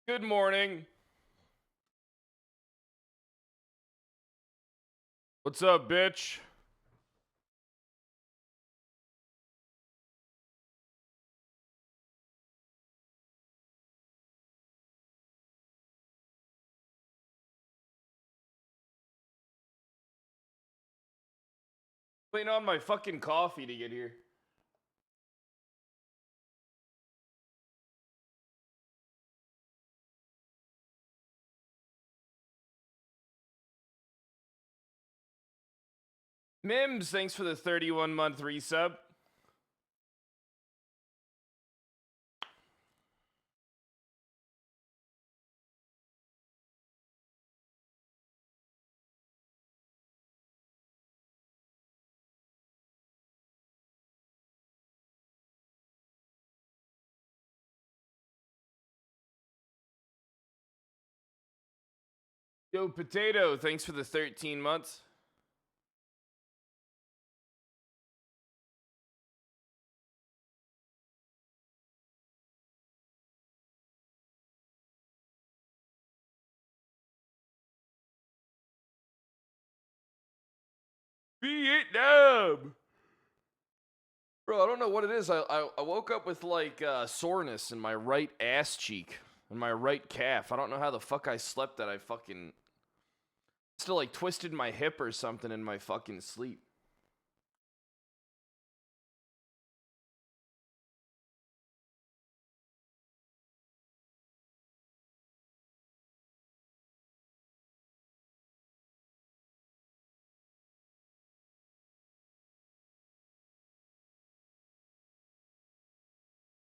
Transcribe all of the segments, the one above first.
Good morning. What's up, bitch? Waiting on my fucking coffee to get here. Mims, thanks for the 31-month resub. Yo, Potato, thanks for the 13 months. Vietnam! Bro, I don't know what it is. I woke up with like soreness in my right ass cheek and my right calf. I don't know how the fuck I slept that. I fucking still like twisted my hip or something in my fucking sleep.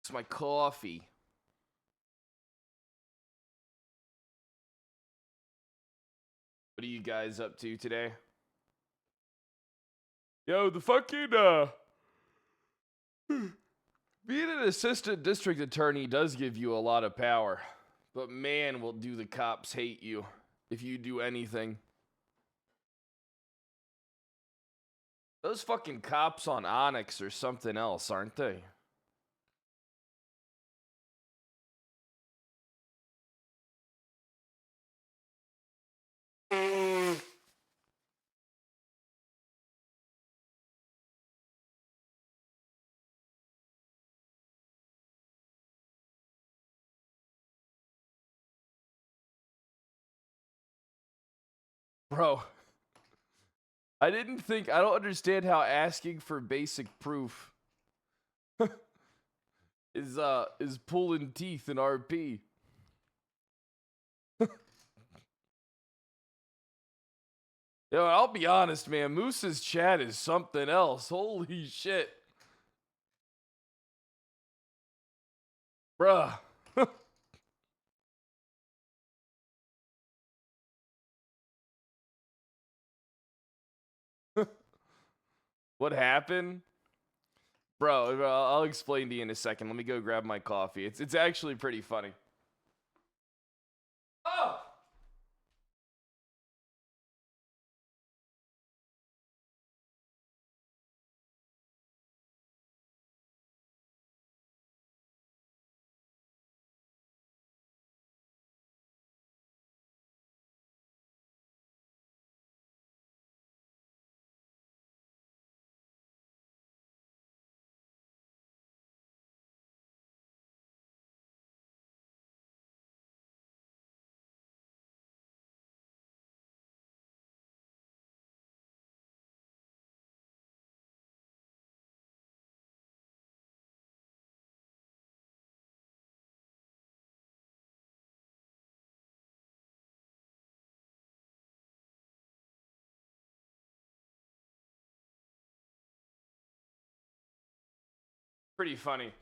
It's my coffee. What are you guys up to today? Yo, the fucking being an assistant district attorney does give you a lot of power, but man, will do the cops hate you if you do anything. Those fucking cops on ONX are something else, aren't they? Bro, I don't understand how asking for basic proof is pulling teeth in RP. Yo, I'll be honest, man. Moose's chat is something else. Holy shit. Bruh. What happened? Bro, I'll explain to you in a second. Let me go grab my coffee. It's actually pretty funny. Oh! Pretty funny.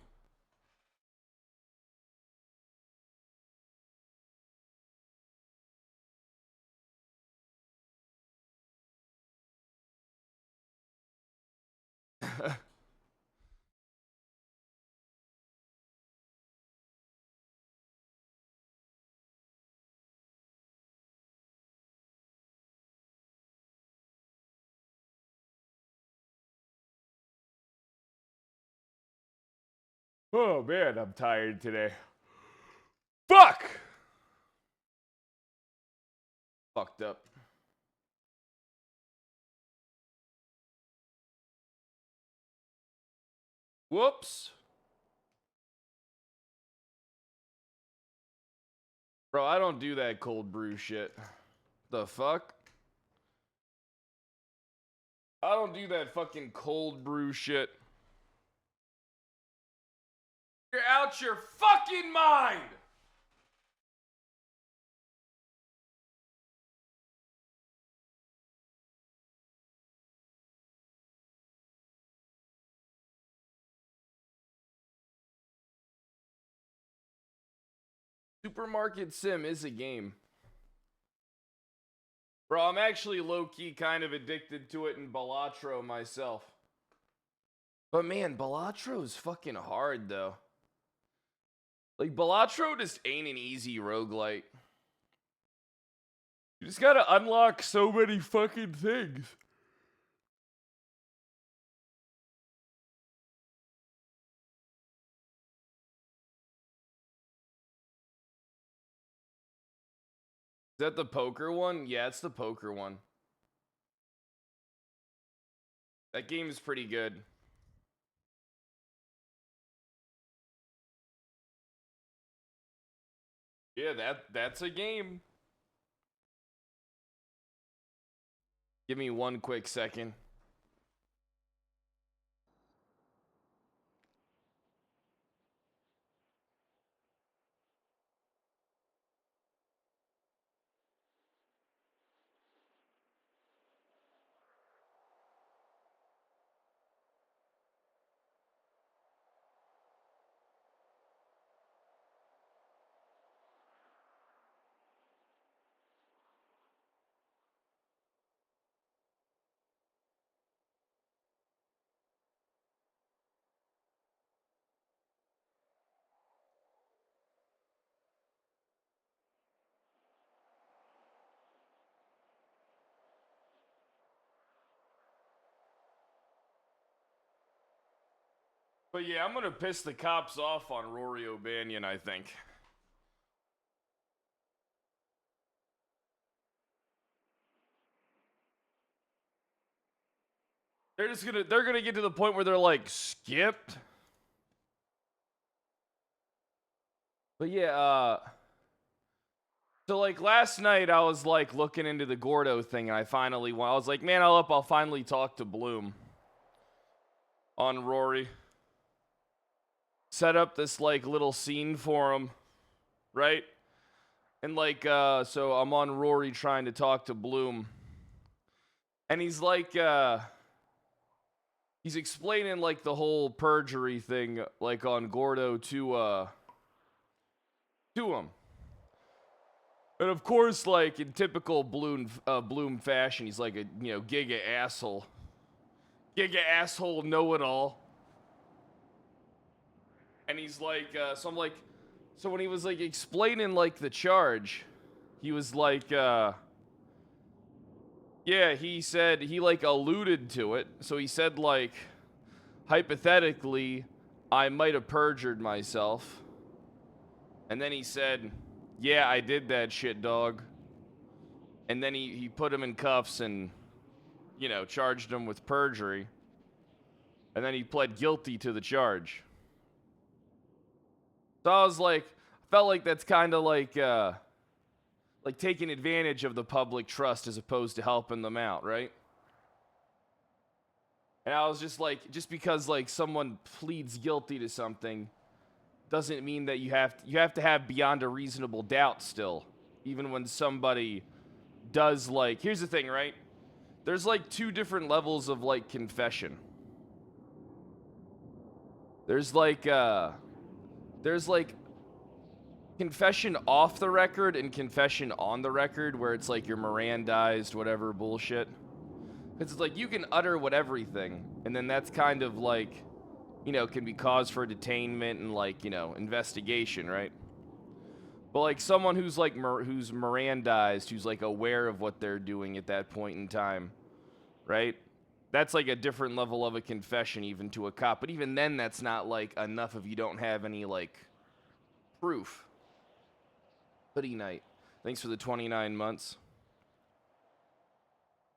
Oh man, I'm tired today. Fuck! Fucked up. Whoops. Bro, I don't do that cold brew shit. The fuck? I don't do that fucking cold brew shit. You're out your fucking mind! Supermarket Sim is a game. Bro, I'm actually low-key kind of addicted to it in Balatro myself. But man, Balatro's fucking hard, though. Like, Balatro just ain't an easy roguelite. You just gotta unlock so many fucking things. Is that the poker one? Yeah, it's the poker one. That game is pretty good. Yeah, that's a game. Give me one quick second. But yeah, I'm gonna piss the cops off on Rory O'Banion, I think. They're gonna get to the point where they're like, skipped? But yeah, so like last night I was like looking into the Gordo thing and I was like, man, I'll finally talk to Bloom on Rory. Set up this like little scene for him, right? And like, so I'm on Rory trying to talk to Bloom. And he's like, he's explaining like the whole perjury thing, like on Gordo to him. And of course, like in typical Bloom fashion, he's like a giga asshole, know-it-all. And he's like, so I'm like, so when he was like explaining like the charge, he was like, yeah, he said he like alluded to it. So he said like, hypothetically, I might have perjured myself. And then he said, yeah, I did that shit, dog. And then he put him in cuffs and, charged him with perjury. And then he pled guilty to the charge. So I was like, felt like that's kind of like taking advantage of the public trust as opposed to helping them out, right? And I was just like, just because like someone pleads guilty to something doesn't mean that you have to have beyond a reasonable doubt still, even when somebody does like, here's the thing, right? There's like two different levels of like confession. There's like confession off the record and confession on the record, where it's like you're Mirandized, whatever bullshit. Because it's like you can utter everything, and then that's kind of like, can be cause for detainment and like, investigation, right? But like someone who's like who's Mirandized, who's like aware of what they're doing at that point in time, right? That's like a different level of a confession even to a cop. But even then, that's not like enough if you don't have any like proof. Hoodie Night, thanks for the 29 months.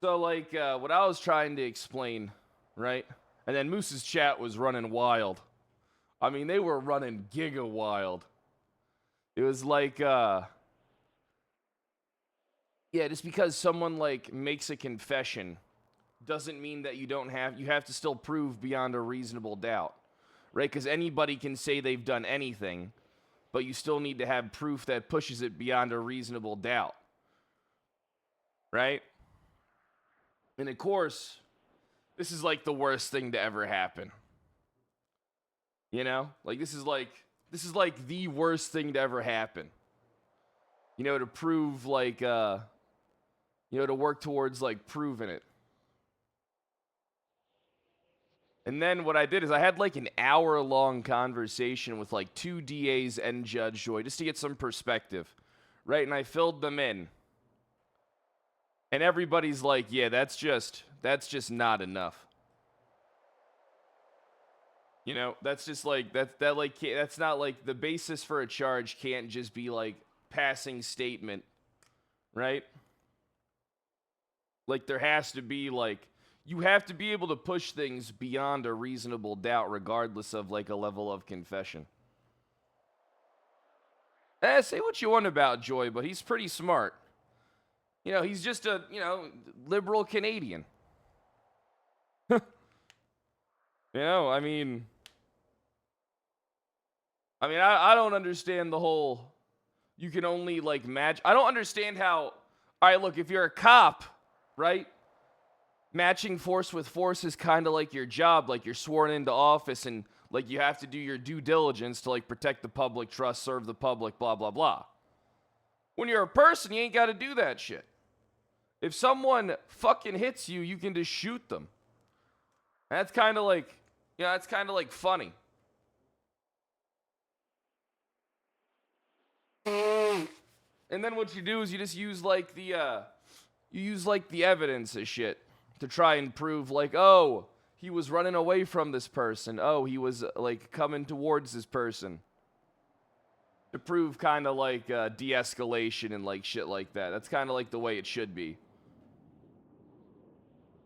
So, like, what I was trying to explain, right? And then Moose's chat was running wild. I mean, they were running giga wild. It was like, yeah, just because someone, like, makes a confession doesn't mean that you have to still prove beyond a reasonable doubt, right? Because anybody can say they've done anything, but you still need to have proof that pushes it beyond a reasonable doubt, right? And of course, this is like the worst thing to ever happen. You know? Like this is like the worst thing to ever happen. You know, to prove like to work towards like proving it. And then what I did is I had like an hour-long conversation with like 2 DAs and Judge Joy just to get some perspective, right? And I filled them in. And everybody's like, yeah, that's just not enough. You know, that's just like that's not like the basis for a charge can't just be like passing statement, right? Like there has to be like you have to be able to push things beyond a reasonable doubt regardless of like a level of confession. Say what you want about Joy, but he's pretty smart. You know, he's just a, liberal Canadian. You know, I mean, I don't understand the whole, you can only, like, match. I don't understand how, all right, look, if you're a cop, right, matching force with force is kind of like your job, like you're sworn into office and, like, you have to do your due diligence to, like, protect the public trust, serve the public, blah, blah, blah. When you're a person, you ain't got to do that shit. If someone fucking hits you, you can just shoot them. That's kind of like, that's kind of like funny. And then what you do is you just use like the evidence as shit to try and prove like, oh, he was running away from this person. Oh, he was like coming towards this person. To prove kind of like de-escalation and like shit like that. That's kind of like the way it should be.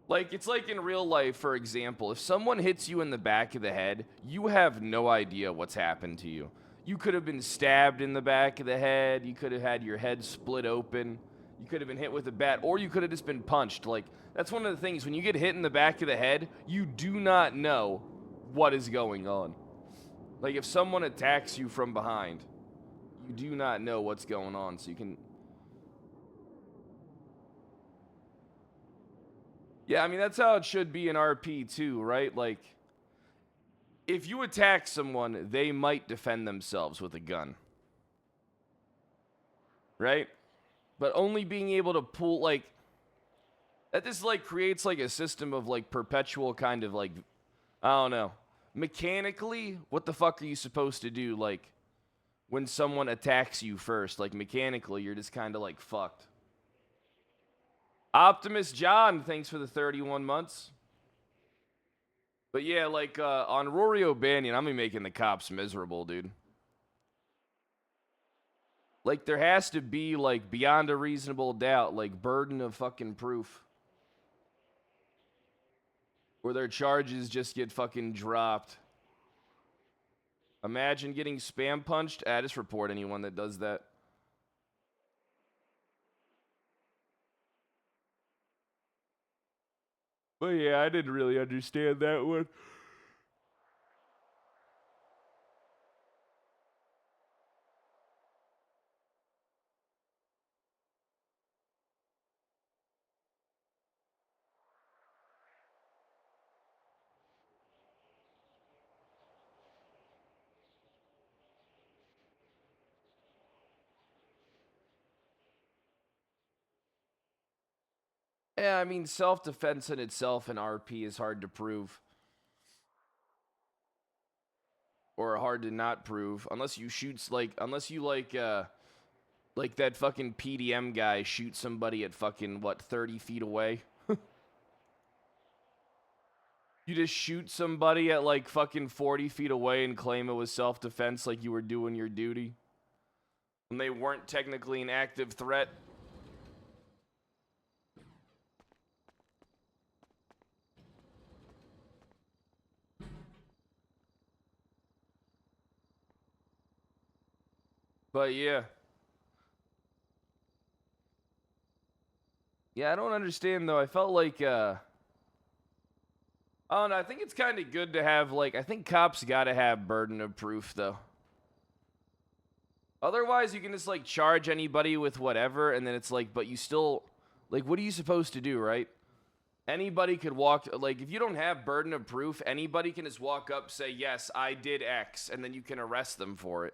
Like, it's like in real life, for example, if someone hits you in the back of the head, you have no idea what's happened to you. You could have been stabbed in the back of the head, you could have had your head split open, you could have been hit with a bat, or you could have just been punched. Like, that's one of the things, when you get hit in the back of the head, you do not know what is going on. Like, if someone attacks you from behind, you do not know what's going on, so you can... Yeah, I mean, that's how it should be in RP too, right? Like, if you attack someone, they might defend themselves with a gun. Right? But only being able to pull, like, that just, like, creates, like, a system of, like, perpetual kind of, like, I don't know. Mechanically, what the fuck are you supposed to do, like, when someone attacks you first? Like, mechanically, you're just kind of, like, fucked. Optimus John, thanks for the 31 months. But yeah, like, on Rory O'Banion, I'm gonna be making the cops miserable, dude. Like, there has to be, like, beyond a reasonable doubt, like, burden of fucking proof. Where their charges just get fucking dropped. Imagine getting spam punched. Just report anyone that does that. But yeah, I didn't really understand that one. Yeah, I mean, self-defense in itself in RP is hard to prove. Or hard to not prove. Unless you shoots, like, unless you, like that fucking PDM guy shoots somebody at fucking, 30 feet away? You just shoot somebody at, like, fucking 40 feet away and claim it was self-defense like you were doing your duty? When they weren't technically an active threat? But yeah. Yeah, I don't understand though. I felt like I don't know, I think it's kind of good to have like I think cops got to have burden of proof though. Otherwise, you can just like charge anybody with whatever and then it's like but you still like what are you supposed to do, right? Anybody could walk like if you don't have burden of proof, anybody can just walk up say, "Yes, I did X," and then you can arrest them for it.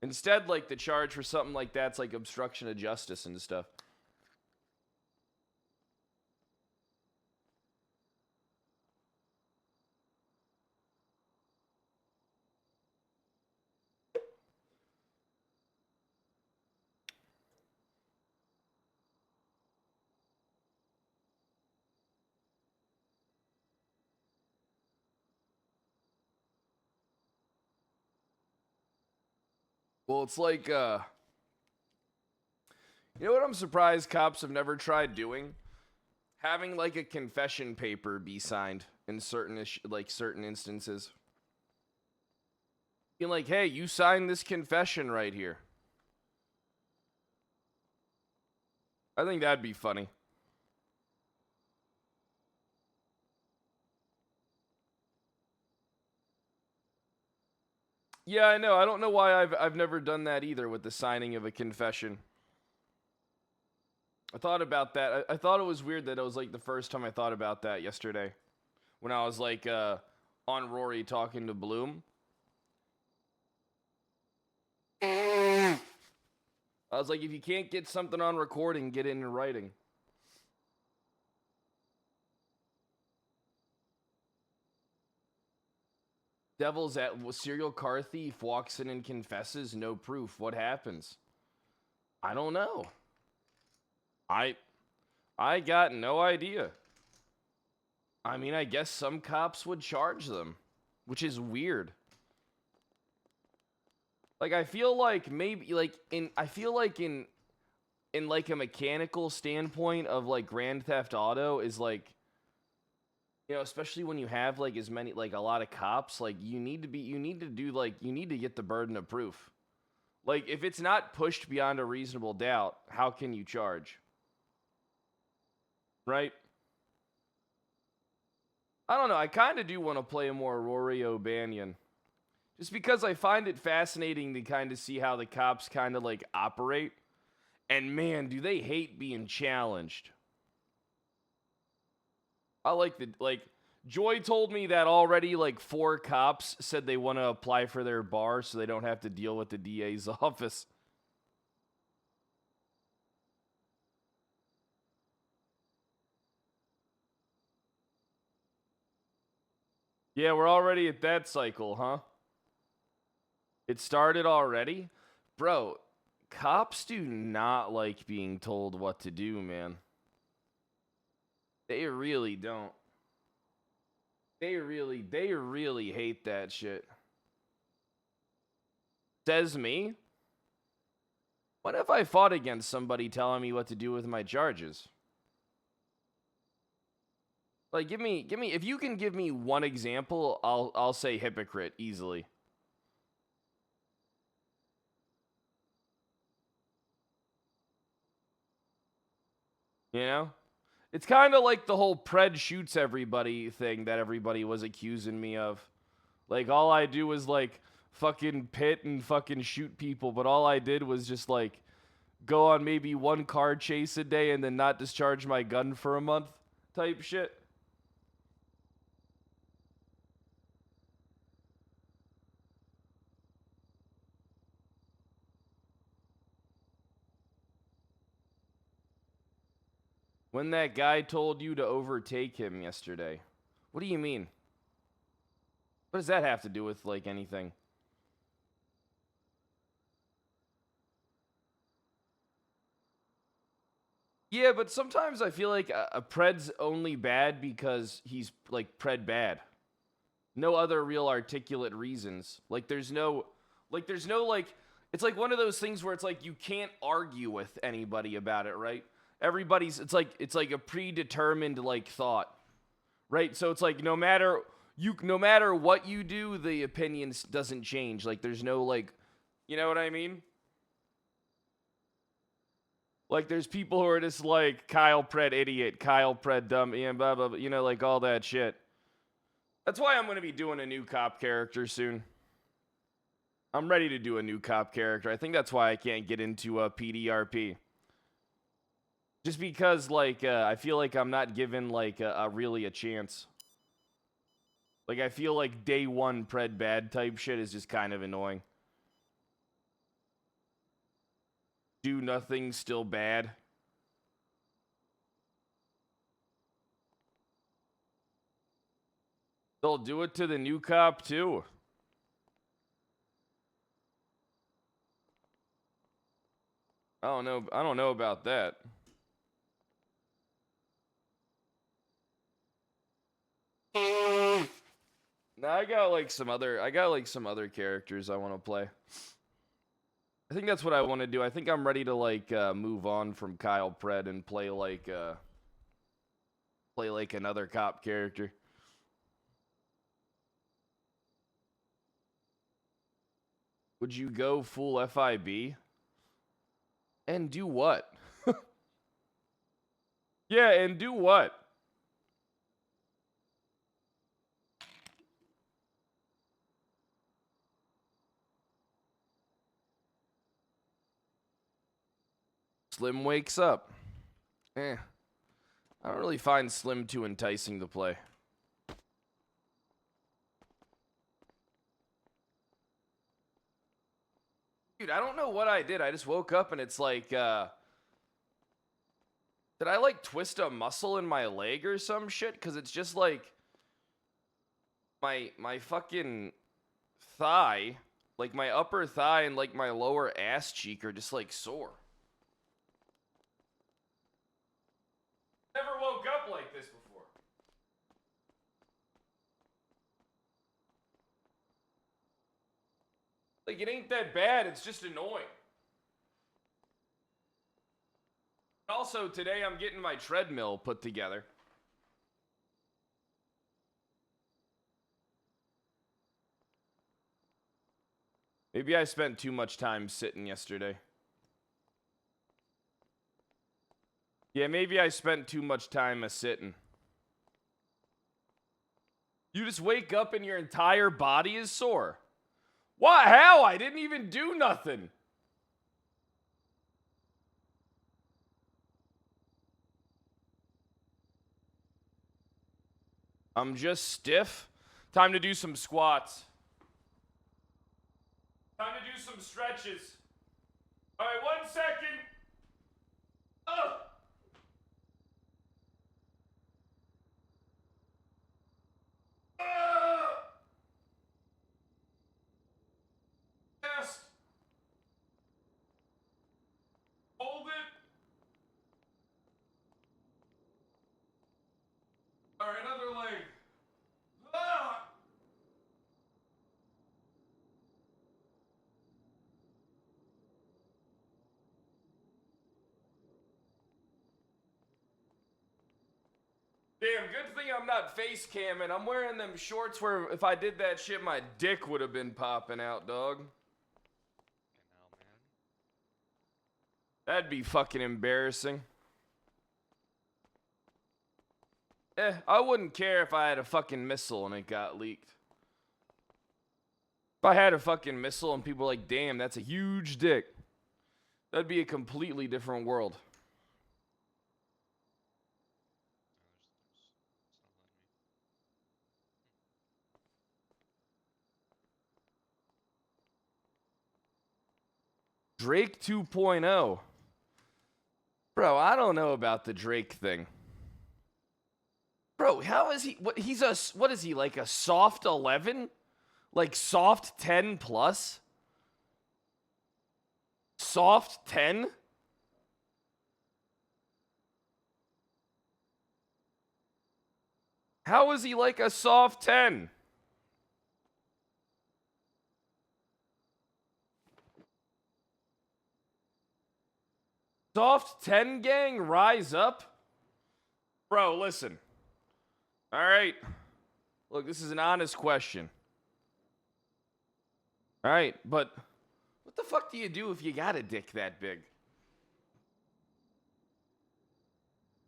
Instead, like the charge for something like that's like obstruction of justice and stuff. Well, it's like you know what I'm surprised cops have never tried doing? Having like a confession paper be signed in certain like certain instances. Being like, "Hey, you signed this confession right here." I think that'd be funny. Yeah, I know. I don't know why I've never done that either with the signing of a confession. I thought about that. I thought it was weird that it was like the first time I thought about that yesterday when I was like on Rory talking to Bloom. I was like, if you can't get something on recording, get it in writing. Devil's at serial car thief walks in and confesses, no proof. What happens? I don't know. I I got no idea. I mean, I guess some cops would charge them, which is weird. Like I feel like maybe like in I feel like in like a mechanical standpoint of like Grand Theft Auto is like you know, especially when you have like as many like a lot of cops, like you need to do like you need to get the burden of proof. Like if it's not pushed beyond a reasonable doubt, how can you charge? Right? I don't know. I kind of do want to play more Rory O'Banion. Just because I find it fascinating to kind of see how the cops kind of like operate. And man, do they hate being challenged. I like the like Joy told me that already like 4 cops said they want to apply for their bar so they don't have to deal with the DA's office. Yeah, we're already at that cycle, huh? It started already? Bro, cops do not like being told what to do, man. They really don't. They really hate that shit. Says me? What if I fought against somebody telling me what to do with my charges? Like give me if you can give me one example, I'll say hypocrite easily. You know? It's kind of like the whole Pred shoots everybody thing that everybody was accusing me of. Like all I do is like fucking pit and fucking shoot people, but all I did was just like go on maybe one car chase a day and then not discharge my gun for a month type shit. When that guy told you to overtake him yesterday. What do you mean? What does that have to do with like anything? Yeah, but sometimes I feel like a Pred's only bad because he's like Pred bad. No other real articulate reasons. Like it's like one of those things where it's like you can't argue with anybody about it, right? Everybody's it's like a predetermined like thought. Right? So it's like no matter what you do, the opinion doesn't change. Like, there's no, like, you know what I mean? Like, there's people who are just like, Kyle Pred idiot, Kyle Pred dumb, and blah, blah, blah, you know, like all that shit. That's why I'm going to be doing a new cop character soon. I'm ready to do a new cop character. I think that's why I can't get into a PDRP. Just because, like, I feel like I'm not given, like, really a chance. Like, I feel like day one Pred bad type shit is just kind of annoying. Do nothing, still bad. They'll do it to the new cop, too. I don't know about that. Now I got like some other characters I want to play. I think that's what I want to do. I think I'm ready to like move on from Kyle Pred and play like another cop character. Would you go full FIB? And do what? Yeah, and do what? Slim wakes up. I don't really find Slim too enticing to play. Dude, I don't know what I did. I just woke up and it's like, did I like twist a muscle in my leg or some shit? Because it's just like my fucking thigh, like my upper thigh and like my lower ass cheek are just like sore. Never woke up like this before. Like, it ain't that bad, it's just annoying. Also, today I'm getting my treadmill put together. Maybe I spent too much time sitting yesterday. Yeah, maybe I spent too much time sitting. You just wake up and your entire body is sore. What? How? I didn't even do nothing. I'm just stiff. Time to do some squats. Time to do some stretches. All right, 1 second. Ugh. Chest. Hold it. All right, other leg. Ah. Damn, good thing I'm not face camming. I'm wearing them shorts where if I did that shit, my dick would have been popping out, dog. That'd be fucking embarrassing. I wouldn't care if I had a fucking missile and it got leaked. If I had a fucking missile and people were like, damn, that's a huge dick. That'd be a completely different world. Drake 2.0. Bro, I don't know about the Drake thing. Bro, how is he? What is he, like a soft 11? Like soft 10 plus? Soft 10? How is he like a soft 10? Soft 10 gang, rise up? Bro, listen. All right. Look, this is an honest question. All right, but what the fuck do you do if you got a dick that big?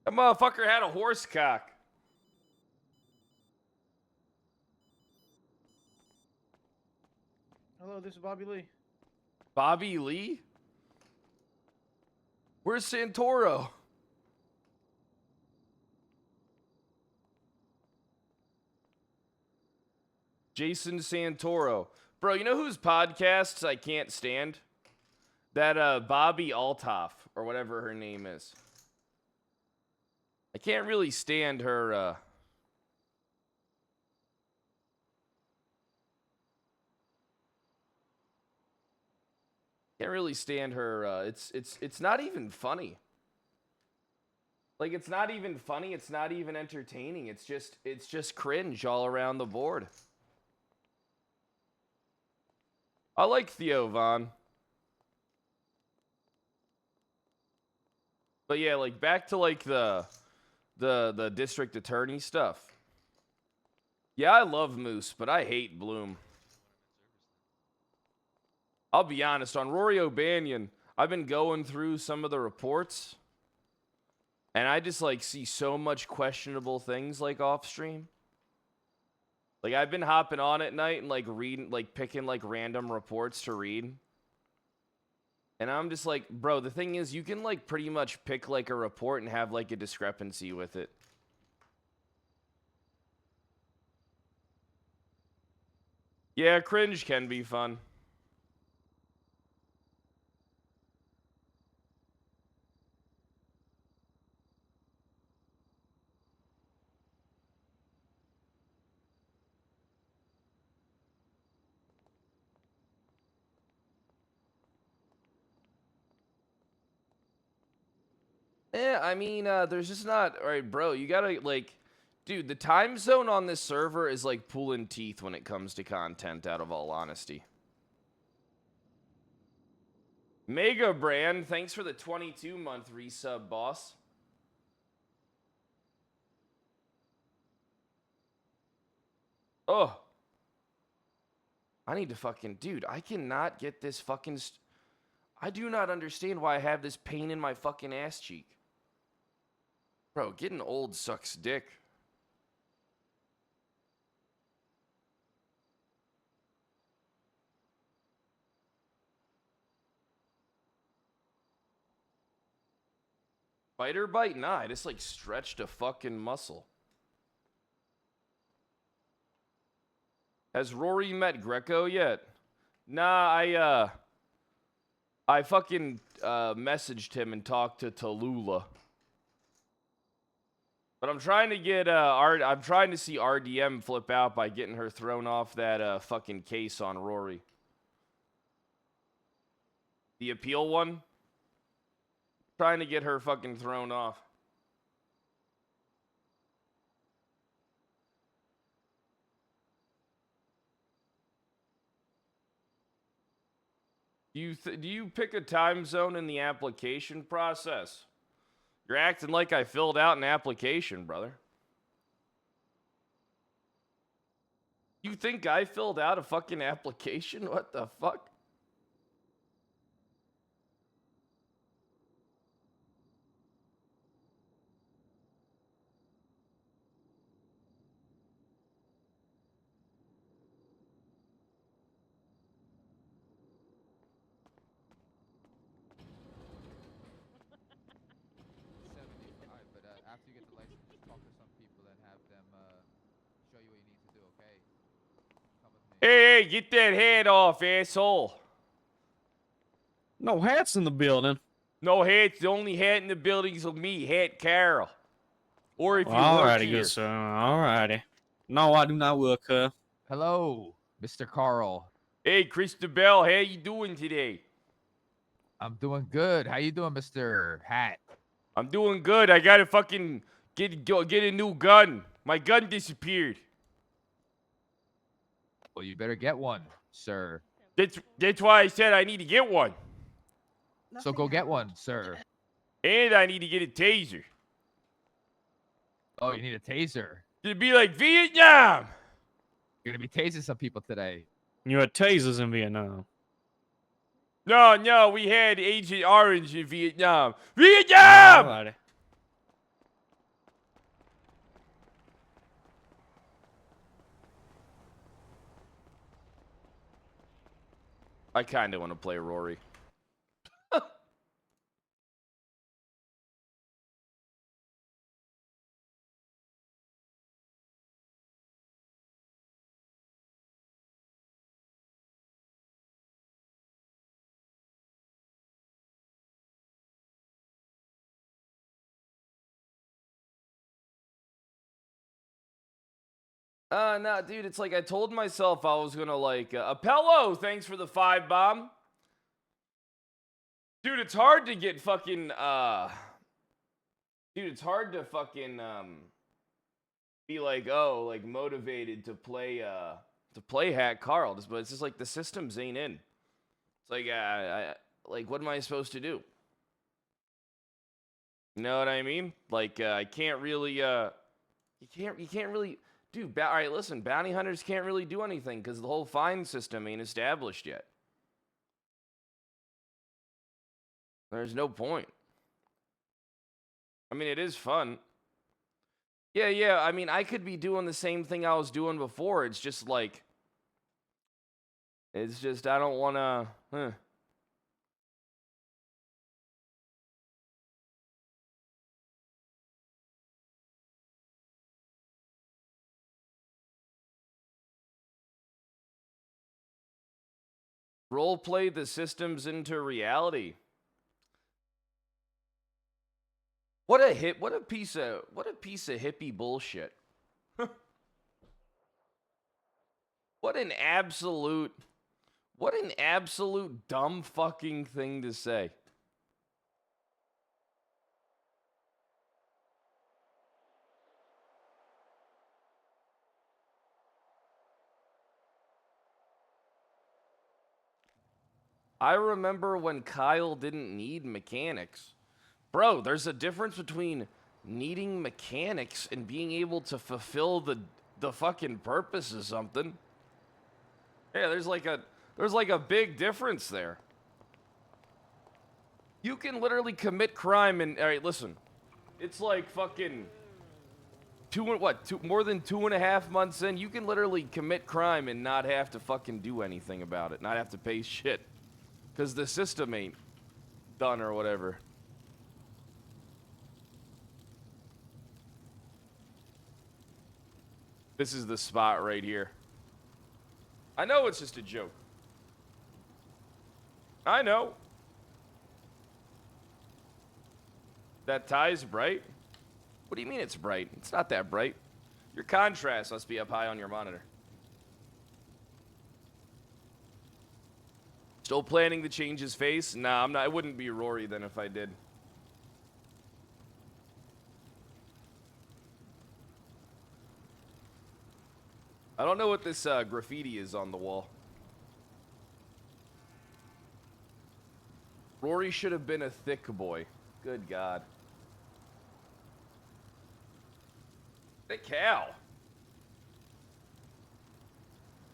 That motherfucker had a horse cock. Hello, this is Bobby Lee. Bobby Lee? Where's Santoro? Jason Santoro. Bro, you know whose podcasts I can't stand? That Bobby Altoff, or whatever her name is. I can't really stand her, Can't really stand her, it's not even funny. Like, it's not even funny, it's not even entertaining, it's just cringe all around the board. I like Theo Von. But yeah, like, back to, like, the district attorney stuff. Yeah, I love Moose, but I hate Bloom. I'll be honest, on Rory O'Banion, I've been going through some of the reports, and I just, like, see so much questionable things, like, off stream. Like, I've been hopping on at night and, like, reading, like, picking, like, random reports to read. And I'm just like, bro, the thing is, you can, like, pretty much pick, like, a report and have, like, a discrepancy with it. Yeah, cringe can be fun. Yeah, I mean, there's just not... All right, bro, you gotta, like... Dude, the time zone on this server is, like, pulling teeth when it comes to content, out of all honesty. Mega Brand, thanks for the 22-month resub, boss. Oh. I need to fucking... Dude, I cannot get this fucking... I do not understand why I have this pain in my fucking ass cheek. Bro, getting old sucks dick. Spider bite? Nah, I just, like, stretched a fucking muscle. Has Rory met Greco yet? Nah, I fucking messaged him and talked to Tallulah. But I'm trying to get I'm trying to see RDM flip out by getting her thrown off that fucking case on Rory. The appeal one? Trying to get her fucking thrown off. Do you pick a time zone in the application process? You're acting like I filled out an application, brother. You think I filled out a fucking application? What the fuck? After you get the license, just talk to some people and have them show you what you need to do, okay? Come with me. Hey, get that head off, asshole. No hats in the building. No hats. The only hat in the building's with me, Hat Carol. Or if you work Alrighty, here. good sir. Alrighty. No, I do not work here. Hello, Mr. Carl. Hey, Christabel, how you doing today? I'm doing good. How you doing, Mr. Hat? I'm doing good. I gotta fucking get a new gun. My gun disappeared. Well, you better get one, sir. That's why I said I need to get one. So go get one, sir. And I need to get a taser. Oh, you need a taser. It'd be like Vietnam. You're gonna be tasing some people today. You had tasers in Vietnam. No, we had Agent Orange in Vietnam. Vietnam! Alrighty. I kind of want to play Rory. No, dude, it's like I told myself I was gonna like Apello, thanks for the 5 bomb. Dude, it's hard to get fucking dude, it's hard to fucking be like, oh, like motivated to play Hack Carl, but it's just like the systems ain't in. It's like like what am I supposed to do? You know what I mean? Like I can't really you can't really dude, all right, listen, bounty hunters can't really do anything cuz the whole fine system ain't established yet. There's no point. I mean, it is fun. Yeah, I mean, I could be doing the same thing I was doing before. It's just like I don't want to role play the systems into reality. What a piece of hippie bullshit. What an absolute dumb fucking thing to say. I remember when Kyle didn't need mechanics. Bro, there's a difference between needing mechanics and being able to fulfill the fucking purpose of something. Yeah, there's like a big difference there. You can literally commit crime and all right, listen. It's like fucking more than 2.5 months in, you can literally commit crime and not have to fucking do anything about it, not have to pay shit. Cause the system ain't done or whatever. This is the spot right here. I know it's just a joke. I know. That tie's bright? What do you mean it's bright? It's not that bright. Your contrast must be up high on your monitor. Still planning to change his face? Nah, I'm not. I wouldn't be Rory then if I did. I don't know what this graffiti is on the wall. Rory should have been a thick boy. Good God. Thick cow.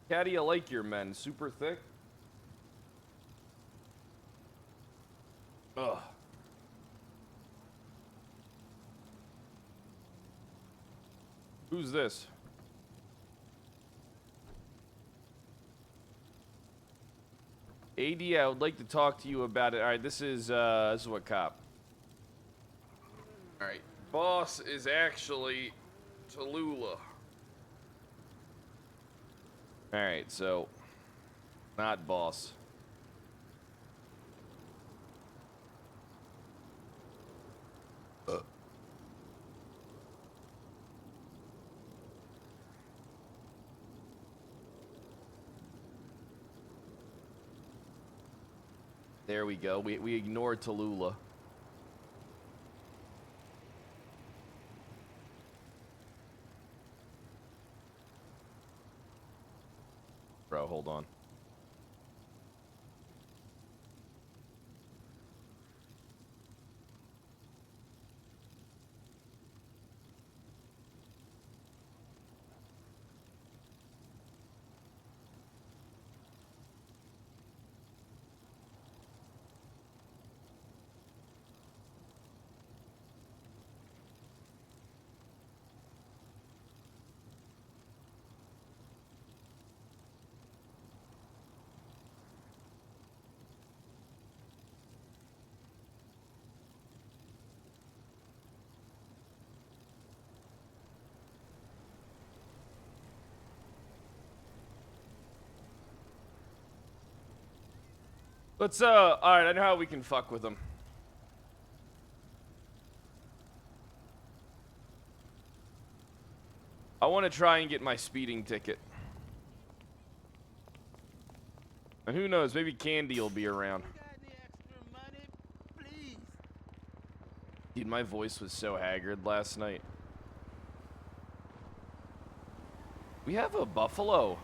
How do you like your men? Super thick? Ugh. Who's this? AD, I would like to talk to you about it. All right, this is what cop? All right, boss is actually Tallulah. All right, so not boss. There we go. We ignored Tallulah. Bro, hold on. Let's, alright, I know how we can fuck with them. I want to try and get my speeding ticket. And who knows, maybe Candy will be around. Dude, my voice was so haggard last night. We have a buffalo.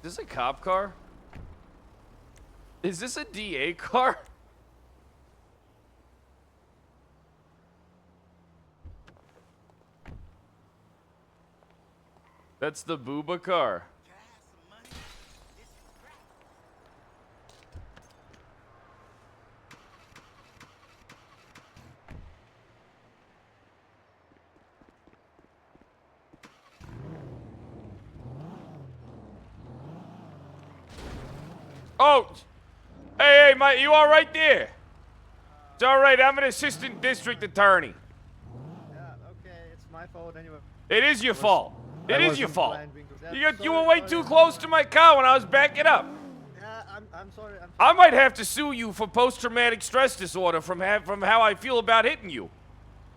Is this a cop car? Is this a DA car? That's the Booba car. Oh! Hey, mate, you all right there? It's all right, I'm an assistant district attorney. Yeah, okay, it's my fault anyway. It is your fault. It is your wasn't fault. planned because- You were sorry, way sorry. too close to my car when I was backing up. Yeah, I'm sorry. I might have to sue you for post-traumatic stress disorder from how I feel about hitting you.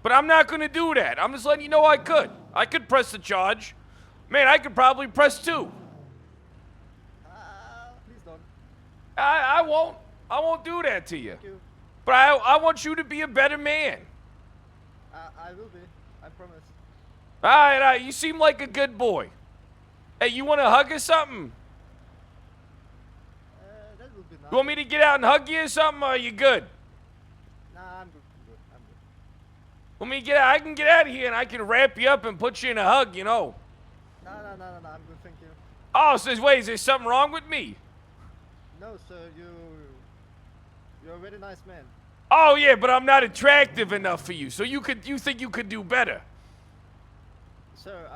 But I'm not gonna do that. I'm just letting you know I could. I could press the charge. Man, I could probably press 2. Please don't. I won't. I won't do that to you. Thank you. But I want you to be a better man. I will be. I promise. All right, you seem like a good boy. Hey, you want to hug or something? That will be nice. You want me to get out and hug you or something, or are you good? Nah, I'm good. I'm good. Want me to get out? I can get out of here and I can wrap you up and put you in a hug, you know. No, I'm good, thank you. Oh, so wait, is there something wrong with me? No, sir, you're a very nice man. Oh yeah, but I'm not attractive enough for you, so you think you could do better. Sir,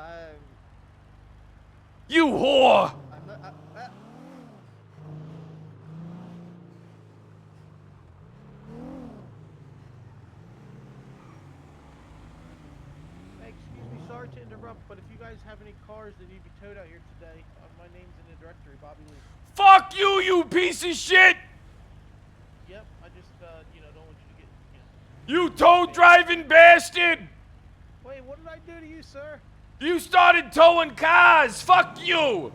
You whore! I'm not. Hey, excuse me, sorry to interrupt, but if you guys have any cars that need to be towed out here today, my name's in the directory, Bobby Lee. Fuck you, you piece of shit! Yep, I just, don't want you to get, You tow driving bastard! Wait, what did I do to you, sir? You started towing cars! Fuck you!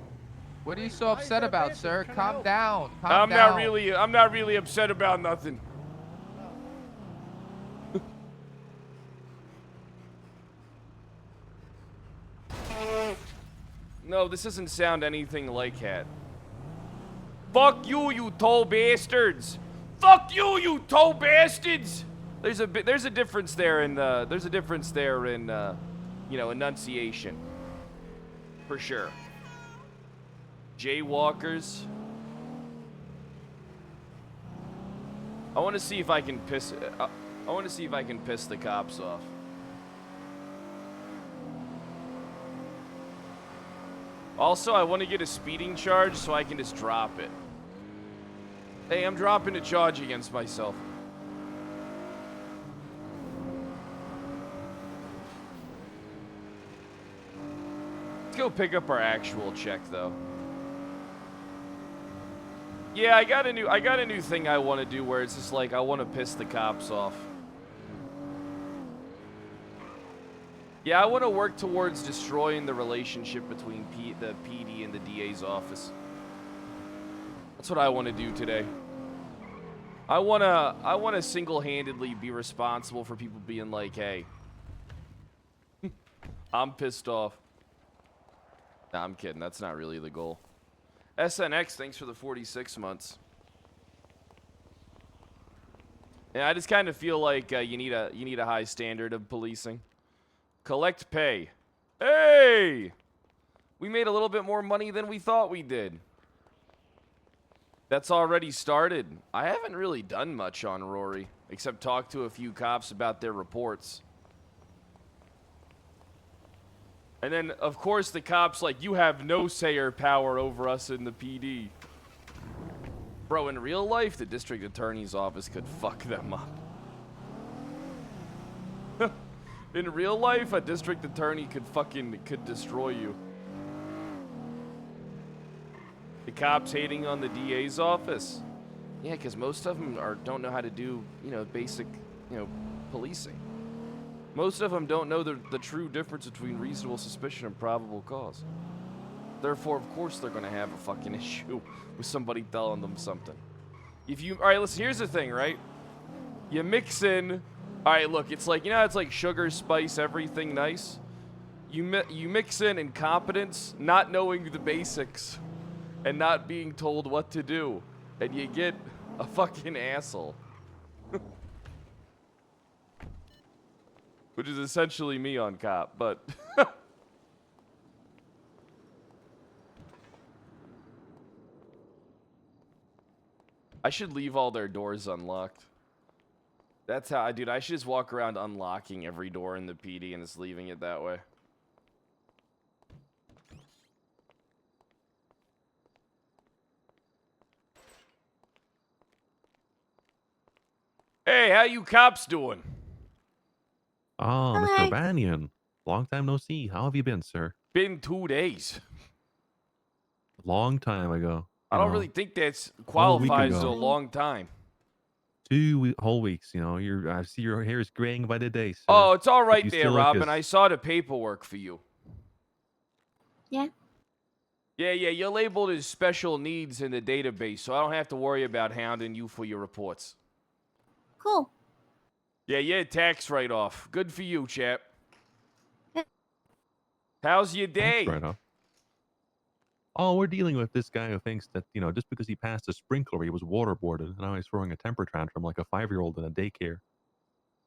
What are you so Why is upset that about, bad? sir? Trying to Calm help. down. Calm I'm down. not really upset about nothing. No, this doesn't sound anything like Hat. Fuck you, you tow bastards! Fuck you, you tow bastards! There's a difference there in enunciation. For sure. Jaywalkers. I want to see if I can piss the cops off. Also, I want to get a speeding charge so I can just drop it. Hey, I'm dropping a charge against myself. Let's go pick up our actual check, though. Yeah, I got a new thing I want to do where it's just like I want to piss the cops off. Yeah, I want to work towards destroying the relationship between the PD and the DA's office. That's what I want to do today. I want to single-handedly be responsible for people being like, "Hey, I'm pissed off." Nah, I'm kidding. That's not really the goal. SNX, thanks for the 46 months. Yeah, I just kind of feel like you need a high standard of policing. Collect pay. Hey! We made a little bit more money than we thought we did. That's already started. I haven't really done much on Rory, except talk to a few cops about their reports. And then, of course, the cops like, you have no say or power over us in the PD. Bro, in real life, the district attorney's office could fuck them up. In real life, a district attorney could destroy you. The cops hating on the DA's office. Yeah, because most of them don't know how to do, basic, policing. Most of them don't know the true difference between reasonable suspicion and probable cause. Therefore, of course, they're going to have a fucking issue with somebody telling them something. All right, listen, here's the thing, right? You mix in, all right, look, it's like, it's like sugar, spice, everything nice. You mix in incompetence, not knowing the basics, and not being told what to do, and you get a fucking asshole. Which is essentially me on cop, but... I should leave all their doors unlocked. That's how I should just walk around unlocking every door in the PD and just leaving it that way. Hey, how you cops doing? Oh, Hi. Mr. O'Banion. Long time no see. How have you been, sir? Been 2 days. Long time ago. I You don't know, really think that's whole week qualifies as a ago. long time. 2 whole weeks. I see your hair is graying by the day, sir. Oh, it's all But right you there, still look Robin. as- I saw the paperwork for you. Yeah. Yeah, you're labeled as special needs in the database, so I don't have to worry about hounding you for your reports. Cool. Yeah, tax write-off. Good for you, chap. Yeah. How's your day? Thanks, right off. Oh, we're dealing with this guy who thinks that, just because he passed a sprinkler, he was waterboarded, and now he's throwing a temper tantrum like a 5-year-old in a daycare.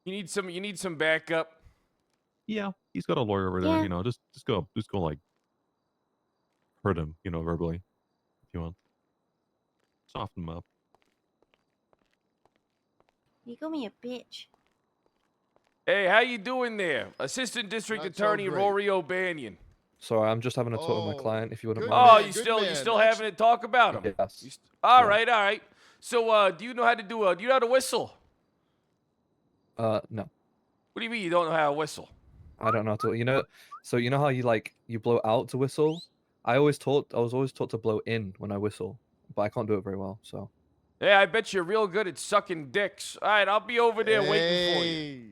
You need some backup. Yeah, he's got a lawyer over there. Yeah. Just go like hurt him, verbally, if you want. Soften him up. You call me a bitch. Hey, how you doing there? Assistant District Not so Attorney great. Rory O'Banion. Sorry, I'm just having a talk with my Oh, client. If you wouldn't good mind. Oh, man, you good still man. having to talk about him? Yes. All Yeah. right. So, do you know how to do you know how to whistle? No, What do you mean you don't know how to whistle? I don't know how to. So you know how you blow out to whistle. I was always taught to blow in when I whistle, but I can't do it very well. So Yeah, I bet you're real good at sucking dicks. All right, I'll be over there waiting for you. Hey.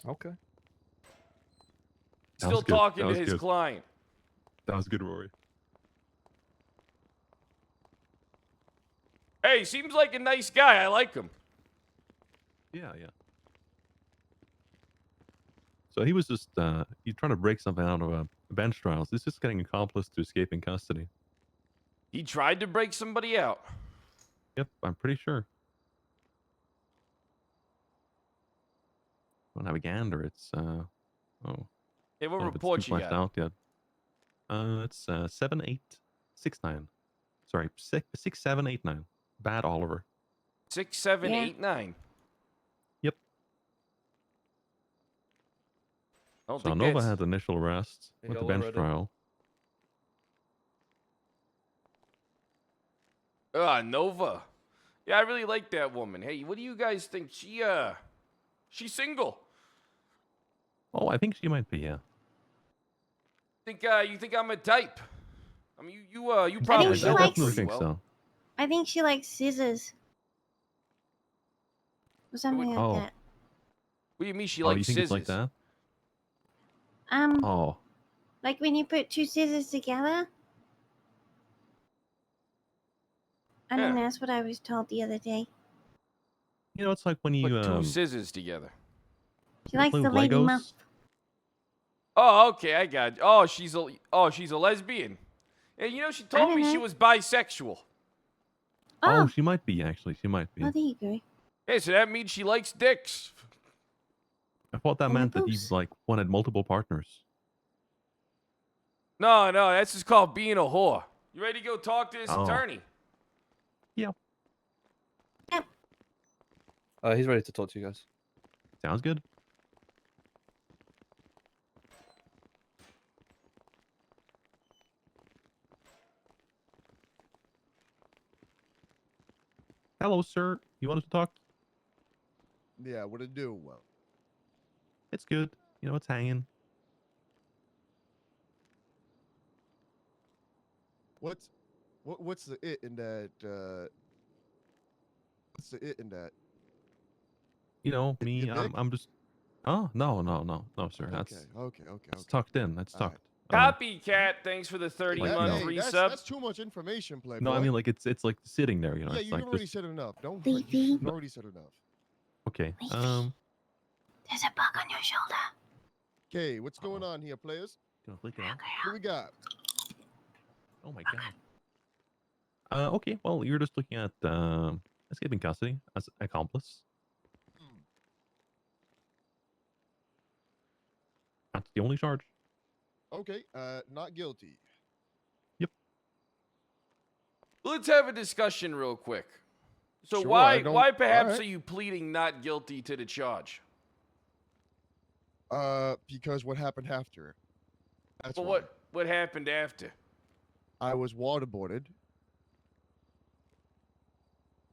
okay. That Still was good. talking That to was his good. client. That was good, Rory. Hey, seems like a nice guy. I like him. Yeah. So he was just he's trying to break something out of a bench trial. So he's just getting accomplice to escaping custody. He tried to break somebody out. Yep, I'm pretty sure. I don't have a gander. It's Hey, what well, if it's report too you fleshed got? out yet. It's 7869. Sorry, 6789. Bad Oliver. 6789. Yep. I don't So think Nova that's... had initial arrest with the Y'all bench ready? trial. Nova. Yeah, I really like that woman. Hey, what do you guys think? She's single. Oh, I think she might be. Yeah. You think I'm a type? I mean, you I probably think she I know her likes- definitely pretty think well. so. I think she likes scissors. Or something like Oh. that. What do you mean she Oh, likes you think scissors? it's like that? Um, Oh, like when you put two scissors together. I don't know, Yeah. that's what I was told the other day. it's like when you Put two scissors together. She likes play the with lady Legos? muff. Oh, okay, I got you. Oh, she's a lesbian. And she told don't me she know. was bisexual. Oh, Oh, she might be actually. She might be. oh, there you go. Hey, so that means she likes dicks. I thought that Well, meant that he both. wanted multiple partners. No, that's just called being a whore. You ready to go talk to this Oh. attorney? He's ready to talk to you guys. Sounds good. Hello, sir. You wanted to talk? Yeah, what it do? Well, It's good. It's hanging. what's What's the it in that? What's the it in that? You know, Y- me, your dick? I'm just. Oh no, sir. Okay, That's okay. tucked in. That's All right. tucked. Copycat, thanks for the Hey, 30-month hey, resub. that's too much information, Playboy. No, I mean like it's like sitting there. You know, yeah, it's you like already just said enough. Don't. Leafy. You've already said enough. okay. Leafy. There's a bug on your shoulder. Okay, what's going Uh-oh. on here, players? Gonna flick it out. What do we got? Oh my god. Okay. Well, you're just looking at escaping custody as accomplice. Hmm. That's the only charge. Okay, not guilty. Let's have a discussion real quick. So Sure, why I don't- why perhaps alright. are you pleading not guilty to the charge? Because what happened after? That's Well, why. what happened after? I was waterboarded.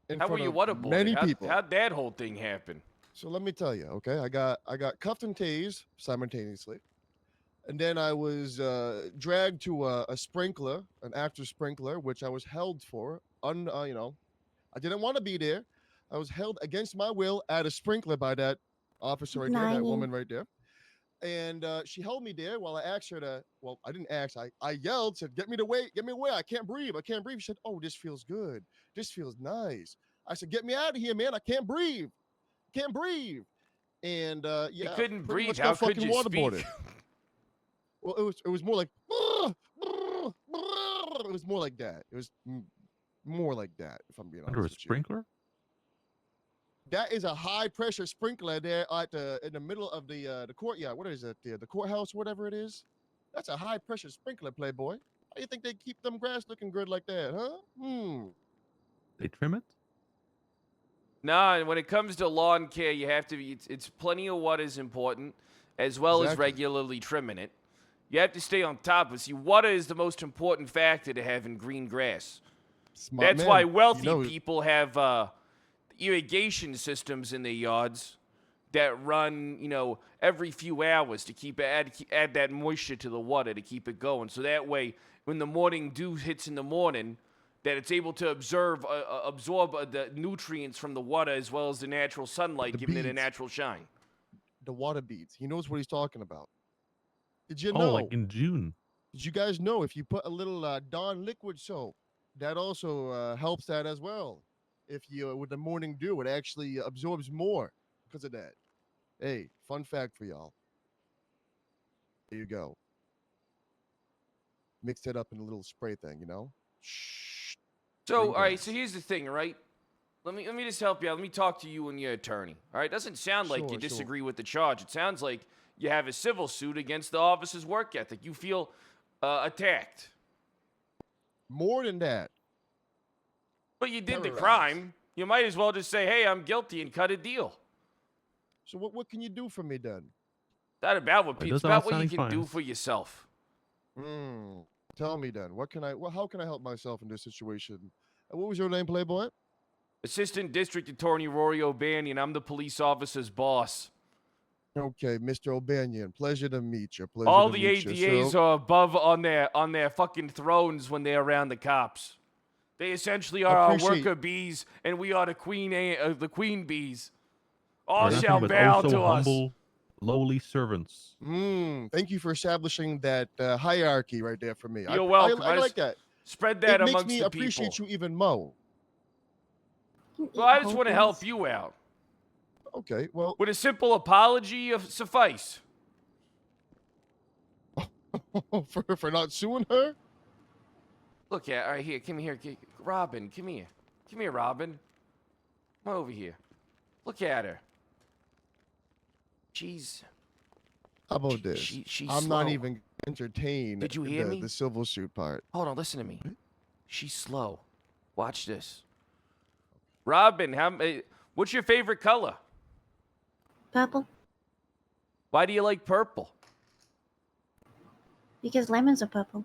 In How were front you of waterboarded? many people. How'd that whole thing happen? So let me tell you, okay? I got cuffed and tased simultaneously, and then I was dragged to a sprinkler, an active sprinkler, which I was held for. You know, I didn't want to be there. I was held against my will at a sprinkler by that officer right there, that Lying. woman right there, and she held me there while I asked her to. Well, I didn't ask. I yelled, said, "Get me away! Get me away! I can't breathe! I can't breathe!" She said, "Oh, this feels good. This feels nice." I said, "Get me out of here, man! I can't breathe! Can't breathe!" And You yeah, couldn't pretty breathe. much How got could fucking you waterboarded. speak? Well, it was more like it was more like that. It was more like that. If I'm being Under a honest with you, sprinkler? that is a high pressure sprinkler there at in the middle of the courtyard. What is it? The courthouse, whatever it is. That's a high pressure sprinkler, Playboy. How do you think they keep them grass looking good like that, huh? They trim it? Nah, and when it comes to lawn care, you have to be. It's plenty of what is important, as well as Exactly. regularly trimming it. You have to stay on top of it. See, water is the most important factor to having green grass. Smart That's man. why He wealthy knows. people have irrigation systems in their yards that run, every few hours to add that moisture to the water to keep it going. So that way, when the morning dew hits in the morning, that it's able to absorb the nutrients from the water as well as the natural sunlight, The giving it a beads. natural shine. The water beads. He knows what he's talking about. Did you Oh, know? like in June. Did you guys know if you put a little Dawn liquid soap, that also helps that as well. If you with the morning dew, it actually absorbs more because of that. Hey, fun fact for y'all. There you go. Mixed it up in a little spray thing, you know. Shh. So, Green all right. So grass. here's the thing, right? Let me just help you out. Let me talk to you and your attorney. All right. Doesn't sound like you Sure, sure. disagree with the charge. It sounds like you have a civil suit against the officer's work ethic. You feel attacked. More than that. But you did the Terrorized. crime. You might as well just say, "Hey, I'm guilty," and cut a deal. So what can you do for me then? Not about what It people. It's does about what you outstanding can do fines. for yourself. Tell me then. How can I help myself in this situation? What was your name, Playboy? Assistant District Attorney Rory O'Banion. I'm the police officer's boss. Okay, Mr. O'Banion. Pleasure to meet you. Pleasure All to the meet you. ADAs So, are above on their fucking thrones when they're around the cops. They essentially are our Appreciate- worker bees, and we are the queen bees. All We're nothing shall but bow also to us. humble, lowly servants. thank you for establishing that hierarchy right there for me. You're welcome. I I like just that. Spread that It makes amongst me the appreciate people. you even more. You can Well, eat I just whole want to help things. you out. Okay, well, Would a simple apology suffice? for not suing her? Look at all right here. Come here, Robin. Come here. Come here, Robin. Come over here. Look at her. She's How about this? she's I'm slow. not even entertained. Did you hear me? The civil suit part. Hold on, listen to me. She's slow. Watch this. Robin, what's your favorite color? Purple. Why do you like purple? Because lemons are purple.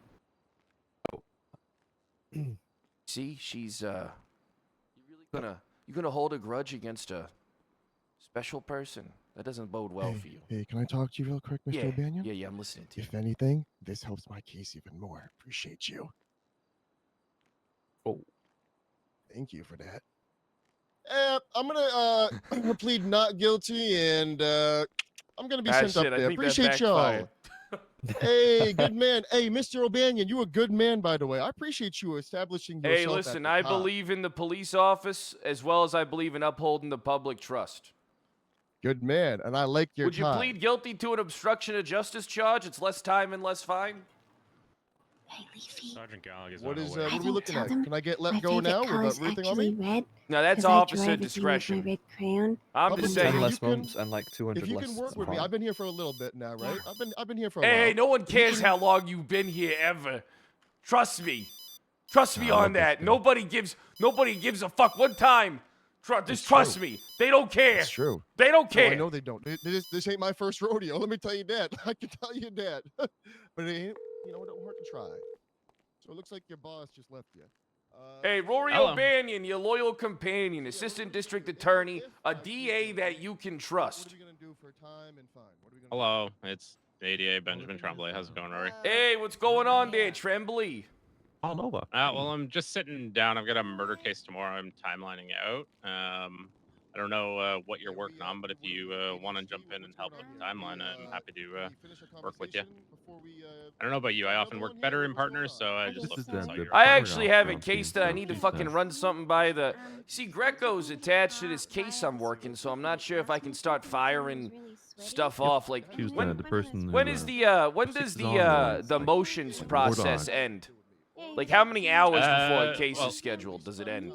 See, she's you gonna hold a grudge against a special person? That doesn't bode well for you. Hey, can I talk to you real quick, Mr. Yeah, O'Banion? yeah, I'm listening to you. If anything, this helps my case even more. Appreciate you. Oh. Thank you for that. I'm gonna plead not guilty, and I'm gonna be Ah, sent shit, up I there. think that Appreciate y'all. backfired. Hey, good man. Hey, Mr. O'Banion, you a good man, by the way. I appreciate you establishing yourself. Hey, at listen, the I top. believe in the police office as well as I believe in upholding the public trust. Good man, and I like your Would you tie. plead guilty to an obstruction of justice charge? It's less time and less fine. Hey, Leafy. Sergeant Gallagher's What on is the way. what I are we didn't looking tell at? them Can I get my let go favorite now color is without everything on actually me? red. No, that's 'cause I officer draw everything discretion. with my red crayon. I'm Well, just then Ten saying. you less can- months and like 200 If you less. can work with me, fine. I've been here for a little bit now, right? I've been here for a Hey, while. no one cares how long you've been here ever. Trust me. Trust me I love on this that. guy. Nobody gives a fuck. One time. Just It's trust true. me. They don't care. It's true. They don't No, care. I know they don't. This ain't my first rodeo. Let me tell you that. I can tell you that. But it ain't, it don't hurt to try. So it looks like your boss just left you. Hey, Rory Hello. O'Banion, your loyal companion, assistant district attorney, a DA that you can What trust. are we gonna do for time and fine? What are we gonna Hello, it's ADA Benjamin Tremblay. How's it going, Rory? Hey, what's going on there, Tremblay? All Nova. Well, I'm just sitting down. I've got a murder case tomorrow. I'm timelining it out. I don't know what you're working on, but if you want to jump in and help with the timeline, I'm happy to work with you. I don't know about you. I often work better in partners, so I just This love is to the- consult the your I Fire actually have a off case down that I too, need to she fucking said. run something by the. See, Greco's attached to this case I'm working, so I'm not sure if I can start firing stuff off. Like, She was when the person when who, is when her does six is on the like, motions war process dog. end? Like, how many hours before a Uh, case well- is scheduled does it end?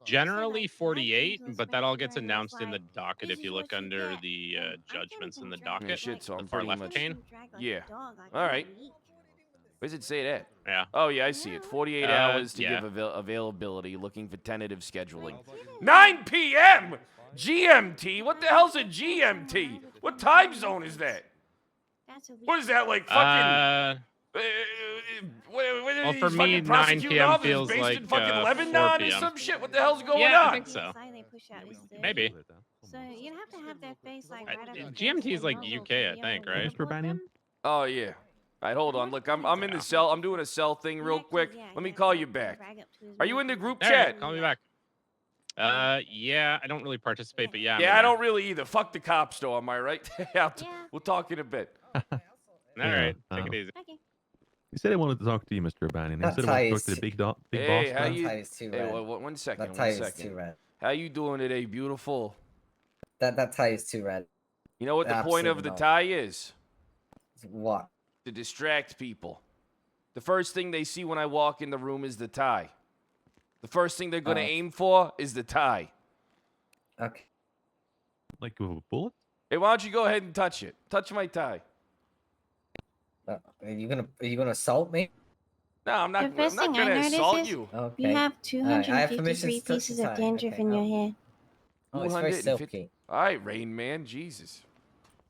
Generally 48, but that all gets announced in the docket if you look under the judgments in the docket. Shit, so the I'm far pretty left much. chain. Yeah. All right. Where does it say that? Yeah. Oh, yeah, I see it. 48 hours to yeah. give availability, looking for tentative scheduling. 9 p.m. GMT? What the hell's a GMT? What time zone is that? What is that, like fucking... Well, for me, 9 p.m. feels based like in fucking 4 Lebanon or p.m. some shit? What the hell's going Yeah, on? I think so. Maybe. So you'd have to have that face like I- right up GMT is like UK, I think, right? Mr. O'Banion? Oh, yeah. All right, hold on. Look, I'm in the cell. I'm doing a cell thing real quick. Let me call you back. Are you in the group All chat? right, call me back. Yeah, I don't take participate, but yeah. I'm in Yeah, I there. don't really either. Fuck the cops, though. Am I right? We'll talk in a bit. All right, take Yeah, it easy. He said he wanted to talk to you, Mr. O'Banion. He That said he wanted to tie talk to the is- big Hey, boss. how man. you? That tie is too Hey, red. one second. That One tie is too second. red. How you doing today, beautiful? That tie is too red. You know what the point of Absolutely the not. tie is? What? To distract people. The first thing they see when I walk in the room is the tie. The first thing they're gonna Oh. aim for is the tie. Okay. Like with a bullet? Hey, why don't you go ahead and touch it? Touch my tie. Are you gonna assault me? No, I'm not. The first I'm not thing I gonna notice assault is you. Okay. you have Alright, I have permission 253 to touch the pieces of tie. dandruff Okay, in your hair. Oh, it's very 250 silky. All right, Rain Man. Jesus.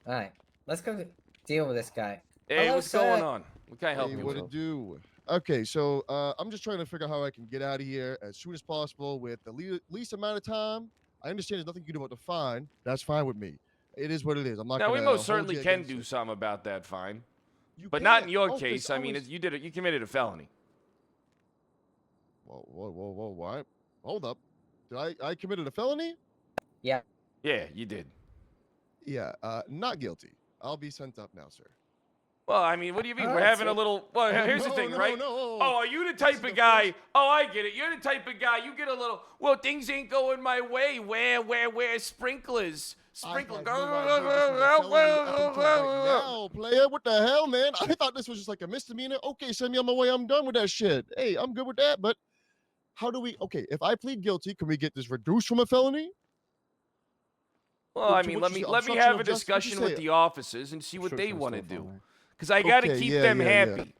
All right, let's go deal with this guy. Hey, Hello, what's going sir. on? What can I help Hey, you what with? to do? Okay, so I'm just trying to figure out how I can get out of here as soon as possible with the least amount of time. I understand there's nothing you can do about the fine. That's fine with me. It is what it is. I'm not Now, gonna we most hold certainly you can against do it. something about that fine, You but not in can't. your 'cause case. I mean, was- you did it. You committed a felony. Whoa! Why? Hold up. Did I committed a felony? Yeah. Yeah, you did. Yeah. Not guilty. I'll be sent up now, sir. Well, I mean, what do you mean? All We're right, having a so- little. Well, Oh, here's the no, thing, no, right? no. Oh, are you the This type is of the guy? first- Oh, I get it. You're the type of guy. You get a little. Well, things ain't going my way. Where sprinklers? Sprinkle. I had no idea this was a felony up until right now, player. What the hell, man? I thought this was just like a misdemeanor. Okay, send me on my way. I'm done with that shit. Hey, I'm good with that. But how do we? Okay, if I plead guilty, can we get this reduced from a felony? Well, I To mean, what let you me say, let me obstruction have of a justice, what'd you discussion with say? the officers and see what they Obstruction want to still do. fine. Because I got to Okay, keep yeah, them yeah, yeah. happy.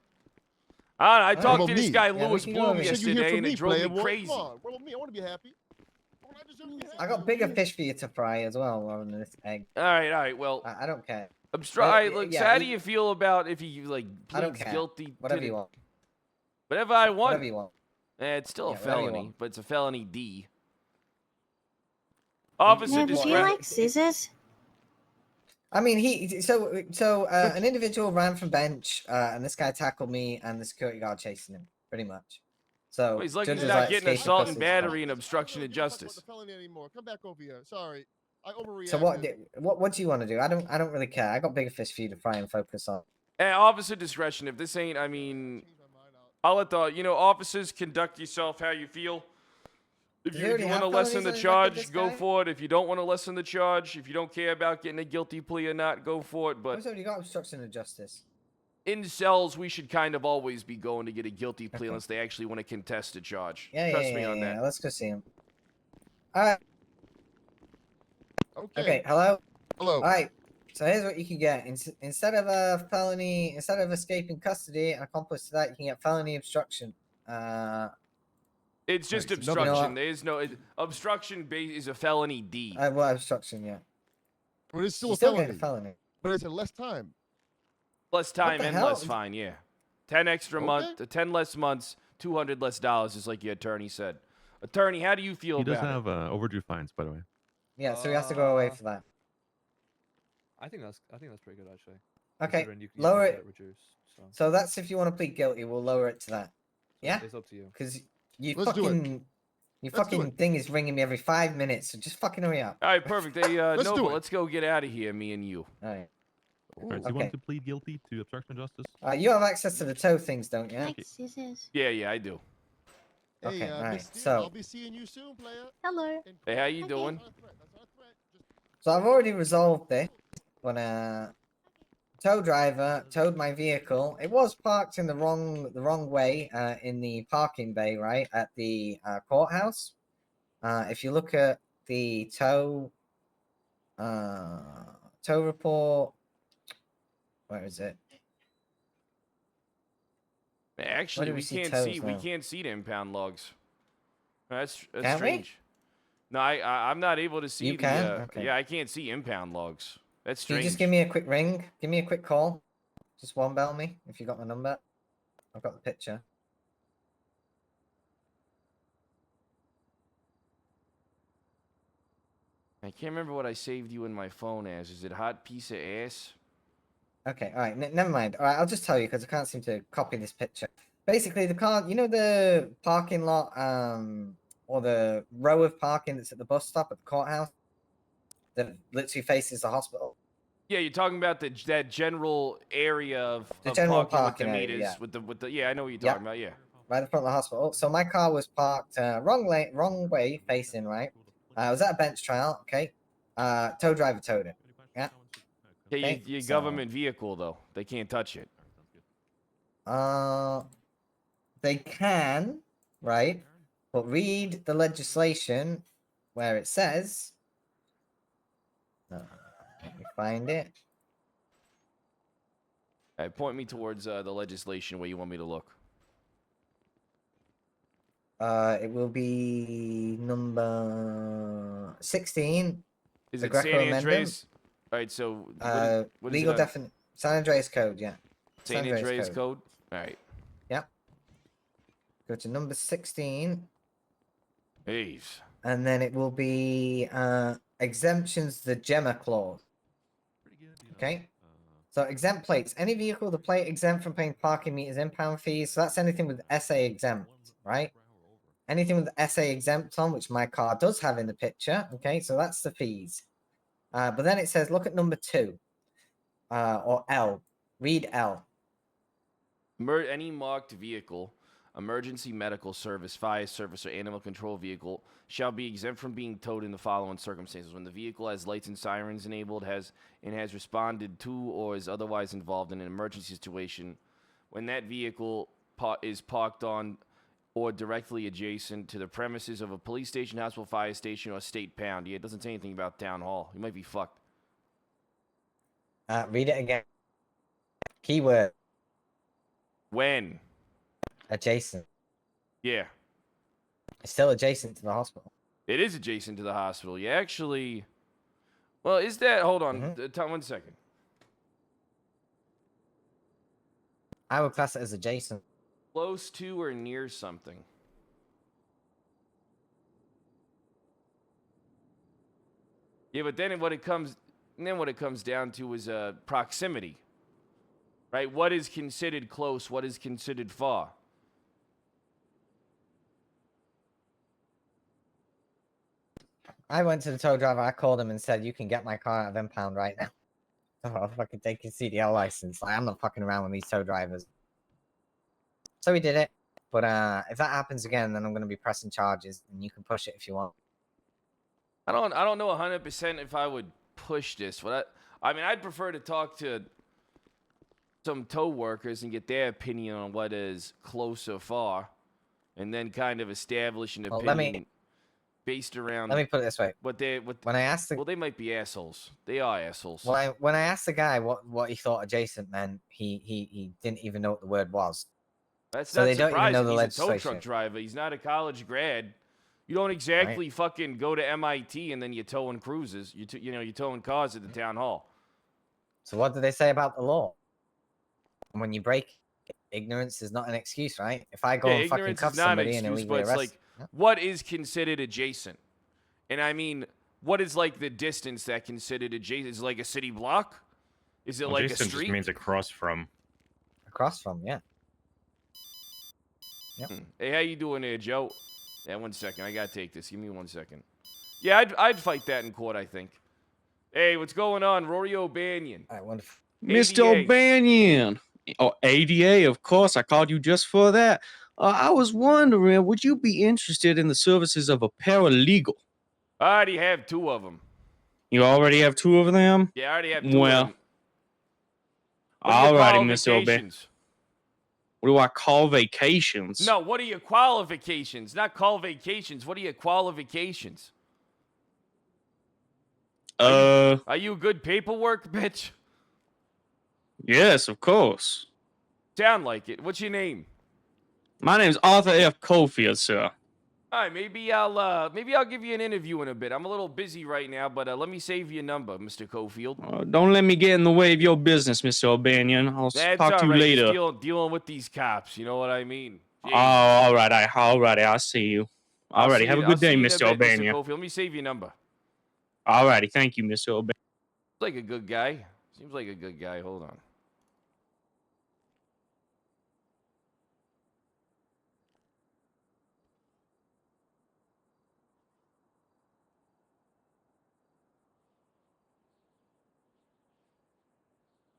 I talked Well, to this me. guy Yeah, we Lewis can go Bloom over here. You said you hear yesterday, from and me, it drove me player. What? crazy. Come on, what about me? I want to be happy. Don't I deserve to be happy? I got bigger fish for you to fry as well, rather than this egg. All right. Well, I don't care. look, yeah, so how we- do you feel about if he like I don't pleads care. guilty? Whatever to you the- want. Whatever I want. Whatever you want. It's still a Yeah, whatever you felony, want. but it's a felony D. Officer Now, do you discretion. like scissors? I mean, an individual ran from bench, and this guy tackled me, and the security guard chasing him. Pretty much. So Well, he's lucky he's judges not like getting escaping assault and custody stuff. battery and obstruction of I don't give a fuck justice. about the felony anymore. Come back over here. Sorry, I overreacted. So what do you want to do? I don't really care. I got bigger fish for you to try and focus on. Officer discretion. If this ain't, I mean, I'll let the officers conduct yourself how you feel. If Does he you already want to have lessen felonies the on his record, charge, this go guy? for it. If you don't want to lessen the charge, if you don't care about getting a guilty plea or not, go for it. But He's already got obstruction of justice. in cells, we should kind of always be going to get a guilty plea Okay. unless they actually want to contest a charge. Yeah, Trust yeah, me yeah, on yeah. that. Let's go see him. All right. Okay. Okay. Hello. Hello. All right. So here's what you can get. Instead of a felony, instead of escaping custody and accomplice to that, you can get felony obstruction. It's just Right, so nothing- obstruction. You know what? There is no obstruction. Is a felony D. Well, obstruction, yeah. But it's still You a still felony. get a felony. But it's a less time. Less time the and hell? less fine. Yeah, 10 extra month, 10 less months, $200 less dollars, just like your attorney said. Attorney, how do you feel He does about have overdue fines, by the way. Yeah, so he has to go away Uh, for that. I think that's pretty good actually. Okay, considering you lower can it. get reduced. So So that's if you want to plead guilty, we'll lower it to that. Yeah, it's up to you. because you Let's do it. fucking your Let's do fucking thing is ringing me every 5 minutes. So just fucking hurry up. it? All right, perfect. Hey, Let's do Nova, it. let's go get out of here, me and you. All right. All right, so you Okay. want to plead guilty to obstruction of justice? You have access to the tow things, don't you? Like scissors. Yeah, I do. Hey, Okay, Miss alright, Steele, so- I'll be seeing you soon, player. Hello. Hey, how you Okay. doing? That's not a threat. That's not a threat. Just So I've already resolved this. When tow driver towed my vehicle, it was parked in the wrong way in the parking bay, right at the courthouse. If you look at the tow report, where is it? Actually, do we we see can't toes see now? we can't see the impound logs. That's Can't we? strange. No, I'm not able to see You the. can? Okay. Yeah, I can't see impound logs. That's Can you strange. just give me a quick ring? Give me a quick call. Just one bell me if you got my number. I've got the picture. I can't remember what I saved you in my phone as. Is it hot piece of ass? Okay, all right, never mind. All right, I'll just tell you because I can't seem to copy this picture. Basically, the car, you know, the parking lot, or the row of parking that's at the bus stop at the courthouse that literally faces the hospital. Yeah, you're talking about that general area of, The of general parking parking with the area, meters, yeah. with the. Yeah, I know what you're Yeah. talking about. Yeah. Right in front of the hospital. So my car was parked wrong way, facing right. I was at a bench trial. Okay, tow driver towed it. Yeah. Yeah, Okay, your so- government vehicle though, they can't touch it. They can, right? But read the legislation where it says. Let me find it. All right, point me towards the legislation where you want me to look. It will be number 16. Is The it San Greco amendment? Andreas? All right, so what is Legal it? definite San Andreas code, yeah. San Andreas code. All right. Go to number 16, Jeez. and then it will be exemptions, the Gemma clause. Okay. So exempt plates. Any vehicle with a plate exempt from paying parking meters, impound fees. So that's anything with SA exempt, right? Anything with SA exempt on, which my car does have in the picture. Okay, so that's the fees. But then it says, look at number 2, or L. Read L. Any marked vehicle, emergency medical service, fire service, or animal control vehicle shall be exempt from being towed in the following circumstances: when the vehicle has lights and sirens enabled, has responded to, or is otherwise involved in an emergency situation, when that vehicle is parked on or directly adjacent to the premises of a police station, hospital, fire station, or state pound. Yeah, it doesn't say anything about town hall. You might be fucked. Read it again. Keyword When? adjacent. Yeah. It's still adjacent to the hospital. It is adjacent to the hospital. You actually... Well, is that... Hold on. Mm-hmm. 1 second. I would class it as adjacent. Close to or near something. Yeah, but then what it comes down to is proximity. Right? What is considered close? What is considered far? I went to the tow driver. I called him and said, "You can get my car out of impound right now." So I'll fucking take his CDL license. Like, I'm not fucking around with these tow drivers. So he did it. But if that happens again, then I'm gonna be pressing charges, and you can push it if you want. I don't know 100% if I would push this. I mean, I'd prefer to talk to some tow workers and get their opinion on what is close or far, and then kind of establish an Well, opinion based around. Let me put it this way. When I asked well, they might be assholes. They are assholes. when I asked the guy what he thought adjacent meant, he didn't even know what the word was. That's so not they surprising. don't even know the He's a tow legislation. truck driver. He's not a college grad. You don't exactly fucking go to MIT and then you're towing cruises. You're towing cars at the town hall. So what do they say about the law? When you break, ignorance is not an excuse, right? If I go and fucking ignorance cuff is not an somebody and excuse, illegally but it's arrest, like, what is considered adjacent? And I mean, what is like the distance that considered adjacent? Is it like a city block? Is it like a adjacent street? just means across from. Across from, yeah. Yep. Hey, how you doing there, Joe? Yeah, 1 second. I gotta take this. Give me 1 second. Yeah, I'd fight that in court, I think. Hey, what's going on? Rory O'Banion. Mr. O'Banion. Oh, ADA, of course. I called you just for that. I was wondering, would you be interested in the services of a paralegal? I already have 2 of them. You already have 2 of them? Yeah, I already have 2 of Well, them. What are your alrighty, Mr. O'Banion. qualifications? What do I call vacations? No, what are your qualifications? Not call vacations. What are your qualifications? Are you good paperwork, bitch? Yes, of course. Sound like it. What's your name? My name's Arthur F. Cofield, sir. All right, maybe I'll give you an interview in a bit. I'm a little busy right now, but let me save your number, Mr. Cofield. Don't let me get in the way of your business, Mr. O'Banion. I'll That's talk to you all right. later. Just dealing with these cops. You know what I mean? Oh, alrighty, I'll see you. Alrighty, have a good day, Mr. O'Banion. Mr. Cofield. Let me save your number. Alrighty, thank you, Mr. O'Banion. Seems like a good guy. Seems like a good guy. Hold on.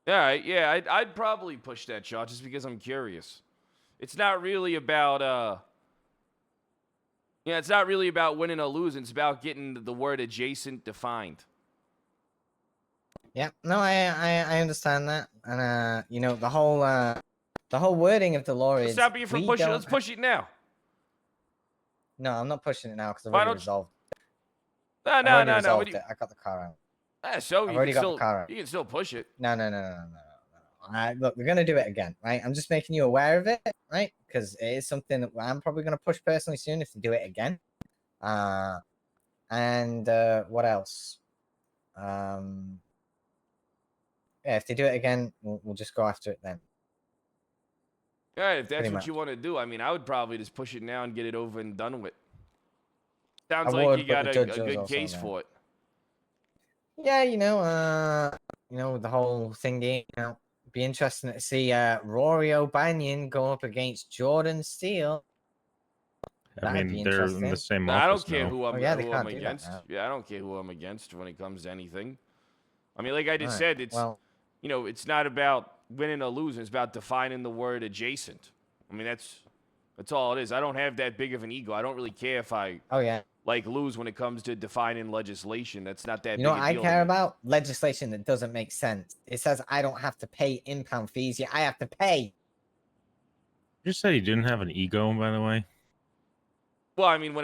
All right, yeah, I'd probably push that shot just because I'm curious. It's not really about it's not really about winning or losing. It's about getting the word adjacent defined. Yeah, no, I understand that, and you know, the whole wording of the law is. Stop you from pushing. Let's push it now. No, I'm not pushing it now because I've Why already don't resolved. No. I've already resolved it. I got the car out. So I've you already can got still the car out. you can still push it. No. Look, we're gonna do it again, right? I'm just making you aware of it, right? Because it is something that I'm probably gonna push personally soon if they do it again. And what else? Yeah, if they do it again, we'll just go after it then. All right, if that's Pretty what much. you want to do, I mean, I would probably just push it now and get it over and done with. Sounds I like would, you but got the a judge is good also case there. for it. Yeah, you know, the whole thingy. You know, be interesting to see Rory O'Banion go up against Jordan Steele. I That'd be mean, they're in the interesting. same I office don't care now. who I'm, yeah, they who can't I'm do that against. now. Yeah, I don't care who I'm against when it comes to anything. I mean, like I just Alright, said, it's well, it's not about winning or losing. It's about defining the word adjacent. I mean, that's all it is. I don't have that big of an ego. I don't really care if I oh yeah. lose when it comes to defining legislation. That's not that You big know a what I deal to care me. about? Legislation that doesn't make sense. It says I don't have to pay impound fees, yet I have to pay. You just said he didn't have an ego, by the way. Well, I mean,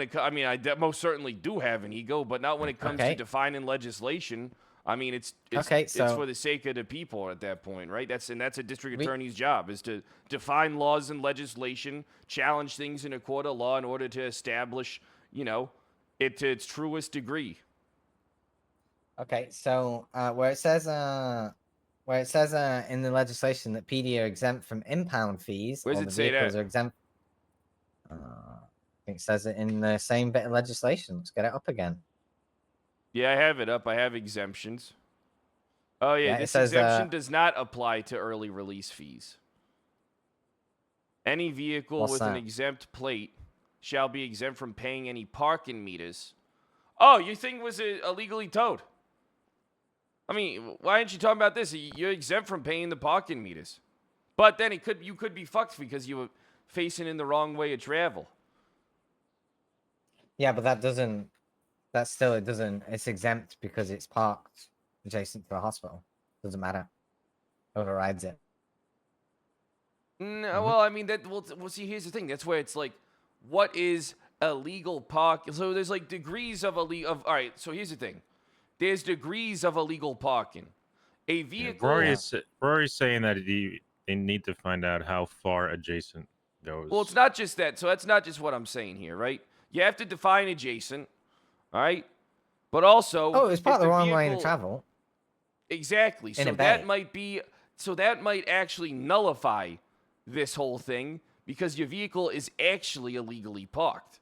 I most certainly do have an ego, but not when it comes to Okay. defining legislation. I mean, it's Okay, it's so- for the sake of the people at that point, right? That's a district We- attorney's job, is to define laws and legislation, challenge things in a court of law in order to establish, it to its truest degree. Okay, so where it says in the legislation that PD are exempt from impound fees, Where does or it the say vehicles that? are exempt. I think it says it in the same bit of legislation. Let's get it up again. Yeah, I have it up. I have exemptions. Oh yeah, Yeah, it this says, exemption does not apply to early release fees. Any vehicle What's with an that? exempt plate shall be exempt from paying any parking meters Oh, your thing was illegally towed. I mean, why aren't you talking about this? You're exempt from paying the parking meters. But then you could be fucked because you were facing in the wrong way of travel. Yeah, but it doesn't, it's exempt because it's parked adjacent to a hospital. Doesn't matter. Overrides it. No, well, I mean, see, here's the thing. That's where it's like, what is illegal park? So there's like degrees of all right, so here's the thing. There's degrees of illegal parking. A vehicle. Rory's saying that they need to find out how far adjacent goes. Well, it's not just that. So that's not just what I'm saying here, right? You have to define adjacent, all right? But also, Oh, it's part of the wrong lane of vehicle- travel. Exactly. In So a that bay. might actually nullify this whole thing because your vehicle is actually illegally parked.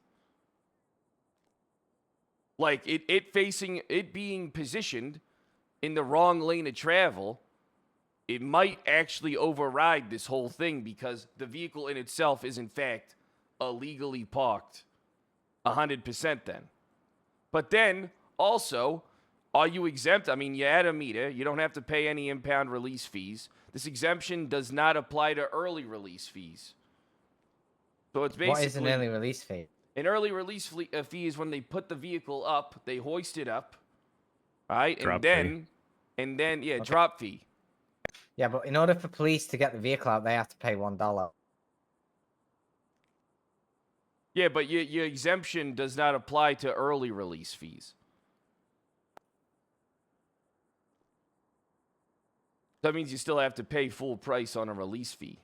Like it being positioned in the wrong lane of travel, it might actually override this whole thing because the vehicle in itself is in fact illegally parked 100% then. But then also, are you exempt? I mean, you add a meter, you don't have to pay any impound release fees. This exemption does not apply to early release fees. So it's basically What is an early release fee? an early release fee is when they put the vehicle up, they hoist it up, all right, Drop fee. Drop fee. Yeah, but in order for police to get the vehicle out, they have to pay $1. Yeah, but your exemption does not apply to early release fees. That means you still have to pay full price on a release fee.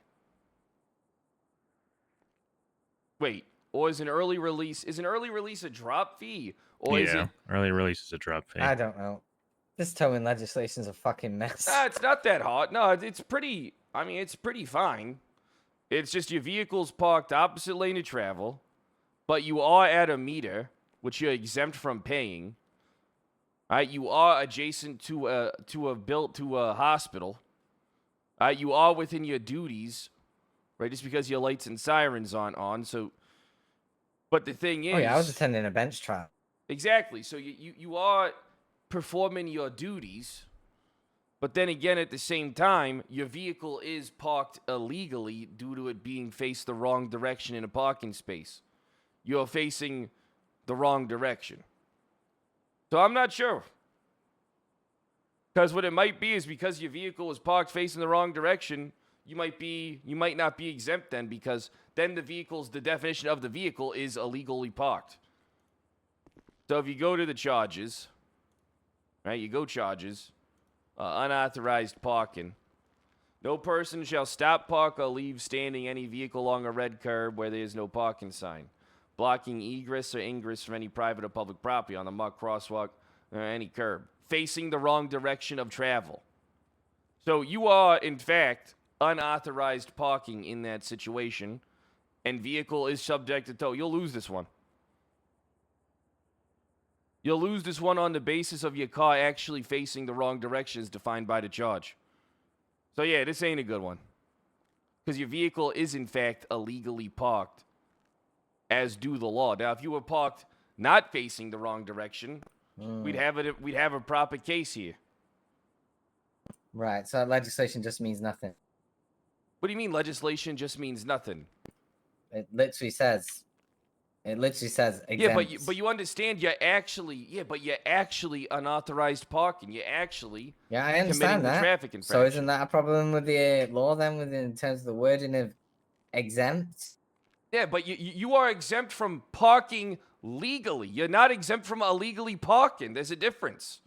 Wait, or is an early release a drop fee? Or is it early release is a drop fee. I don't know. This towing legislation's a fucking mess. It's not that hard. No, it's pretty fine. It's just your vehicle's parked opposite lane of travel, but you are at a meter, which you're exempt from paying. All right, you are adjacent to a hospital. All right, you are within your duties, right? Just because your lights and sirens aren't on. So, but the thing is, Oh yeah, I was attending a bench trial. exactly. So you are performing your duties, but then again, at the same time, your vehicle is parked illegally due to it being faced the wrong direction in a parking space. You're facing the wrong direction. So I'm not sure. Because what it might be is because your vehicle is parked facing the wrong direction, you might not be exempt then, because then the definition of the vehicle is illegally parked. So if you go to the charges, right, you go charges, unauthorized parking. No person shall stop, park, or leave standing any vehicle along a red curb where there is no parking sign. Blocking egress or ingress from any private or public property on the marked crosswalk or any curb. Facing the wrong direction of travel. So you are, in fact, unauthorized parking in that situation, and vehicle is subject to tow. You'll lose this one. You'll lose this one on the basis of your car actually facing the wrong direction as defined by the charge. So yeah, this ain't a good one. Because your vehicle is, in fact, illegally parked, as do the law. Now, if you were parked not facing the wrong direction, we'd have a proper case here. Right, so that legislation just means nothing. What do you mean legislation just means nothing? It literally says exempt. Yeah, but you understand you're actually unauthorized parking. You're actually yeah, I committing understand the that. traffic infraction. So isn't that a problem with the law then, in terms of the wording of exempt? Yeah, but you are exempt from parking legally. You're not exempt from illegally parking. There's a difference.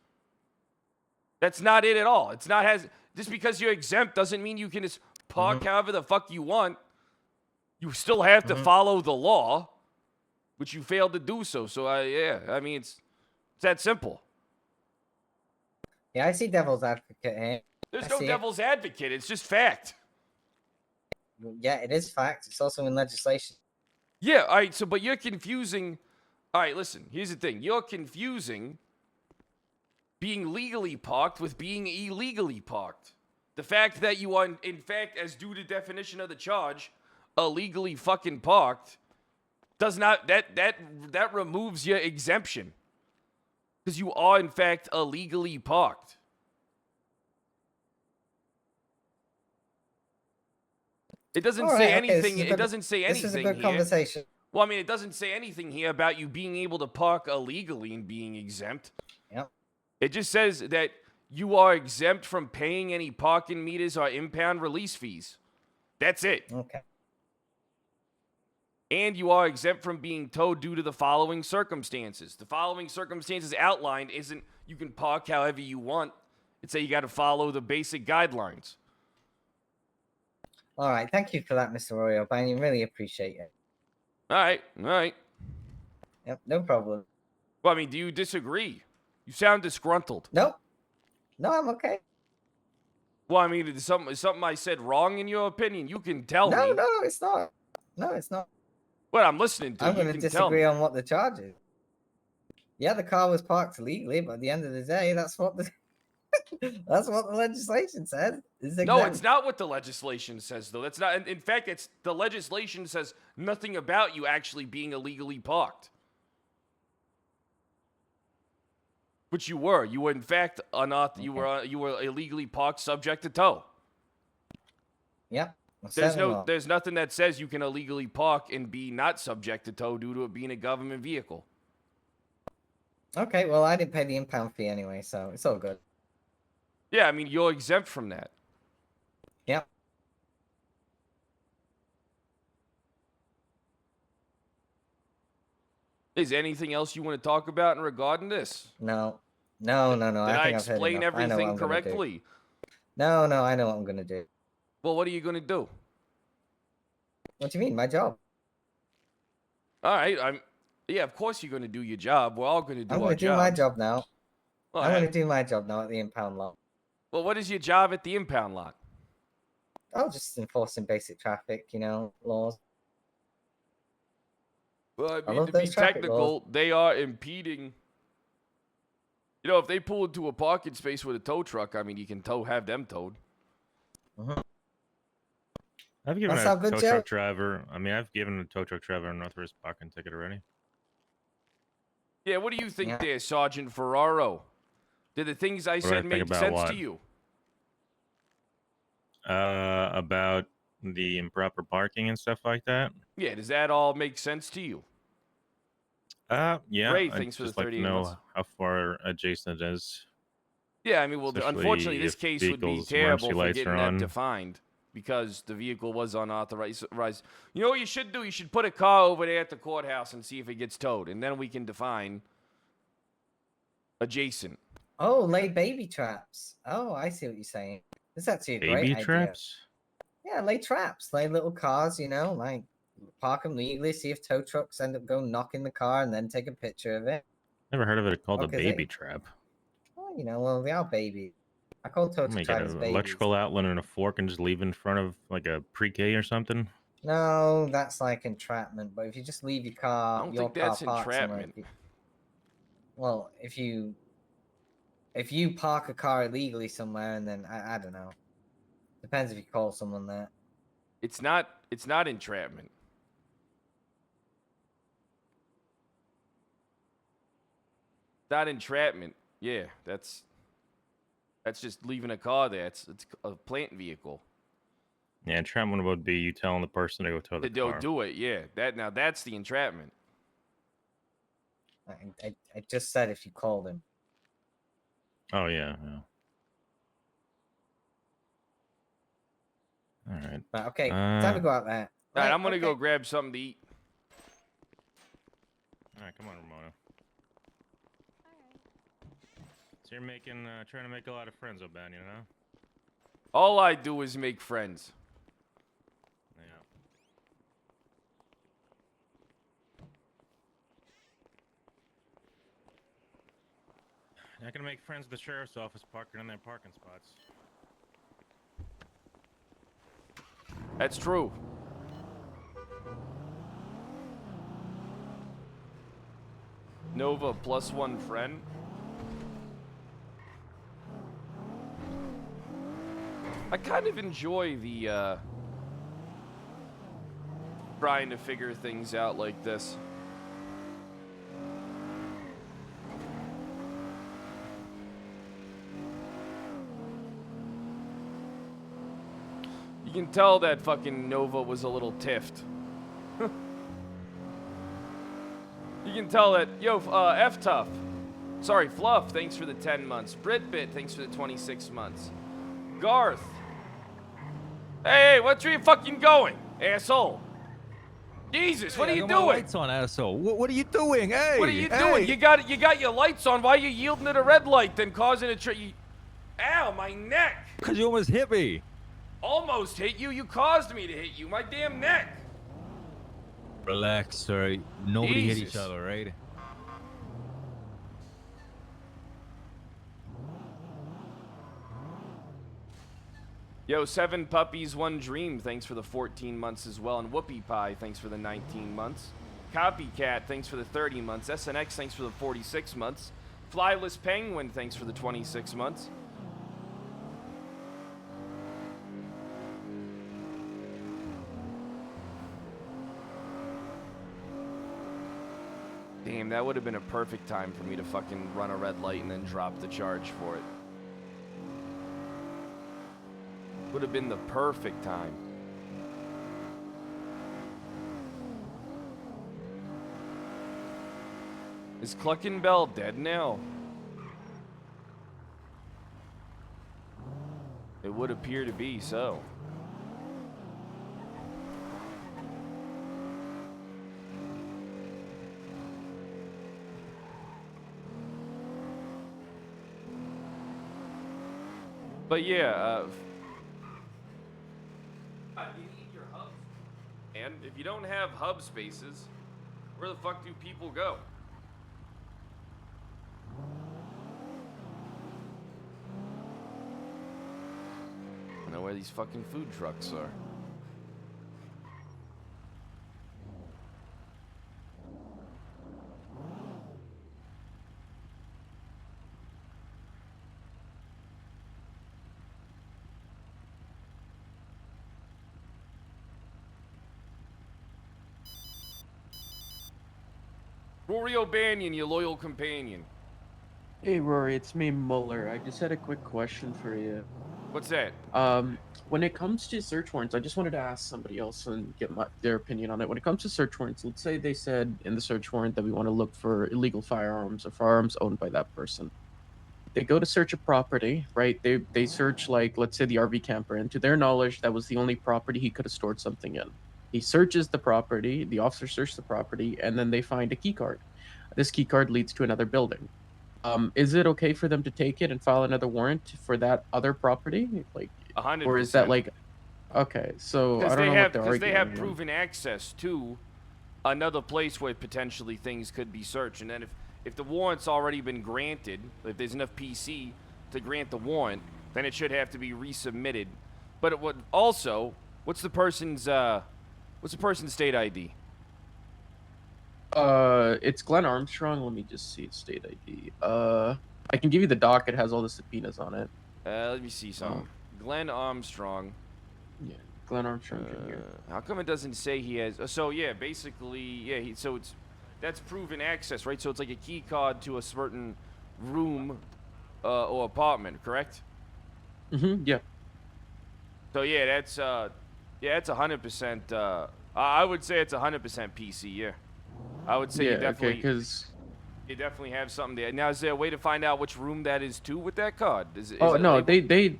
That's not it at all. It's not just because you're exempt doesn't mean you can just park however the fuck you want. You still have to follow the law, which you failed to do so. So I mean it's that simple. Yeah, I see devil's advocate here. There's no devil's advocate. It's just fact. Yeah, it is fact. It's also in legislation. Yeah, all right, but you're confusing. All right, listen, here's the thing. You're confusing being legally parked with being illegally parked. The fact that you are, in fact, as due to definition of the charge, illegally fucking parked, does not, that removes your exemption. Because you are, in fact, illegally parked. It doesn't say anything. It doesn't say anything This is a good here. conversation. Well, I mean, it doesn't say anything here about you being able to park illegally and being exempt. Yep. It just says that you are exempt from paying any parking meters or impound release fees. That's it. Okay. And you are exempt from being towed due to the following circumstances. The following circumstances outlined isn't you can park however you want. It's that you got to follow the basic guidelines. All right. Thank you for that, Mr. Rory O'Banion. Really appreciate it. All right. Yep. No problem. Well, I mean, do you disagree? You sound disgruntled. Nope. No, I'm okay. Well, I mean, is something I said wrong in your opinion? You can tell me. No, it's not. No, it's not. What I'm listening to, I'm you going to can tell me. disagree on what the charge is. Yeah, the car was parked illegally, but at the end of the day, that's what the that's what the legislation says. No, it's not what the legislation says, though. That's not. In fact, it's the legislation says nothing about you actually being illegally parked. Which you were. You were, in fact, you were illegally parked, subject to tow. Yep. There's nothing that says you can illegally park and be not subject to tow due to it being a government vehicle. Okay, well, I didn't pay the impound fee anyway, so it's all good. Yeah, I mean, you're exempt from that. Yep. Is there anything else you want to talk about in regarding this? No. Did I explain everything correctly? No, I know what I'm going to do. Well, what are you going to do? What do you mean? My job. All right, yeah, of course you're going to do your job. We're all going to do our job. I'm going to do my job now. Well, I'm going to do my job now at the impound lot. Well, what is your job at the impound lot? Oh, just enforcing basic traffic, laws. Well, I mean, to be technical, they are impeding. You know, if they pull into a parking space with a tow truck, I mean, you can have them towed. I've given a tow truck driver. I mean, I've given a tow truck driver a Northwest parking ticket already. Yeah, what do you think there, Sergeant Ferraro? Did the things I said make sense to you? About the improper parking and stuff like that. Yeah, does that all make sense to you? Yeah. Great, thanks for the 38 months. Know how far adjacent it is. Yeah, I mean, well, unfortunately, this case would be terrible for getting that defined because the vehicle was unauthorized. You know what you should do? You should put a car over there at the courthouse and see if it gets towed, and then we can define adjacent. Oh, lay baby traps. Oh, I see what you're saying. This is actually a great idea. Baby traps? Yeah, lay traps. Lay little cars, like park them legally, see if tow trucks end up going knocking the car and then take a picture of it. Never heard of it called a baby trap. Oh, well, they are babies. I call tow truck drivers babies. Electrical outlet and a fork and just leave in front of like a pre-K or something? No, that's like entrapment. But if you just leave your car, I don't think that's entrapment. Well, if you park a car illegally somewhere and then I don't know. Depends if you call someone that. It's not entrapment. Not entrapment. Yeah, that's just leaving a car there. It's a plant vehicle. Yeah, entrapment would be you telling the person to go tow the car. They'll do it, yeah. That's the entrapment. I just said if you called him. Oh yeah. All right. Okay, time to go out there. All right, I'm gonna go grab something to eat. All right, come on, Ramona. So you're trying to make a lot of friends, O'Banion, huh? All I do is make friends. Yeah. Not gonna make friends with the sheriff's office parking in their parking spots. That's true. Nova +1 friend. I kind of enjoy the trying to figure things out like this. can tell that fucking Nova was a little tiffed. You can tell that, yo, F-Tough. Sorry, Fluff, thanks for the 10 months. Britbit, thanks for the 26 months. Garth. Hey, where you fucking going, asshole? Jesus, what are you doing? Lights on, asshole. What are you doing? Hey, What are you doing? You got your lights on. Why are you yielding at a red light, then causing a Ow, my neck! Because you almost hit me. Almost hit you. You caused me to hit you. My damn neck. Relax, sir. Nobody hit each Jesus. other, right? Yo, 7 Puppies, 1 Dream, thanks for the 14 months as well. And Whoopie Pie, thanks for the 19 months. Copycat, thanks for the 30 months. SNX, thanks for the 46 months. Flyless Penguin, thanks for the 26 months. Damn, that would have been a perfect time for me to fucking run a red light and then drop the charge for it. Would have been the perfect time. Is Cluckenbell dead now? It would appear to be so. But yeah, you need your hubs. And if you don't have hub spaces, where the fuck do people go? I know where these fucking food trucks are. Rory O'Banion, you loyal companion. Hey Rory, it's me, Muller. I just had a quick question for you. What's that? When it comes to search warrants, I just wanted to ask somebody else and get their opinion on it. When it comes to search warrants, let's say they said in the search warrant that we want to look for illegal firearms or firearms owned by that person. They go to search a property, right? They search, like, let's say the RV camper, and to their knowledge, that was the only property he could have stored something in. He searches the property, the officer searches the property, and then they find a key card. This key card leads to another building. Is it okay for them to take it and file another warrant for that other property? Like, 100%. or is that like, okay, so I don't know what they're arguing. Because they have on. proven access to another place where potentially things could be searched. And then if the warrant's already been granted, if there's enough PC to grant the warrant, then it should have to be resubmitted. But it would also, what's the person's state ID? It's Glenn Armstrong. Let me just see his state ID. I can give you the doc. It has all the subpoenas on it. Let me see something. Glenn Armstrong. Yeah, Glenn Armstrong Jr. How come it doesn't say he has? So yeah, basically, yeah. So that's proven access, right? So it's like a key card to a certain room or apartment, correct? Yeah. So yeah, that's 100%. I would say it's 100% PC. Yeah, I would say you definitely. Okay, because you definitely have something there. Now, is there a way to find out which room that is too with that card? Is oh it no, labeled?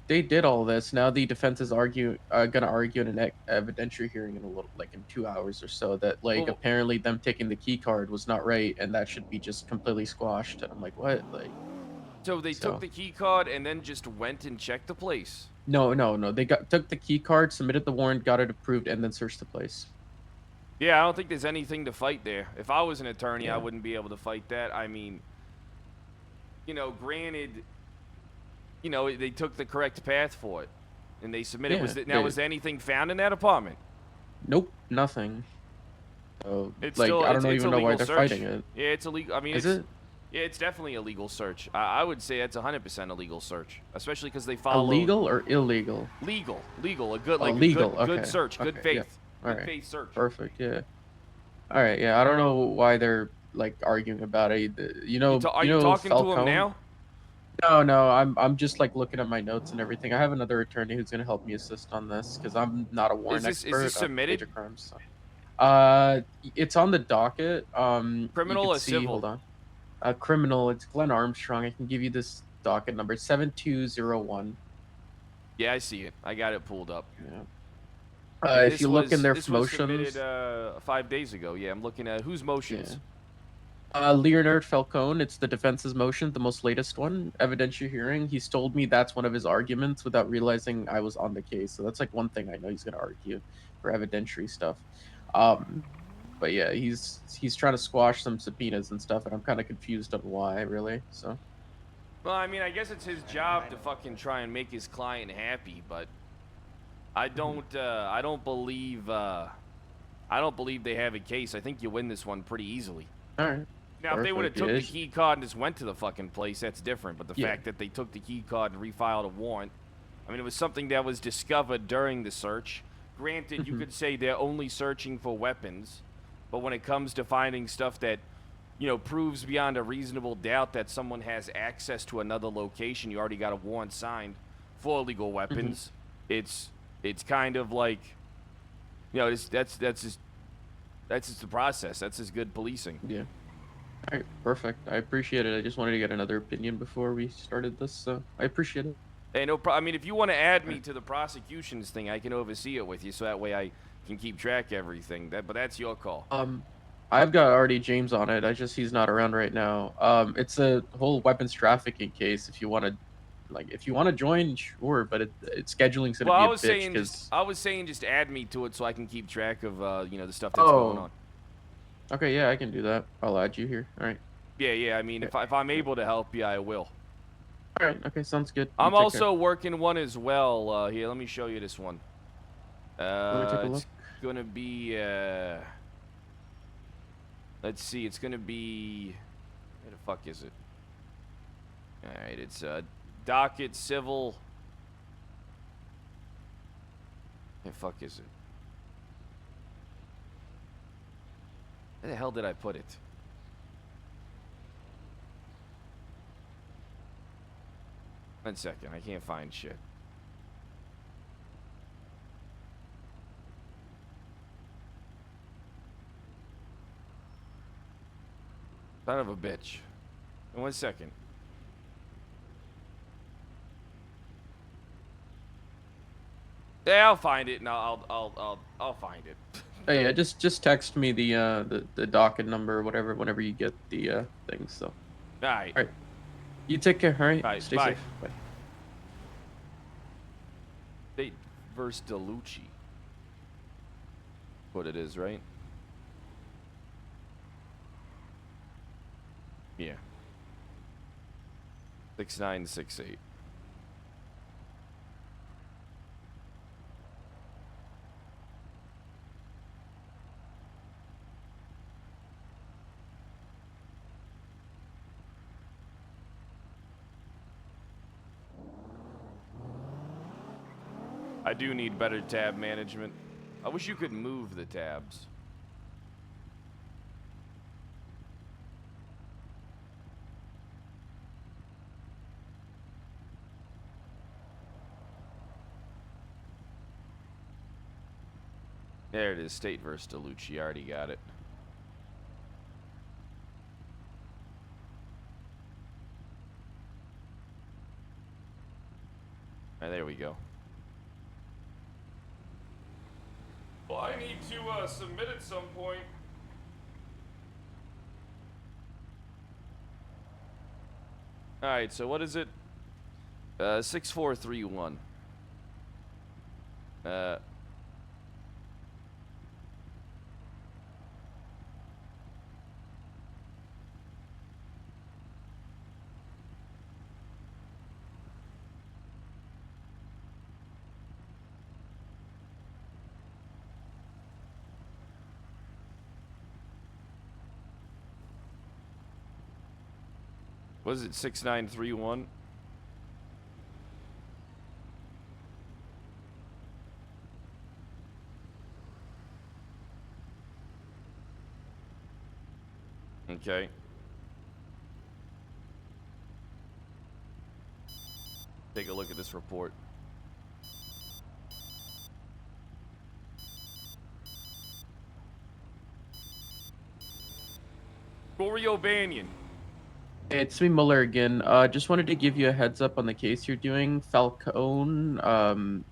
they did all this. Now the defense is gonna argue in an evidentiary hearing in in 2 hours or so that apparently them taking the key card was not right and that should be just completely squashed. And I'm like, what? So they took the key card and then just went and checked the place. No. They took the key card, submitted the warrant, got it approved, and then searched the place. Yeah, I don't think there's anything to fight there. If I was an attorney, I wouldn't be able to fight that. I mean, granted, they took the correct path for it, and they submitted. Yeah, Was there anything found in that apartment? Nope, nothing. So, It's I don't it's even a know why legal they're search. fighting it. Yeah, it's illegal. I mean, Is it? Yeah, it's definitely a legal search. I would say it's 100% a legal search, especially because they follow. Illegal or illegal? Legal. A good, legal. good search, good faith, Yeah. All good right. faith search. Perfect. Yeah. All right. Yeah. I don't know why they're arguing about it. Are you talking to him Falcone? now? No, I'm just like looking at my notes and everything. I have another attorney who's gonna help me assist on this because I'm not a warrant Is this expert on submitted? major crimes. So. It's on the docket. You Criminal could or see. civil? Hold on. Criminal. It's Glenn Armstrong. I can give you this docket number 7201. Yeah, I see it. I got it pulled up. Yeah. Yeah, If you look in their this was submitted motions. 5 days ago. Yeah, I'm looking at whose motions. Yeah. Leonard Falcone, it's the defense's motion, the most latest one, evidentiary hearing. He's told me that's one of his arguments without realizing I was on the case. So that's like one thing I know he's gonna argue for evidentiary stuff. But yeah, he's trying to squash some subpoenas and stuff, and I'm kind of confused on why, really. So. Well, I mean, I guess it's his job to fucking try and make his client happy, but I don't believe they have a case. I think you win this one pretty easily. All right. Now, if they would have took the Perfect. key card and just went to the fucking place, that's different. But the Yeah. fact that they took the key card and refiled a warrant, I mean, it was something that was discovered during the search. Granted, you could say they're only searching for weapons, but when it comes to finding stuff that, you know, proves beyond a reasonable doubt that someone has access to another location, you already got a warrant signed for illegal weapons. It's kind of like, you know, that's just the process. That's just good policing. Yeah. All right, perfect. I appreciate it. I just wanted to get another opinion before we started this, so I appreciate it. Hey, no problem. I mean, if you want to add me to the prosecutions thing, I can oversee it with you, so that way I can keep track of everything. But that's your call. I've got already James on it. He's not around right now. It's a whole weapons trafficking case. If you want to join, sure. But scheduling's gonna Well, be a bitch because. I was saying just add me to it so I can keep track of you know, the stuff that's going on. Okay, yeah, I can do that. I'll add you here. All right. Yeah. I mean, if I'm able to help you, I will. All right. Okay, sounds good. I'm also working one as well. Here, let me show you this one. Let me take a look. It's gonna be. Let's see. It's gonna be. Where the fuck is it? All right. It's docket civil. Where the fuck is it? Where the hell did I put it? One second. I can't find shit. Son of a bitch. In 1 second. Yeah, I'll find it, and I'll find it. Oh yeah, just text me the docket number or whatever whenever you get the thing. So. All right. All right. You take care. All right. All right, Stay bye. safe. Bye. State versus DeLucci. What it is, right? Yeah. 6968. I do need better tab management. I wish you could move the tabs. There it is, State versus DeLucci. I already got it. There we go. Well, I need to submit at some point. All right, so what is it? 6431. Was it 6931? Okay. Take a look at this report. Rory O'Banion. It's me, Muller again. Just wanted to give you a heads up on the case you're doing. Falcone,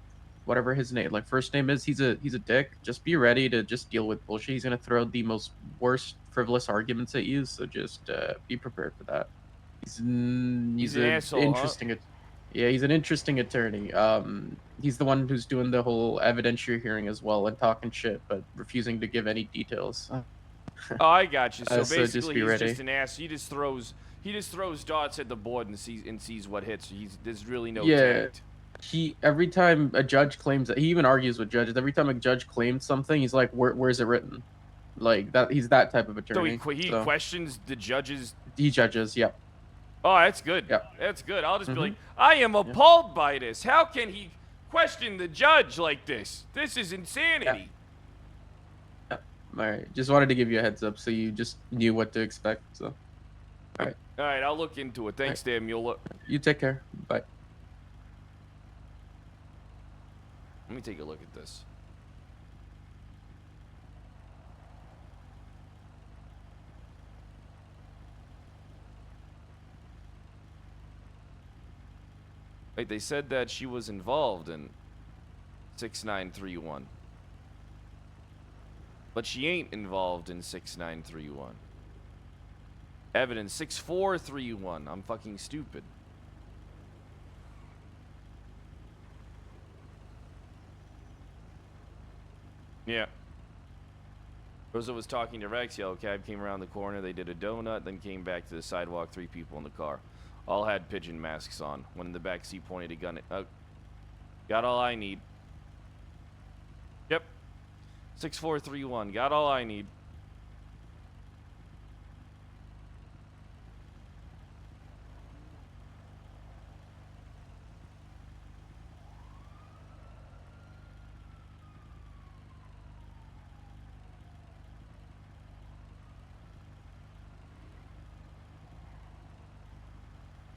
whatever his name, like first name is, he's a dick. Just be ready to just deal with bullshit. He's gonna throw the most worst frivolous arguments at you. So just be prepared for that. He's an an asshole, huh? interesting. Yeah, he's an interesting attorney. He's the one who's doing the whole evidentiary hearing as well and talking shit, but refusing to give any details. Oh, I got you. So So just basically, be he's ready. just an ass. He just throws darts at the board and sees what hits. There's really no Yeah. tact. Every time a judge claims that, he even argues with judges. Every time a judge claims something, he's like, "Where's it written?" Like that. He's that type of So attorney. he questions the judges. He judges. Yep. Oh, that's good. Yep. That's good. I'll just be Mhm. like, I am appalled by this. How can he question the judge like this? This is insanity. All right. Just wanted to give you a heads up so you just knew what to expect. So. All right. All right, I'll look into it. Thanks, Dan Mueller. You take care. Bye. Let me take a look at this. Wait, they said that she was involved in 6931. But she ain't involved in 6931. Evidence 6431. I'm fucking stupid. Yeah. Rosa was talking to Rex. Yellow cab came around the corner. They did a donut, then came back to the sidewalk. 3 people in the car. All had pigeon masks on. One in the back seat pointed a gun at... got all I need. Yep. 6431. Got all I need.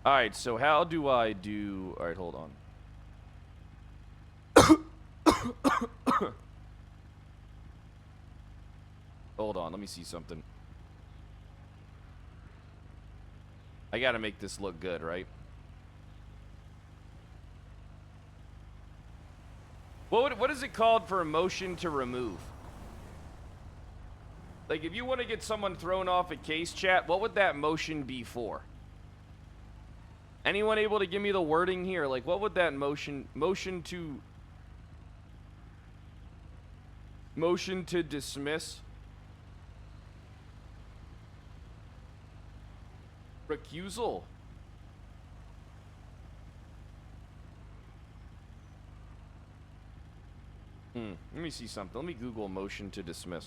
Alright, so how do I do... Alright, hold on. Hold on, let me see something. I gotta make this look good, right? What is it called for a motion to remove? Like, if you want to get someone thrown off a case, chat, what would that motion be for? Anyone able to give me the wording here? Like, what would that motion to dismiss? Recusal? Let me see something. Let me Google motion to dismiss.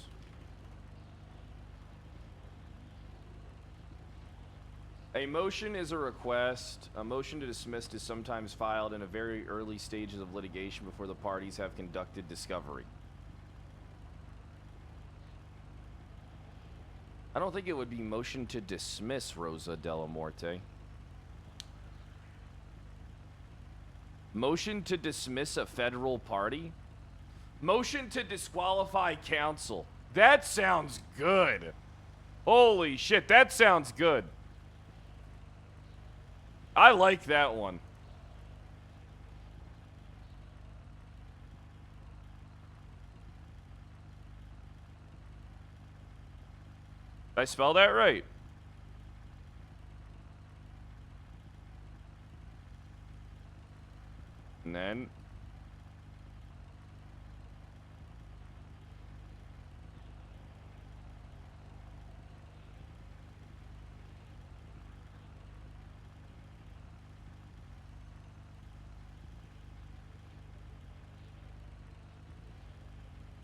A motion is a request. A motion to dismiss is sometimes filed in a very early stages of litigation before the parties have conducted discovery. I don't think it would be motion to dismiss, Rosa Della Morte. Motion to dismiss a federal party? Motion to disqualify counsel. That sounds good. Holy shit, that sounds good. I like that one. Did I spell that right? And then...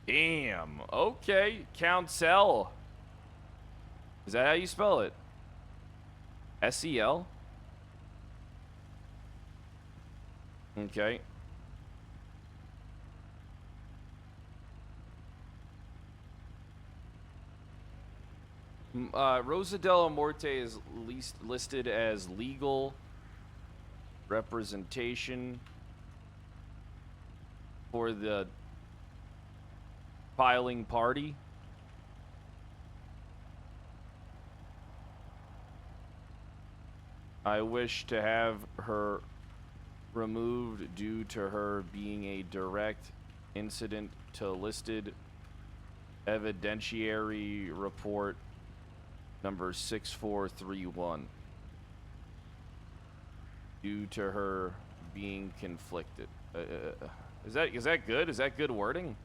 Damn. Okay. Counsel. Is that how you spell it? S-E-L? Okay. Rosa Della Morte is listed as legal representation for the filing party. I wish to have her removed due to her being a direct incident to listed evidentiary report number 6431 due to her being conflicted. Is that good? Is that good wording?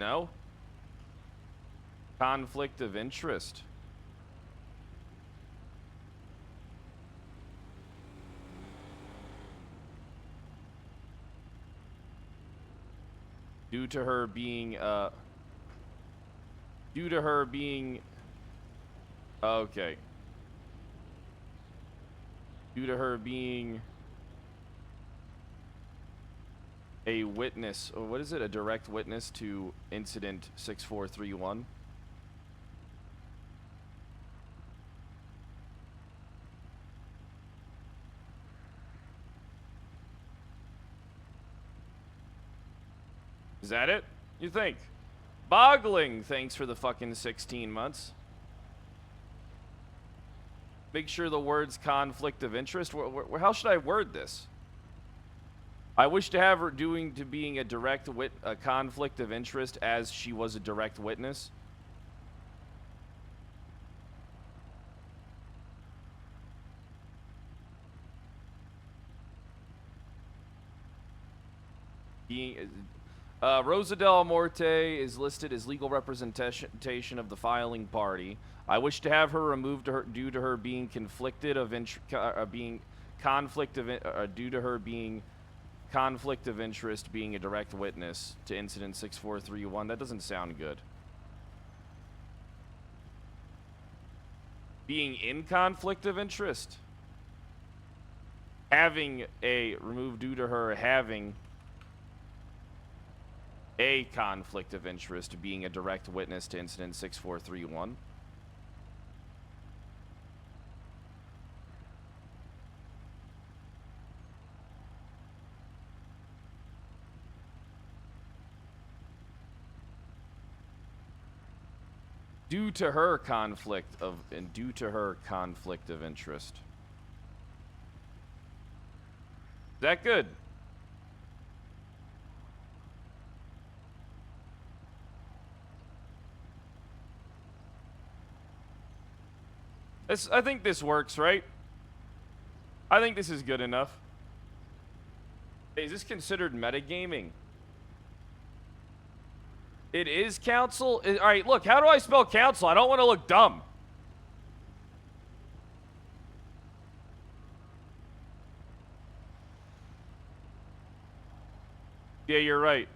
No? Conflict of interest. Due to her being, okay. Due to her being a witness, or what is it? A direct witness to incident 6431. Is that it? You think? Boggling, thanks for the fucking 16 months. Make sure the words conflict of interest. How should I word this? I wish to have her being a direct a conflict of interest as she was a direct witness. Rosa Del Morte is listed as legal representation of the filing party. I wish to have her removed due to her being conflicted of being conflict of due to her being conflict of interest being a direct witness to incident 6431. That doesn't sound good. Being in conflict of interest. Having a removed due to her having a conflict of interest being a direct witness to incident 6431. Due to her conflict of interest. Is that good? I think this works, right? I think this is good enough. Hey, is this considered metagaming? It is counsel? Alright, look, how do I spell counsel? I don't want to look dumb. Yeah, you're right.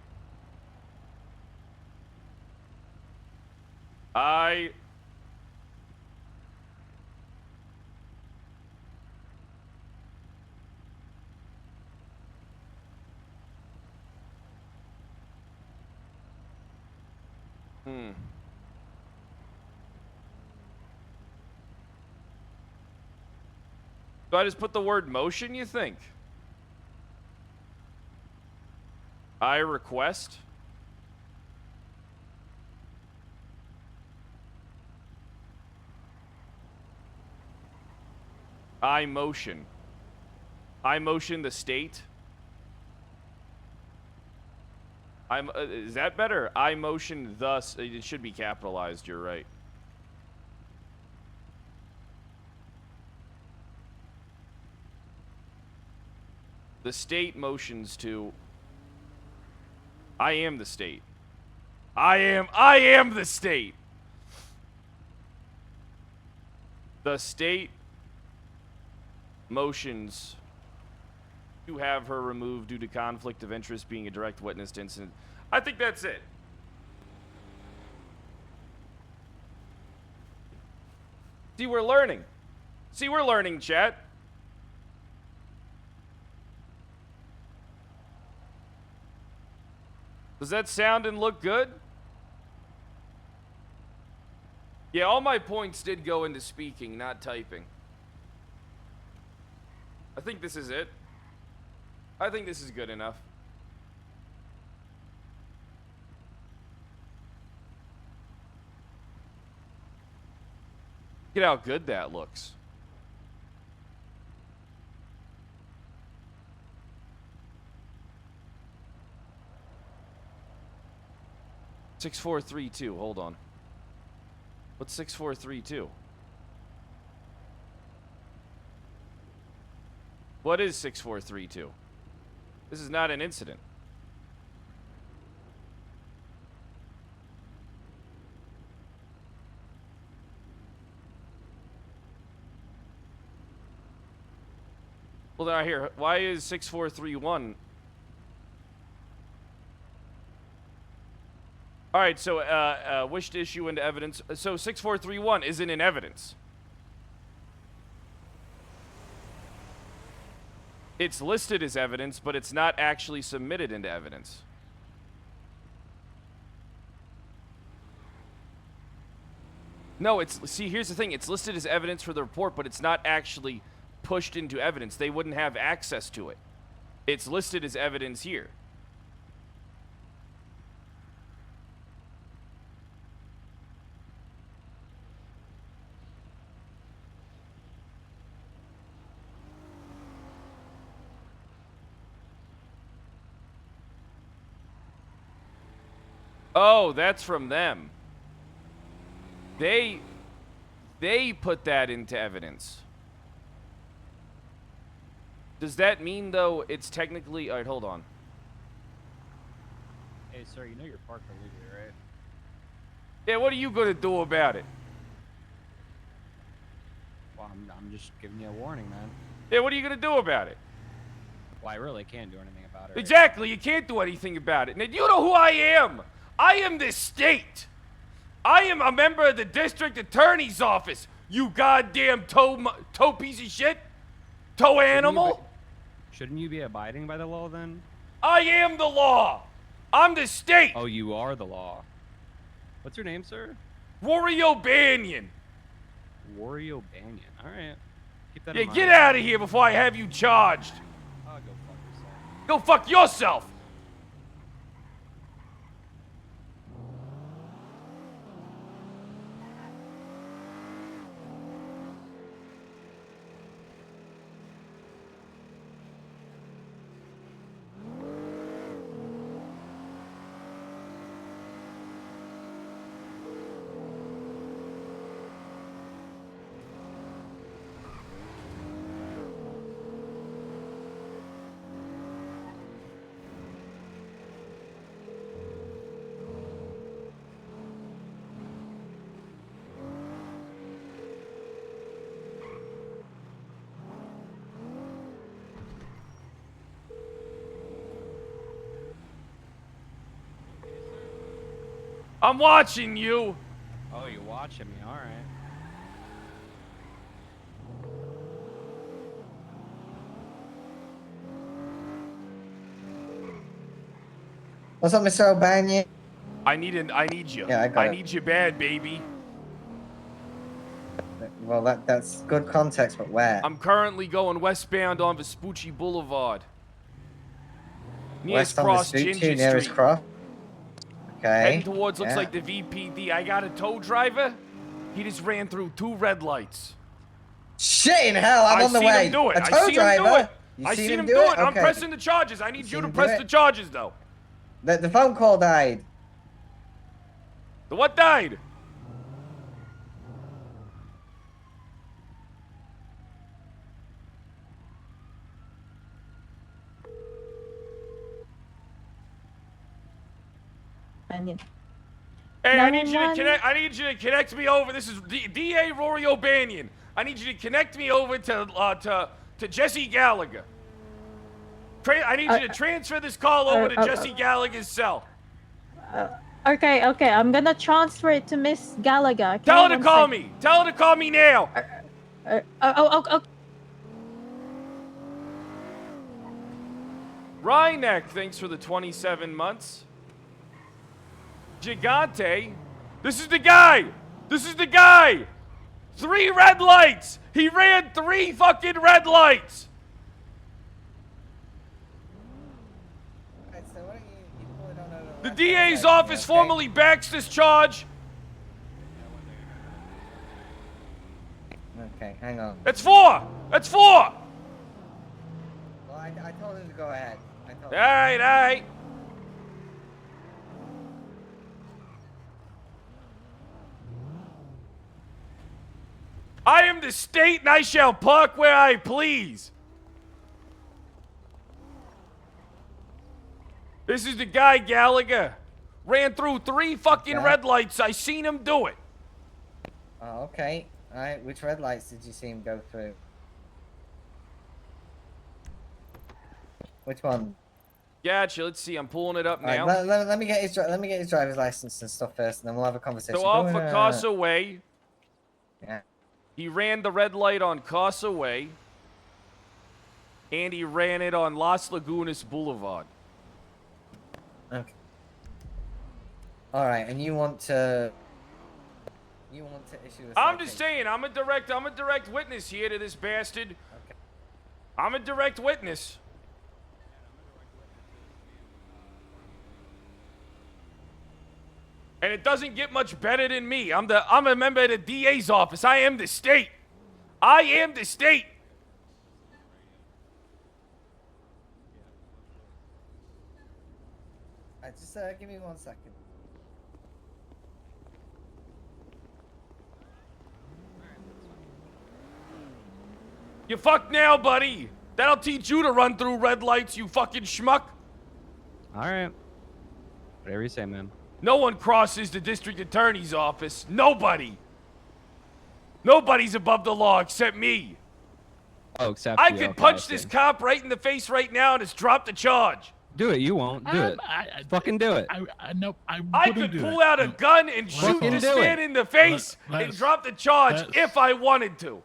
Do I just put the word motion, you think? I request. I motion. I motion the state. Is that better? I motion thus. It should be capitalized, you're right. The state motions to. I am the state. I am the state. The state motions to have her removed due to conflict of interest being a direct witness to incident. I think that's it. See, we're learning. See, we're learning, chat. Does that sound and look good? Yeah, all my points did go into speaking, not typing. I think this is it. I think this is good enough. Look at how good that looks. Six, 4, 3, 2. Hold on. What's 6, 4, 3, 2? What is 6, 4, 3, 2? This is not an incident. Well, now here, why is 6431? All right, so wish to issue into evidence. So 6431 isn't in evidence. It's listed as evidence, but it's not actually submitted into evidence. No, see, here's the thing. It's listed as evidence for the report, but it's not actually pushed into evidence. They wouldn't have access to it. It's listed as evidence here. Oh, that's from them. They put that into evidence. Does that mean, though, it's technically... All right, hold on. Hey, sir, you know you're parked illegally, right? Yeah, what are you going to do about it? Well, I'm just giving you a warning, man. Yeah, what are you going to do about it? Well, I really can't do anything about it. Exactly, you can't do anything about it. Now, you know who I am. I am the state. I am a member of the district attorney's office, you goddamn toe piece of shit. Toe animal. Shouldn't you be abiding by the law, then? I am the law. I'm the state. Oh, you are the law. What's your name, sir? Rory O'Banion. Rory O'Banion. All right. Keep that Yeah, in mind. get out of here before I have you charged. Oh, go fuck yourself. Go fuck yourself. I'm watching you. Oh, you're watching me. All right. What's up, Mr. O'Banion? I need you. Yeah, I need you bad, baby. Well, that's good context, but where? I'm currently going westbound on Vespucci Boulevard. Nearest West on cross, Vespucci, Ginger nearest Street. cross. Okay. Heading towards looks yeah. like the VPD. I got a tow driver. He just ran through 2 red lights. Shit in hell! I'm on the way. I seen him do it. A I tow seen driver. him do it. You I seen seen him him do it. I'm Okay. pressing the charges. I need you to him do press it? the charges, though. The phone call died. The what died? Hey, I need you to connect. I need you to connect me over. This is DA Rory O'Banion. I need you to connect me over to Jesse Gallagher. I need you to transfer this call over to Jesse Gallagher's cell. Okay, I'm gonna transfer it to Miss Gallagher. Okay? Tell her to call me. Tell her to call me now. Okay. Ryneck, thanks for the 27 months. Gigante. This is the guy. This is the guy. 3 red lights. He ran 3 fucking red lights. Alright, so why don't you pull it on over The left DA's side, office okay? formally backs this charge. Okay, hang on. That's 4. That's 4. Well, I told him to go ahead. I told him. All right. I am the state and I shall park where I please. This is the guy, Gallagher. Ran through 3 fucking Okay. red lights. I seen him do it. Oh, okay. Alright, which red lights did you see him go through? Which one? Gotcha. Let's see. I'm pulling it up now. Alright, let me get his driver's license and stuff first, and then we'll have a conversation. So off Go, of Casa Way. Yeah. He ran the red light on Casa Way. And he ran it on Las Lagunas Boulevard. Okay. Alright, and you want to issue a I'm just citation. saying, I'm a direct witness here to this bastard. Okay. I'm a direct witness. And it doesn't get much better than me. I'm a member of the DA's office. I am the state. I am the state. Just give me 1 second. You fucked now, buddy. That'll teach you to run through red lights, you fucking schmuck. All right. Whatever you say, man. No one crosses the district attorney's office. Nobody. Nobody's above the law except me. Oh, except I you. could Okay, punch I this see. cop right in the face right now and just drop the charge. Do it. You won't. Do it. Fucking do it. No, I wouldn't could do pull it. out a No. gun and shoot Fucking this do man it. in the face and Let's- drop the charge let's- if I wanted to.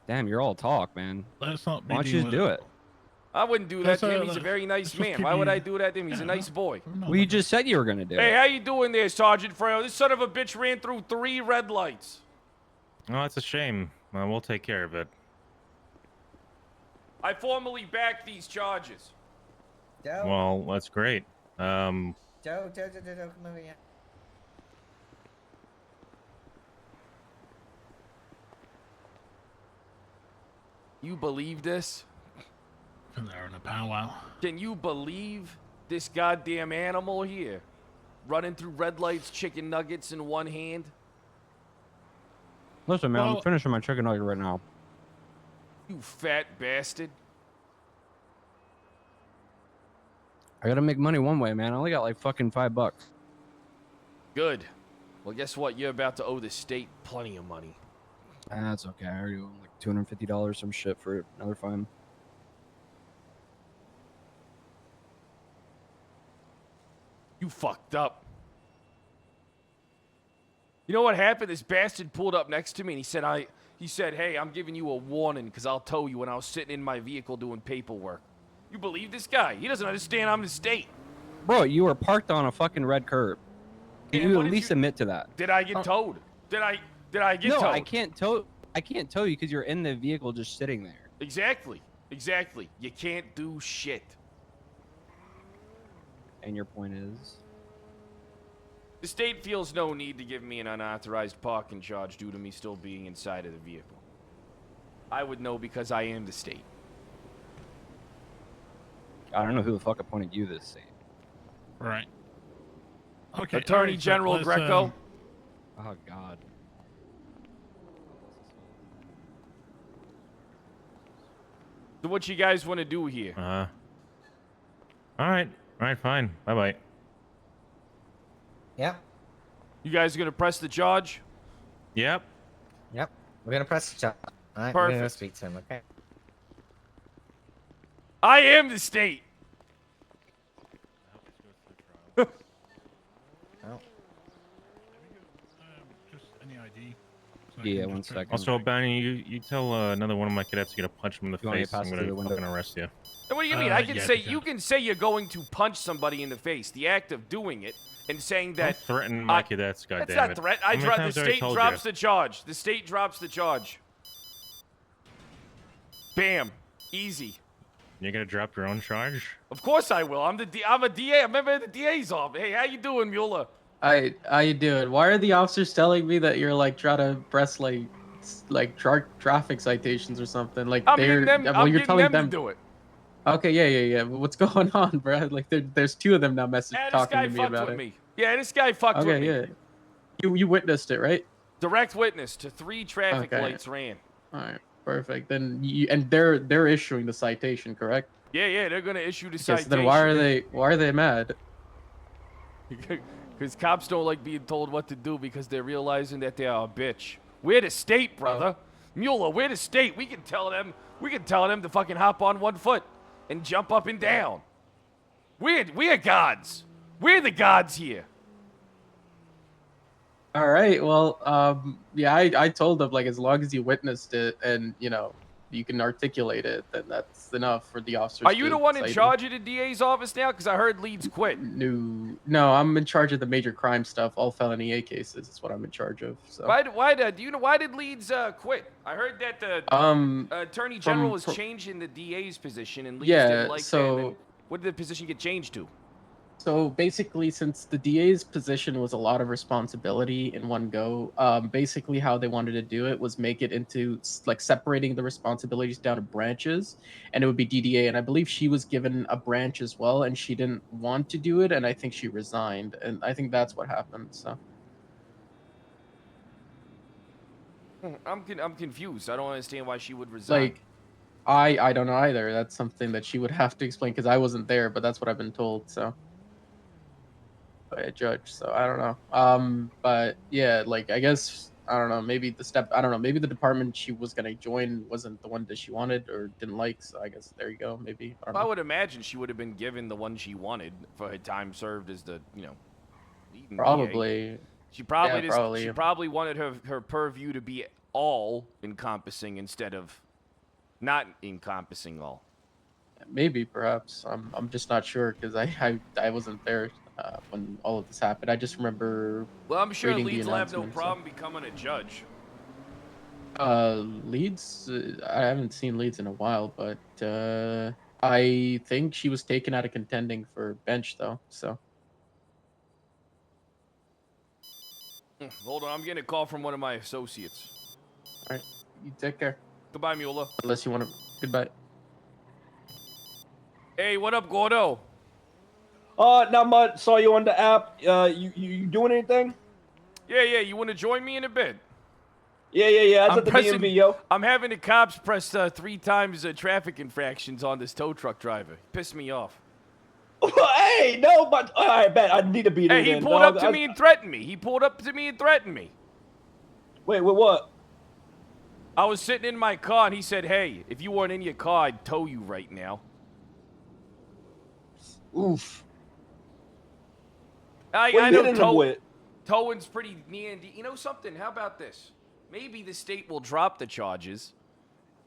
Damn, you're all talk, man. Let's not be Why don't you just do it? I wouldn't do that Let's, to him. uh, He's a very nice let's just man. keep Why would you- I do that to him? He's a nice boy. Well, you just said you were gonna do Hey, it. how you doing there, Sergeant Frail? This son of a bitch ran through 3 red lights. Oh, that's a shame. Well, we'll take care of it. I formally back these charges. Joe, Well, that's great. Joe, come over here. You believe this? And they're in a powwow. Can you believe this goddamn animal here? Running through red lights, chicken nuggets in one hand? Listen, man, Well- I'm finishing my chicken nugget right now. You fat bastard. I gotta make money one way, man. I only got like fucking $5. Good. Well, guess what? You're about to owe the state plenty of money. That's okay. I already owe like $250 some shit for another fine. You fucked up. You know what happened? This bastard pulled up next to me and he said, hey, I'm giving you a warning because I'll tow you when I was sitting in my vehicle doing paperwork. You believe this guy? He doesn't understand I'm the state. Bro, you were parked on a fucking red curb. Can And you what at did least you- admit to that? Did I get towed? Did I get No, towed? I can't tow. I can't tow you because you're in the vehicle just sitting there. Exactly. Exactly. You can't do shit. And your point is? The state feels no need to give me an unauthorized parking charge due to me still being inside of the vehicle. I would know because I am the state. I don't know who the fuck appointed you this state. Right. Okay. Attorney alright, so General let's, Greco. Oh God. So what you guys want to do here? All right. All right, fine. Bye-bye. Yep. You guys gonna press the charge? Yep. Yep. We're gonna press the chat. Alright, we're gonna Perfect. speak to him, okay? I am the state. Oh. Just any ID. So I Yeah, can one just try to second. Also, O'Banion, you tell another one of my cadets to get a punch him in the You want me to face. I'm pass it gonna through the window? fucking arrest you. And what do you mean? I can yeah, say if you you can say you're going to punch somebody in the face. The act of doing it and saying Don't that threaten my I- cadets, that's goddammit. not threat. How many The times have I state told drops you? the charge. The state drops the charge. Bam, easy. You're gonna drop your own charge? Of course I will. I'm a DA. I'm a member of the DA's office. Hey, how you doing, Mueller? How you doing? Why are the officers telling me that you're like trying to press like traffic citations or something? Like I'm they're getting them. well, I'm you're getting telling them them. to do it. Okay, yeah. What's going on, bro? Like there's two of them now This talking guy to me fucked about with it. me. Yeah, this guy fucked with Okay, me. yeah. You witnessed it, right? Direct witness to 3 traffic Okay. lights ran. All right, perfect. Then they're issuing the citation, correct? Yeah, they're gonna issue the Okay, citation. so then why are they mad? Because cops don't like being told what to do because they're realizing that they are a bitch. We're the state, brother. Mueller, we're the state. We can tell them to fucking hop on 1 foot and jump up and down. We're gods. We're the gods here. All right. Well, yeah, I told them like as long as you witnessed it and you can articulate it, then that's enough for the officers. Are you the one in cite me. charge of the DA's office now? Because I heard Leeds quit. No, I'm in charge of the major crime stuff, all felony A cases. Is what I'm in charge of. So. Why did Leeds quit? I heard that the attorney general was changing the DA's position, and Leeds didn't like that. And then what did the position get changed to? So basically, since the DA's position was a lot of responsibility in one go, basically how they wanted to do it was make it into like separating the responsibilities down to branches, and it would be DDA. And I believe she was given a branch as well, and she didn't want to do it, and I think she resigned, and I think that's what happened. So. I'm confused. I don't understand why she would resign. Like, I don't know either. That's something that she would have to explain because I wasn't there, but that's what I've been told. So. By a judge, so I don't know. But yeah, like I guess I don't know. Maybe maybe the department she was gonna join wasn't the one that she wanted or didn't like. So I guess there you go. Maybe I don't know. I would imagine she would have been given the one she wanted for her time served as the leading Probably. DA. She probably Yeah, she probably wanted her purview to be all encompassing instead of not encompassing all. Maybe, perhaps. I'm just not sure because I wasn't there when all of this happened. I just remember. Well, I'm sure reading the Leeds will have no announcement, problem becoming a judge. Leeds. I haven't seen Leeds in a while, but I think she was taken out of contending for bench though. So. Hold on, I'm getting a call from one of my associates. All right, you take care. Goodbye, Mueller. Unless you want to. Goodbye. Hey, what up, Gordo? Not much. Saw you on the app. You doing anything? Yeah. You want to join me in a bit? Yeah. I was at the DMV, yo. I'm having the cops press 3 times traffic infractions on this tow truck driver. Pissed me off. Hey, no, but I bet I need to beat it. Hey, he pulled up to me and threatened me. Wait, what? I was sitting in my car and he said, "Hey, if you weren't in your car, I'd tow you right now." Oof. I know towing's pretty near. You know something? How about this? Maybe the state will drop the charges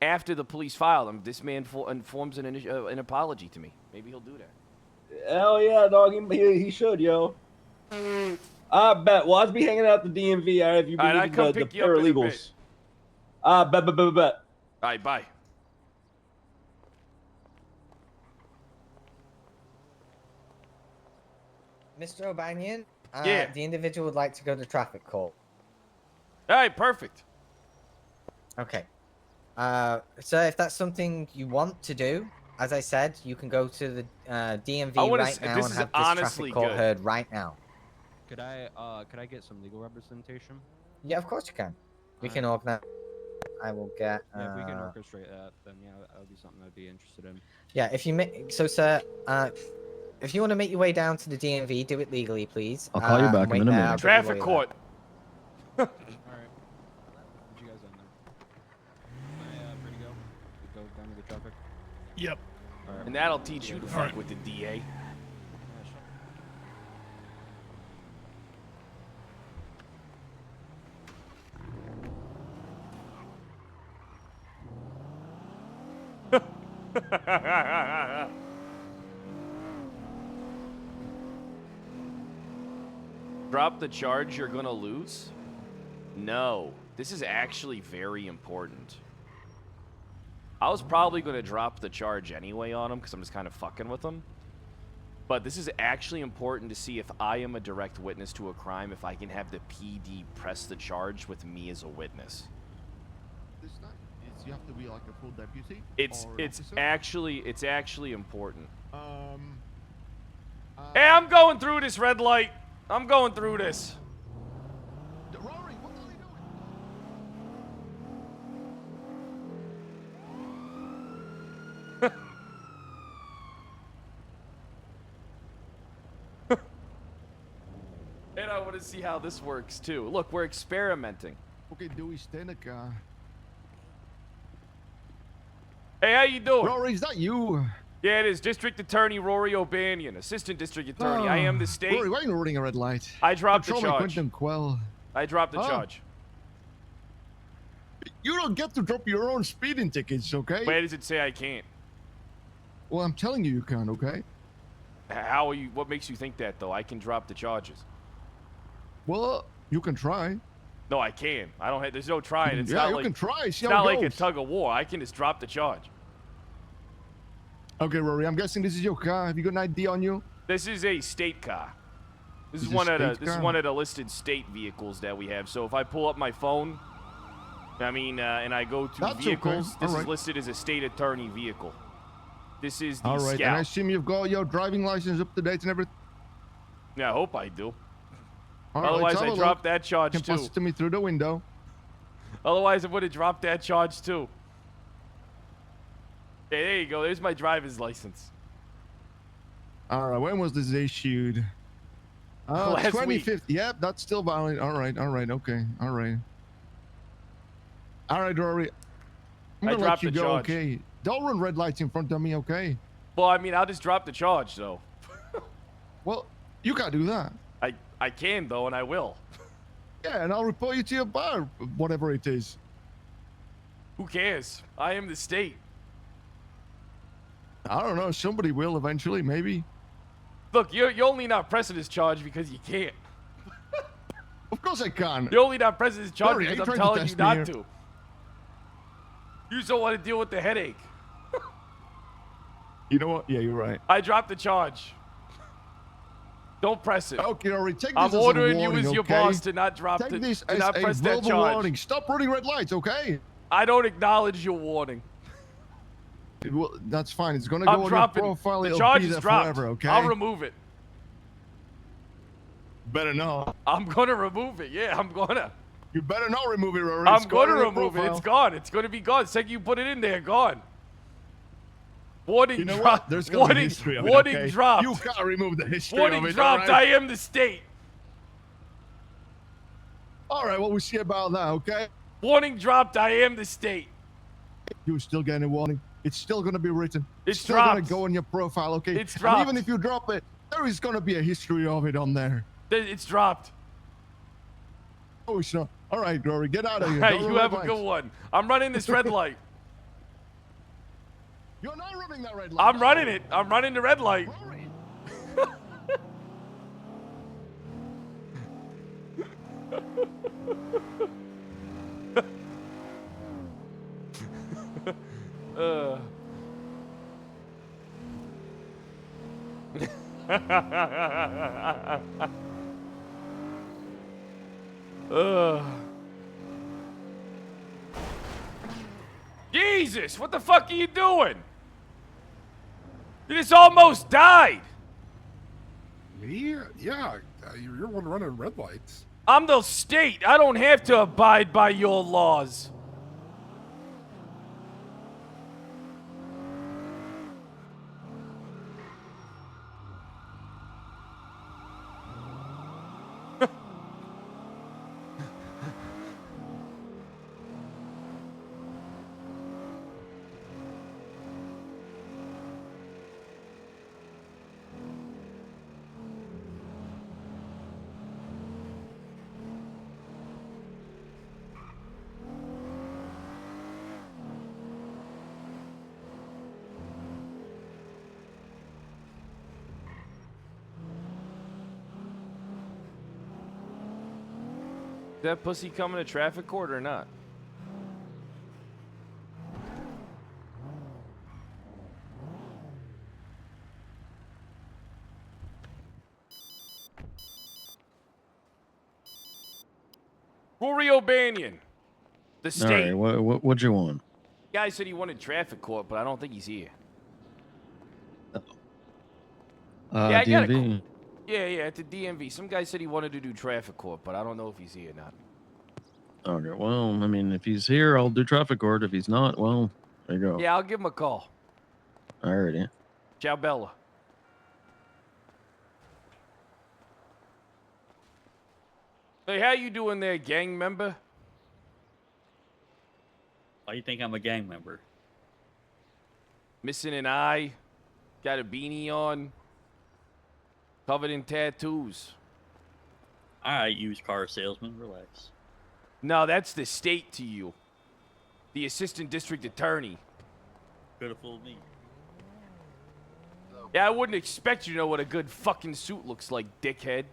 after the police file them. This man informs an apology to me. Maybe he'll do that. Hell yeah, dog. He should, yo. I bet. Well, I'll be hanging out at the DMV. If you be I come the pick you up in a bit. paralegals. Bet. All right, bye. Mr. O'Banion, Yeah. the individual would like to go to traffic court. All right, perfect. Okay. So if that's something you want to do, as I said, you can go to the DMV right now and have this traffic court heard right now. Could I get some legal representation? Yeah, of course you can. We can organize. I will get. Yeah, if we can orchestrate that, then yeah, that would be something I'd be interested in. Yeah, if you make sir, if you want to make your way down to the DMV, do it legally, please. I'll call you back in a minute. Traffic court. All right. What you guys on there? Am I free to go? We go down to the traffic. Yep. All right. And that'll teach you to fuck with the DA. Drop the charge, you're gonna lose? No. This is actually very important. I was probably gonna drop the charge anyway on him because I'm just kind of fucking with him. But this is actually important to see if I am a direct witness to a crime, if I can have the PD press the charge with me as a witness. This time, you have to be like a full deputy. It's or an officer. actually important. Hey, I'm going through this red light. I'm going through this. Rory, what are you doing? And I want to see how this works too. Look, we're experimenting. Okay, Dewey, stay in the car. Hey, how you doing? Rory, is that you? Yeah, it is. District Attorney Rory O'Banion, Assistant District Attorney. I am the state. Rory, why are you running a red light? I dropped the Patrolman charge. Quentin Quell. I dropped the Huh? charge. You don't get to drop your own speeding tickets, okay? Where does it say I can't? Well, I'm telling you, you can, okay? How are you? What makes you think that though? I can drop the charges. Well, you can try. No, I can. I don't have. There's no trying. It's Yeah, not you like, can try. It's See how not it like a goes. tug of war. I can just drop the charge. Okay, Rory, I'm guessing this is your car. Have you got an ID on you? This is a state car. This is It's a one of the state this is car. one of the listed state vehicles that we have. So if I pull up my phone, I mean, and I go to That's okay. vehicles, this is Alright. listed as a state attorney vehicle. This is the All right, and I Scout. assume you've got your driving license up to date and everything. Yeah, I hope I do. All right, Otherwise, let's have I a drop look. that charge Can pass too. it to me through the window. Otherwise, I would have dropped that charge too. Hey, there you go. There's my driver's license. All right, when was this issued? Last 25th. week. Yep, that's still valid. All right, okay, all right. All right, Rory. I'm I gonna let dropped you the go, charge. okay? Don't run red lights in front of me, okay? Well, I mean, I'll just drop the charge though. Well, you can't do that. I can though, and I will. Yeah, and I'll report you to your bar, whatever it is. Who cares? I am the state. I don't know. Somebody will eventually, maybe. Look, you're only not pressing this charge because you can't. Of course I can. You're only not pressing this charge Rory, are because you I'm trying to telling you test me not here? to. You just don't want to deal with the headache. You know what? Yeah, you're right. I dropped the charge. Don't press it. Okay, Rory, take this I'm as a ordering warning, you as your okay? boss to not drop Take the, this to as not a press that verbal charge. warning. Stop running red lights, okay? I don't acknowledge your warning. Well, that's fine. It's gonna I'm go on your dropping. profile. The It'll charge be is there dropped. forever, okay? I'll remove it. Better not. I'm gonna remove it. Yeah, I'm gonna. You better not remove it, Rory. I'm It's gone gonna on your remove it. profile. It's gone. It's gonna be gone. The second you put it in there, gone. Warning You know dropped. what? There's gonna be Warning, history of it, warning okay? dropped. You can't remove the history Warning of it. dropped. All right? I am the state. All right, what we see about that, okay? Warning dropped. I am the state. You're still getting a warning. It's still gonna be written. It's still gonna dropped. go on your profile, okay? It's And dropped. even if you drop it, there is gonna be a history of it on there. It's dropped. Oh, it's not. All right, Rory, get out of here. Hey, Don't you run have red a good lights. one. I'm running this red light. You're not running that red light. I'm running it. I'm running the red light. Rory. uh. Jesus, what the fuck are you doing? You just almost died. Me? Yeah, you're one running red lights. I'm the state. I don't have to abide by your laws. that pussy coming to traffic court or not? Rory O'Banion, the All state. right, what'd you want? Guy said he wanted traffic court, but I don't think he's here. Yeah, I got a DMV. Yeah, at the DMV. Some guy said he wanted to do traffic court, but I don't know if he's here or not. Okay, well, I mean, if he's here, I'll do traffic court. If he's not, well, there you go. Yeah, I'll give him a call. Alrighty. Ciao, Bella. Hey, how you doing there, gang member? Why do you think I'm a gang member? Missing an eye, got a beanie on, covered in tattoos. Alright, used car salesman, relax. No, that's the state to you. The assistant district attorney. Could have fooled me. Yeah, I wouldn't expect you to know what a good fucking suit looks like, dickhead.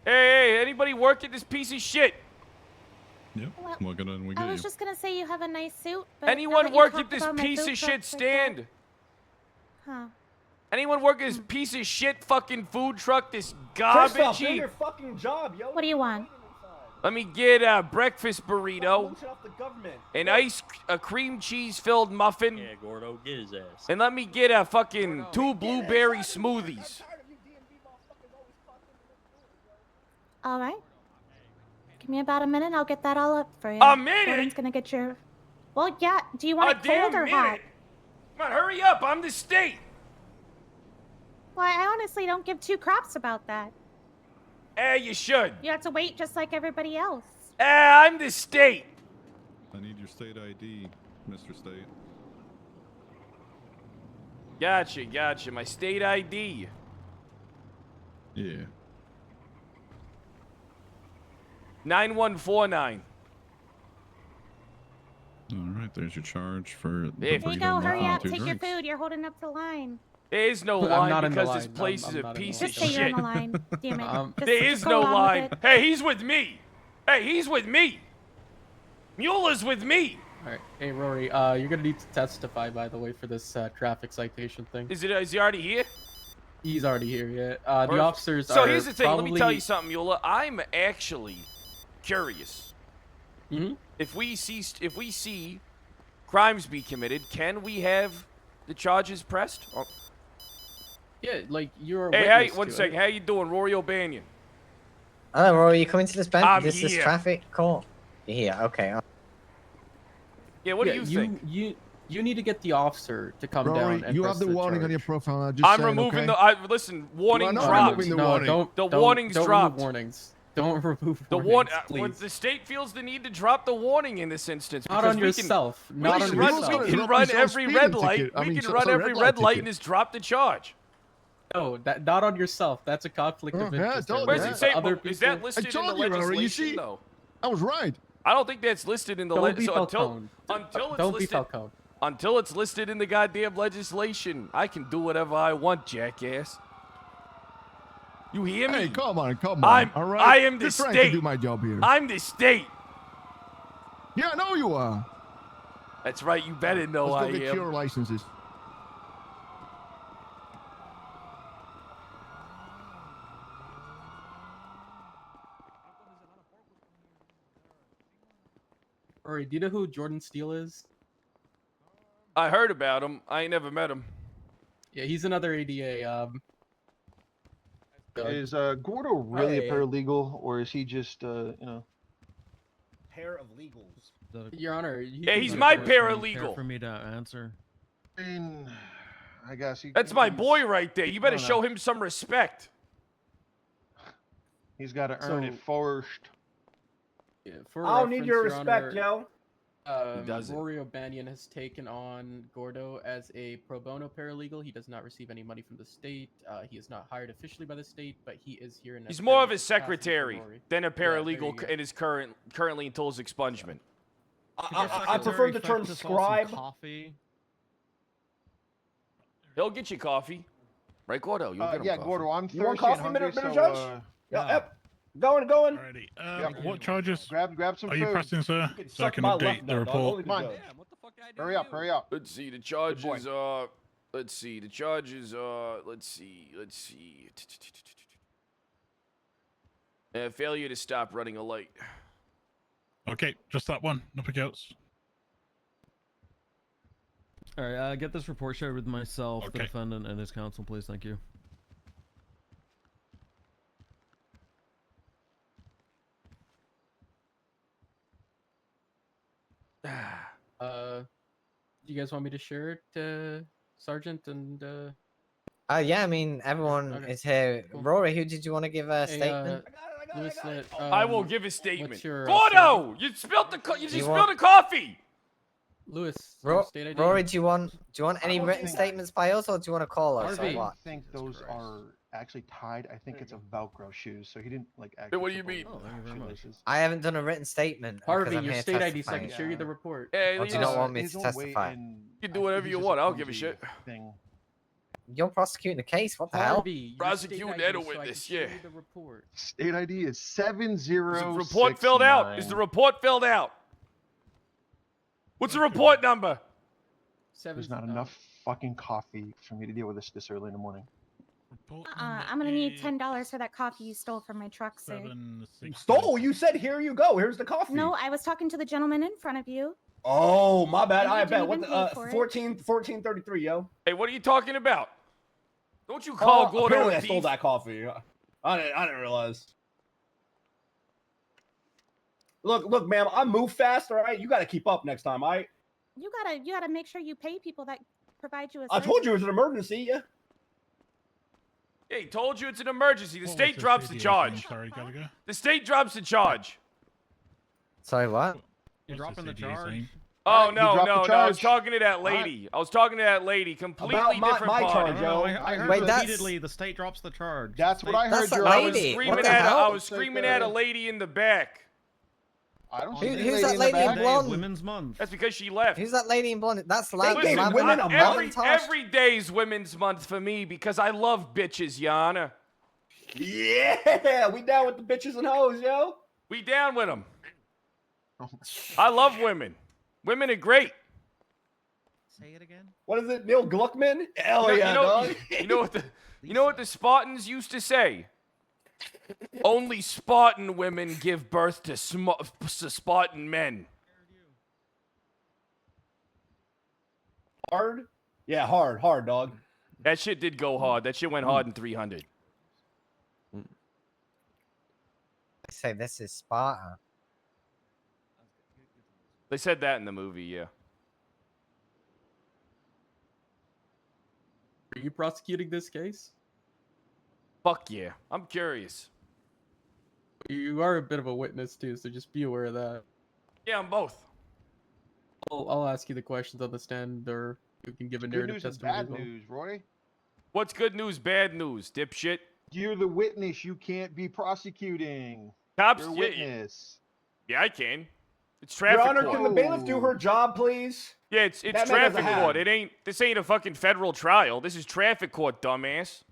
Hey, anybody work at this piece of shit? Yep, Well, looking and we I get was you. just gonna say you have a nice suit. But Anyone now that you work talked at this about my piece food of truck shit like that- stand? Huh. Anyone work at this piece of shit fucking food truck? This Christoph, do garbage? your fucking job, yo. What do you want? Let me get a breakfast burrito, Bullshit off the government. a cream cheese filled muffin, Yeah, Gordo, get his ass. and let me get a fucking 2 blueberry smoothies. All right. Give me about a minute. I'll get that all up for you. A minute? Gordon's gonna get your. Well, yeah. Do you want it damn cold or minute. hot? Come on, hurry up! I'm the state. Well, I honestly don't give two craps about that. You should. You have to wait just like everybody else. I'm the state. I need your state ID, Mr. State. Gotcha. My state ID. Yeah. 9149. All right, there's your charge for the Here Here you burrito, go. Hurry muffin, up. and 2 Take your drinks. food. You're holding up the line. There is no I'm line not in the because this line. place I'm is a not in the piece line. of Just say you're shit. in the line. Damn it. Just There is go no along with line. it. Hey, he's with me. Hey, he's with me. Mueller's with me. All right. Hey, Rory, you're gonna need to testify, by the way, for this traffic citation thing. Is he already here? He's already here, yeah. The Perfect. officers So are here's the thing. Let me tell probably- you something, Mueller. I'm actually curious. Mhm. If we see crimes be committed, can we have the charges pressed? Or- Yeah, like you're. Hey, one second. How you doing, Rory O'Banion? Oh, Rory, you coming to this bench? I'm This is here. traffic court. You're here, okay. Yeah, what do you think? You need to get the officer to come Rory, down and you press have the warning on your charge. profile. Just I'm saying, removing okay? listen, warning I'm not dropped. removing the No, warning. The don't warning's remove dropped. warnings. Don't remove The warnings, when please. the state feels the need to drop the warning in this instance. Not because on we can- yourself. We Not can on run, yourself. we can Drop run his own every speeding red light. ticket. I We mean, can so- run sorry, every red red light light ticket. and just drop the charge. No, not on yourself. That's a conflict of Oh, yeah, interest. totally. Where's Rory. it say? Other Is that people- listed in the told you, Rory, you legislation, see? though? I was right. I don't think that's listed in the Don't be so until Falcone. it's Don't be listed Falcone. until it's listed in the goddamn legislation. I can do whatever I want, jackass. You hear me? Hey, come on. I'm- all right? I am the Just trying state. to do my job here. I'm the state. Yeah, I know you are. That's right. You better know Let's I go get am. your licenses. Rory, do you know who Jordan Steele is? I heard about him. I ain't never met him. Yeah, he's another ADA. Is Gordo really Hey. a paralegal, or is he just Pair of legals. Your Honor. Yeah, he's my paralegal. For me to answer. I mean, I guess That's my boy right there. You better I don't show know. him some respect. He's got to earn it first. Yeah, for I don't need your reference, respect, Honor, He doesn't. Rory O'Banion has taken on Gordo as a pro bono paralegal. He does not receive any money from the state. He is not hired officially by the state, but he is here in. He's more of a paralegal capacity for secretary Rory. than a Yeah, there you paralegal go. in his currently until his expungement. I prefer the term scribe. Coffee. He'll get you coffee. Right, Gordo? You'll get him Yeah, coffee. Gordo, I'm You want thirsty and coffee, hungry, Mr. so Judge? Yeah, Going. Alrighty. Yep. What charges Grab some are food. you pressing, sir? You can So I suck can my update left the nut, dog. report. Only Come on. good. Hurry up. Let's see. The boy. charges. Let's see. The charges. Let's see. Failure to stop running a light. Okay, just that one. Nothing else. All right, get this report shared with myself, the Okay. defendant, and his counsel, please. Thank you. Do you guys want me to share it, Sergeant and? Yeah, I mean everyone Okay, is here. cool. Rory, who did you want to give a Hey, statement? Louis Lit, I will give a statement. what's your, Gordo, you spilled the you Do just you spilled want- the coffee. Louis, Rory, Rory, do you want any don't written think- statements by us, or do you want to call us, I or what? think those are actually tied. I think it's a Velcro shoes, so he didn't like. Hey, what do you mean? Oh, thank you very much. I haven't done a written statement. because Harvey, I'm your here state ID, so I testifying. can share you the report. Hey, Or do you not want me His to own weight testify? and You can do whatever he's you just a want. I don't give a clumsy shit. Thing. You're prosecuting the case. What the hell? Harvey, your Prosecuting state and a ID, so I can witness, share yeah. you the report. State ID is Is 7069. the report filled out? Is the report filled out? What's the report number? There's not enough fucking coffee for me to deal with this early in the morning. I'm gonna need $10 for that coffee you stole from my truck, sir. Stole? You said here you go. Here's the coffee. No, I was talking to the gentleman in front of you. Oh, my bad. And you I didn't bet. What even the pay for it. 1433, yo. Hey, what are you talking about? Don't you call Gordo apparently a I stole thief? that coffee. I didn't realize. Look, ma'am. I move fast, all right? You got to keep up next time, all right? You gotta make sure you pay people that provide you a I told you it was an emergency, yeah. Yeah, he told you it's an emergency. The What state was drops this the idiot's charge. name? Sorry, gotta go. The state drops the charge. Sorry, what? You're What's dropping this the idiot's charge. name? Oh, He no, dropped the no, no. I was charge. talking to that lady. I was talking to that lady. Completely About different my party. charge, yo. I heard Wait, that's- repeatedly the state drops the charge. That's what I heard. That's a Your I was lady. screaming What the at hell? I was screaming at a lady in the back. I don't Who- see any who's lady that in the lady in back. blonde? Women's Month. That's because she left. Who's that lady in blonde? That's loud. gave loud women loud a month? montage. every day's Women's Month for me because I love bitches, Yana. Yeah, we down with the bitches and hoes, yo. We down with them. I love women. Women are great. Say it again. What is it, Neil Gluckman? Hell You know- yeah, you know, dog. you know what the Spartans used to say? Only Spartan women give birth to Spartan men. Hard? Yeah, hard, dog. That shit did go hard. That shit went hard in 300. I say this is Sparta. They said that in the movie, yeah. Are you prosecuting this case? Fuck yeah. I'm curious. You are a bit of a witness too, so just be aware of that. Yeah, I'm both. I'll ask you the questions on the stand, or you can give a Good narrative news and testimony. bad as well. news, Roy. What's good news, bad news, dipshit? You're the witness. You can't be prosecuting. Cops, You're a yeah, witness. yeah, I can. It's Your traffic Honor, court. can the bailiff do her job, please? Yeah, it's That man has a traffic hat. court. This ain't a fucking federal trial. This is traffic court, dumbass.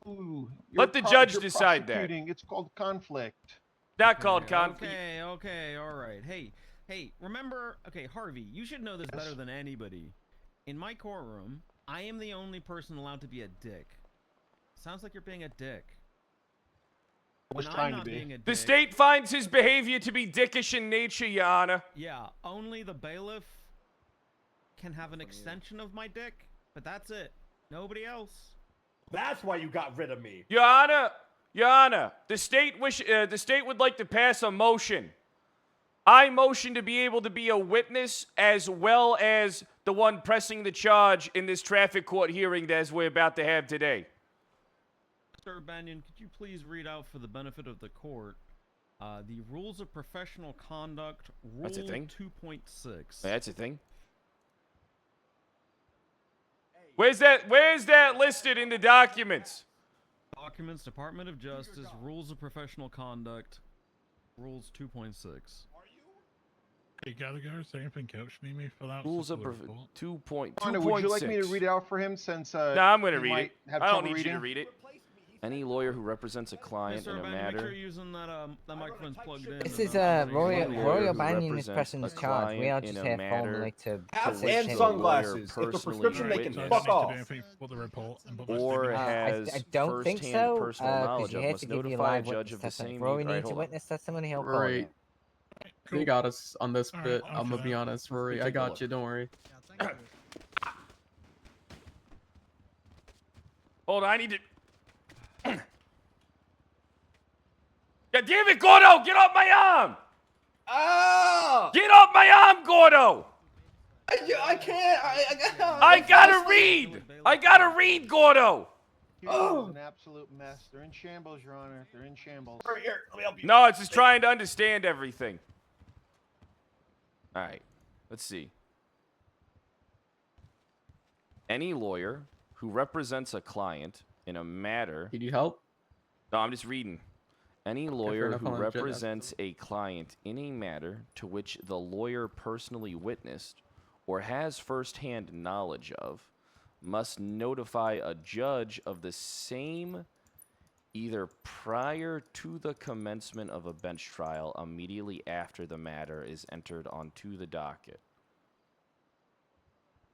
Ooh, Let the judge decide that. prosecuting. It's called conflict. Not called conflict. Okay, all right. Hey, remember, okay, Harvey, you should know this better than anybody. In my courtroom, I am the only person allowed to be a dick. Sounds like you're being a dick. Was When trying I'm to not be. being a dick, The state finds his behavior to be dickish in nature, Your Honor. yeah, only the bailiff can have an extension of my dick, but that's it. Nobody else. That's why you got rid of me. Your Honor, the state would like to pass a motion. I motion to be able to be a witness as well as the one pressing the charge in this traffic court hearing as we're about to have today. Mr. O'Banion, could you please read out for the benefit of the court the rules of professional conduct, Rule That's a thing? 2.6. That's a thing. Where's that listed in the documents? Documents, Department of Justice, Rules of Professional Conduct, Rules 2.6. Hey, Gallagher, is there anything else you need me to fill out? Rules of Simply report? 2.2. Honor, would you like me to read it out for him since No, I'm gonna he read might it. have I don't trouble need you to reading? read it. Any lawyer who represents a client Mr. in a O'Banion, make sure matter. you're using that microphone's plugged in. This and is not using Rory the lawyer who O'Banion is represents pressing a the charge. We are client in just a here matter formally to Hats which and the sunglasses. lawyer If the personally prescription, they can So I witnessed fuck don't need to do off. anything for the report and put my or statement. has I don't think first-hand so, personal because knowledge you of have must to give you notify a live judge witness of the testimony. same. If Rory All right, needs a hold on. witness testimony, he'll call Rory, you. they got us on this All right, bit. I'm I'm for gonna be that. honest, Rory. me I take a got look. you. Don't worry. Hold on, I need to. God damn it, Gordo! Get off my arm! Ah! Get off my arm, Gordo! I can't. I gotta read! I gotta read, Gordo! Houston is an absolute mess. They're in shambles, Your Honor. They're in shambles. Here, let me help you. No, it's just trying to understand everything. All right, let's see. Any lawyer who represents a client in a matter. Need you help? No, I'm just reading. Any lawyer enough, who I'll let Jen ask represents a client in a matter to which the lawyer personally witnessed or has firsthand knowledge of must notify a judge of the same either prior to the commencement of a bench trial immediately after the matter is entered onto the docket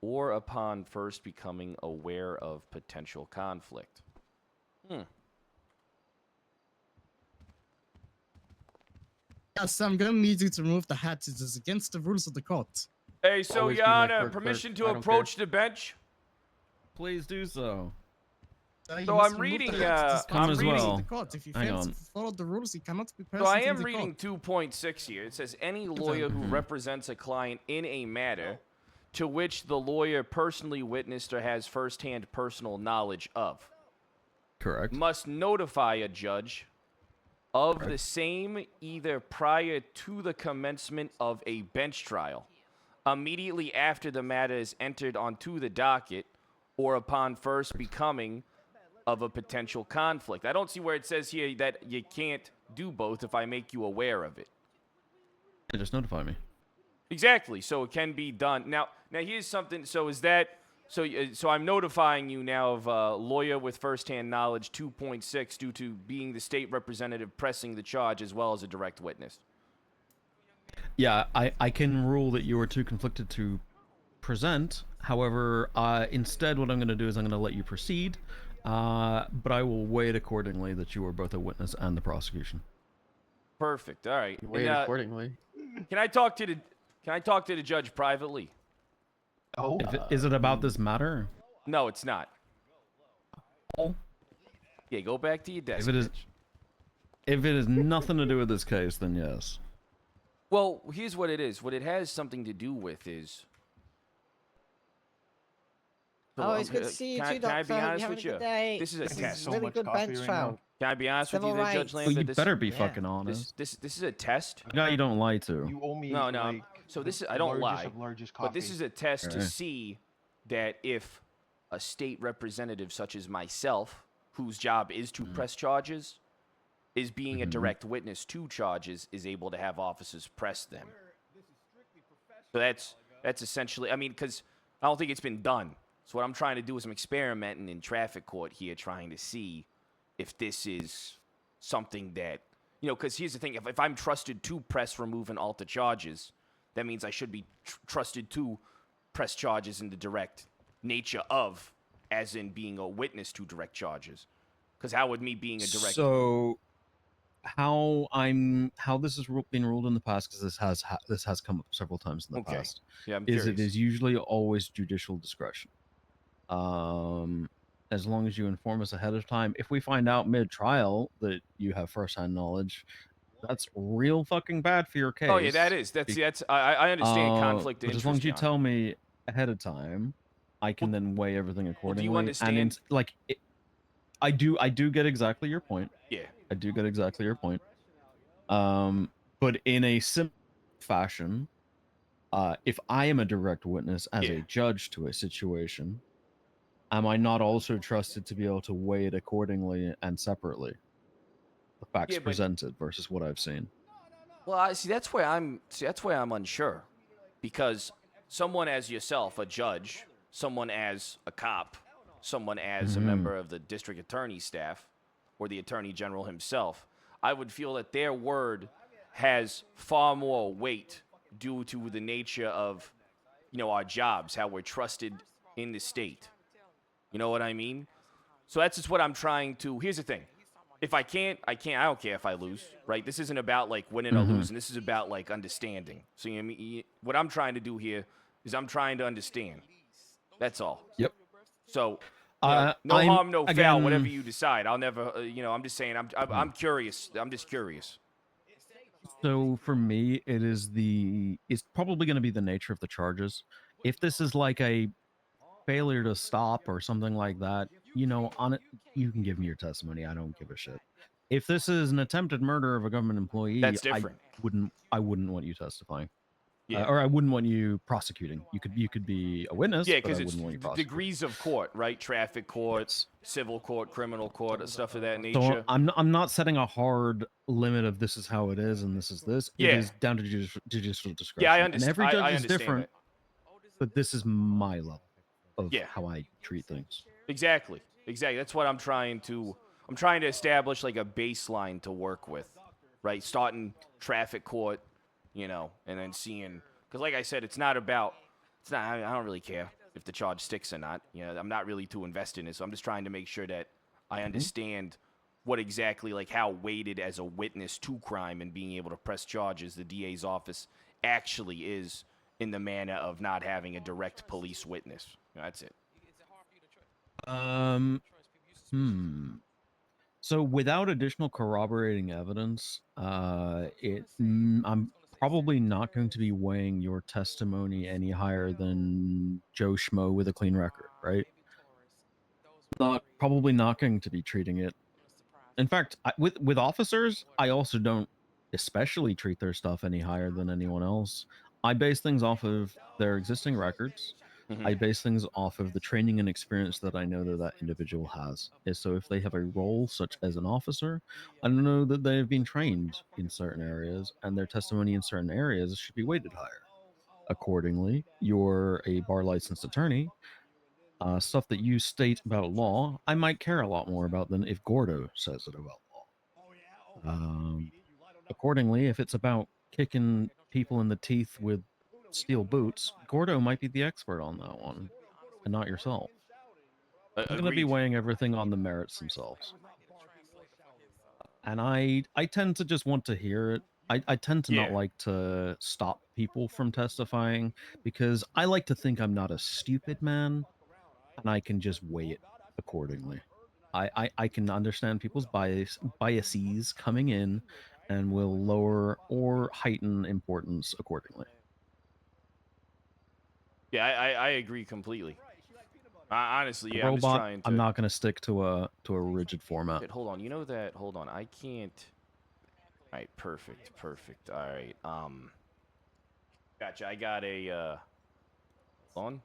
or upon first becoming aware of potential conflict. Yes, I'm gonna need you to remove the hat. It is against the rules of the court. Hey, so Always be Your my Honor, clerk, permission I to don't approach the bench? Please do so. You So must I'm remove the reading, hat. It is Come against as the rules well. of the court. If you Hang fail on. to follow the rules, you cannot be So present I in am the reading court. 2.6 here. It says any lawyer who represents a client in a matter to which the lawyer personally witnessed or has firsthand personal knowledge of Correct. must notify a judge of the same either prior to the commencement of a bench trial, immediately after the matter is entered onto the docket, or upon first becoming of a potential conflict. I don't see where it says here that you can't do both if I make you aware of it. Yeah, just notify me. Exactly. So it can be done. Now here's something. So is that so I'm notifying you now of lawyer with firsthand knowledge 2.6 due to being the state representative pressing the charge as well as a direct witness. Yeah, I can rule that you are too conflicted to present. However, instead what I'm going to do is I'm going to let you proceed, but I will weigh it accordingly that you are both a witness and the prosecution. Perfect. All right. Weigh it accordingly. Can I talk to the judge privately? Oh. Is it about this matter? No, it's not. Oh. Yeah, go back to your desk. If it is nothing to do with this case, then yes. Well, here's what it is. What it has something to do with is. Oh, it's good to see you too, Can I Doctor. be Hope you're honest having with a you? good day. This is a This test. is really good bench trial. Can I be honest with you, Civil there, Judge rights. Lambert? Well, you This- better be fucking honest. This is a test. No, you don't lie to. You owe me. No. Like, So this is the I don't largest lie. of largest But this coffee. is a test to Okay. see that if a state representative such as myself, whose job is to press charges, is being a direct witness to charges, is able to have officers press them. So that's essentially. I mean, because I don't think it's been done. So what I'm trying to do is I'm experimenting in traffic court here, trying to see if this is something that, because here's the thing. If I'm trusted to press, remove, and alter charges, that means I should be trusted to press charges in the direct nature of, as in being a witness to direct charges. Because how would me being a direct... So, how this has been ruled in the past, because this has come up several times in the Okay. past, Yeah, I'm is curious. it is usually always judicial discretion. As long as you inform us ahead of time. If we find out mid-trial that you have first-hand knowledge, that's real fucking bad for your case. Oh, yeah, that is. I understand conflict of but as long as you interest, tell me ahead of time, I can then weigh everything accordingly. understand- And I do get exactly your point. Yeah. I do get exactly your point. But in a simple fashion, if I am a direct witness as a judge to a situation, am I not also trusted to be able to weigh it accordingly and separately? The facts Yeah, but- presented versus what I've seen. Well, that's where I'm unsure, because someone as yourself, a judge, someone as a cop, someone as a member of the district attorney staff, or the Attorney General himself, I would feel that their word has far more weight due to the nature of, our jobs, how we're trusted in the state. You know what I mean? So that's just what I'm trying to. Here's the thing. If I can't, I can't. I don't care if I lose, right? This isn't about like winning or losing. This is about like understanding. So you know what I mean? What I'm trying to do here is I'm trying to understand. That's all. Yep. So no I'm- harm, no foul. Whatever again- you decide, I'll never. I'm just saying. I'm curious. I'm just curious. So for me, it's probably going to be the nature of the charges. If this is like a failure to stop or something like that, on it, you can give me your testimony. I don't give a shit. If this is an attempted murder of a government employee, That's different. I wouldn't want you testifying. Yeah. Or I wouldn't want you prosecuting. You could be a witness. Yeah, but because I it's wouldn't want you prosecuting. degrees of court, right? Traffic court, civil court, criminal court, stuff of that nature. So I'm not setting a hard limit of this is how it is and this is this. It Yeah. is down to judicial discretion. Yeah, I And understand. every judge I is understand different, but this is my level of Yeah. how I treat things. Exactly. That's what I'm trying to establish like a baseline to work with, right? Starting traffic court, and then seeing, because like I said, I don't really care if the charge sticks or not. I'm not really too invested in it, so I'm just trying to make sure that I understand what exactly, like how weighted as a witness to crime and being able to press charges the DA's office actually is in the manner of not having a direct police witness. That's it. So without additional corroborating evidence, I'm probably not going to be weighing your testimony any higher than Joe Schmo with a clean record, right? Probably not going to be treating it. In fact, with officers, I also don't especially treat their stuff any higher than anyone else. I base things off of their existing records. I base things off of the training and experience that I know that individual has. And so if they have a role such as an officer, I know that they've been trained in certain areas and their testimony in certain areas should be weighted higher. Accordingly, you're a bar licensed attorney. Stuff that you state about law, I might care a lot more about than if Gordo says it about law. Accordingly, if it's about kicking people in the teeth with steel boots, Gordo might be the expert on that one, and not yourself. I'm going to be weighing everything on the merits themselves. And I tend to just want to hear it. I tend to not like to stop people from testifying because I like to think I'm not a stupid man, and I can just weigh it accordingly. I can understand people's biases coming in and will lower or heighten importance accordingly. Yeah, I agree completely. Honestly, yeah, Robot, I'm just trying to. I'm not going to stick to a rigid format. Wait, hold on. You know that? Hold on. I can't. All right, perfect. All right. Gotcha. I got a. Hold on.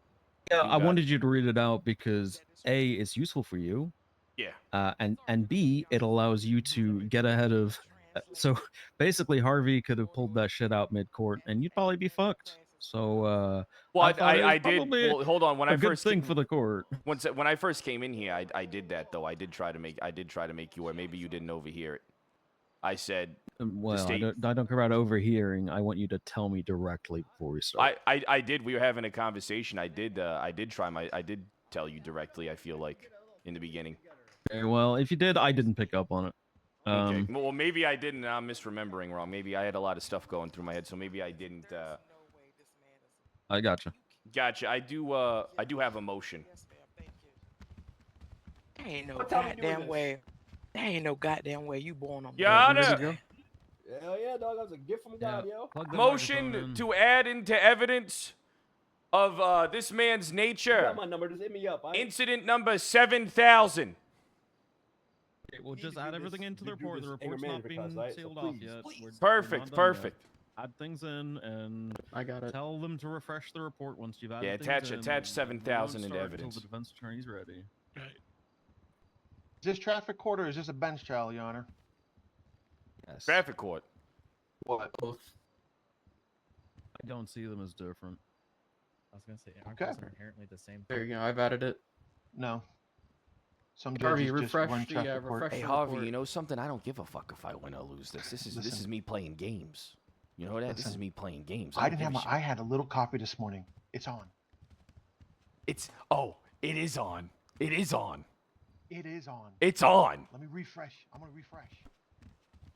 Yeah, I wanted you to read it out because A, it's useful for you. Yeah. And B, it allows you to get ahead of. So basically, Harvey could have pulled that shit out mid-court, and you'd probably be fucked. So, well, I did. Well, hold on. When a I good first thing for the court. When I first came in here, I did that though. I did try to make you aware. Maybe you didn't overhear it. I said. Well, I don't care about overhearing. I want you to tell me directly before we start. I did. We were having a conversation. I did tell you directly. I feel like in the beginning. Okay, well, if you did, I didn't pick up on it. Okay. Well, maybe I didn't. I'm misremembering wrong. Maybe I had a lot of stuff going through my head, so maybe I didn't. I gotcha. Gotcha. I do have a motion. There ain't no goddamn way. There ain't no goddamn way you born on. Your Honor. Hell yeah, dog. That was a gift from God, yo. Motion to add into evidence of this man's nature. Got my number. Just hit me up. Incident number 7,000. Okay, we'll just add everything into the report. The report's not being sealed off yet. Perfect. Add things in and I got it. Tell them to refresh the report once you've added things in. Attach 7,000 into evidence. Until the defense attorney's ready. Is this traffic court or is this a bench trial, Your Honor? Yes. Traffic court. What? Both. I don't see them as different. I was gonna say, aren't Okay. those inherently the same? There you go. I've added it. No. Some Harvey, judges just refresh run the, traffic court. refresh Hey the Harvey, report. you know something? I don't give a fuck if I win or lose this. This is Listen. me playing games. You know that? This is Listen, me playing games. I don't didn't give have a my. shit. I had a little coffee this morning. It's on. It is on. It is on. It is on. It's on. Let me refresh. I'm gonna refresh.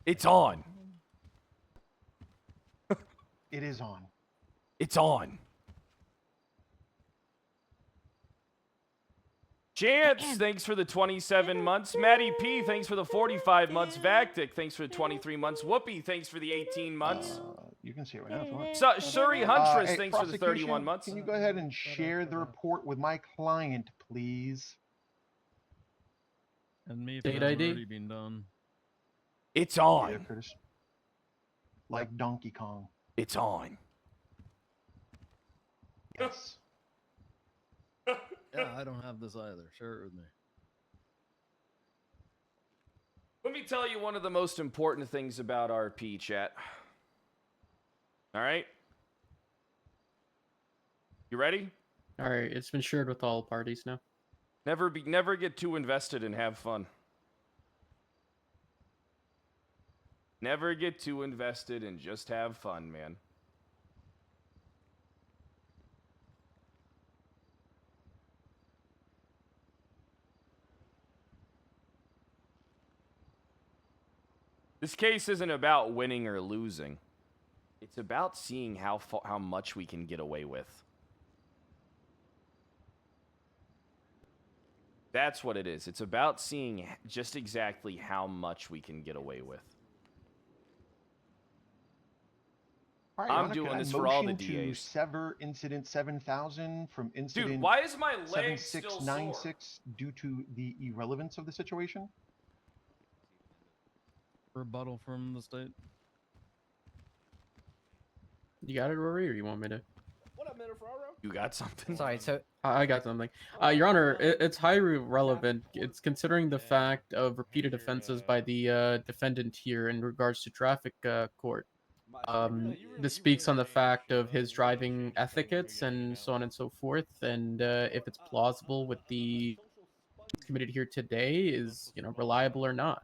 It's on. It is on. It's on. Chance, thanks for the 27 months. Maddie P, thanks for the 45 months. Vactic, thanks for the 23 months. Whoopi, thanks for the 18 months. You can see it right now if you want. Surrey Huntress, Hey, thanks for the 31 prosecution, months. Can you go ahead and share the report with my client, please? And me if State it hasn't ID? already been done. It's Yeah, on. Curtis. Like Donkey Kong. It's on. Yes. Yeah, I don't have this either. Share it with me. Let me tell you one of the most important things about RP, chat. All right? You ready? All right, it's been shared with all parties now. Never get too invested and have fun. Never get too invested and just have fun, man. This case isn't about winning or losing. It's about seeing how much we can get away with. That's what it is. It's about seeing just exactly how much we can get away with. All right, I'm Your Honor, doing can I this for all the motion to DAs. sever incident 7000 from incident Dude, why is my leg still sore? 7696 due to the irrelevance of the situation? Rebuttal from the state. You got it, Rory, or you want me to? What up, Minifraro? You got something? Sorry, so I got something. Your Honor, it's highly relevant. It's considering the fact of repeated offenses by the defendant here in regards to traffic court. This speaks on the fact of his driving etiquettes and so on and so forth. And if it's plausible with the committed here today is, reliable or not.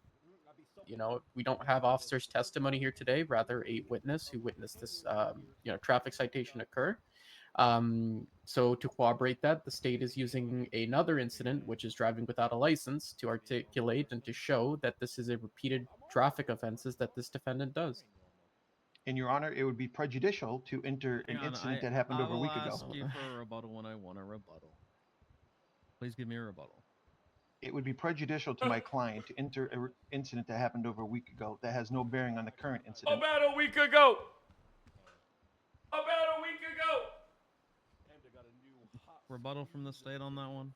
We don't have officer's testimony here today, rather a witness who witnessed this, traffic citation occur. So to corroborate that, the state is using another incident, which is driving without a license, to articulate and to show that this is a repeated traffic offenses that this defendant does. In Your Honor, it would be prejudicial to enter an incident that happened over a week ago. I will ask you for a rebuttal when I want a rebuttal. Please give me a rebuttal. It would be prejudicial to my client to enter an incident that happened over a week ago that has no bearing on the current incident. About a week ago. About a week ago. Rebuttal from the state on that one.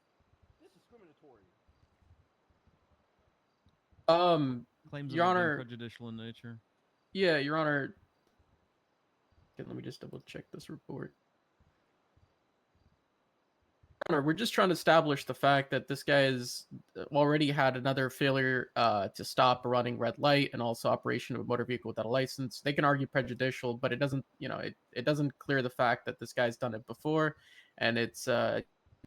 Claims Your of it being Honor, prejudicial in nature. Yeah, Your Honor. Okay, let me just double check this report. Your Honor, we're just trying to establish the fact that this guy has already had another failure to stop a running red light and also operation of a motor vehicle without a license. They can argue prejudicial, but it doesn't, it doesn't clear the fact that this guy's done it before, and it's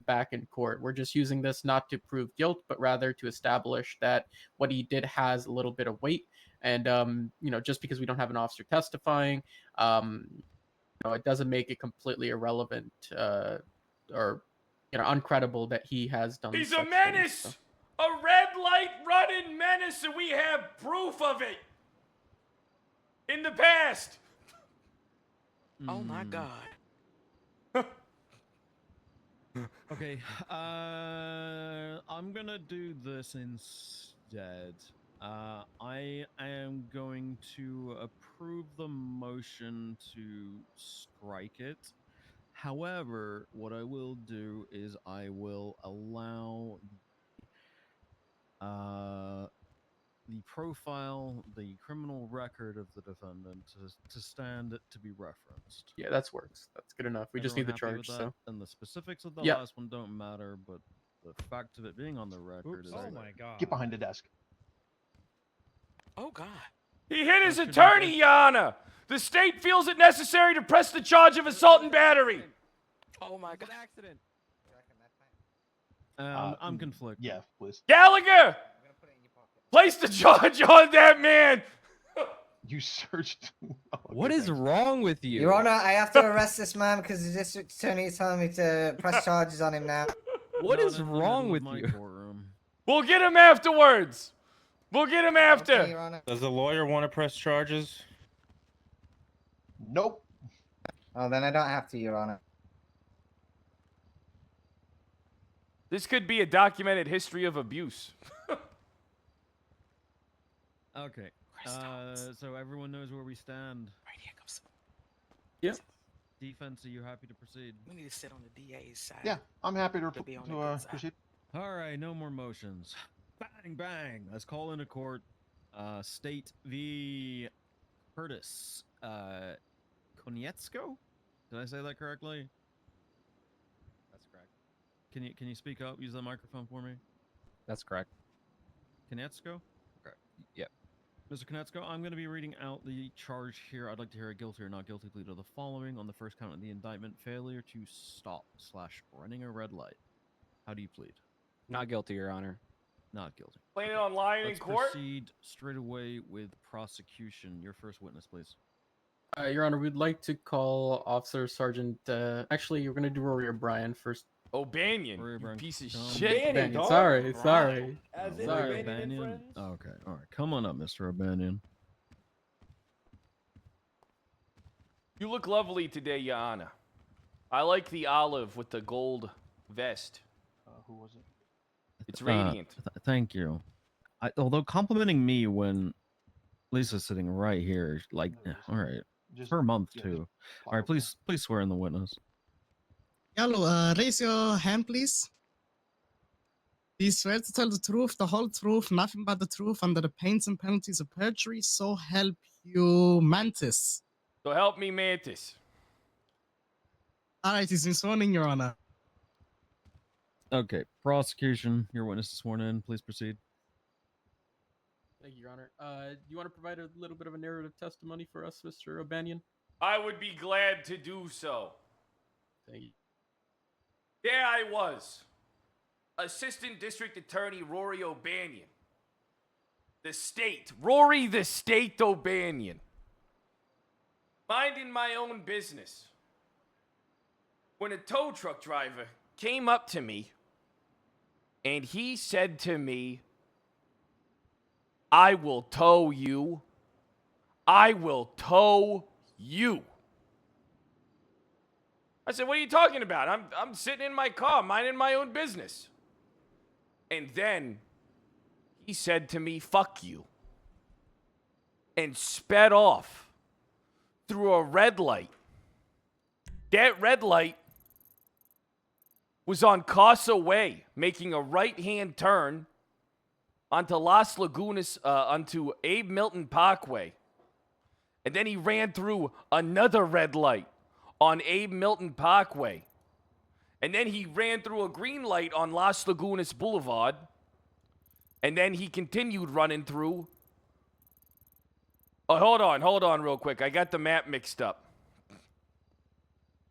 back in court. We're just using this not to prove guilt, but rather to establish that what he did has a little bit of weight. And just because we don't have an officer testifying, it doesn't make it completely irrelevant or uncredible that he has done. He's a such menace, things, a red light running menace, and we have proof of it in the past. Oh my God. Okay, I'm gonna do this instead. I am going to approve the motion to strike it. However, what I will do is I will allow the profile, the criminal record of the defendant to stand to be referenced. Yeah, that works. That's good enough. We just need the Everyone happy charge. with that? So And the specifics of the Yeah. last one don't matter, but the fact of it being on the record is. Oh my God. Get behind the desk. Oh God. He hit his attorney, Yana. The state feels it necessary to press the charge of assault and battery. Oh my God. Accident. I'm conflicted. Yeah, please. Gallagher! Place the charge on that man! You searched. What is wrong with you? Your Honor, I have to arrest this man because the district attorney is telling me to press charges on him now. What Not is in the wrong middle of with my you? courtroom. We'll get him afterwards. We'll get him after. Okay, Your Honor. Does the lawyer want to press charges? Nope. Oh, then I don't have to, Your Honor. This could be a documented history of abuse. Okay. So everyone knows where we stand. Right here comes. Yep. Defense, are you happy to proceed? We need to sit on the DA's side. Yeah, I'm happy to, be on the good side. proceed. All right, no more motions. Bang, bang. Let's call into court. State v. Curtis. Konietzko? Did I say that correctly? That's correct. Can you speak up? Use the microphone for me. That's correct. Konietzko? Okay. Yep. Mr. Konietzko, I'm going to be reading out the charge here. I'd like to hear a guilty or not guilty plea to the following. On the first count of the indictment, failure to stop / running a red light. How do you plead? Not guilty, Your Honor. Not guilty. Playing it online in Let's court? proceed straight away with prosecution. Your first witness, please. Your Honor, we'd like to call Officer Sergeant. Actually, you're gonna do Rory O'Brien first. O'Banion, Rory you O'Brien. piece of Come. shit. O'Banion, dog. sorry. As in Rory O'Banion and O'Banion? friends? Okay, all right. Come on up, Mr. O'Banion. You look lovely today, Your Honor. I like the olive with the gold vest. Who was it? It's radiant. Thank you. Although complimenting me when Lisa's sitting right here, like, all right, Just per month yeah, too. just All right, follow. please swear in the witness. Gallo, raise your hand, please. Do you swear to tell the truth, the whole truth, nothing but the truth, under the pains and penalties of perjury? So help you, Mantis. So help me, Mantis. All right, he's been sworn in, Your Honor. Okay, prosecution. Your witness is sworn in. Please proceed. Thank you, Your Honor. Do you want to provide a little bit of a narrative testimony for us, Mr. O'Banion? I would be glad to do so. Thank you. There I was. Assistant District Attorney Rory O'Banion. The state. Rory the State O'Banion. Minding my own business. When a tow truck driver came up to me and he said to me, I will tow you. I will tow you. I said, what are you talking about? I'm sitting in my car, minding my own business. And then he said to me, fuck you. And sped off through a red light. That red light was on Casa Way, making a right-hand turn onto Las Lagunas, onto Abe Milton Parkway. And then he ran through another red light on Abe Milton Parkway. And then he ran through a green light on Las Lagunas Boulevard. And then he continued running through. Oh, hold on real quick. I got the map mixed up.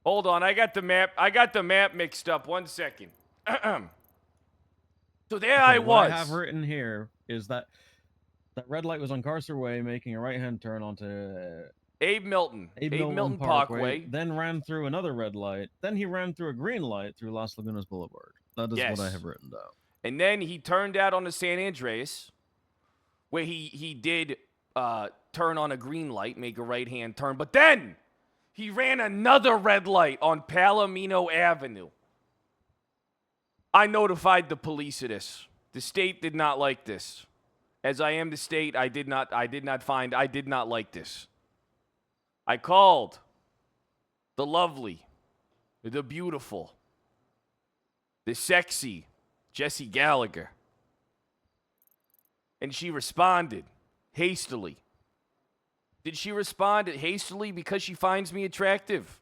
Hold on, I got the map mixed up. 1 second. So there I was. What I have written here is that that red light was on Carcer Way, making a right-hand turn onto Abe Milton Parkway, Parkway. then ran through another red light. Then he ran through a green light through Las Lagunas Boulevard. That is what I Yes. have written down. And then he turned out onto San Andreas, where he did turn on a green light, make a right-hand turn. But then he ran another red light on Palomino Avenue. I notified the police of this. The state did not like this. As I am the state, I did not like this. I called the lovely, the beautiful, the sexy Jessie Gallagher. And she responded hastily. Did she respond hastily because she finds me attractive?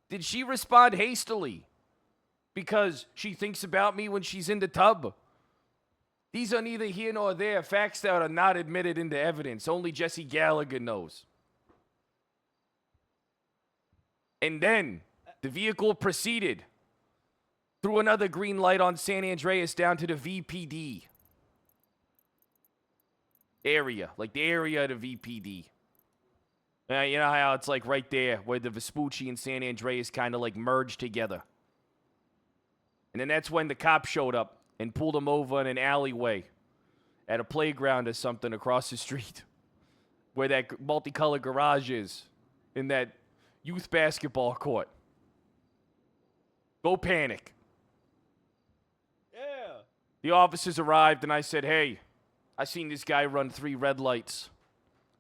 Did she respond hastily because she thinks about me when she's in the tub? These are neither here nor there. Facts that are not admitted into evidence. Only Jessie Gallagher knows. And then the vehicle proceeded Threw another green light on San Andreas down to the VPD area, like the area of the VPD. You know how it's like right there where the Vespucci and San Andreas kind of like merged together. And then that's when the cops showed up and pulled him over in an alleyway at a playground or something across the street where that multicolored garage is in that youth basketball court. Go panic. Yeah. The officers arrived and I said, hey, I seen this guy run 3 red lights.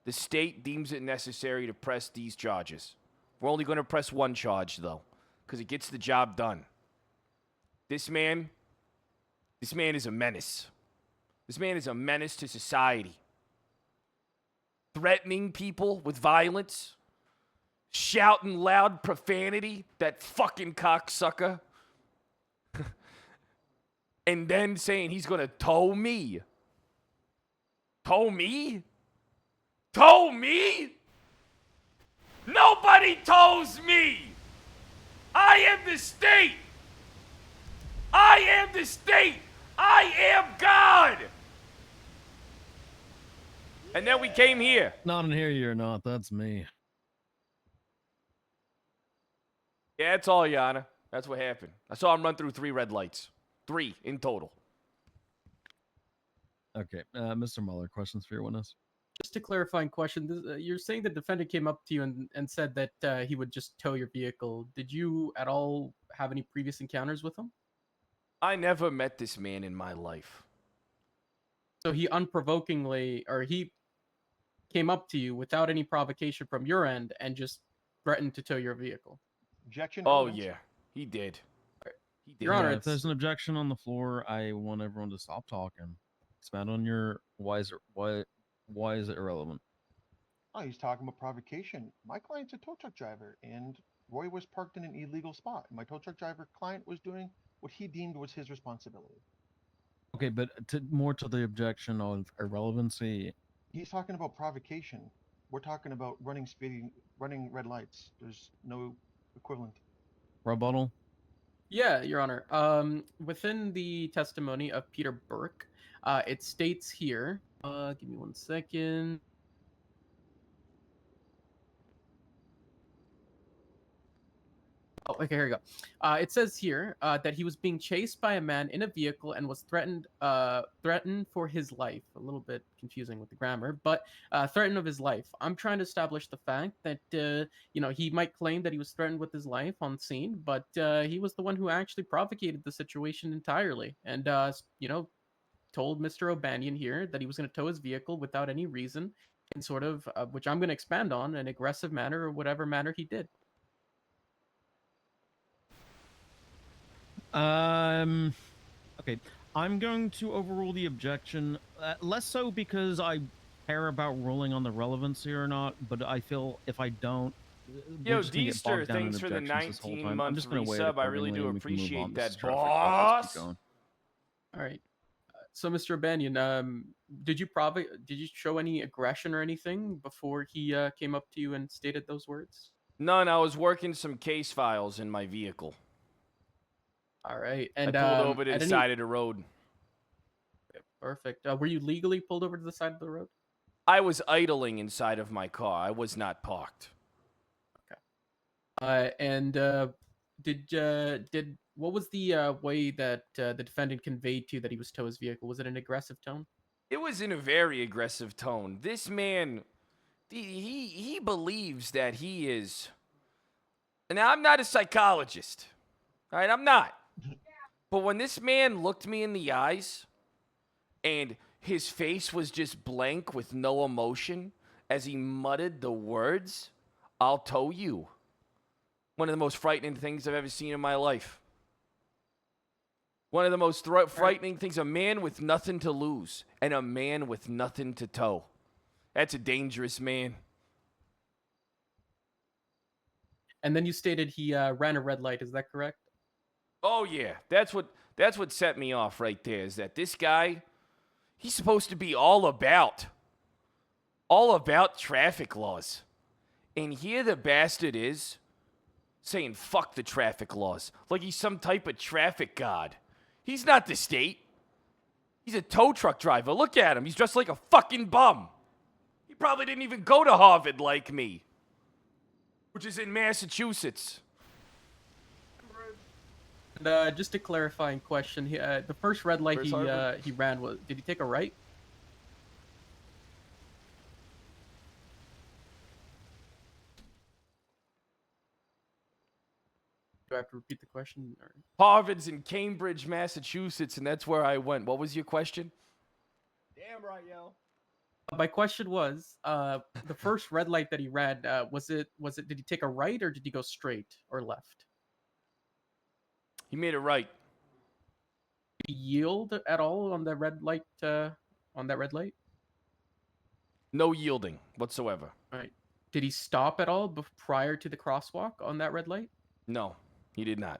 The state deems it necessary to press these charges. We're only going to press 1 charge, though, because it gets the job done. This man is a menace. This man is a menace to society. Threatening people with violence. Shouting loud profanity, that fucking cocksucker. And then saying he's going to tow me. Tow me? Tow me? Nobody tows me. I am the state. I am the state. I am God. And then we came here. Not in here, you're not. That's me. Yeah, that's all, Yana. That's what happened. I saw him run through 3 red lights. 3 in total. Okay, Mr. Mueller, questions for your witness? Just a clarifying question. You're saying the defendant came up to you and said that he would just tow your vehicle. Did you at all have any previous encounters with him? I never met this man in my life. So he unprovokingly, or he came up to you without any provocation from your end and just threatened to tow your vehicle? Objection. Oh, evidence. yeah. He did. He did. Your Honor, if there's an objection on the floor, I want everyone to stop talking. Expand on your why is it irrelevant? Oh, he's talking about provocation. My client's a tow truck driver, and Roy was parked in an illegal spot. My tow truck driver client was doing what he deemed was his responsibility. Okay, but more to the objection of irrelevancy. He's talking about provocation. We're talking about running red lights. There's no equivalent. Rebuttal. Yeah, Your Honor. Within the testimony of Peter Burke, it states here. Give me 1 second. Oh, okay, here we go. It says here that he was being chased by a man in a vehicle and was threatened for his life. A little bit confusing with the grammar, but threatened of his life. I'm trying to establish the fact that he might claim that he was threatened with his life on scene, but he was the one who actually provocated the situation entirely, and told Mr. O'Banion here that he was going to tow his vehicle without any reason, in sort of which I'm going to expand on, an aggressive manner or whatever manner he did. Okay, I'm going to overrule the objection, less so because I care about ruling on the relevancy or not, but I feel if I don't, Yo, Deester, thanks for the 19-month resub. I really do appreciate that, boss. All right. So, Mr. O'Banion, did you show any aggression or anything before he came up to you and stated those words? None. I was working some case files in my vehicle. All right. And I pulled over to the side of the road. Perfect. Were you legally pulled over to the side of the road? I was idling inside of my car. I was not parked. Okay. And what was the way that the defendant conveyed to you that he was tow his vehicle? Was it an aggressive tone? It was in a very aggressive tone. This man, he believes that he is. Now, I'm not a psychologist. All right, I'm not. But when this man looked me in the eyes and his face was just blank with no emotion as he muttered the words, "I'll tow you." One of the most frightening things I've ever seen in my life. One of the most frightening things, a man with nothing to lose and a man with nothing to tow. That's a dangerous man. And then you stated he ran a red light. Is that correct? Oh yeah, that's what set me off right there, is that this guy, he's supposed to be all about traffic laws. And here the bastard is saying fuck the traffic laws like he's some type of traffic god. He's not the state. He's a tow truck driver. Look at him. He's dressed like a fucking bum. He probably didn't even go to Harvard like me, which is in Massachusetts. And just a clarifying question, the first red light Where's he Harvard? he ran was, did he take a right? Do I have to repeat the question? Or... Harvard's in Cambridge, Massachusetts, and that's where I went. What was your question? Damn right, yo. My question was, the first red light that he ran, did he take a right or did he go straight or left? He made it right. Did he yield at all on the red light? On that red light? No yielding whatsoever. All right. Did he stop at all prior to the crosswalk on that red light? No, he did not.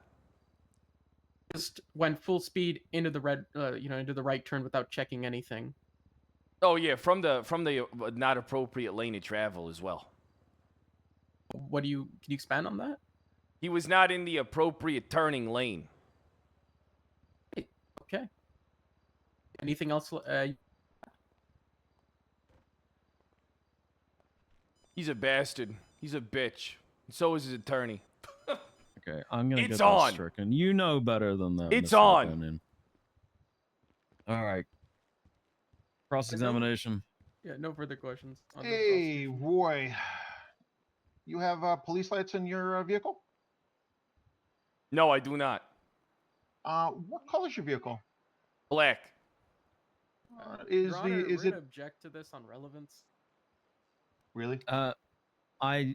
Just went full speed into the red, into the right turn without checking anything. Oh yeah, from the not appropriate lane of travel as well. Can you expand on that? He was not in the appropriate turning lane. Okay. Anything else? He's a bastard. He's a bitch. And so is his attorney. Okay, I'm gonna It's get on. this stricken. You know better than that. It's Mr. on. O'Banion. All right. Cross-examination. Yeah, no further questions. on the Hey, Roy. You have police lights in your vehicle? No, I do not. What color is your vehicle? Black. Is Your Honor, is we're it gonna object to this on relevance. really? I'm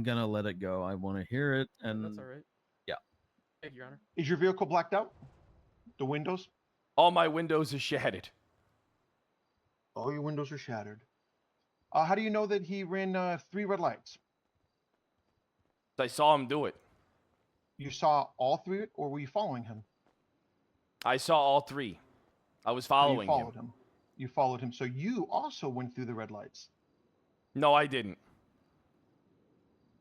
gonna let it go. I want to hear it, and That's all right. yeah. Thank you, Your Honor. Is your vehicle blacked out? The windows? All my windows are shattered. All your windows are shattered. How do you know that he ran 3 red lights? I saw him do it. You saw all 3, or were you following him? I saw all 3. I was So following you followed him. You followed him. So you also went through the red lights. No, I didn't.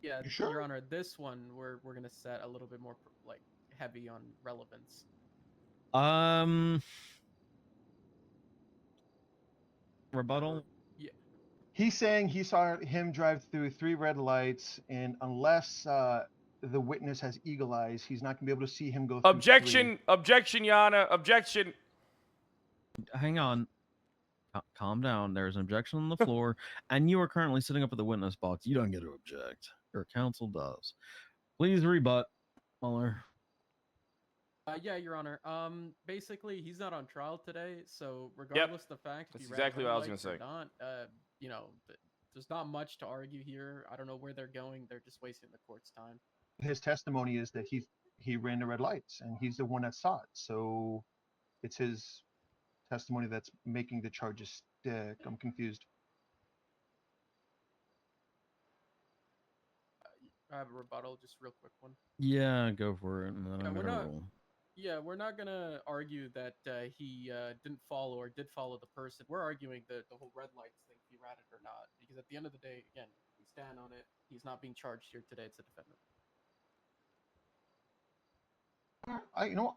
Yeah, You sure? Your Honor, this one we're gonna set a little bit more like heavy on relevance. Rebuttal. Yeah. He's saying he saw him drive through 3 red lights, and unless the witness has eagle eyes, he's not gonna be able to see him go through 3. Objection! Objection, Your Honor! Objection! Hang on. Calm down. There's an objection on the floor, and you are currently sitting up at the witness box. You don't get to object. Your counsel does. Please rebut, Mueller. Yeah, Your Honor. Basically, he's not on trial today, so regardless of the fact if That's he ran exactly red what I was lights gonna or say. not, there's not much to argue here. I don't know where they're going. They're just wasting the court's time. His testimony is that he ran the red lights, and he's the one that saw it. So it's his testimony that's making the charges stick. I'm confused. I have a rebuttal, just real quick one. Yeah, go for it, and then I'm we're gonna not. roll. Yeah, we're not gonna argue that he didn't follow or did follow the person. We're arguing the whole red lights thing, if he ran it or not. Because at the end of the day, again, we stand on it. He's not being charged here today. It's a defendant.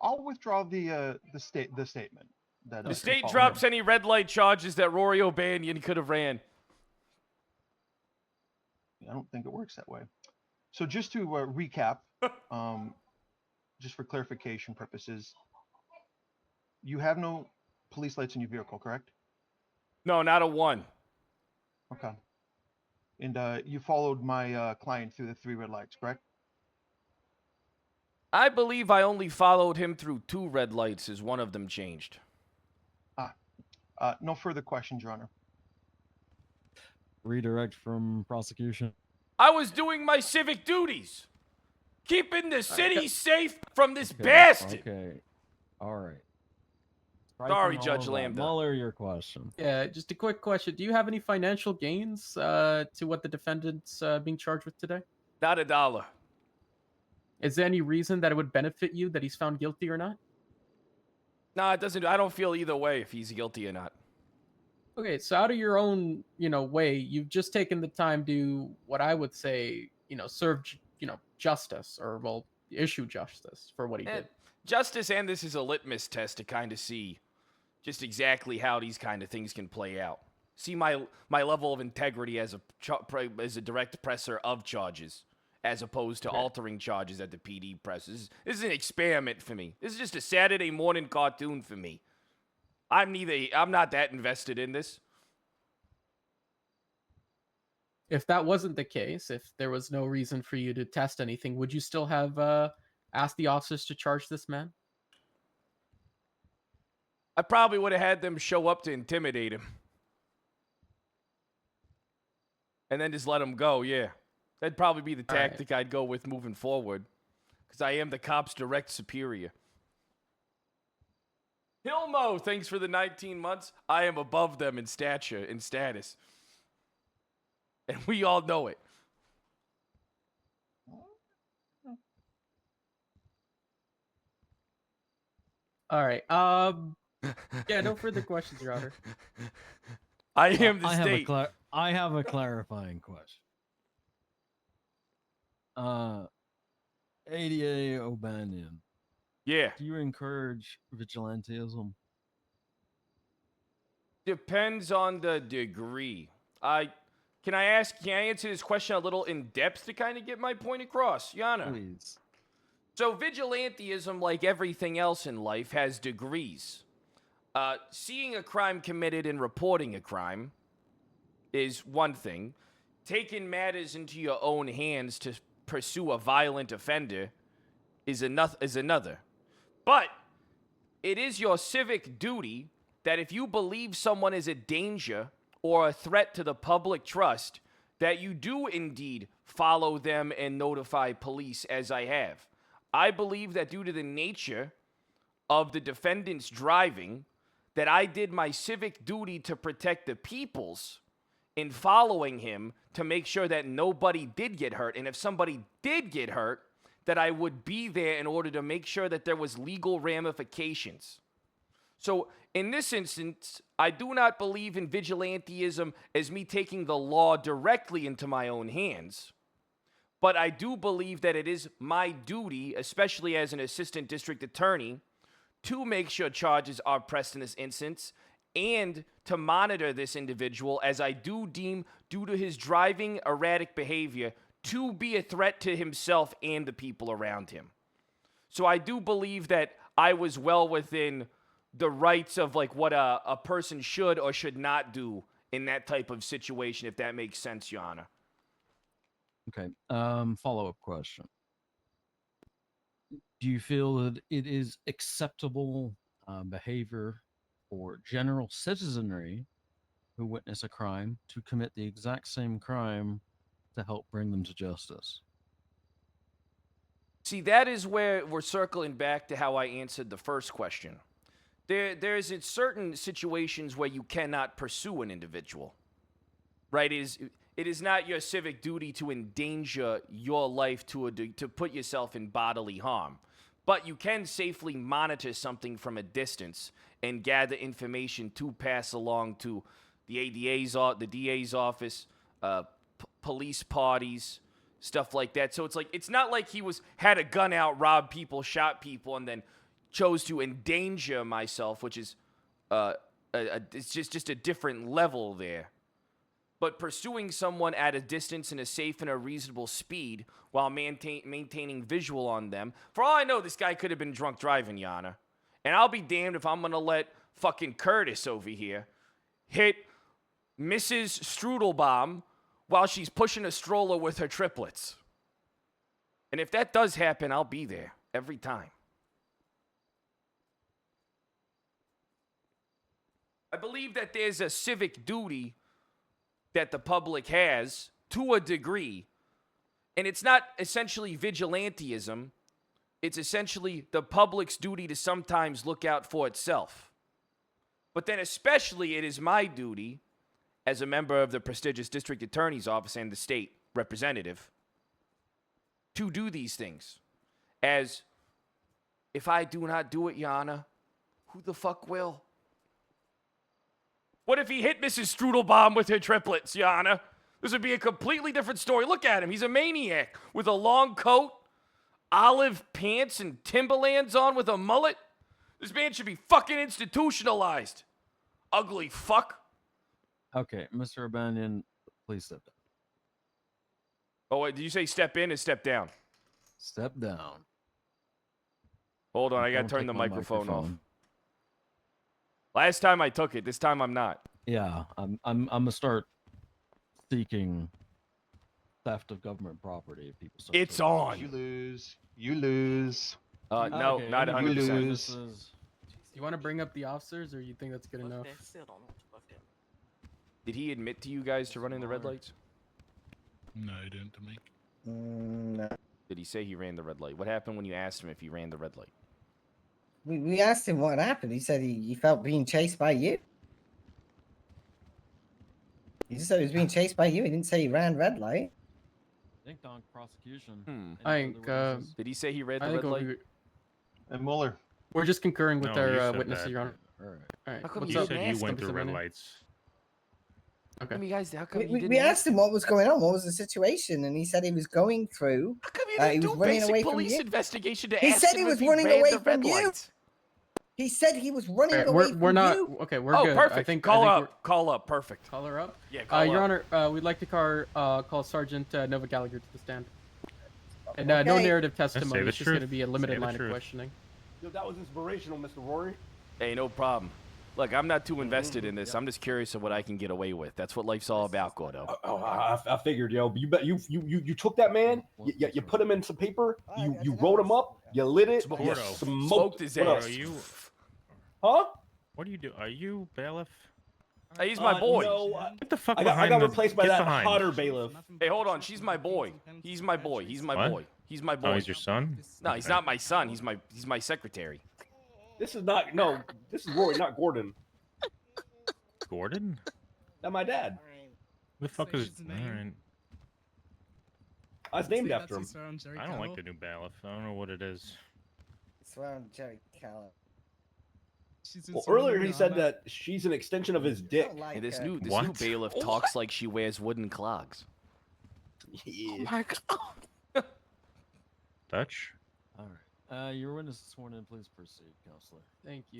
I'll withdraw the statement. That The I state followed drops him. any red light charges that Rory O'Banion could have ran. I don't think it works that way. So just to recap, just for clarification purposes, you have no police lights in your vehicle, correct? No, not a one. Okay. And you followed my client through the 3 red lights, correct? I believe I only followed him through 2 red lights as one of them changed. No further questions, Your Honor. Redirect from prosecution. I was doing my civic duties. Keeping the city safe from this Okay, bastard. Okay. All right. Sorry, Striking all Judge of that. Lambda. Mueller, your question. Yeah, just a quick question. Do you have any financial gains to what the defendant's being charged with today? Not a dollar. Is there any reason that it would benefit you that he's found guilty or not? Nah, it doesn't. I don't feel either way if he's guilty or not. Okay, so out of your own, way, you've just taken the time to, what I would say, serve justice, or well, issue justice for what he did. Justice, and this is a litmus test to kind of see just exactly how these kind of things can play out. See my level of integrity as a direct presser of charges, as opposed to altering charges at the PD presses. This is an experiment for me. This is just a Saturday morning cartoon for me. I'm not that invested in this. If that wasn't the case, if there was no reason for you to test anything, would you still have asked the officers to charge this man? I probably would have had them show up to intimidate him. And then just let him go, yeah. That'd probably be the tactic I'd go with moving forward. Because I am the cop's direct superior. Hilmo, thanks for the 19 months. I am above them in stature, in status. And we all know it. All right. Yeah, no further questions, Your Honor. I am the state. I have a clarifying question. ADA O'Banion. Yeah. Do you encourage vigilantism? Depends on the degree. Can I answer this question a little in depth to kind of get my point across, Yana? Please. So vigilantism, like everything else in life, has degrees. Seeing a crime committed and reporting a crime is one thing. Taking matters into your own hands to pursue a violent offender is another. But it is your civic duty that if you believe someone is a danger or a threat to the public trust, that you do indeed follow them and notify police, as I have. I believe that due to the nature of the defendant's driving, that I did my civic duty to protect the people's in following him to make sure that nobody did get hurt. And if somebody did get hurt, that I would be there in order to make sure that there was legal ramifications. So in this instance, I do not believe in vigilantism as me taking the law directly into my own hands. But I do believe that it is my duty, especially as an assistant district attorney, to make sure charges are pressed in this instance and to monitor this individual, as I do deem, due to his driving erratic behavior, to be a threat to himself and the people around him. So I do believe that I was well within the rights of like what a person should or should not do in that type of situation, if that makes sense, Your Honor. Okay. Follow-up question. Do you feel that it is acceptable behavior for general citizenry who witness a crime to commit the exact same crime to help bring them to justice? See, that is where we're circling back to how I answered the first question. There's certain situations where you cannot pursue an individual, right? It is not your civic duty to endanger your life to put yourself in bodily harm. But you can safely monitor something from a distance and gather information to pass along to the DA's office, police parties, stuff like that. So it's not like he had a gun out, robbed people, shot people, and then chose to endanger myself, which is it's just a different level there. But pursuing someone at a distance in a safe and a reasonable speed while maintaining visual on them. For all I know, this guy could have been drunk driving, Yana. And I'll be damned if I'm going to let fucking Curtis over here hit Mrs. Strudelbaum while she's pushing a stroller with her triplets. And if that does happen, I'll be there every time. I believe that there's a civic duty that the public has to a degree, and it's not essentially vigilantism. It's essentially the public's duty to sometimes look out for itself. But then especially it is my duty as a member of the prestigious district attorney's office and the state representative to do these things. As if I do not do it, Yana, who the fuck will? What if he hit Mrs. Strudelbaum with her triplets, Yana? This would be a completely different story. Look at him. He's a maniac with a long coat, olive pants, and Timberlands on with a mullet. This man should be fucking institutionalized. Ugly fuck. Okay, Mr. O'Banion, please step down. Oh, wait, did you say step in or step down? Step down. Hold on, I gotta Don't turn take the my microphone off. microphone. Last time I took it, this time I'm not. Yeah, I'm gonna start seeking theft of government property if people start. It's taking it. on. You lose. You lose. No, Okay, not any 100%. witnesses? Do you want to bring up the officers, or you think that's good enough? Did he admit to you guys to running the red lights? No, he didn't to me. No. Did he say he ran the red light? What happened when you asked him if he ran the red light? We asked him what happened. He said he felt being chased by you. He just said he was being chased by you. He didn't say he ran red light. Dink donk prosecution. I think. Did he say he ran I the think red light? And Mueller. We're just concurring with No, you our said witnesses, that. Your Honor. All right. All right. How come What's you up? said didn't you ask went him? through red lights. Okay. How come you We didn't ask asked him what was going on. What was the situation? And he said he was going through. How come you he didn't was do running basic away from police you. investigation to He ask said him he was if running ran away the from red you. lights? He said he was running All right, away from we're not. you. Okay, we're Oh, good. perfect. I think. Call I think up. we're- Call up. Perfect. Call her up. Yeah, call Your up. Honor, we'd like to call Sergeant Nova Gallagher to the stand. And no Okay. narrative Let's testimony. say It's the just going to truth. be a limited Say the line of truth. questioning. Yo, that was inspirational, Mr. Rory. Hey, no problem. Look, I'm not too invested in this. I'm just curious of what I can get away with. That's what life's all about, Gordo. I figured, yo. You bet you took that man. You put him in some paper. You wrote him up. You lit it. You Gordo. smoked his what ass. else? Are you? Huh? What do you do? Are you bailiff? Hey, he's my boy. No, Get the fuck I got behind the- replaced by get that behind. hotter bailiff. Hey, hold on. She's my boy. He's my boy. He's my What? boy. He's my boy. Oh, he's your son? No, he's not my son. He's my secretary. This is not This is Rory, not Gordon. Gordon? Not my dad. Who the fuck is? All right. I was named after him. I don't like the new bailiff. I don't know what it is. Swear on Jerry Callow. Well, earlier he said that she's an extension of his dick. Hey, this new What? bailiff talks like she wears wooden clogs. Yeah. Oh my god. Dutch? All right. Your witness is sworn in. Please proceed, counselor. Thank you.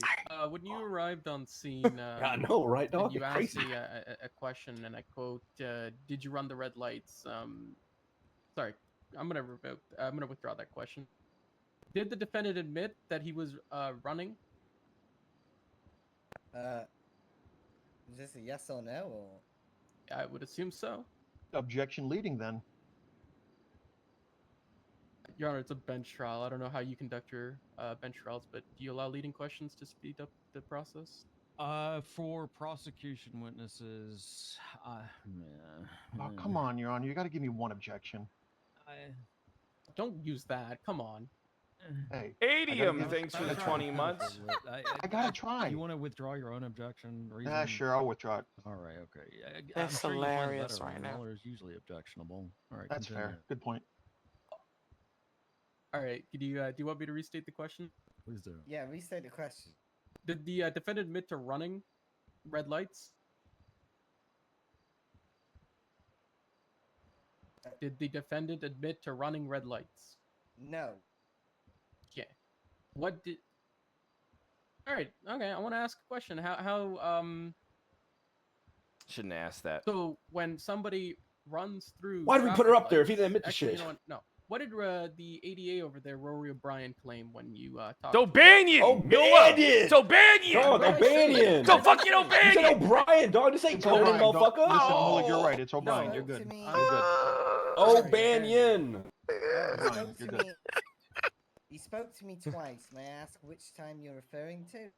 When you arrived on scene, I know, right, and dog? you You're asked crazy. me a question, and I quote, "Did you run the red lights?" Sorry, I'm gonna withdraw that question. Did the defendant admit that he was running? Is this a yes or no? Or? I would assume so. Objection leading then. Your Honor, it's a bench trial. I don't know how you conduct your bench trials, but do you allow leading questions to speed up the process? For prosecution witnesses, Oh, come on, Your Honor. You got to give me one objection. Don't use that. Come on. Hey. Adium, thanks for the 20 months. I gotta try. You want to withdraw your own objection? Reason? Yeah, sure. I'll withdraw it. All right. Okay. I'm That's sure you'll find hilarious better. right now. Mueller is usually objectionable. All right. That's continue. fair. Good point. All right. Do you want me to restate the question? Please do. Yeah, restate the question. Did the defendant admit to running red lights? Did the defendant admit to running red lights? No. Okay. What did? All right. Okay. I want to ask a question. How Shouldn't ask that. So when somebody runs through, Why did we put traffic her up there if he lights- didn't admit the actually, shit? You know what? No. What did the ADA over there, Rory O'Brien, claim when you talked? O'Banion! O'Banion! It's O'Banion! Dog, O'Banion! Go fucking You O'Banion! said O'Brien, dog. This ain't It's Gordon, O'Brien, dog. motherfucker. Listen, Mueller, you're right. It's O'Brien. No, You're good. to me- You're good. O'Banion. Spoke You're to good. me. He spoke to me twice. May I ask which time you're referring to?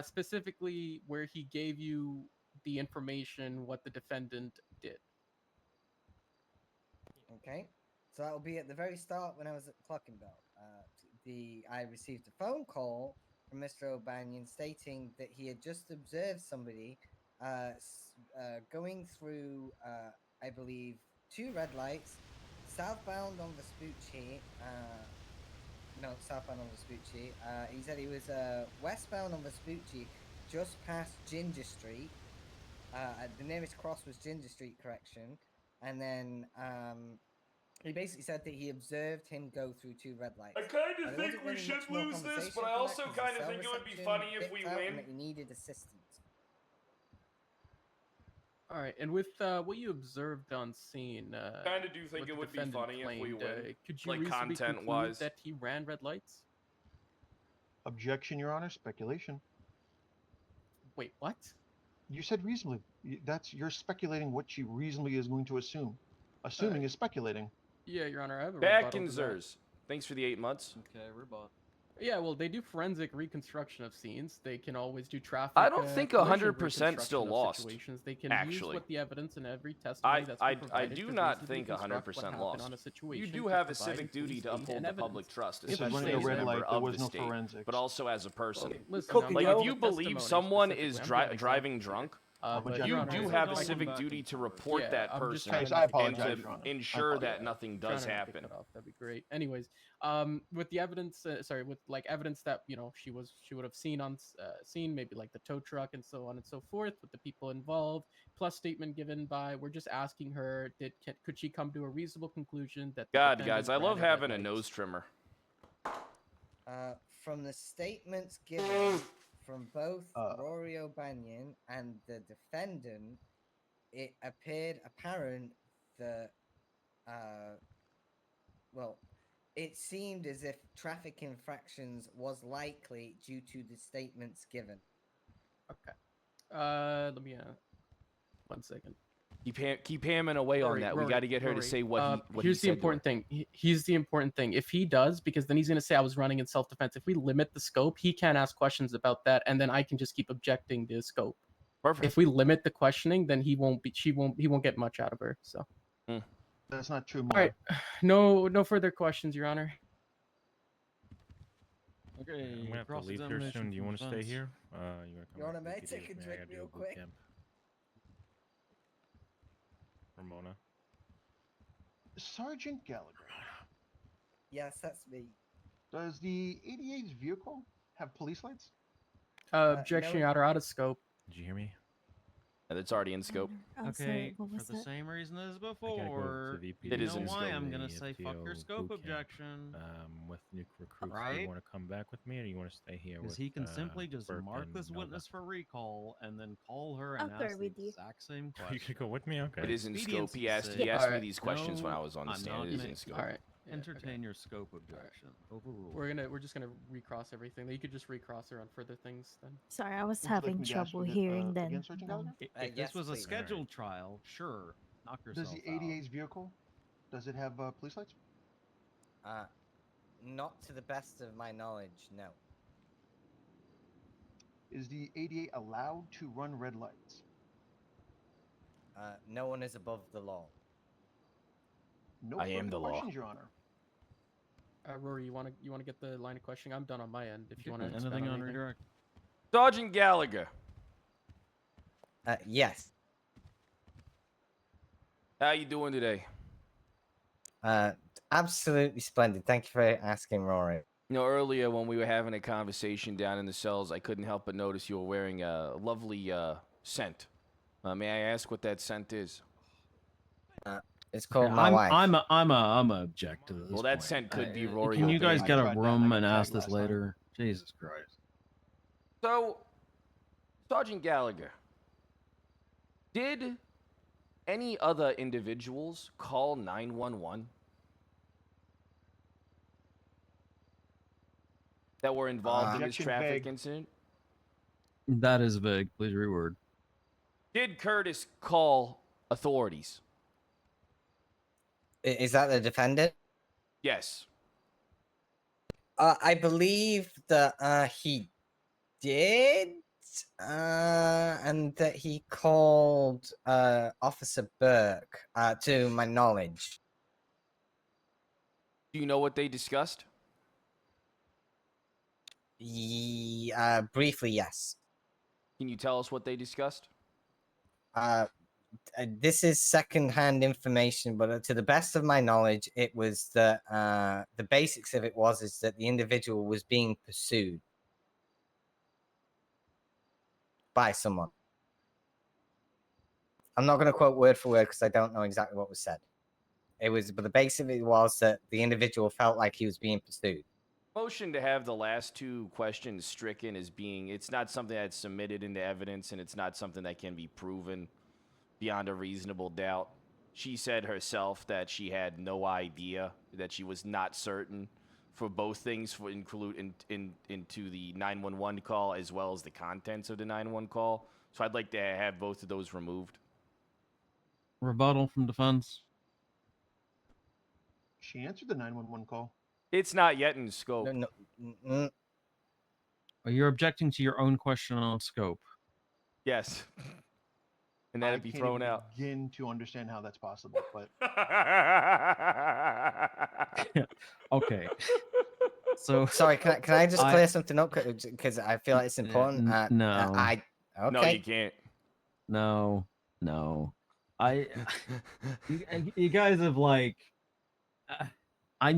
Specifically where he gave you the information what the defendant did. Okay. So that will be at the very start when I was at Clockenbell. I received a phone call from Mr. O'Banion stating that he had just observed somebody going through, I believe, 2 red lights, southbound on Vespucci. No, southbound on Vespucci. He said he was westbound on Vespucci, just past Ginger Street. The nearest cross was Ginger Street Correction, and then he basically said that he observed him go through 2 red lights. I kind of There think wasn't we really should much more lose this, but conversation I from that also 'cause the kind of cell think it would be reception funny if dipped we out and win. that he needed assistance. All right, and with what you observed on scene, Kind of do think what it the would be defendant funny if we claimed, win, could you like reasonably conclude content-wise. that he ran red lights? Objection, Your Honor. Speculation. Wait, what? You said reasonably. You're speculating what she reasonably is going to assume. Assuming is speculating. Yeah, Your Honor, I have a Back rebuttal in to that. Zers. Thanks for the 8 months. Okay, rebut. Yeah, well, they do forensic reconstruction of scenes. They can always do traffic. I don't think collision 100% still reconstruction of lost, situations. They can use actually. what the evidence and every testimony that's been I provided do to not reasonably think reconstruct 100% what happened lost. on a You situation do to have a provide civic duty police to aid uphold and the evidence. public trust, If it's especially running a as a red member light, there of was the no state, forensics. but also as a person. Listen, Like, I'm if gonna you give believe testimony someone specifically. is I'm giving driving examples drunk, but you Your Honor, do it's have a like- civic duty to report Yeah, that I'm just person trying Guys, to I not get apologize, and cut to Your Honor. ensure that Yeah, nothing trying does to not get happen. cut off, that'd be great. Anyways, with the evidence, sorry, with like evidence that she would have seen on scene, maybe like the tow truck and so on and so forth, with the people involved, plus statement given by, we're just asking her, could she come to a reasonable conclusion that the God, defendant guys, I ran love a red having a light? nose trimmer. From the statements given from both Rory O'Banion and the defendant, it appeared apparent that, well, it seemed as if traffic infractions was likely due to the statements given. Okay. Let me 1 second. Keep hammering away on that. We got to get her to say what here's he the said to her. important thing. Here's the important thing. If he does, because then he's going to say I was running in self-defense. If we limit the scope, he can't ask questions about that, and then I can just keep objecting the scope. Perfect. If we limit the questioning, then he won't get much out of her. So. That's not true, All right. No further questions, Your Honor. Okay, I'm gonna have to leave here soon. Do you want to stay here? You Wanna back to take DPD a with me? I drink gotta do real boot quick? camp. Ramona. Sergeant Gallagher. Yes, that's me. Does the 88's vehicle have police lights? Objection, no. Your Honor. Out of scope. Did you hear me? That's already in scope. Okay, for the same reason as before. VPD. It you is know in why scope. I'm gonna say fuck your FTO scope boot camp. objection. With new recruits, do Right? you want to come back with me, or do you want to stay here? Because With, he can simply just Burke mark and this Nova? witness for recall and then call her and I'll go ask the with you. exact same You question. could go with me. Okay. It is in scope. He Expediency's asked sake. me Alright. these questions when I No, was on the I'm stand. not It is ma- in scope. All right. Entertain your scope objection. Overruled. We're just gonna recross everything. You could just recross her on further things then. Sorry, I was Would you like having me to ask trouble you hearing then. again, Sergeant Gallagher? If yes, this was a please. scheduled trial, sure, knock Does yourself the 88's vehicle, does it have police lights? Not to the best of my knowledge, no. Is the 88 allowed to run red lights? No one is above the law. No I am further the law. questions, Your Honor. Rory, you wanna get the line of questioning? I'm done on my end. If you out. want to Anything on redirect? Sergeant Gallagher, Yes. how you doing today? Absolutely splendid. Thank you for asking, Rory. You know, earlier when we were having a conversation down in the cells, I couldn't help but notice you were wearing a lovely scent. May I ask what that scent is? It's called my I'm, wife. I'm a object to this. Well, that point. scent could be Rory Can you guys O'Banion. get a room and ask this later? Jesus Christ. So, Sergeant Gallagher, did any other individuals call 911 that were involved in this Objection traffic vague. incident? That is vague. Please reword. Did Curtis call authorities? Is that the defendant? Yes. I believe that he did, and that he called Officer Burke, to my knowledge. Do you know what they discussed? Briefly, yes. Can you tell us what they discussed? This is secondhand information, but to the best of my knowledge, it was that the basics of it is that the individual was being pursued by someone. I'm not going to quote word for word because I don't know exactly what was said. It was, but the base of it was that the individual felt like he was being pursued. Motion to have the last two questions stricken as being, it's not something that's submitted into evidence and it's not something that can be proven beyond a reasonable doubt. She said herself that she had no idea, that she was not certain for both things, for include into the 911 call as well as the contents of the 911 call. So I'd like to have both of those removed. Rebuttal from defense. She answered the 911 call. It's not yet in scope. Are you objecting to your own question on scope? Yes. And that'd be thrown out. Begin to understand how that's possible, but Okay. So sorry, can I just clear something up because I feel like it's important. No. Okay. No, you can't. No. You guys have like, I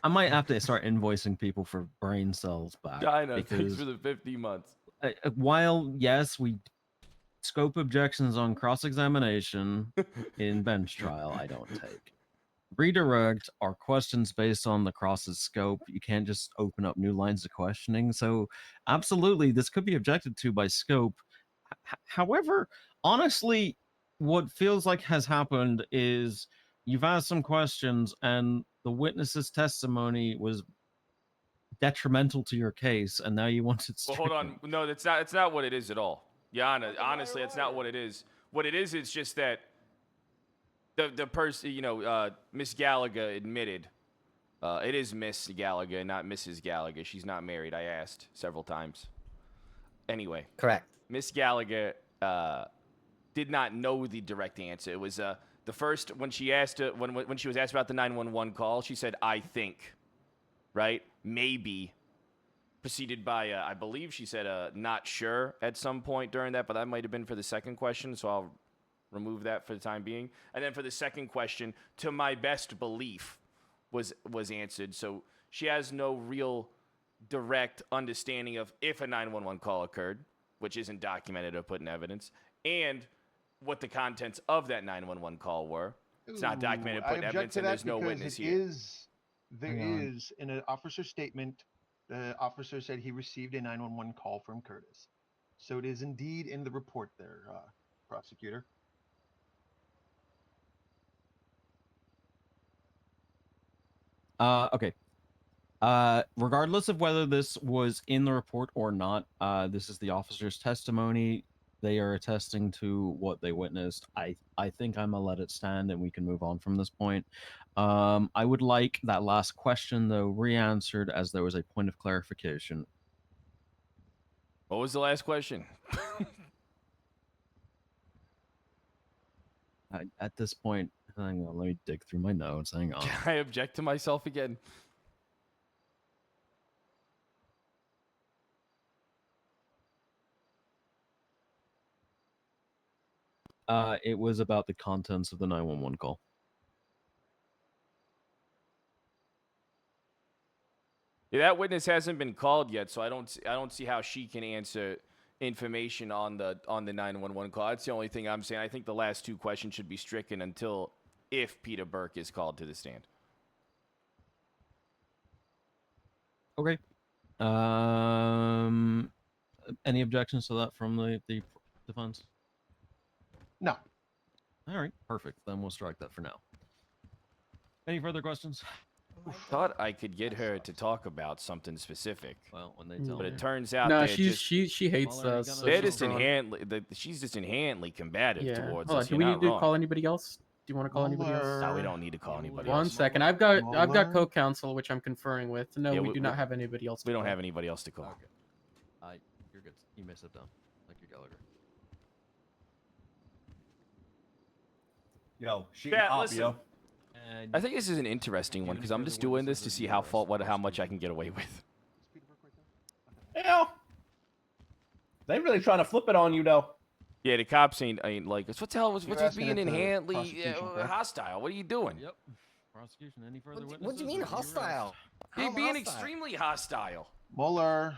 might have to start invoicing people for brain cells back. China, thanks because for the 50 months. while yes, we scope objections on cross-examination in bench trial, I don't take. Redirect are questions based on the cross's scope. You can't just open up new lines of questioning. So absolutely, this could be objected to by scope. However, honestly, what feels like has happened is you've asked some questions and the witness's testimony was detrimental to your case, and now you want it Well, stricken. hold on. No, it's not what it is at all. Yana, honestly, it's not what it is. What it is, it's just that the person, Miss Gallagher admitted. It is Miss Gallagher, not Mrs. Gallagher. She's not married. I asked several times. Anyway. Correct. Miss Gallagher did not know the direct answer. It was the first when she asked when she was asked about the 911 call, she said, "I think," right? Maybe. Preceded by, I believe she said, "not sure" at some point during that, but that might have been for the second question, so I'll remove that for the time being. And then for the second question, "to my best belief," was answered. So she has no real direct understanding of if a 911 call occurred, which isn't documented or put in evidence, and what the contents of that 911 call were. It's not documented, put in evidence, and there's no witness here. There is in an officer's statement, the officer said he received a 911 call from Curtis. So it is indeed in the report there, prosecutor. Okay. Regardless of whether this was in the report or not, this is the officer's testimony. They are attesting to what they witnessed. I think I'm gonna let it stand and we can move on from this point. I would like that last question though re-answered, as there was a point of clarification. What was the last question? At this point, hang on, let me dig through my notes. Hang on. Can I object to myself again? It was about the contents of the 911 call. Yeah, that witness hasn't been called yet, so I don't see how she can answer information on the 911 call. That's the only thing I'm saying. I think the last two questions should be stricken until if Peter Burke is called to the stand. Okay. Any objections to that from the defense? No. All right, perfect. Then we'll strike that for now. Any further questions? I thought I could get her to talk about something specific. Well, when they tell but me. it turns out No, she hates us. So they're she's just drawn. inherently she's just inherently combative towards Hold on, us. do we need to call anybody else? Do you want to call anybody else? No, we don't need to call anybody One else. second. I've got co-counsel, which I'm conferring with. No, Yeah, we do not have anybody else. We don't have anybody else to call. Okay. You're good. You may sit down. Thank you, Gallagher. Yo, she Yeah, up, listen. yo. I think this is an interesting one because I'm just doing this to see how much I can get away with. Hell, they really trying to flip it on you though. Yeah, the cops ain't like us. What the hell was You're what's asking being if the inherently prosecution, correct? hostile? What are you doing? Yep. Prosecution. Any further witnesses? What do you mean hostile? You're How being hostile? extremely hostile. Mueller.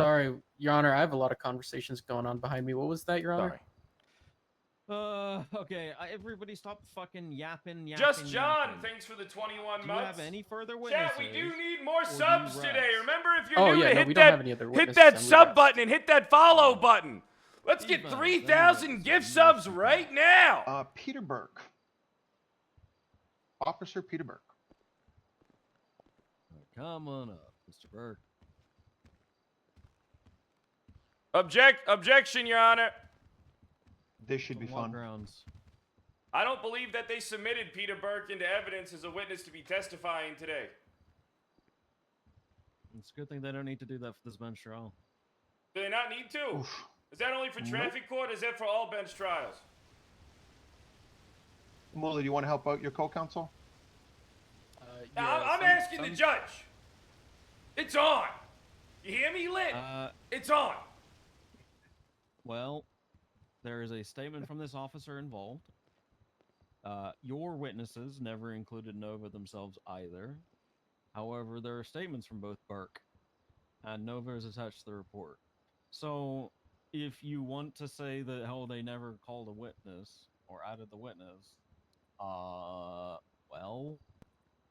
Sorry, Your Honor. I have a lot of conversations going on behind me. What was that, Your Honor? Sorry. Okay. Everybody stop fucking yapping. Just John, yapping. thanks for the 21 Do you months. have any further witnesses? Chat, we do need more or do you subs today. rest? Remember, if you're Oh, new yeah, to no, hit we don't have any other hit witnesses, that and we sub rest. button and hit that follow button. Let's get Defense, 3,000 gift subs right now. Peter Burke. Officer Peter Burke. Come on up, Mr. Burke. Objection, Your Honor. This should be fun. Grounds. I don't believe that they submitted Peter Burke into evidence as a witness to be testifying today. It's a good thing they don't need to do that for this bench trial. Do they not need to? Is that only for traffic court, or is that for all bench trials? Mulder, do you want to help out your co-counsel? I'm asking the judge. It's on. You hear me, Lynn? It's on. Well, there is a statement from this officer involved. Your witnesses never included Nova themselves either. However, there are statements from both Burke and Nova is attached to the report. So, if you want to say that, oh, they never called a witness or added the witness, well,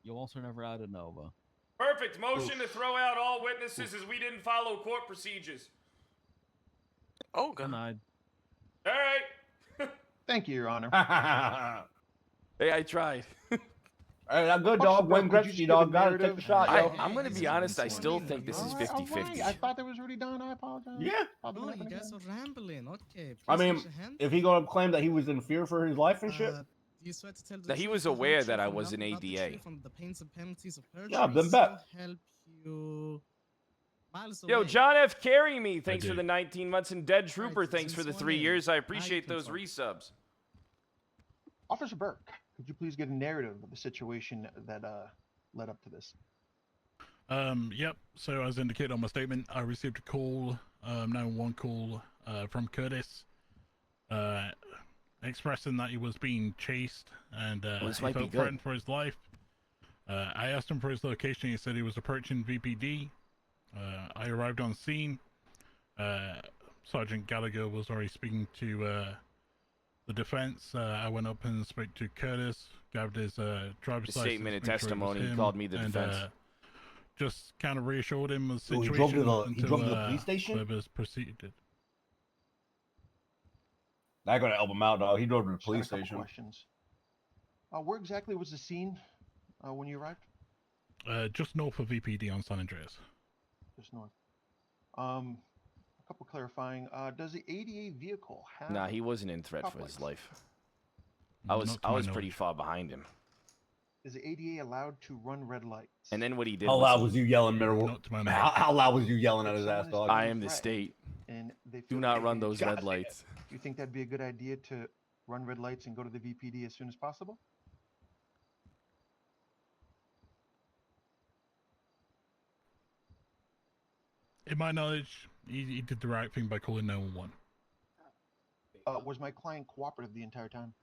you also never added Nova. Perfect. Motion to throw out all witnesses as we didn't follow court procedures. Oh, God. Denied. All right. Thank you, Your Honor. Hey, I tried. All right, I'm good, dog. Wayne Gretzky, dog. Gotta take the shot, yo. I'm going to be honest. I still think this is 50-50. I thought that was already done. I apologize. Yeah. Oh, you guys are rambling. Okay. I please mean, raise your hand. if he gonna claim that he was in fear for his life and shit. Do you swear to tell the Now, he truth, was the whole aware truth, that I and was an nothing but the ADA. truth on the pains and penalties of perjury, Yeah, then so bet. help you miles Yo, away. John F. Carry me. Thanks for did. the 19 months. And Dead Trooper, Right, thanks for the since 3 when? years. I Now appreciate you can those talk. resubs. Officer Burke, could you please get a narrative of the situation that led up to this? Yep. So as indicated on my statement, I received a call, 911 call, from Curtis, expressing that he was being chased and this he might be felt good. threatened for his life. I asked him for his location. He said he was approaching VPD. I arrived on scene. Sergeant Gallagher was already speaking to the defense. I went up and spoke to Curtis, grabbed his driver's His license. statement and made sure it was testimony, he him, called me the and, defense. Just kind of reassured him of the So he situation. drove to the police station? Whatever's proceeded. That gonna help him out, dog. He drove to the Just got a police couple station. Questions. Where exactly was the scene when you arrived? Just north of VPD on San Andreas. Just north. A couple clarifying. Does the ADA vehicle have? Nah, he wasn't in threat stop for his lights? life. I Not was to my pretty knowledge. far behind him. Is the ADA allowed to run red lights? And then what he did How was loud was you yelling, middle? Not to my knowledge. How loud was you yelling at If his ass, someone is dog? I being am the threatened state. And they Do feel not that run they- those red lights. You think that'd be a good idea to run red lights and go to the VPD as soon as possible? In my knowledge, he did the right thing by calling 911. Was my client cooperative the entire time?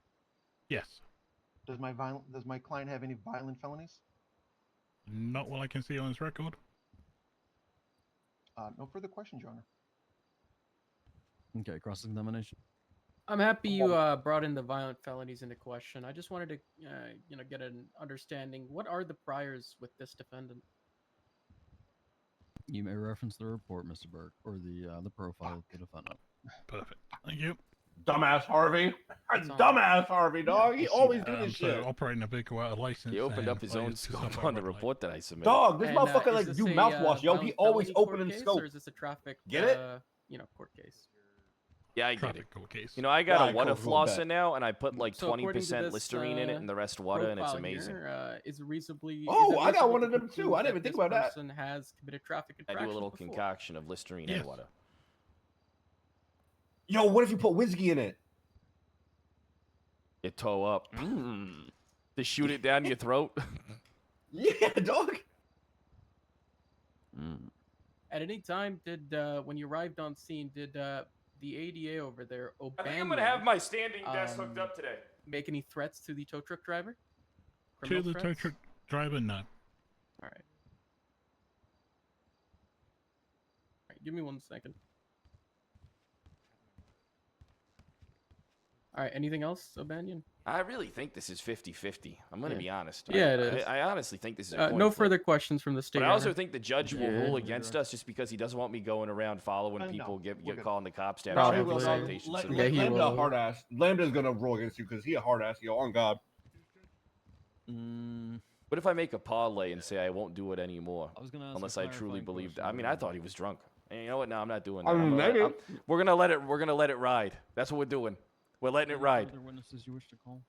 Yes. Does my client have any violent felonies? Not what I can see on his record. No further questions, Your Honor. Okay, cross-examination. I'm happy you brought in the violent felonies into question. I just wanted to, get an understanding. What are the priors with this defendant? You may reference the report, Mr. Burke, or the profile of the defendant. Perfect. Thank you. Dumbass Harvey. It's on. Dumbass Harvey, dog. He always do this So shit. operating a vehicle out of license. He opened and up his own failures to scope stop on the at red light. report that I submitted. Dog, this And, motherfucker is like this do a, mouthwash, yo. He violent always felony court opening case, scope. Or is this a traffic, Get it? Court case? Yeah, I get it. Traffic court case. You know, I got Yeah, a water cool, cool, bet. flosser now, and I put like So according to 20% this, Listerine in it and the rest water, and it's profile amazing. Here, is reasonably. Oh, is it I got reasonable one to of them too. conclude I didn't even that think this about that. person has committed traffic I infractions do a little before? concoction of Listerine Yes. and water. Yo, what if you put whiskey in it? You toe up. To shoot it down your throat. Yeah, dog. At any time, did when you arrived on scene, did the ADA over there, I think I'm gonna have my standing desk hooked um, up today. make any threats to the tow truck driver? To Criminal the tow threats? truck driver, no. All right. All right. Give me 1 second. All right. Anything else, O'Banion? I really think this is 50-50. I'm going to Yeah. be honest. Yeah, it is. I honestly think this is a coin No flip. further questions from the state. But I also Honor. think the judge will Yeah. rule against us just because he doesn't want me going around following No, people, we're get good. calling the cops down. Probably. traffic will, citations. So- Yeah, he Lambda will. hard ass. Lambda's gonna roll against you because he a hard ass. Yo, on God. What if I make a parlay and say I won't do it anymore? I was gonna ask Unless a I truly clarifying believed. question, I mean, but- I thought he was drunk. And you know what? No, I'm not doing I that. mean, maybe. We're gonna let it ride. That's what we're doing. We're letting it ride. Other witnesses you wish to call?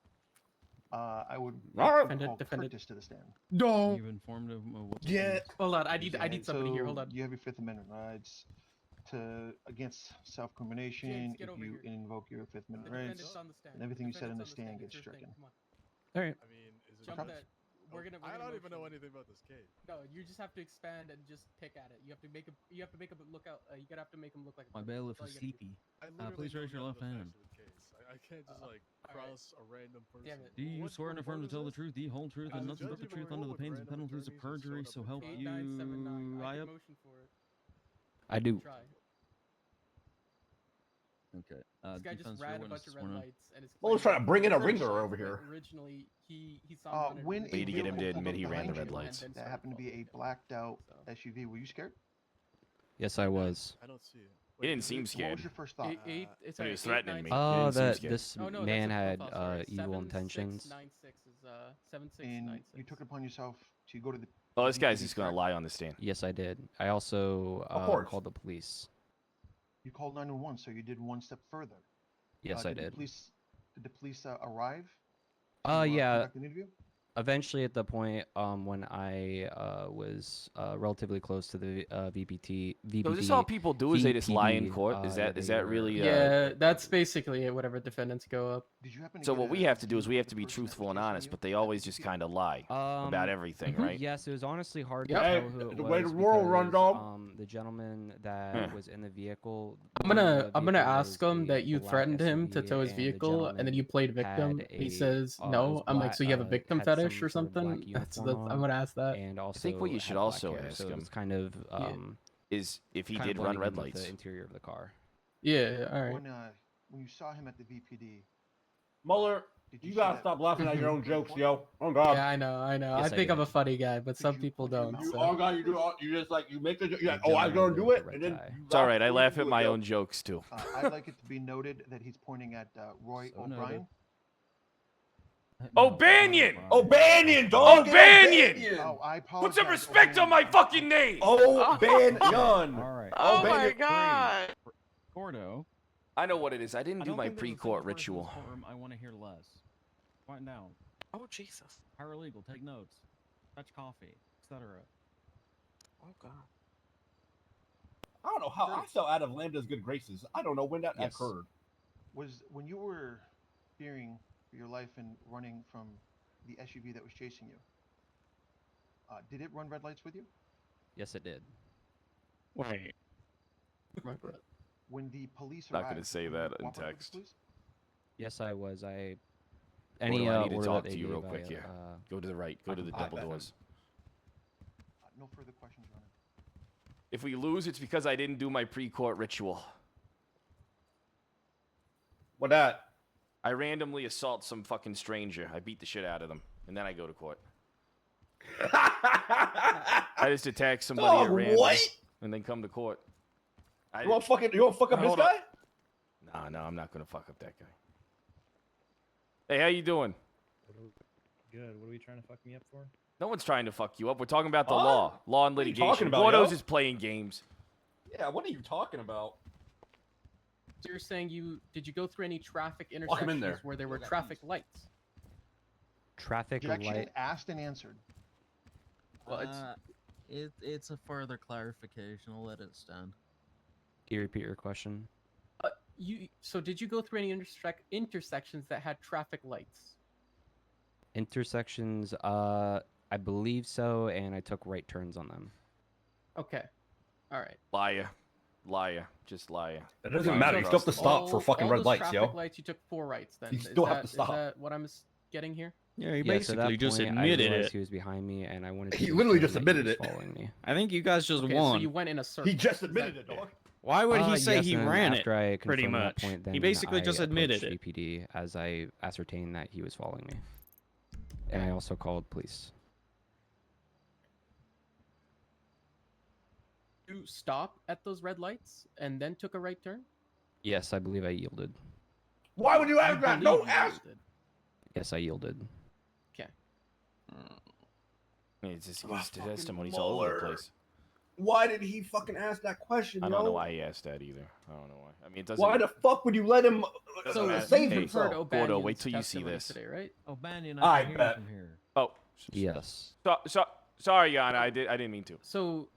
I would Alright. call Defendant. Curtis to the stand. No. You've informed of what the Yeah. police- Hold on. I need somebody here. Hold on. You have your Fifth Amendment rights to against self-crimination. James, get If over you here. invoke your Fifth The Amendment rights, defendant's on the stand. and everything you said in the Defendant's on stand gets It's your thing. stricken. Come on. All right. I mean, is it Jump Okay. that. We're gonna. I don't even know anything about this case. No, you just have to expand and just pick at it. You have to make him. You have to make him look out. You gotta have to make him look like. My bailiff is sleepy. I literally Please don't raise your know left the facts hand. of the case. I can't just like all right. cross a random person. Damn it. Do you What- swear and what affirm to is tell the this? truth, the whole truth, Has and the nothing but judge the even truth under the rolled with pains and random penalties of attorneys and perjury? showed So up help in you. 8979. I I can have. motion for it. I do. Try. Okay. This guy defense, just your ran a witness bunch of is red sworn in. lights and it's. Well, let's try to bring in a ringer Originally- over here. Originally, he saw. him When running Way to get him to vehicle admit he pulled up ran the behind red you lights. and then that started happened to be a following him. blacked out So. SUV, were you scared? Yes, I was. I don't see it. He didn't seem What scared. was your first thought? It's When he was threatening me. Oh, He didn't seem That scared. this no, man that's a had profile story. evil intentions. 7696 is 7696. And you took it upon yourself to go to the. Oh, this guy's VPD, just gonna correct? lie on the stand. Yes, I did. I also course. called the police. You called 911, so you did one step further. Yes, I Did did. the police arrive? to, Yeah. conduct an interview? Eventually, at the point when I was relatively close to the VPD. So is this all people do? Is they just lie in court? Is that really? Yeah, that's basically it. Whatever defendants go up. Did you happen to So get what a we have to do view is we of have the to be person that was truthful and chasing honest, you? but they always just kind of lie about everything, right? Yes, it was honestly hard Yep. to Hey, tell who it the was way the world run, because, dog. the gentleman that Huh. was in the vehicle. I'm the gonna vehicle ask was him a that you black threatened him to SUV, tow his and the vehicle, and then you played victim. had He a, says it no. was I'm like, black- so you have a victim had fetish some or sort of black something? That's uniform I'm gonna ask that. And also, think what you should had black also hair, ask so him it's kind of Is if he kind of did run blending red in with lights. the interior of the car. Yeah. All right. When you saw him at the VPD, Mueller, did you see gotta that- stop laughing at your own jokes, yo. On God. Yeah, I know. Yes, I I think I'm did. a funny guy, but some people don't. You, So. all God, you do. You just like you make the. You're like, The oh, I was gonna gentleman do with it, the and then. red tie. It's all right. I when laugh you at do it, my yo. own jokes too. I'd like it to be noted that he's pointing at Rory So noted. O'Brien. O'Banion! O'Banion, dog. O'Banion! Oh, I apologize. Put some respect on my fucking name! O'Banion. All right. Oh my O'Banion. god. Gordo. I know what it is. I didn't I do don't my think there's a single pre-court person in this ritual. courtroom I want to hear less. Quiet down. Oh Jesus. Paralegal, take notes. Fetch coffee, etc. Oh god. I don't know how I fell out of Lambda's good graces. I don't know when that Yes. occurred. Was when you were fearing for your life and running from the SUV that was chasing you. Did it run red lights with you? Yes, it did. Wait. When the police Not arrived, gonna say were you that in cooperative with the text. police? Yes, I was. I I any need order to that talk they to you real gave, quick I, here. Go to the right. Go to the double doors. No further questions, Your Honor. If we lose, it's because I didn't do my pre-court ritual. What that? I randomly assault some fucking stranger. I beat the shit out of them, and then I go to court. I just attack somebody Dog, at random, what? and then come to court. You want fuck up this Hold on. guy? No, I'm not gonna fuck up that guy. Hey, how you doing? Good. What are we trying to fuck me up for? No one's trying to fuck you up. We're talking about the Huh? law and What are you litigation. talking about, Gordo's yo? is playing games. Yeah, what are you talking about? So you're saying did you go through any traffic Lock 'em in intersections there. where there were traffic lights? traffic Objection light. asked and answered. Well, It's a further clarification. I'll let it stand. Can you repeat your question? So did you go through any intersections that had traffic lights? Intersections. I believe so, and I took right turns on them. Okay. All right. Liar, just liar. That doesn't matter. You still have to stop for fucking all red those lights, traffic yo. lights, you took 4 rights then. You Is still have that- to stop. Is that what I'm getting here? Yeah, he Yes, at that basically just point, admitted I realized it. he was behind me, and I wanted to. He literally confirm just that he admitted was it. Following me. I think you guys just Okay, won. so you went in a circle. He just Is admitted that- it, dog. Why would he say yes, he and ran after it? I Pretty confirmed much. that point, then He basically I just admitted approached it. VPD as I ascertained that he was following me, and I also called police. You stop at those red lights and then took a right turn? Yes, I believe I yielded. Why would you ask that? believe Don't you ask. yielded. Yes, I yielded. Okay. It's just Oh, his fucking testimony's all over the Mueller. place. Why did he fucking ask that question, I yo? don't know why he asked that either. I don't know why. I mean, it doesn't. Why the fuck would you let him doesn't matter. save Hey, himself? Gordo, wait till you see this. Today, right? O'Banion, I I can hear bet. from here. Oh, yes. Sorry, Yana. I didn't mean to. So,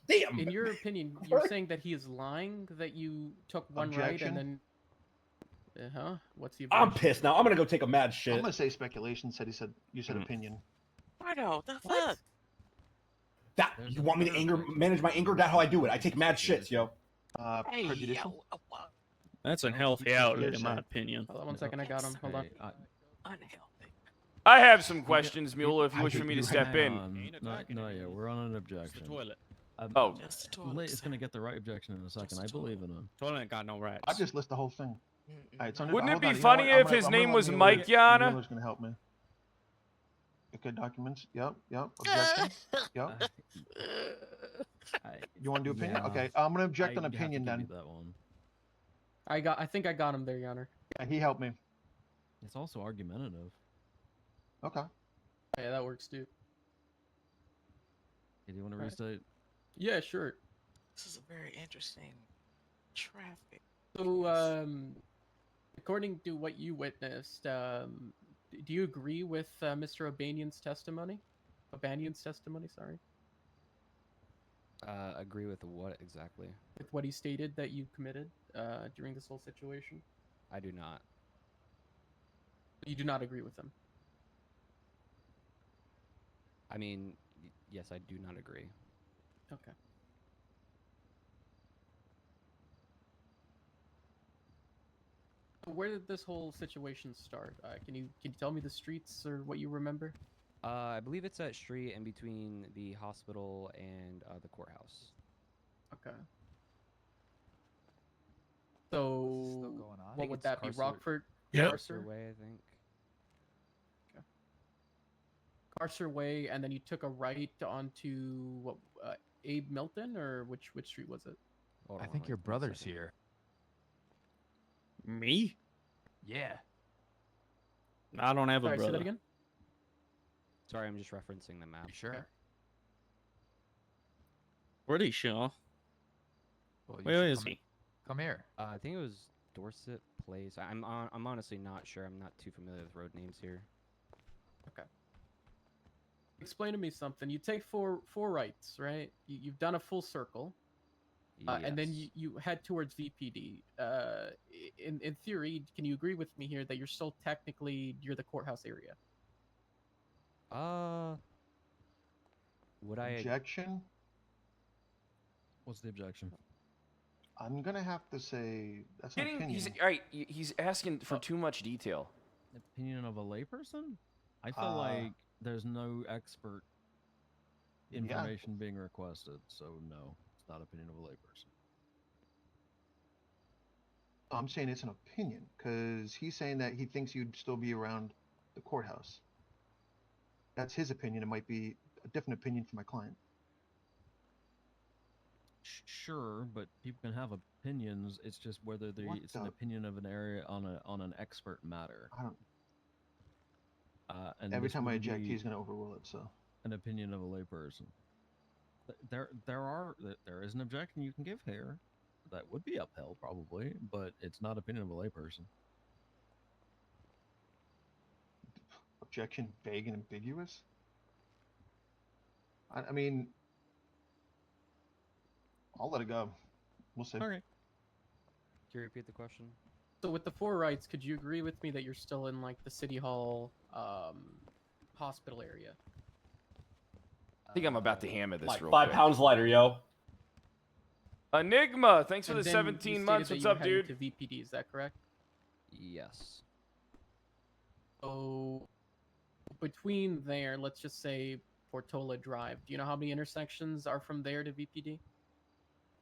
damn. In your opinion, you're saying that he is lying, that you took one Objection. right and then. What's the I'm objection? pissed now. I'm gonna go take a mad I'm shit. gonna say speculation. You said opinion. Righto, the fuck? That you want me to manage my anger? That's how I do it. I take mad shits, yo. Hey, Prejudicial. That's an unhealthy outlet, in my Hearsay. opinion. Hold on 1 second, I got him. Hold on. Unhealthy. I have some questions, Mueller, if you wish for me to step in. No, yeah, we're on an objection. Toilet. Oh. Just the toilet. Lit is gonna get the right objection in a second. I believe in him. Toilet ain't got no rats. I just list the whole thing. All right, so Wouldn't it hold be on, you know funny what? I'm if gonna- his I'm gonna name let was Mueller- Mike Yana? Mueller's gonna help me. Okay, documents. Yep. Objection. Yep. You want to do opinion? Yeah. Okay, I'm gonna object I'd on have to opinion give then. you that one. I think I got him there, Yonner. Yeah, he helped me. It's also argumentative. Okay. Yeah, that works too. Hey, do you want to Alright. restate? Yeah, sure. This is a very interesting traffic. So, according to what you witnessed, do you agree with Mr. O'Banion's testimony? Sorry. Agree with what exactly? With what he stated that you committed during this whole situation? I do not. You do not agree with him? I mean, yes, I do not agree. Okay. Where did this whole situation start? Can you tell me the streets or what you remember? I believe it's that street in between the hospital and the courthouse. Okay. So, what would that be? Rockford? Yep. Carcer Way, I think. Carcer Way, and then you took a right onto what? Abe Milton, or which street was it? I think your brother's here. Me? Yeah. I don't have a Sorry, say brother. that again? Sorry, I'm just referencing the map. Sure. Pretty sure. Well, you Where should is he? Come here. I think it was Dorset Place. I'm honestly not sure. I'm not too familiar with road names here. Okay. Explain to me something. You take four rights, right? You've done a full circle. And then Yes. you head towards VPD. In theory, can you agree with me here that you're still technically near the courthouse area? Would I? Objection. What's the objection? I'm gonna have to say that's an opinion. He's all right. He's asking for too much detail. Opinion of a layperson? I feel like there's no expert information being requested, so no, it's not opinion of a layperson. I'm saying it's an opinion because he's saying that he thinks you'd still be around the courthouse. That's his opinion. It might be a different opinion for my client. Sure, but people can have opinions. It's just whether it's an opinion of an area on an expert matter. I don't. And Every this time I wouldn't eject, be he's gonna overrule it. So an opinion of a layperson. There is an objection you can give here that would be upheld probably, but it's not opinion of a layperson. objection vague and ambiguous. I mean, I'll let it go. We'll see. Okay. Can you repeat the question? So with the 4 rights, could you agree with me that you're still in like the City Hall hospital area? I think I'm about to hammer this Like real 5 quick. pounds lighter, yo. Enigma, thanks for And the then 17 you months. stated What's that you up, were heading dude? To VPD, is that correct? Yes. So between there, let's just say Portola Drive. Do you know how many intersections are from there to VPD?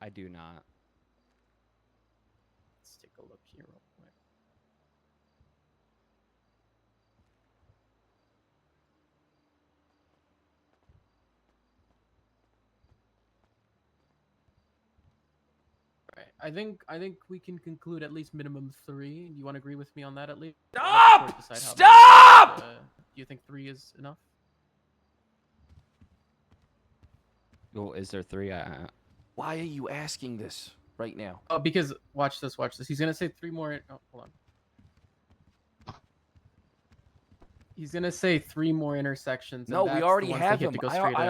I do not. Let's take a look here real quick. Right. I think we can conclude at least minimum 3. You want to agree with me on that at least? I'll let the court decide how many, Stop! do you think 3 is enough? Well, is there 3? Why are you asking this right now? Oh, because watch this. He's gonna say 3 more. Oh, hold on. He's gonna say 3 more intersections. No, and we that's already the ones have that you him. to go I straight in,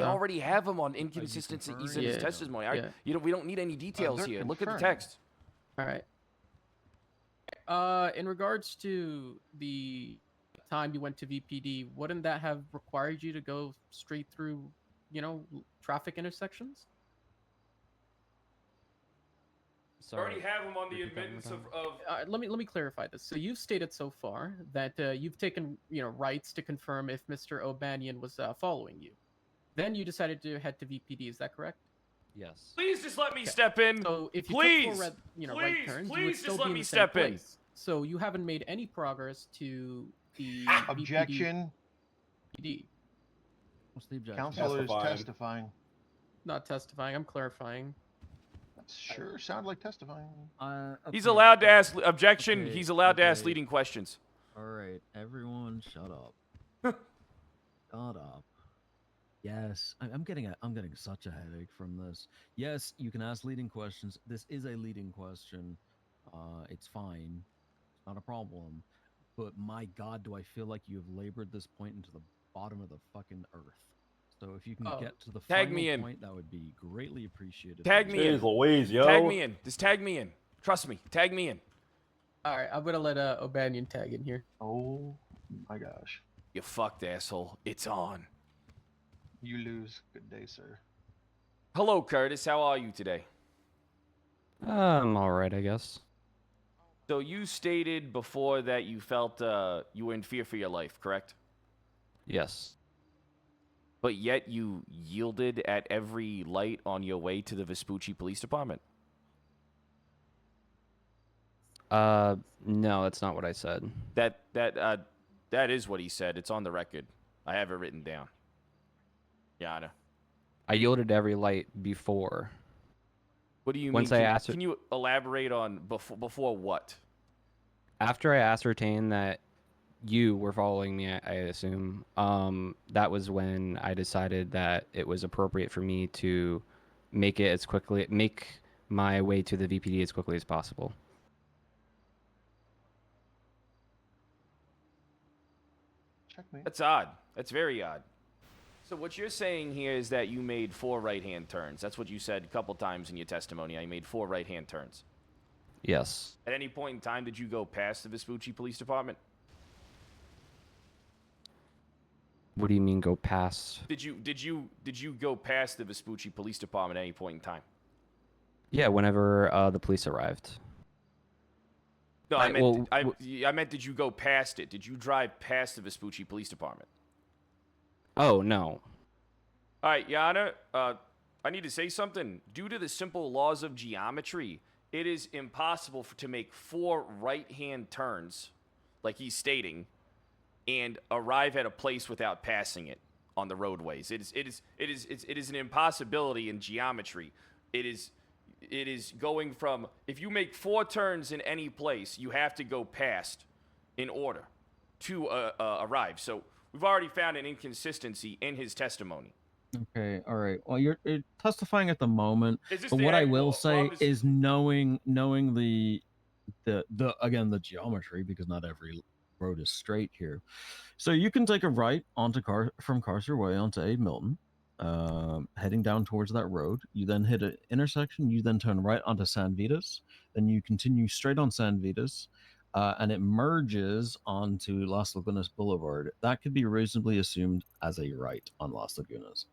already so- have him on inconsistencies in his Yeah. testimony. Yeah. We don't need any details they're here. Look at the confirmed. text. All right. In regards to the time you went to VPD, wouldn't that have required you to go straight through, traffic intersections? Sorry. Already have him on the repeat that one admittance more of. Let me clarify this. So you've stated so far that you've taken rights to confirm if Mr. O'Banion was following you. Then you decided to head to VPD. Is that correct? Yes. Please just let me step in. So if you please, took 4 right please, turns, you please would just still let be in me the same step in. place. So you haven't made any progress to the Objection. VPD. What's the objection? Counselor is testifying. Not testifying. I'm clarifying. Sure, sound like testifying. He's Okay, allowed to ask objection. okay, He's allowed to ask okay. leading questions. All right, everyone, shut up. Shut up. Yes, I'm getting such a headache from this. Yes, you can ask leading questions. This is a leading question. It's fine. It's not a problem. But my God, do I feel like you have labored this point into the bottom of the fucking earth. So if you can get to the Tag final me in. point, that would be greatly appreciated. Tag me in. Jeez Louise, yo. Tag me in. Just tag me in. Trust me. Tag me in. All right, I'm gonna let O'Banion tag in here. Oh my gosh. You fucked asshole. It's on. You lose. Good day, sir. Hello, Curtis. How are you today? I'm all right, I guess. So you stated before that you felt you were in fear for your life, correct? Yes. But yet you yielded at every light on your way to the Vespucci Police Department. No, that's not what I said. That is what he said. It's on the record. I have it written down. Yana. I yielded every light before. What do you Once mean? I asked Can you elaborate on before what? After I ascertained that you were following me, I assume, that was when I decided that it was appropriate for me to make my way to the VPD as quickly as possible. Checkmate. That's odd. That's very odd. So what you're saying here is that you made 4 right-hand turns. That's what you said a couple times in your testimony. I made 4 right-hand turns. Yes. At any point in time, did you go past the Vespucci Police Department? What do you mean go past? Did you go past the Vespucci Police Department at any point in time? Yeah, whenever the police arrived. No, I meant did you go past it? Did you drive past the Vespucci Police Department? Oh, no. All right, Yana, I need to say something. Due to the simple laws of geometry, it is impossible to make 4 right-hand turns, like he's stating, and arrive at a place without passing it on the roadways. It is an impossibility in geometry. It is going from, if you make 4 turns in any place, you have to go past in order to arrive. So we've already found an inconsistency in his testimony. Okay, all right. Well, you're testifying at the moment, Is this but the what I act- will well, say I'm just- is knowing the again the geometry, because not every road is straight here. So you can take a right onto from Carcer Way onto Abe Milton, heading down towards that road. You then hit an intersection. You then turn right onto San Vitas. Then you continue straight on San Vitas. And it merges onto Las Lagunas Boulevard. That could be reasonably assumed as a right on Las Lagunas,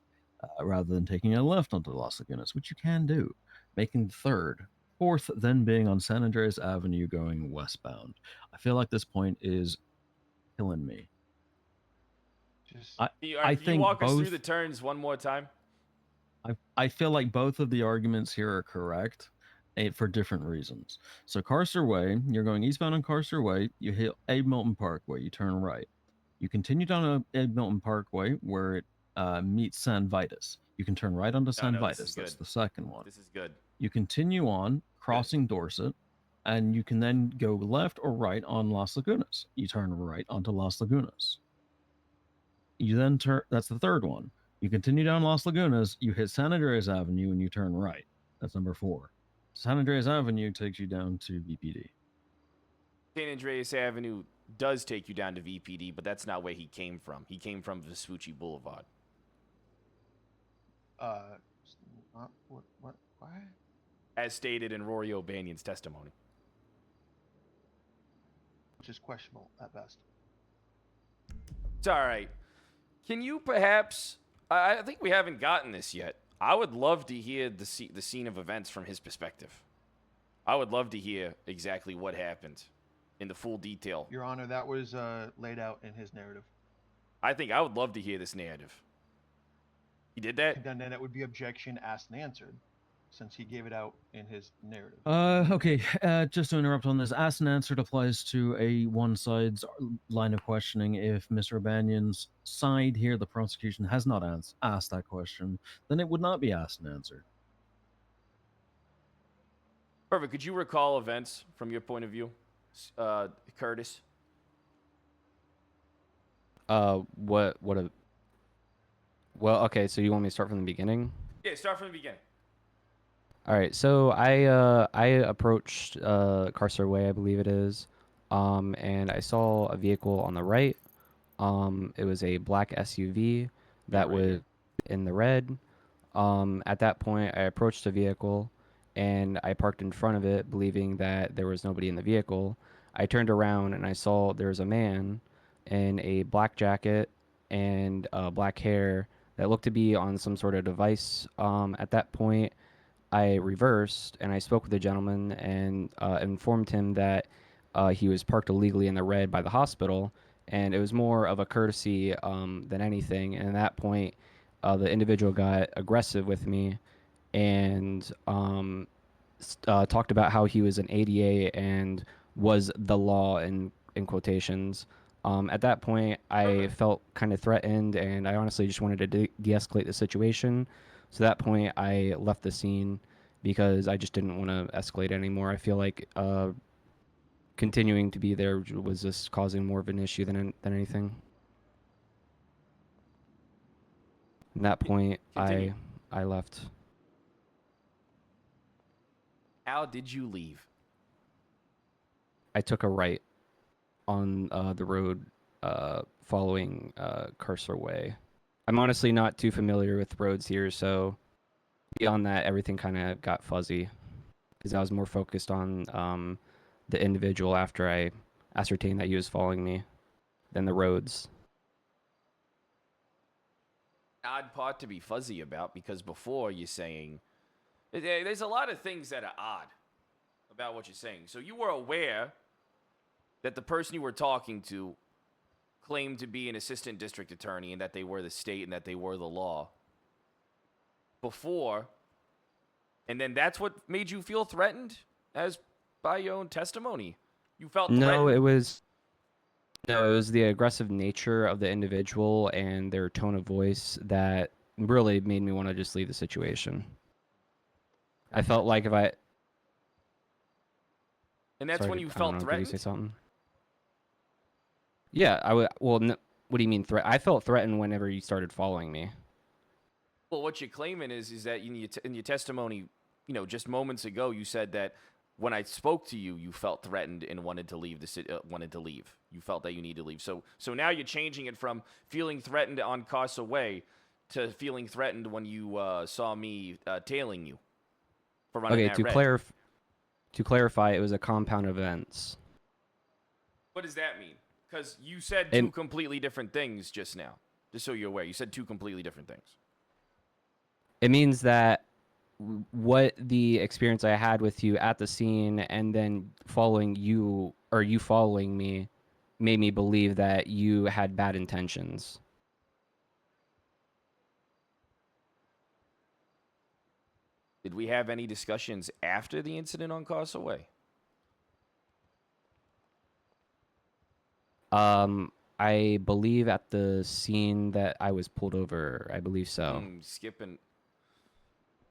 rather than taking a left onto Las Lagunas, which you can do, making 3rd. 4th then being on San Andreas Avenue going westbound. I feel like this point is killing me. Can you walk us through the turns one more time? I feel like both of the arguments here are correct. for different reasons. So Carcer Way, you're going eastbound on Carcer Way, you hit Abe Milton Parkway, you turn right. You continue down Abe Milton Parkway where it meets San Vitus. You can turn right onto San No, this Vitus. is That's good. the second one. This is good. You continue on, crossing Dorset, and you can then go left or right on Las Lagunas. You turn right onto Las Lagunas. You then turn, that's the third one. You continue down Las Lagunas, you hit San Andreas Avenue, and you turn right. That's number 4. San Andreas Avenue takes you down to VPD. San Andreas Avenue does take you down to VPD, but that's not where he came from. He came from Vespucci Boulevard. What? Why? As stated in Rory O'Banion's testimony. Which is questionable at best. It's all right. Can you perhaps... I think we haven't gotten this yet. I would love to hear the scene of events from his perspective. I would love to hear exactly what happened in the full detail. Your Honor, that was laid out in his narrative. I think I would love to hear this narrative. He did that? And then it would be objection asked and answered, since he gave it out in his narrative. Okay, just to interrupt on this, asked and answered applies to one side's line of questioning. If Mr. O'Banion's side here, the prosecution, has not asked that question, then it would not be asked and answered. Perfect. Could you recall events from your point of view, Curtis? Well, okay, so you want me to start from the beginning? Yeah, start from the beginning. All right, so I approached Carcer Way, I believe it is, and I saw a vehicle on the right. It was a black SUV that was in the red. At that point, I approached the vehicle, and I parked in front of it, believing that there was nobody in the vehicle. I turned around, and I saw there was a man in a black jacket and black hair that looked to be on some sort of device. At that point, I reversed and I spoke with the gentleman and informed him that he was parked illegally in the red by the hospital, and it was more of a courtesy than anything. And at that point, the individual got aggressive with me and talked about how he was an ADA and was the law in quotations. At that point, I felt kind of threatened, and I honestly just wanted to de-escalate the situation. So at that point, I left the scene because I just didn't want to escalate anymore. I feel like continuing to be there was just causing more of an issue than anything. At that point, Continue. I left. How did you leave? I took a right on the road following Carcer Way. I'm honestly not too familiar with roads here, so beyond that, everything kind of got fuzzy because I was more focused on the individual after I ascertained that he was following me than the roads. Odd part to be fuzzy about, because before you're saying there's a lot of things that are odd about what you're saying. So you were aware that the person you were talking to claimed to be an assistant district attorney and that they were the state and that they were the law before, and then that's what made you feel threatened, as by your own testimony. You felt threatened? No, it was the aggressive nature of the individual and their tone of voice that really made me want to just leave the situation. I felt like if I... And that's Sorry, when you I don't felt know, threatened? Did you say something? Yeah, I would. Well, what do you mean threat? I felt threatened whenever you started following me. Well, what you're claiming is that in your testimony, just moments ago, you said that when I spoke to you, you felt threatened and wanted to leave the city. Wanted to leave. You felt that you need to leave. So now you're changing it from feeling threatened on Casa Way to feeling threatened when you saw me tailing you for running Okay, that red. to clarify, it was a compound of events. What does that mean? Because you said two completely different things just now. Just so you're aware, you said two completely different things. It means that what the experience I had with you at the scene and then following you, or you following me, made me believe that you had bad intentions. Did we have any discussions after the incident on Causeway? I believe at the scene that I was pulled over, I believe so. Skipping.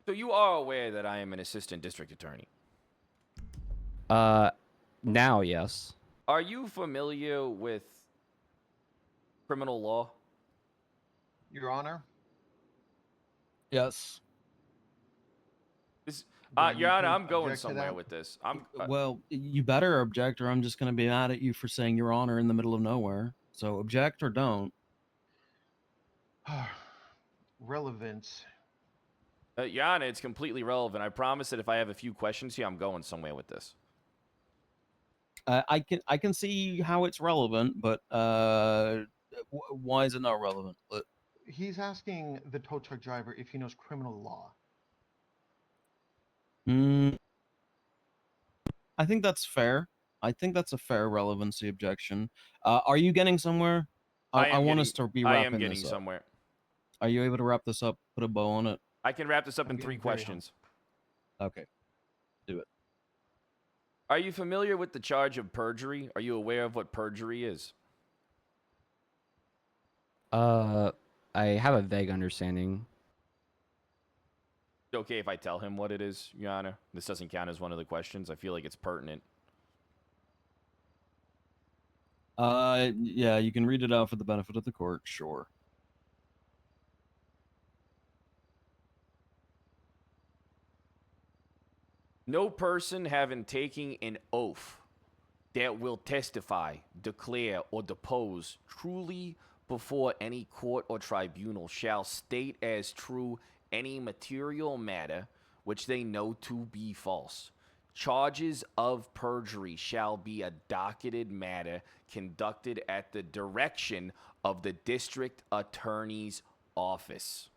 So you are aware that I am an assistant district attorney. Now, yes. Are you familiar with criminal law? Your Honor. Yes. Your Honor, I'm going object to somewhere that? with this. Well, you better object, or I'm just going to be mad at you for saying Your Honor in the middle of nowhere. So object or don't. Relevance. Your Honor, it's completely relevant. I promise that if I have a few questions here, I'm going somewhere with this. I can see how it's relevant, but why is it not relevant? He's asking the tow truck driver if he knows criminal law. I think that's fair. I think that's a fair relevancy objection. Are you getting somewhere? I want us to be I wrapping am getting this up. somewhere. Are you able to wrap this up? Put a bow on it. I can wrap this up in 3 questions. Okay, do it. Are you familiar with the charge of perjury? Are you aware of what perjury is? I have a vague understanding. Okay if I tell him what it is, Your Honor? This doesn't count as one of the questions. I feel like it's pertinent. Yeah, you can read it out for the benefit of the court, sure. No person having taken an oath that will testify, declare, or depose truly before any court or tribunal shall state as true any material matter which they know to be false. Charges of perjury shall be a docketed matter conducted at the direction of the district attorney's office.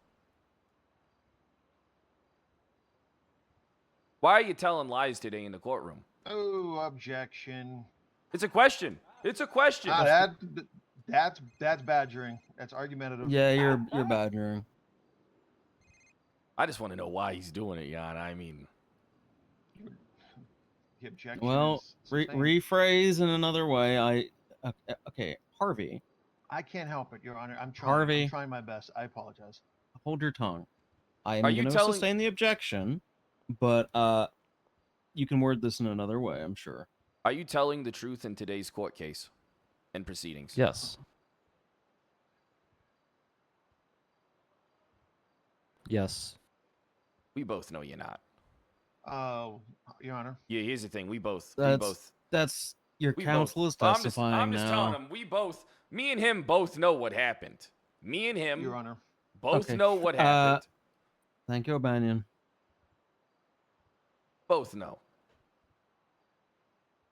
Why are you telling lies today in the courtroom? Oh, objection. It's a question. It's a question. That's badgering. That's argumentative. Yeah, you're badgering. I just want to know why he's doing it, Jan. I mean, The objection Well, is sustained. rephrase in another way. Okay, Harvey. I can't help it, Your Honor. I'm trying. Harvey. I'm trying my best. I apologize. Hold your tongue. I am Are you going to telling- sustain the objection, but you can word this in another way, I'm sure. are you telling the truth in today's court case and proceedings? Yes. Yes. We both know you're not. Your Honor. Yeah, here's the thing. We both. That's your we counsel both- is testifying I'm just telling now. him. Me and him both know what happened. Me and him, Your Honor. both Okay. know what happened. Thank you, O'Banion. Both know.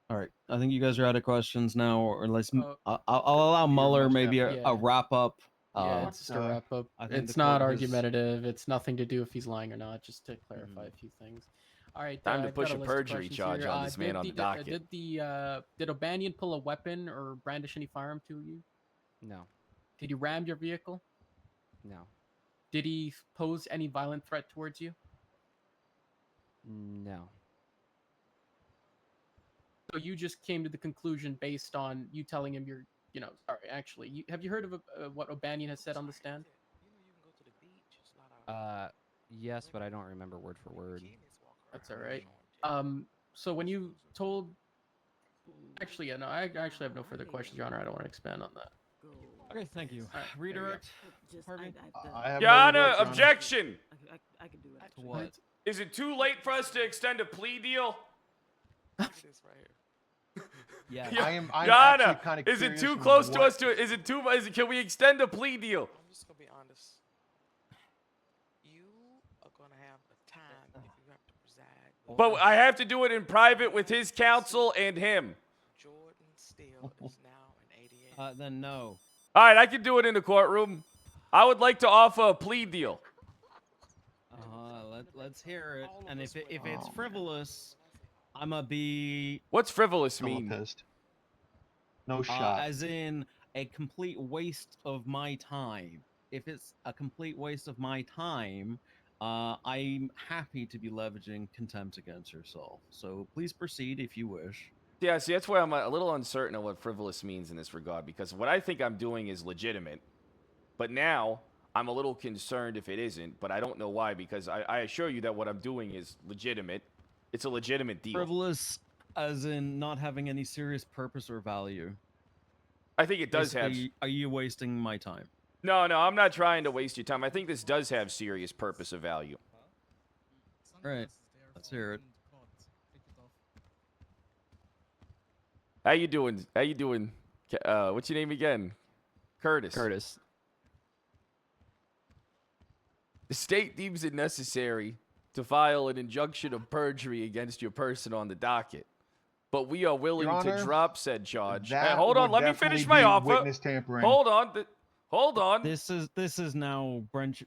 All right, I think you guys are out of questions now, or let's. I'll allow Mueller maybe a wrap up. Yeah, it's just a wrap up. I think It's the not court has- argumentative. It's nothing to do if he's lying or not. Just to clarify a few things. All right. Time to I've push got a list of perjury questions charge here. on this man on the docket. Did O'Banion pull a weapon or brandish any firearm to you? No. Did he ram your vehicle? No. Did he pose any violent threat towards you? No. So you just came to the conclusion based on you telling him you're, sorry, actually, have you heard of what O'Banion has said on the stand? Yes, but I don't remember word for word. That's all right. So when you told, actually, yeah, no, I actually have no further questions, Your Honor. I don't want to expand on that. Okay, thank you. Redirect. Harvey. Your Honor, objection. I can do it. To what? Is it too late for us to extend a plea deal? Yeah. Your I am Your actually Honor, kinda is it curious too from close to what- us to? Can we extend a plea deal? I'm just gonna be honest. You are gonna have a time if you have to preside. But I have to do it in private with his counsel and him. Jordan Steele is now an 88. Then no. All right, I can do it in the courtroom. I would like to offer a plea deal. Let's hear it. And if it's frivolous, I'ma be. What's frivolous mean? No shot. As in a complete waste of my time. If it's a complete waste of my time, I'm happy to be leveraging contempt against yourself. So please proceed if you wish. Yeah, see, that's why I'm a little uncertain of what frivolous means in this regard, because what I think I'm doing is legitimate, but now I'm a little concerned if it isn't, but I don't know why, because I assure you that what I'm doing is legitimate. It's a legitimate deal. Frivolous, as in not having any serious purpose or value. I think it does have... Basically, are you wasting my time? No, I'm not trying to waste your time. I think this does have serious purpose of value. All right, let's hear it. How you doing? How you doing? What's your name again? Curtis. Curtis. The state deems it necessary to file an injunction of perjury against your person on the docket, but we are willing Your to Honor, drop said charge. Hey, that hold on, would let me finish definitely my be offer. witness tampering. Hold on. Hold on. This is now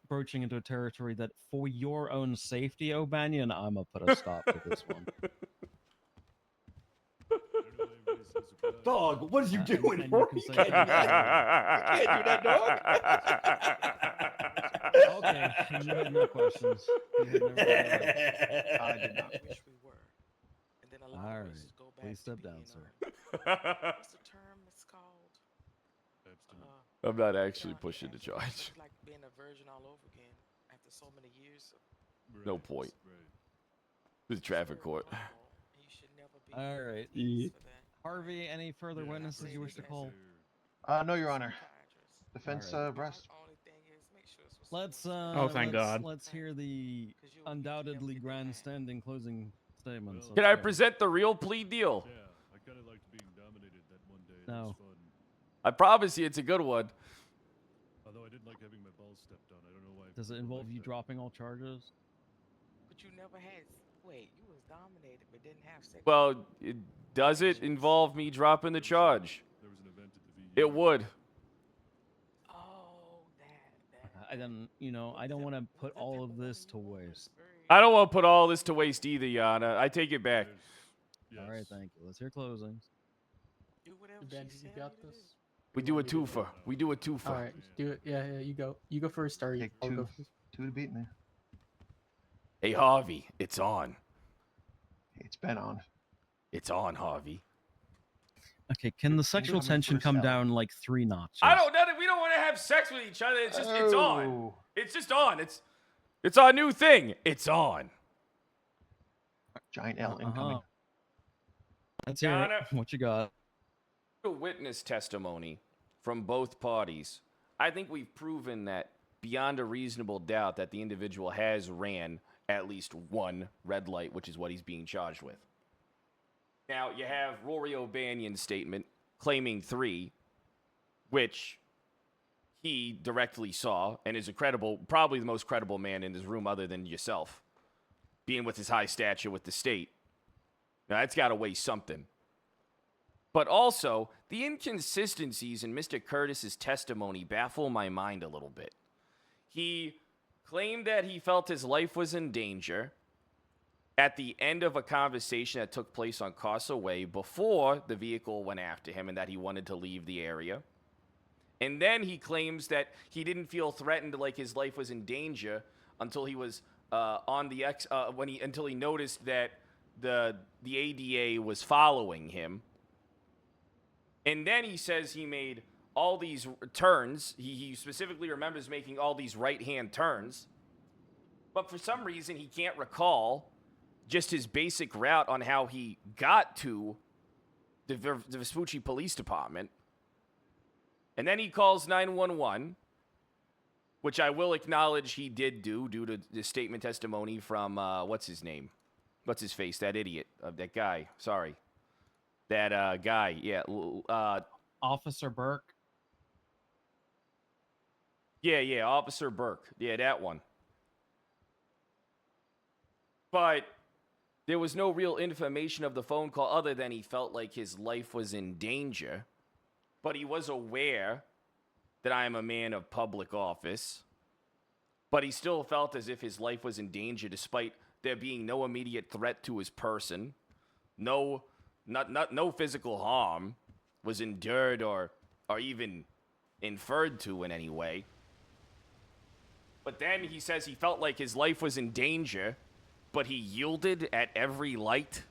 broaching into a territory that, for your own safety, O'Banion, I'm gonna put a stop to this one. Dog, what are you doing? and Rory? you You can can't say do that. You can't do that, dog. Okay, you had no questions. You had no questions. I did not. Wish we were. And then allow All us right, to go back please to step down, being, sir. what's the term it's called? I'm not actually pushing the charge. It's like being a virgin all over again after so many years. No point. This is traffic court. You should never be. All right. Harvey, any further witnesses you wish to call? No, Your Honor. Defense rest. Let's thank God. Let's hear the undoubtedly grandstanding closing statements. Can Let's I go. present the real plea deal? I kind of liked being dominated that one day. No. It was fun. I promise you it's a good one. Although I didn't like having my balls stepped on. I don't know why. Does it involve you dropping all charges? But you never had. Wait, you was dominated but didn't have sex. Well, does it involve me dropping the charge? There was an event at the VU. It would. I don't, I don't want to put all of this to waste. I don't want to put all this to waste either, Yana. I take it back. All right, thank you. Let's hear closings. Benji, you got this. We do a twofer. We do a twofer. All right, do it. Yeah, you go. You go first. Or Take I'll two. go first. Two to beat me. Hey, Harvey, it's on. It's been on. It's on, Harvey. Okay, can the sexual coming tension first, come Alan. down like 3 notches? I don't know. We don't want to have sex with each other. It's just, it's on. Oh. It's just on. It's our new thing. It's on. Giant L incoming. Let's hear Donna. it. What you got? Witness testimony from both parties. I think we've proven that beyond a reasonable doubt that the individual has ran at least one red light, which is what he's being charged with. Now, you have Rory O'Banion's statement claiming 3, which he directly saw and is a credible, probably the most credible man in this room other than yourself, being with his high stature with the state. Now, that's got to weigh something. But also, the inconsistencies in Mr. Curtis's testimony baffle my mind a little bit. He claimed that he felt his life was in danger at the end of a conversation that took place on Casa Way before the vehicle went after him and that he wanted to leave the area. And then he claims that he didn't feel threatened, like his life was in danger, until he was until he noticed that the ADA was following him. And then he says he made all these turns. He specifically remembers making all these right-hand turns. But for some reason, he can't recall just his basic route on how he got to the Vespucci Police Department. And then he calls 911, which I will acknowledge he did do due to the statement testimony from, what's his name? What's his face? That idiot. That guy. Sorry. That guy. Yeah. Officer Burke. Yeah, Officer Burke. Yeah, that one. But there was no real information of the phone call other than he felt like his life was in danger. But he was aware that I am a man of public office. But he still felt as if his life was in danger despite there being no immediate threat to his person. No physical harm was endured or even inferred to in any way. But then he says he felt like his life was in danger, but he yielded at every light.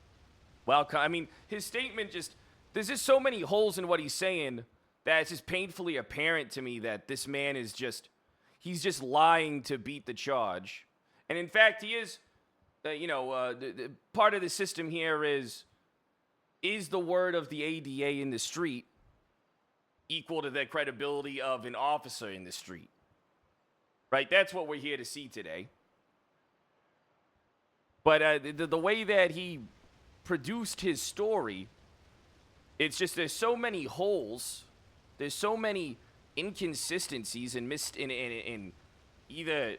Well, I mean, his statement just, there's just so many holes in what he's saying that it's just painfully apparent to me that this man is just, he's just lying to beat the charge. And in fact, he is, part of the system here is the word of the ADA in the street equal to the credibility of an officer in the street? Right? That's what we're here to see today. But the way that he produced his story, it's just there's so many holes, there's so many inconsistencies in either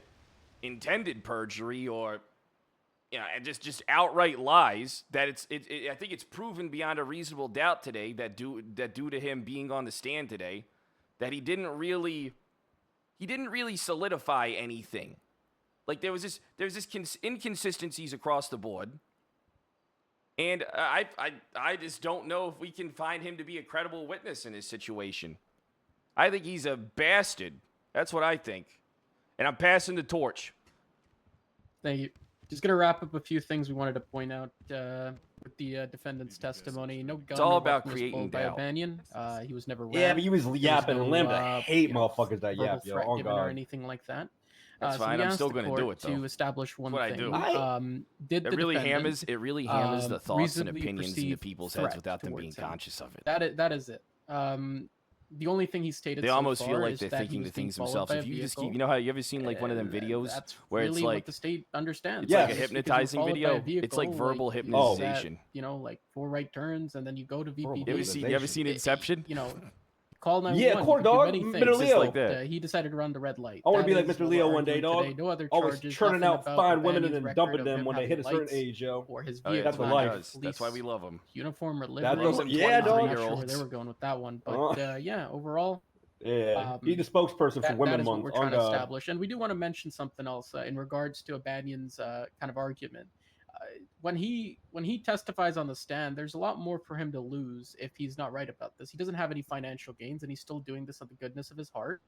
intended perjury or and just outright lies that I think it's proven beyond a reasonable doubt today that due to him being on the stand today, that he didn't really solidify anything. Like there's this inconsistencies across the board, and I just don't know if we can find him to be a credible witness in this situation. I think he's a bastard. That's what I think, and I'm passing the torch. Thank you. Just gonna wrap up a few things we wanted to point out with the defendant's testimony. No gun. It's all or about weapon was creating pulled by doubt. O'Banion. He was never. Yeah, rammed. but he was There yapping no, and limbed. I hate motherfuckers that verbal yap, yo. threat Oh given or god. anything like that. That's so fine. we I'm asked still the gonna court do it though. to establish one That's what thing. I do. Did the defendant, hammers the thoughts and reasonably opinions into perceive people's heads threat without them being towards him? conscious of it. That is it. The only thing he stated They so almost far feel like is they're that he thinking was the being things followed themselves. by a If you just keep, vehicle. you know how you ever seen like one of them videos That's where really it's what like the state understands. it's like a Just because you're hypnotizing followed by a video. It's like vehicle, verbal like, hypnotization. like 4 right turns and then you go to VPD. You ever seen Inception? Call 911. Yeah, court you can do dog, many Mr. things. Leo. like that. He decided to run the red light. I want to be That like is Mr. what Leo we're one day, arguing dog. today. No other Always charges. churning nothing out about fine women O'Banion's and then record dumping of them him when they having hit a certain lights age, yo. Or his Oh, yeah, vehicle. that's what not life. having That's police why we love him. uniform or That's livery. what- yeah, I'm dog. not sure where they were going with that one, but yeah, overall. Yeah, he's the spokesperson for Women That is what Month. we're Oh trying to god. establish, and we do want to mention something else in regards to O'Banion's kind of argument. When he testifies on the stand, there's a lot more for him to lose if he's not right about this. He doesn't have any financial gains, and he's still doing this out of the goodness of his heart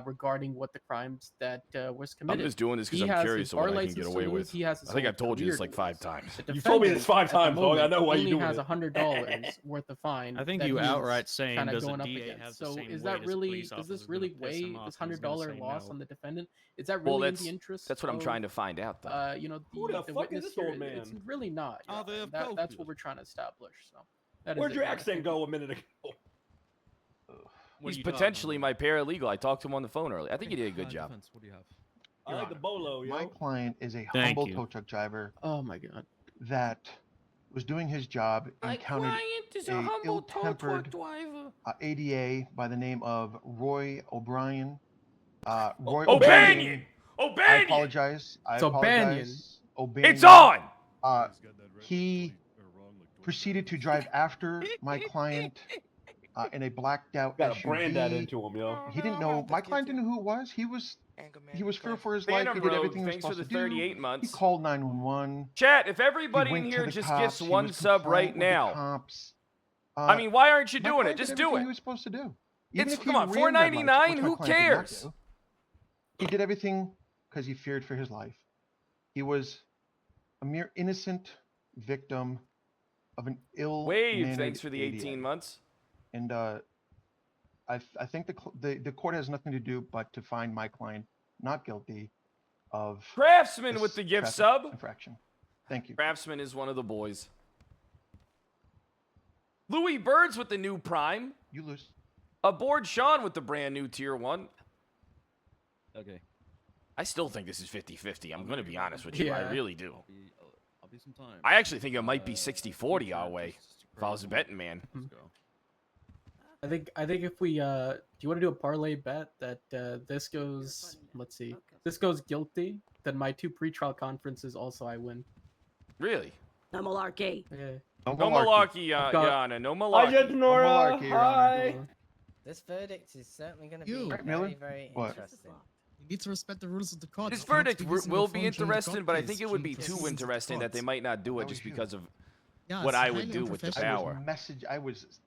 regarding what the crimes that was committed. I'm just doing this because He I'm has curious his of what bar I can license get to away lose, with. he has his I think whole I've told you this career like to 5 lose. times. The You've told me this 5 defendant, at times, the dog. I moment, know why you only doing has it. $100 worth of fine. I think that you he is outright saying kinda does a going up DA against. have the So same is weight that as a really? police Does this officer really gonna piss him weigh off this and he's gonna $100 say loss no? on the defendant? Is that Well, really in that's the interest? that's what I'm of, trying to find out though. Who the the fuck is witness this here? old man? It's really not. Oh, they have that's COVID. what we're trying to establish. So that is Where'd it, your Your Honor. accent Thank go a minute ago? He's potentially my paralegal. I talked to him on the phone earlier. I think he did a good job. What do you have? I like the bolo, yo. My client is a Thank humble you. tow truck driver Oh my god. that was doing his job, encountered a ill-tempered ADA by the name of Rory O'Brien. Roy O'Banion! I O'Banion! apologize. I It's O'Banion. apologize. O'Banion. It's on! He proceeded to drive after my client in a blacked out Gotta brand that SUV. into him, yo. He didn't know. My client didn't know who it was. He was fearful for his life. Phantom He did Rogue, everything he was thanks for supposed the to 38 do. months. He called 911. Chat, if He everybody in went to here the just cops. gets He one was sub right compliant with the now. cops. I mean, why aren't you my doing it? client did Just do everything it. He was supposed to do. Even It's if he come on, ran red lights, $4.99. which my Who client did not cares? do, He did everything because he feared for his life. He was a mere innocent victim of an ill. Wave, thanks for the 18 months. And I think the court has nothing to do but to find my client not guilty of Craftsman this with the gift traffic sub. infraction. Thank you. Craftsman is one of the boys. Louis Birds with the new Prime. You lose. Aboard Sean with the brand new Tier 1. Okay. I still think this is 50-50. I'm going to be honest with you. I Yeah. really do. I'll be some time. I actually think it might be 60-40 our way if I was a betting man. Let's go. I think if we do you want to do a parlay bet that this goes, let's see, this goes guilty, then my 2 pretrial conferences also I win. Really? No malarkey. Okay. No malarkey, Yana. No Hi, malarkey. Judge Nora. Hi. This verdict is certainly going to You. be Right, Miller? very, very What? interesting. You need to respect the rules of the court. This You can't verdict be using will your be phone during the interesting, court but I case think it would be during too proceedings of the interesting that they court. might not do it That just was you. because of Yeah, what it's I would highly do with the unprofessional. power. I was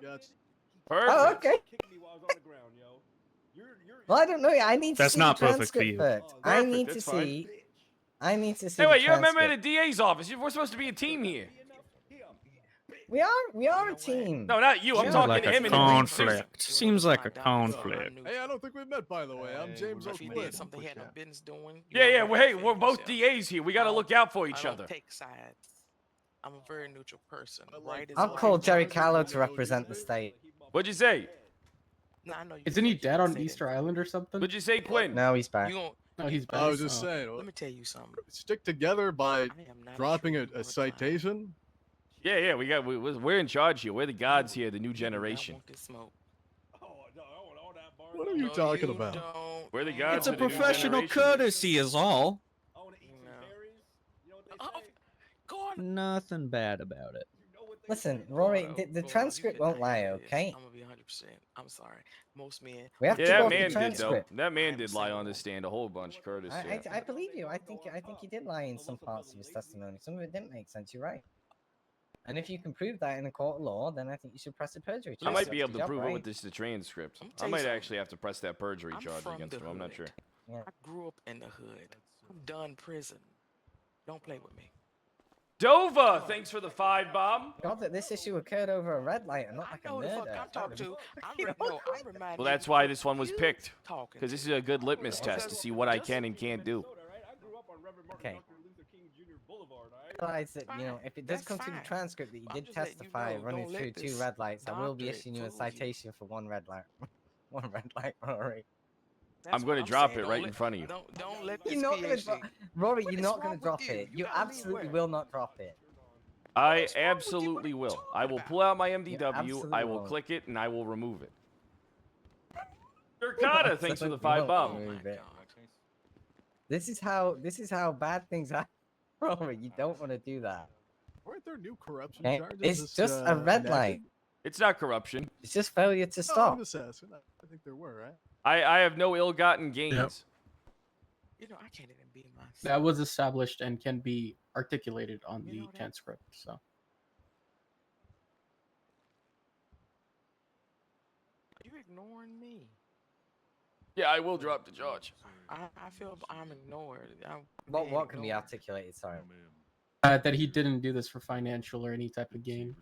guess. Perfect. Oh, okay. Kicked me while I was on the ground, yo. Well, I don't know. I need to That's see not the perfect for transcript you. first. I Perfect, need to that's fine. see. I need to see. Hey, the wait, you're a member of transcript. the DA's office. We're supposed to be a team here. We are a team. No, not you. I'm Yeah. talking Like to a him and the green suit. conflict. Seems like a conflict. Hey, I don't think we've met, by the way. I'm James If he did O'Quinn. something he had no business doing. Yeah, yeah. Well, hey, we're both DAs here. We got to look out for each I don't other. take sides. I'm a very neutral person. Right is I'll right, call wrong Jerry is Callow wrong. to represent the state. What'd you say? No, I know you. Isn't he dead on Easter Island or something? What'd you say, Quinn? No, he's back. You gon' No, he's back. I was just Oh. saying. Let me tell you something. Stick together by not dropping sure a citation. Yeah, we're in charge here. We're the gods here, the new generation. What are you talking about? We're the gods It's a of the new professional generation. courtesy, is all. Gordon. Nothing bad about it. Listen, Rory, the transcript won't lie, okay? I'm gonna be 100%. I'm sorry. Most men. We have Yeah, to go that off the man did though. transcript. That man did lie on this stand a whole bunch, Curtis. Yeah. I believe you. I think he did lie in some parts of his testimony. Some of it didn't make sense. You're right. And if you can prove that in a court of law, then I think you should press the perjury I charge. might be That's able to your job, prove it right? with this the transcript. tell I you might something. actually have to press that perjury I'm charge from against the him. I'm not hood. sure. I grew up in the hood. I'm done prison. Don't play with me. Dova, thanks for the 5 bomb. God, that this issue occurred over a red light and not like a know the fuck murder. I'm talking to. I'm reminding Well, that's why this one was picked. Because this is a good litmus test to see what I can and can't do. Okay. Realize that, you know, if it does come to the transcript that you did testify running through 2 red lights, I will be issuing you a citation for 1 red light. 1 red light, Rory. I'm going to drop it right in front of you. Don't let this You're not going to drop, Rory. You're not going to drop you? it. You You gotta leave absolutely where? will not drop it. I absolutely will. I will pull out my MDW, absolutely I will won't. click it, and I will remove it. Turkata, thanks for the 5 bomb. This is how bad things are. Rory, you don't want to do that. Weren't there new corruption Okay? charges? It's this, just a red enacted? light. It's not corruption. It's just failure to No, stop. I'm just asking. I think there were, right? I have no ill-gotten gains. You know, I can't even be myself. That was established and can be articulated on the transcript. So. You ignoring me. Yeah, I will drop the charge. I feel I'm ignored. What can be articulated? Sorry. That he didn't do this for financial or any type of gain.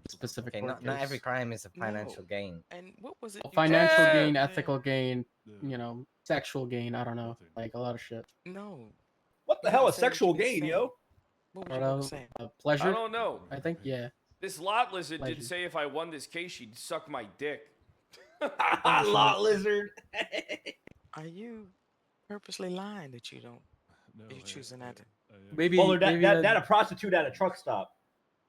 Specific. Okay, not every crime is a financial gain. And what was it? Well, financial gain, ethical gain, you know, sexual gain. I don't know, like a lot of shit. No. What the hell is sexual gain, yo? What I don't know, pleasure. I don't know. I think yeah. This lot lizard Pleasure. did say if I won this case, she'd suck my dick. Lot lizard. Are you purposely lying that you don't? Are you choosing not to? Maybe. Well, maybe that a prostitute at a truck stop.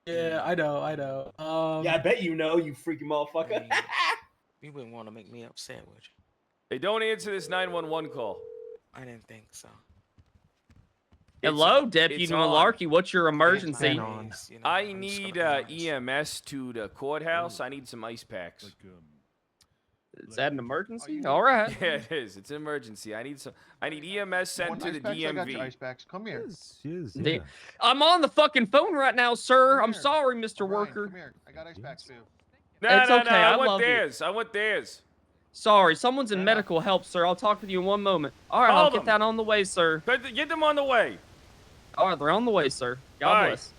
Yeah, I know. Yeah, I bet you know, you freaking motherfucker. You wouldn't want to make me upset, would you? Hey, don't answer this 911 call. I didn't think so. Hello, Deputy it's on. Malarkey. What's your emergency? I need EMS to the courthouse. I need some ice packs. Is that an emergency? All right. Yeah, it is. It's an emergency. I need EMS sent to the I got your DMV. ice packs. Come here. I'm on the fucking phone right now, sir. I'm sorry, Mr. Ryan, Worker. Come here. I got ice packs for you. No, It's no, okay, no. I I want love you. theirs. I want theirs. Sorry, someone's in medical help, sir. I'll talk with you in one moment. All right, Call I'll them. get that on the way, sir. Get them on the way. All right, they're on the way, sir. God All right. bless.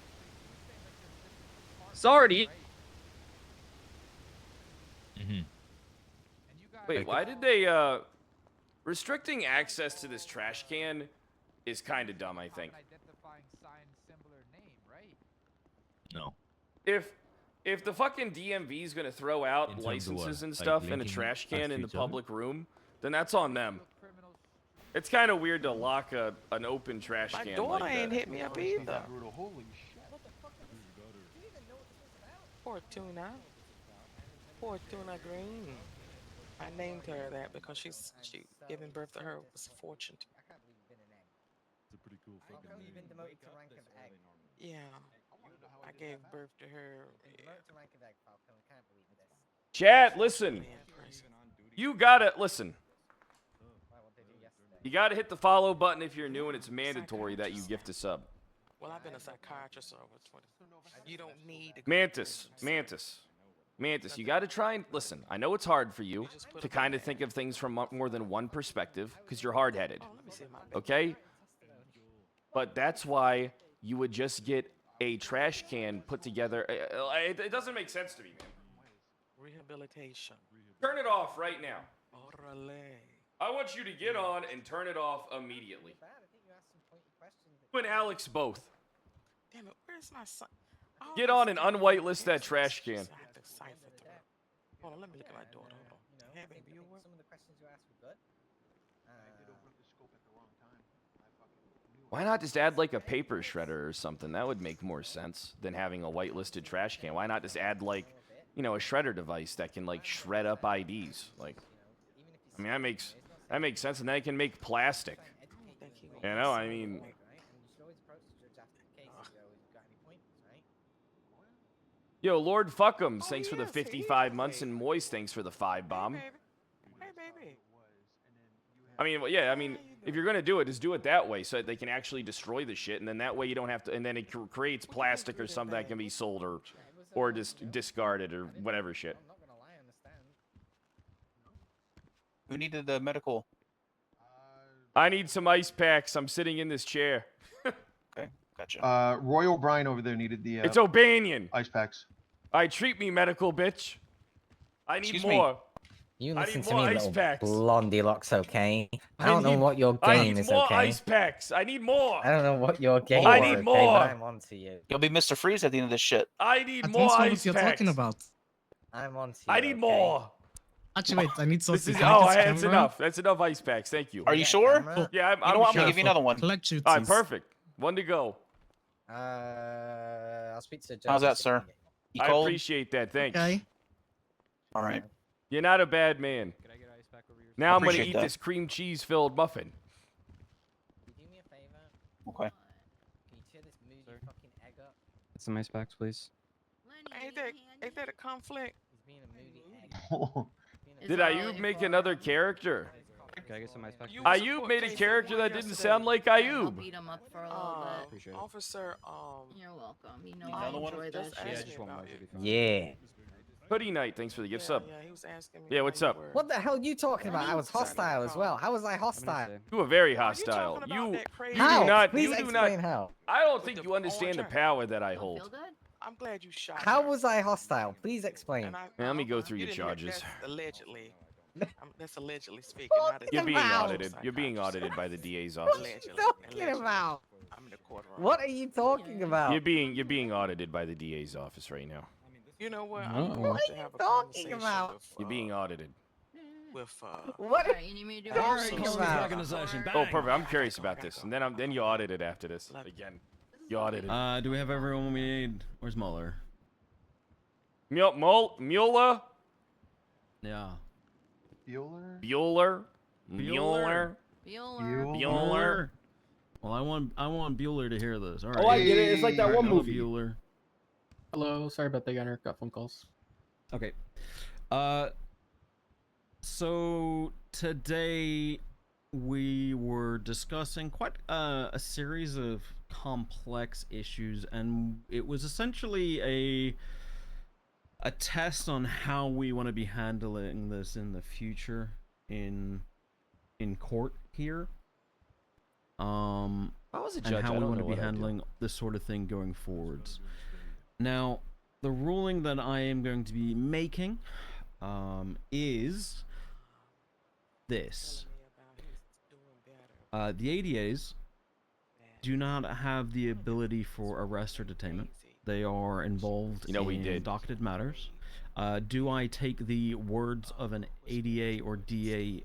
Sorry to you. Wait, why did they restricting access to this trash can is kind of dumb, I think. No. If the fucking DMV is going to throw In out terms of licenses what? and Like stuff in a linking trash us can to in the each other? public room, then that's on them. It's kind of weird to lock an open trash My can daughter like ain't that. hit me up either. Holy shit. Poor Tuna. Poor Tuna Green. I named her that because she giving birth to her was a fortune. It's a pretty cool fucking name. Yeah. I gave birth to her. Chat, listen. You gotta listen. You gotta hit the follow button if you're new, and it's mandatory that you gift a sub. Well, I've been a psychiatrist over 20. You don't need to Mantis, you gotta try and listen. I know it's hard for you to kind of think of things from more than one perspective because you're hard-headed. Okay? But that's why you would just get a trash can put together. It doesn't make sense to me, man. Rehabilitation. Turn it off right now. Orale. I want you to get on and turn it off immediately. You and Alex both. Damn it, where's my son? Get on and unwhitelist that trash can. I have to cipher through it. Hold on, let me look at my daughter. Hold on. Hey, baby, you Some of the questions you asked were good. Why not just add like a paper shredder or something? That would make more sense than having a whitelisted trash can. Why not just add like, you know, a shredder device that can like shred up IDs? Like, I mean, that makes sense, and then it can make plastic. You know, I mean, yo, Lord Fuckums, thanks for the 55 months, and Moist, thanks for the 5 bomb. Hey, baby. I mean, well, yeah, I mean, if you're gonna do it, just do it that way, so that they can actually destroy the shit, and then that way you don't have to, and then it creates plastic or something that can be sold or just discarded or whatever shit. Who needed the medical? I need some ice packs. I'm sitting in this chair. Okay, gotcha. Roy O'Brien over there needed the. It's O'Banion. Ice packs. I treat me, medical bitch. I need Excuse more. me. You I listen need to more me, ice little packs. blondie locks, okay? I don't know need- what your I game need is, more okay? ice packs. I need more. I don't know what your game I is, need okay, more. but I'm on to you. You'll be Mr. Freeze at the end of this shit. I need I more don't know ice what you're packs. talking about. I'm on to you. I need okay? more. Actually, wait, I need This something. is Can I get that's camera? enough. That's enough ice packs. Thank you. Are you sure? Camera? Yeah, You know what? I'm gonna give you sure. another one. Collect All right, shooties. perfect. One to go. I'll speak to How's that, Joseph. sir? You I cold? appreciate that. Thanks. Okay. All right. You're not a bad man. Now I'm gonna Appreciate eat that. this cream cheese filled muffin. Can you do me a favor? Okay. Can you tear this moody fucking egg up? Some ice packs, please. Ain't that a conflict? He's being a moody egg. Did Ayub make another character? Can I get some ice packs? You please? Ayub made a Casey character won that didn't yesterday. sound like I'll Ayub. beat him up for a little bit. Appreciate it. Officer, You're welcome. You know Another I one? enjoy Just that ask Yeah, shit. just one more. Should be fine. Yeah. Hoodie Night, thanks for the gift sub. Yeah, he was asking me. Yeah, how what's you up? were. What the hell are you talking about? I was Sorry, hostile as well. How was I Have a nice hostile? day. You were very Are you hostile. talking about that crazy- How? do not. Please You do explain not. how. I don't With think the you understand the orange power that I Feel hold. good? I'm glad you shot How her. was I hostile? Please explain. And I, Yeah, let me go through you your didn't hear- charges. That's allegedly. That's allegedly speaking. What not You're as- being Wow. audited. You're being audited by the DA's What office. are you Allegedly. talking Allegedly. about? I'm in the courtroom. What are you talking about? You're being audited by the DA's office right now. You know what? Uh-oh. I'm going What to are have you a talking conversation about? with, You're being audited. with What? Alright, you need me to do All all right, right, come on. organization. Oh, perfect. I'm curious about this, and then you audited after this again. You audited. Do we have everyone we need? Where's Mueller? Mueller. Yeah. Bueller? Bueller. Bueller. Bueller. Well, I want Bueller to hear this. All right. Oh, I get it. It's like that one Hello, movie. Bueller. Hello, sorry about that, Gunner. Got phone calls. Okay. So today we were discussing quite a series of complex issues, and it was essentially a test on how we want to be handling this in the future in court here. I was a judge. And how I we don't want know to be what I do. handling this sort of thing going forwards. Now, the ruling that I am going to be making is this. The ADAs do not have the ability for arrest or detainment. They are involved we in did. docketed matters. Do I take the words of an ADA or DA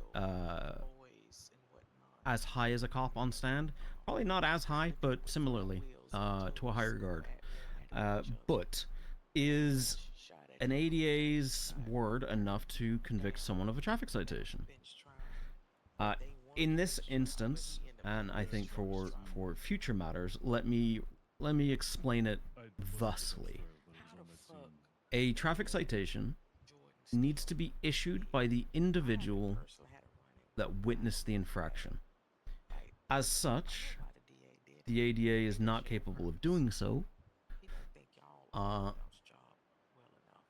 as high as a cop on stand? Probably not as high, but similarly to a higher regard. But is an ADA's word enough to convict someone of a traffic citation? In this instance, and I think for future matters, let me explain it thusly. A traffic citation needs to be issued by the individual that witnessed the infraction. As such, the ADA is not capable of doing so.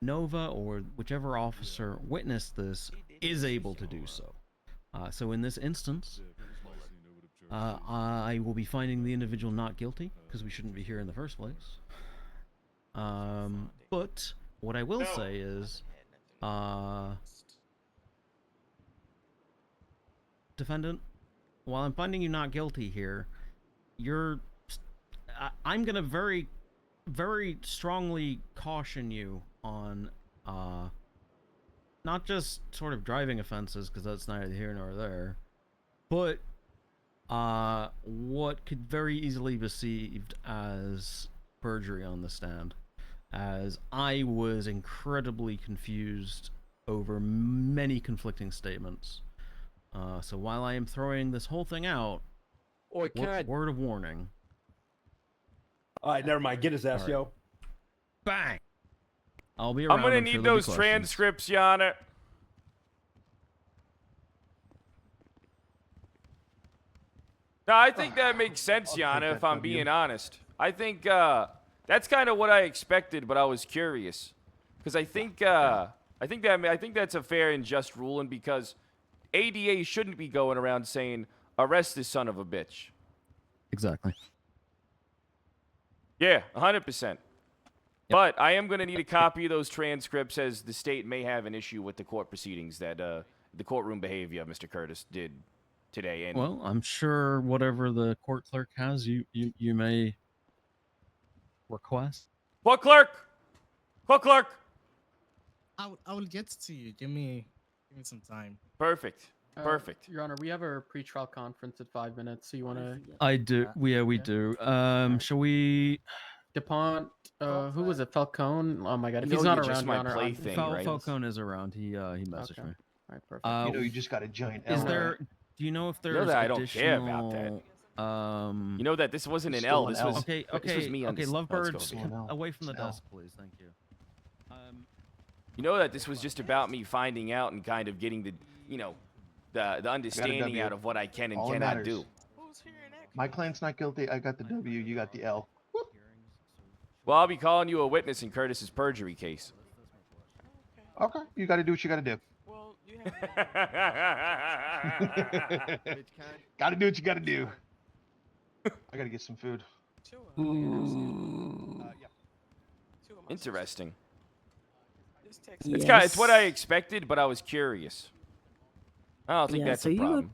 Nova, or whichever officer witnessed this, is able to do so. So in this instance, I will be finding the individual not guilty, because we shouldn't be here in the first place. But what I will say is, defendant, while I'm finding you not guilty here, I'm gonna very, very strongly caution you on not just sort of driving offenses, because that's neither here nor there, but what could very easily be perceived as perjury on the stand, as I was incredibly confused over many conflicting statements. So while I am throwing this whole thing out, word of warning. All right, never mind. Get his ass, All right. yo. Bang. I'll be around. I'm gonna I'm sure need there'll be those questions. transcripts, Yana. No, I think that makes sense, I'll take Yana, that if I'm W. being honest. I think that's kind of what I expected, but I was curious. Because I think that's a fair and just ruling, because ADA shouldn't be going around saying, arrest this son of a bitch. Exactly. Yeah, 100%. But I am going to need a copy of those transcripts, as the state may have an issue with the court proceedings that the courtroom behavior Mr. Curtis did today. And Well, I'm sure whatever the court clerk has, you may request. Court clerk! Court clerk! I will get to you. Give me some time. Perfect. Perfect. Your Honor, we have our pretrial conference at 5 minutes, so you want to... I do. We do. Shall we... DuPont, who was it? Falcone? Oh my god, if You he's know not you're just around, my Your Honor, plaything, right? Falcone is around. He messaged Okay. me. All right, perfect. You know, you just got a giant L. Is there? Do you know if there's You know that I don't care about that. additional? You know that this wasn't an Still L. an This L. was Okay. This was me on Okay. this. Lovebirds, Let's go. away from the It's an L. desk, please. Thank you. You know that this was just about me finding out and kind of getting the, the understanding W. out of what I can and All that cannot matters. do. My client's not guilty. I got the W. You got the L. Well, I'll be calling you a witness in Curtis's perjury case. Okay. You got to do what you got to do. Well, you Got to do what you got to do. I got to get some food. Interesting. Yes. It's what I expected, but I was curious. I don't think Yeah, that's so a you problem.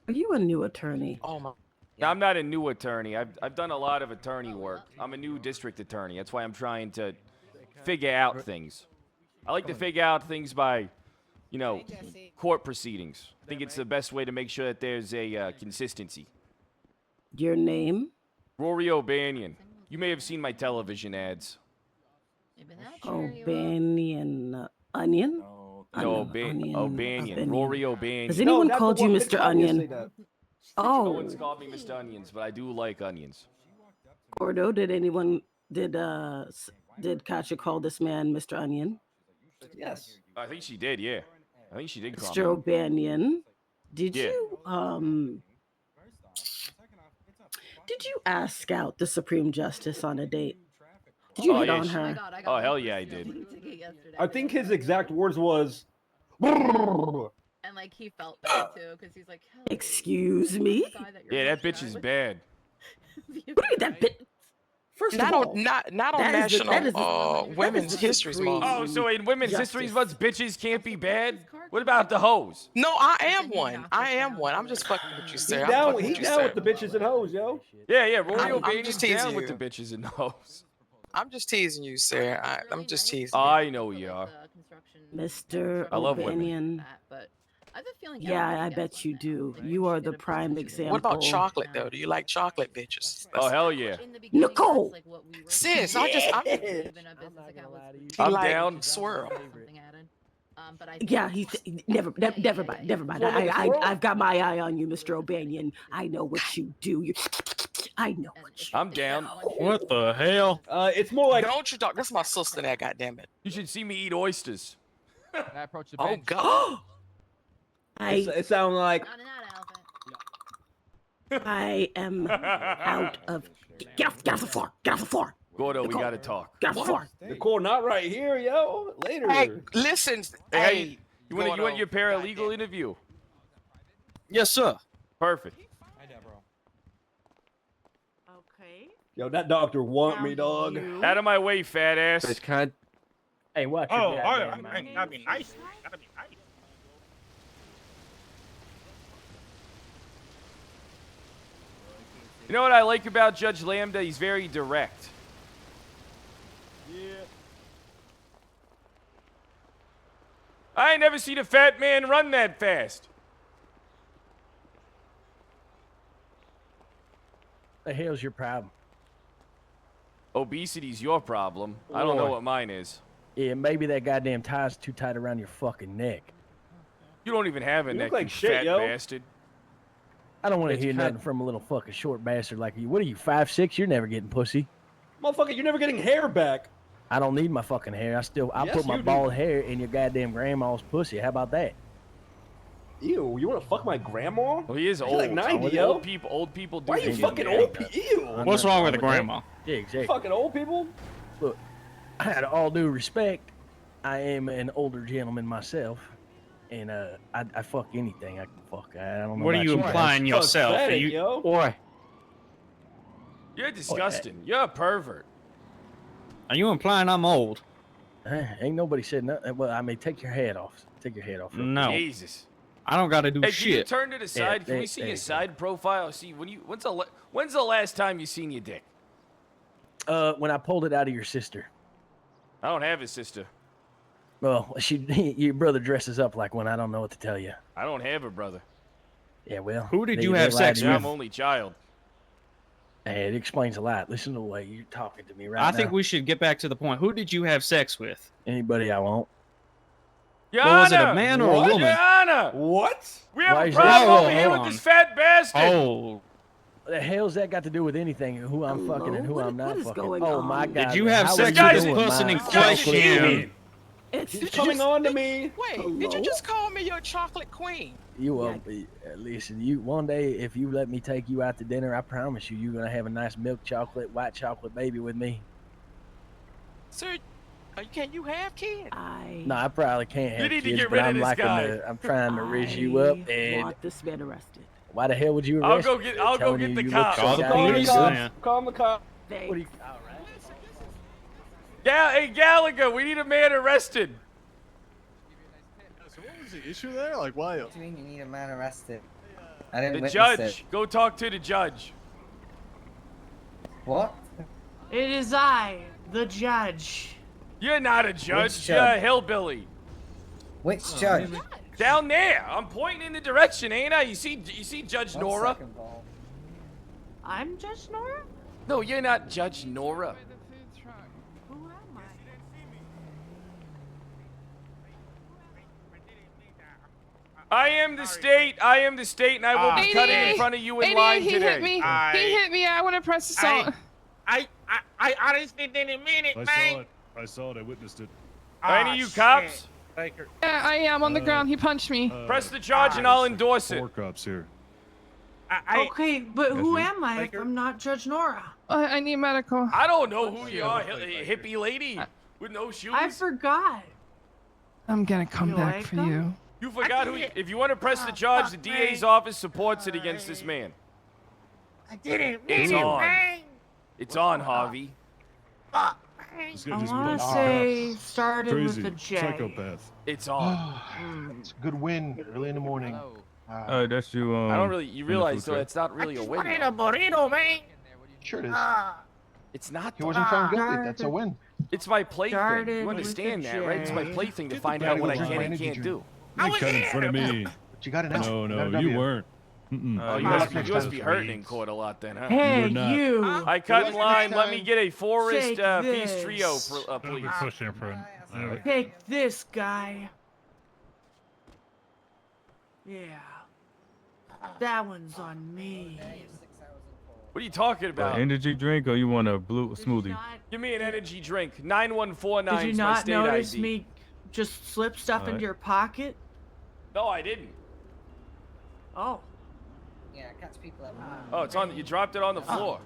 Are you a new attorney? Oh my. Now, I'm not a new attorney. I've done a lot of attorney work. I'm a new district attorney. That's why I'm trying to figure out things. I like to figure out things by, court proceedings. I think it's the best way to make sure that there's a consistency. Your name? Rory O'Banion. You may have seen my television ads. O'Banion. Onion? No, O'Banion. Rory O'Banion. Has anyone called you Mr. Onion? No Oh, one's called me Mr. Onions, but I do like onions. Gordo, did Katya call this man Mr. Onion? Yes. I think she did, yeah. I think she did call Mr. me. O'Banion, did Yeah. you ask out the Supreme Justice on a date? Did you hit on her? Oh, hell yeah, I did. I think his exact words was. And like he felt bad too, because he's like, "Hell, Excuse me? Yeah, that bitch is bad. What do you mean that bit? First Not of all, on not on that is the- that is National the- Women's that is the History Supreme Month. Oh, so in Women's History Justice. Month, bitches can't be bad? What about the hoes? No, I am one. I am one. I'm just fucking with you, He sir. down, I'm he fucking with you, down sir. with the bitches and hoes, yo. Yeah, Rory I'm O'Banion's just down teasing with the you. bitches and hoes. I'm just teasing you, sir. I'm just teasing. I know you are. Mr. I love women. O'Banion. but I have a feeling. Yeah, I bet you do. You are the prime example. What about chocolate though? Do you like chocolate bitches? Oh, hell yeah. Nicole! Sis, I'm I'm like, down. Swirl. Yeah, never mind. I've got my eye on you, Mr. O'Banion. I know what you do. I know what you I'm down. What the hell? It's more like. Don't you talk? That's my sister. That goddamn it. You should see me eat oysters. I approach the Oh bench. God. It sounds like. I am out of. Get off the floor! Get off the floor! Gordo, we gotta talk. Get off the floor! The core not right here, yo. Later. Hey, listen. Hey, you want Gordo, your paralegal interview? Yes, sir. Perfect. Okay. Yo, that doctor want me, dog. Out of my way, fat ass. Hey, watch Oh, your goddamn mouth. that'd be nice. That'd be nice. You know what I like about Judge Lambda? He's very direct. Yeah. I ain't never seen a fat man run that fast. the hell's your problem? Obesity's your problem. I don't know Boy. what mine is. Yeah, maybe that goddamn tie's too tight around your fucking neck. You don't even have a You neck, look like you shit, fat yo. bastard. I don't want to It's hear kinda- nothing from a little fucking short bastard like you. What are you, 5'6"? You're never getting pussy. Motherfucker, you're never getting hair back. I don't need my fucking hair. I'll Yes, put my you do. bald hair in your goddamn grandma's pussy. How about that? Ew, you want to fuck my grandma? Well, he is She's old. like 90, yo. Old people do. Why are you things fucking like old that. people? Ew. What's wrong with the grandma? Yeah, You exactly. fucking old people? Look, I had all due respect. I am an older gentleman myself, and I fuck anything I can fuck. I don't know. What are about you guys. implying yourself? Are Pathetic, you, yo. Boy, You're disgusting. You're a pervert. are you implying I'm old? ain't nobody said nothing. Well, I mean, take your head off. Take your head off. real No. Jesus. I don't got to do Hey, can you shit. turn to the side? Can there- we see there your you go. side profile? See when's the last time you seen your dick? When I pulled it out of your sister. I don't have a sister. Well, your brother dresses up like one. I don't know what to tell you. I don't have a brother. Yeah, well. Who did they- you they have lied sex to Yeah, you. I'm only child. Hey, it explains a lot. Listen to the way you're talking to me right I now. think we should get back to the point. Who did you have sex with? Anybody I want. Your Well, was it a Honor! man or a What? woman? Your Honor! What? We have Why a is problem that- over here hold with on. this fat bastard. Oh, The hell's that got to do with anything? Who I'm fucking and who Hello? I'm not What is fucking? going Oh my on? God! did you have how sex are you with doing, this person my in This guy's question? He's coming on to me. Wait, did you just call me your chocolate queen? You listen. You one day, if you let me take you out to dinner, I promise you, you're gonna have a nice milk chocolate, white chocolate baby with me. Sir, can you have kids? No, I probably can't have need to kids, get but rid of I'm this liking guy. I'm trying to raise you up, I and want this man arrested. why the hell would you I'll arrest go me? get- They're I'll go telling get you the you look cops. so Call the goddamn police, good. man. Call the cop. What do you? All right. Hey Gallagher, we need a man arrested. So what was the issue there? Like, why? What do you mean you need a man arrested? I didn't The witness judge. it. Go talk to the judge. What? It is I, the judge. You're not a judge. Which You're a judge? hillbilly. Which judge? Down there. I'm pointing in the direction, ain't I? You see Judge One Nora? second, Paul. I'm Judge Nora? No, you're not Judge Nora. Who am I? I am the state. I am the state, and I will be cutting in front of you in line he today. hit me. He hit me. I want to press the song. I honestly didn't mean it, I saw it. I saw it. I witnessed it. Are any of you cops? Yeah, I am on the ground. He punched me. Press the charge and I'll endorse it. 4 cops here. Okay, but who Yes, am I if I'm not Judge Nora? I need medical. I don't know who you are, hippie lady with no shoes. I forgot. I'm gonna come You back like for them? you. You forgot who. If you want to press the charge, the DA's office supports it against this man. I didn't It's on. It's on, Harvey. This I guy just want went to off. say started Crazy. with a J. Psychopath. It's on. It's a good win early in the morning. That's you. I don't really. You in the realize food though, truck. it's not really a win. wanted a burrito, man. Sure it is. It's not. He wasn't found guilty. That's a win. It's my plaything. Started You with understand a that, right? It's my J. plaything to Get the find out what I bag can of and energy can't drink. do. You cut in front of me. But you got an L. No, You got no, a you W. weren't. Mm-mm. Oh, you Good luck must, next you must time. be hurting in court a lot then, huh? Hey, were not. you! I cut in Good luck line. next Let me time. get a forest Take feast this. trio, Don't please. be pushing in front. All right. Take this guy. Yeah. That one's on me. What are you talking about? Energy drink or you want a blue Did you smoothie? not- Give me an energy drink. 9149 Did you is my not state notice ID. me just slip stuff Alright. into your pocket? No, I didn't. Oh. Yeah, catch people at Oh, it's on. You dropped it on the floor.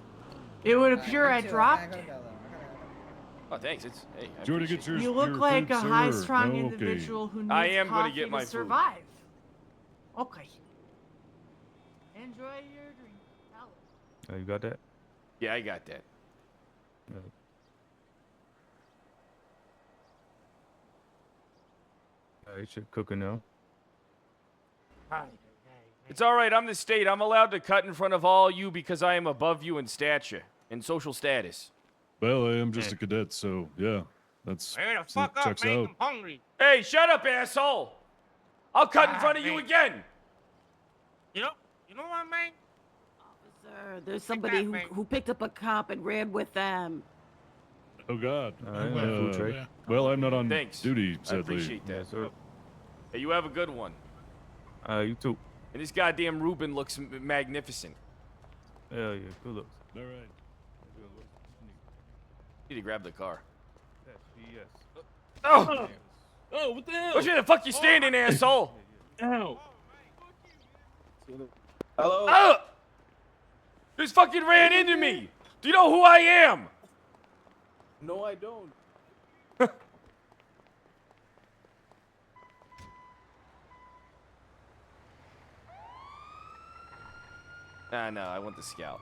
It would appear I dropped it. Oh, thanks. It's hey. I Do you want to appreciate get your You look your like food, a sir? high-strung Okay. individual who needs I am gonna coffee get my to food. survive. Okay. Enjoy your drink. Tell us. Oh, you got that? Yeah, I got that. You should cooking now. It's all right. I'm the state. I'm allowed to cut in front of all you because I am above you in stature and social status. Well, I am just a cadet, so yeah, that's checks out. hungry. Hey, shut up, asshole! I'll cut in front of you again. You know what, man? There's somebody who picked up a cop and ran with them. Oh God. food tray. Well, I'm not on Thanks. duty, I sadly. appreciate that. Yes, sir. Hey, you have a good one. You too. And this goddamn Ruben looks magnificent. Hell yeah, good looks. All right. Need to grab the car. Yes. Oh! Oh, what the hell? Where the fuck you standing, asshole? Ow. Hello? Oh! This fucking ran into me! Do you know who I am? No, I don't. No, I want the scout.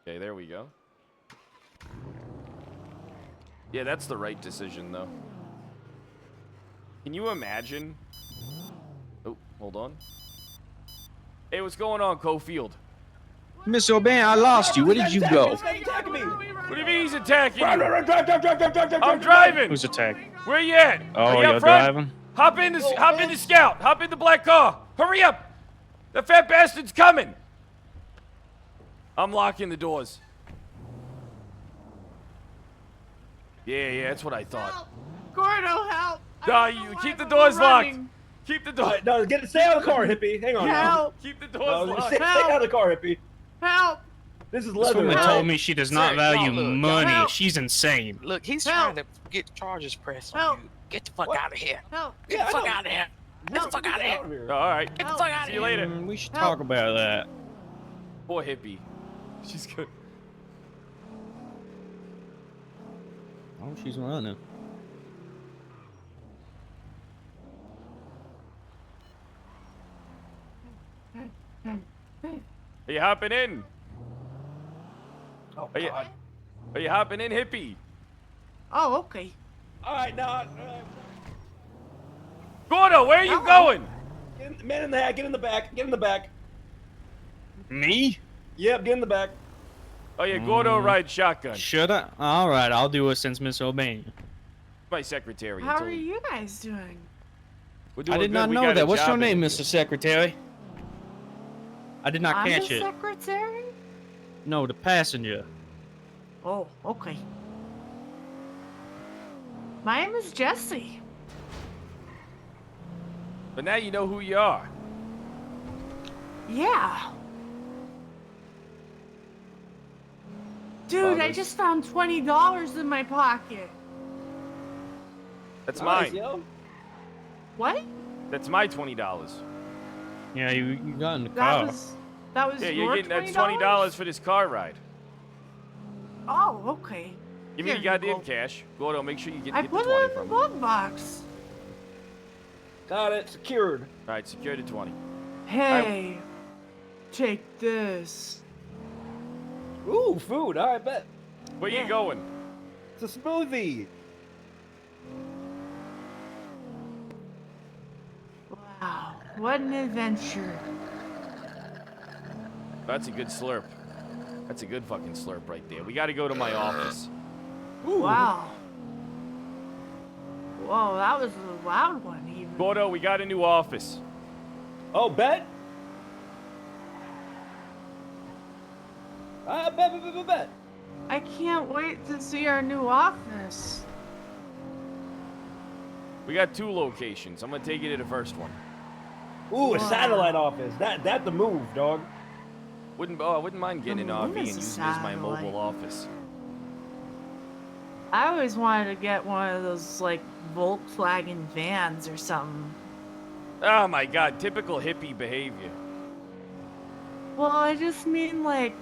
Okay, there we go. Yeah, that's the right decision, though. Can you imagine? Oh, hold on. Hey, what's going on, Cofield? Mr. O'Banion, I lost you. Where did you go? Attack me! What do you mean he's attacking you? Drive. I'm driving. Who's attacking? Where you at? Oh, Are you you're up front? driving? Hop in the scout. Hop in the black car. Hurry up. The fat bastard's coming. I'm locking the doors. Yeah, that's what I thought. Gordo, help! Nah, you keep the doors locked. Keep the door. No, stay out of the car, hippie. Hang on. Help! Keep the doors No, locked. stay out of the car, hippie. Help! This is This leather. woman Help. told me she does not Sir, value y'all look, money. help. She's insane. Look, he's Help. trying to get charges pressed Help. on you. Get the fuck What? out of here. Help! Get Yeah, the fuck I know. out of here. Get the fuck out of here. All right. Get the fuck out of See you here. later. We should Help. talk about that. Poor hippie. She's good. Oh, she's running. Are you hopping in? Oh, Are you, God. are you hopping in, hippie? Oh, okay. All right, now. Gordo, where are you going? Man in the hat, get in the back. Get in the back. Me? Yep, get in the back. Oh yeah, Gordo rides shotgun. Should I? All right, I'll do it since Miss O'Banion. My secretary. How until- are you guys doing? We're I doing did good. not We know got a that. What's your job name, interview. Mr. Secretary? I did not I'm catch the it. secretary? No, the passenger. Oh, okay. My name is Jesse. But now you know who you are. Yeah. Dude, I this- just found $20 in my pocket. That's Nice, mine. yo. What? That's my $20. Yeah, you got in the That car. was Yeah, you're your getting that $20? $20 for this car ride. Oh, okay. Give me Here the you goddamn go. cash. Gordo, make sure you get I the put 20 it in the from me. glove box. Got it. Secured. All right, secure the 20. Hey, take this. Ooh, food. All right, bet. Where Yeah. you going? It's a smoothie. Wow, what an adventure. That's a good slurp. That's a good fucking slurp right there. We got to go to my office. Wow. Whoa, that was a loud one even. Gordo, we got a new office. Oh, bet. Bet. I can't wait to see our new office. We got 2 locations. I'm gonna take you to the first one. Ooh, a Wow. satellite office. That the move, dog. I wouldn't mind getting an The RV moon and is a using it as my satellite. mobile office. I always wanted to get one of those like Volkswagen vans or something. Oh my god, typical hippie behavior. Well, I just mean like,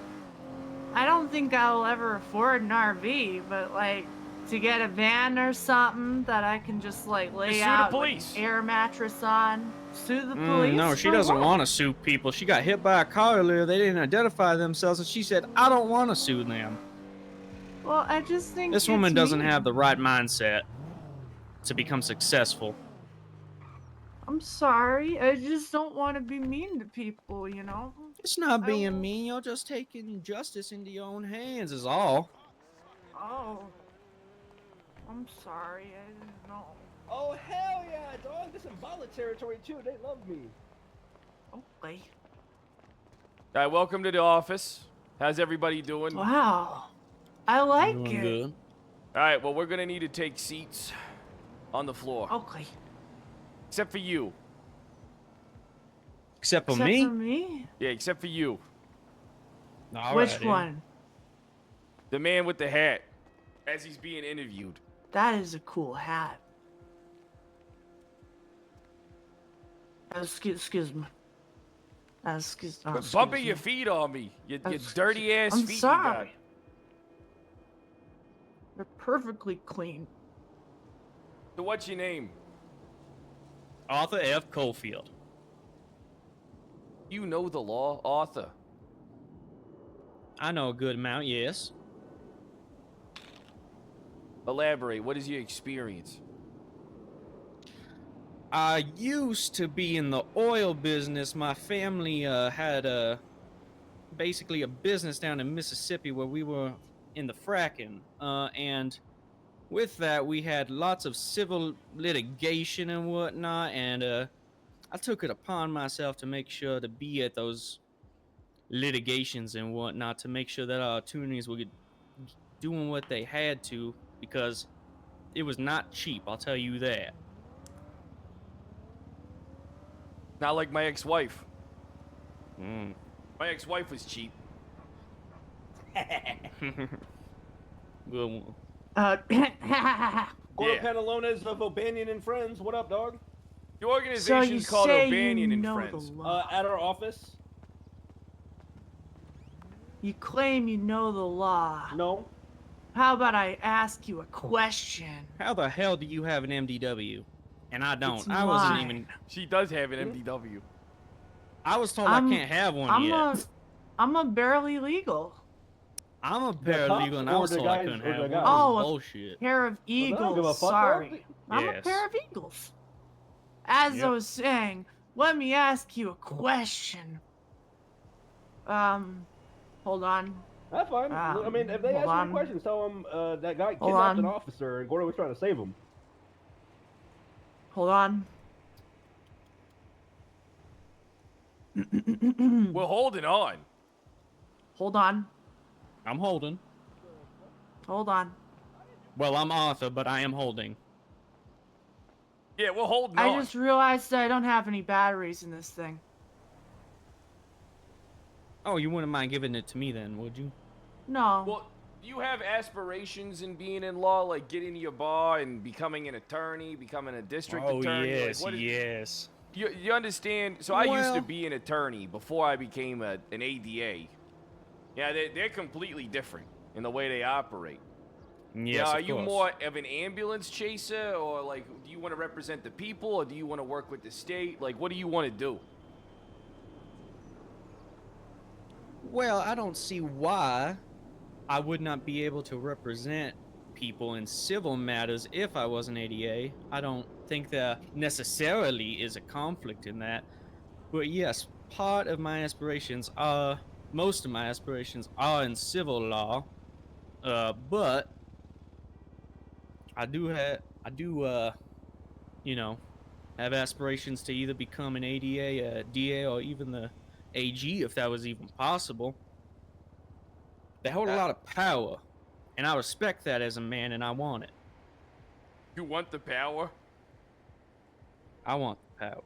I don't think I'll ever afford an RV, but like to get a van or something that I can just like lay Just sue the out police. like, an air mattress on. Sue the police? No, she For doesn't what? want to sue people. She got hit by a car earlier. They didn't identify themselves, and she said, I don't want to sue them. Well, I just think This it's woman doesn't mean. have the right mindset to become successful. I'm sorry. I just don't want to be mean to people, you know? It's not I being won't- mean. You're just taking justice into your own hands, is all. Oh. I'm sorry, I didn't know. Oh hell yeah, dog! This is Embala territory too. They love me. Okay. All right, welcome to the office. How's everybody doing? Wow. I like Doing it. good. All right, well, we're gonna need to take seats on the floor. Okay. Except for you. Except for Except me? for me? Yeah, except for you. Which one? The man with the hat. As he's being interviewed. That is a cool hat. Excuse me. Excuse Quit bumping me. your feet on me. Your dirty ass feet. I'm You got. sorry. They're perfectly clean. So what's your name? Arthur F. Cofield. You know the law, Arthur. I know a good amount, yes. Elaborate. What is your experience? I used to be in the oil business. My family had basically a business down in Mississippi where we were in the fracking. And with that, we had lots of civil litigation and whatnot. And I took it upon myself to make sure to be at those litigations and whatnot to make sure that our attorneys were doing what they had to, because it was not cheap, I'll tell you that. Not like my ex-wife. Mm. My ex-wife was cheap. Good one. Gordo Pantalones of O'Banion and Friends. What up, dog? The organization's called O'Banion and know Friends. the law. At our office. You claim you know the law. No. How about I ask you a question? How the hell do you have an MDW? And I don't. It's I wasn't mine. even. She does have an MDW. I was told I can't have one yet. I'm a barely legal. I'm a paralegal and I was told I couldn't have one. Oh, This is a bullshit. pair of I don't give a eagles. fuck, Sorry. dog. I'm a Yes. pair of eagles. As I Yep. was saying, let me ask you a question. Hold on. That's fine. I mean, if they ask hold you on. a question, tell them that guy Hold kidnapped an on. officer and Gordo was trying to save him. Hold on. We're holding on. Hold on. I'm holding. Hold on. Well, I'm Arthur, but I am holding. Yeah, we're holding I on. just realized that I don't have any batteries in this thing. Oh, you wouldn't mind giving it to me then, would you? No. Well, do you have aspirations in being in law, like getting to your bar and becoming an attorney, becoming a district Oh, attorney? yes, like, yes. You understand? So I used to Well- be an attorney before I became an ADA. Yeah, they're completely different in the way they operate. Yes, Now, are of you course. more of an ambulance chaser, or like, do you want to represent the people, or do you want to work with the state? Like, what do you want to do? Well, I don't see why I would not be able to represent people in civil matters if I was an ADA. I don't think there necessarily is a conflict in that. But yes, part of my aspirations are, most of my aspirations are in civil law. But I do have aspirations to either become an ADA, a DA, or even the AG if that was even possible. They hold a lot of power, and I respect that as a man, and I want it. You want the power? I want the power.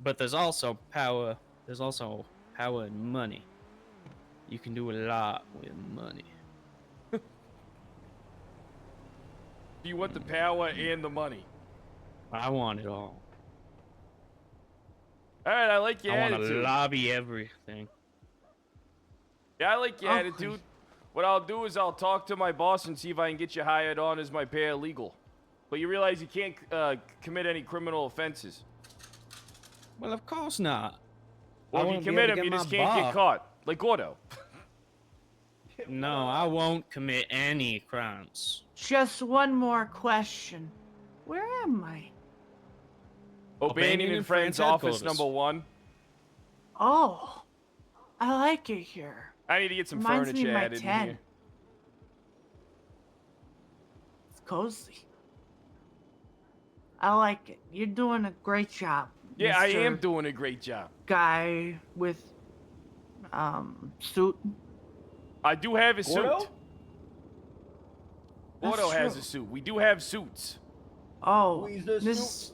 But there's also power. There's also power in money. You can do a lot with money. Do you want the power and the money? I want it all. All right, I like your I want to attitude. lobby everything. Yeah, I like your Oh, attitude. What I'll do is I'll talk to my boss and see if I can get you hired on as my paralegal. But you realize you can't commit any criminal offenses. Well, of course not. Or I if you won't be commit able to them, you get just my can't get bar. caught. Like Gordo. No, I won't commit any crimes. Just one more question. Where am I? O'Banion and Friends, office number 1. Oh, I like it here. I need to get some Reminds me furniture of my added in 10. here. cozy. I like it. You're doing a great job. Yeah, I Mr. am doing a great job. Guy with suit. I do have a Gordo? suit. That's Gordo has true. a suit. We do have suits. Oh, Squeeze this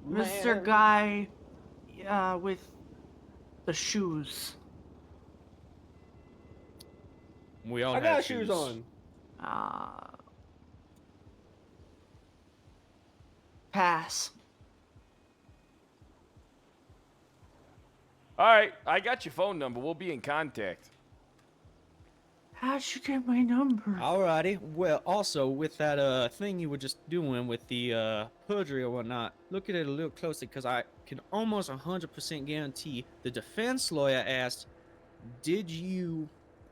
Mr. man. Guy with the shoes. We all I have got shoes on. Pass. All right, I got your phone number. We'll be in contact. How'd you get my number? Alrighty. Well, also with that thing you were just doing with the perjury or whatnot, look at it a little closely because I can almost 100% guarantee the defense lawyer asked, "Did you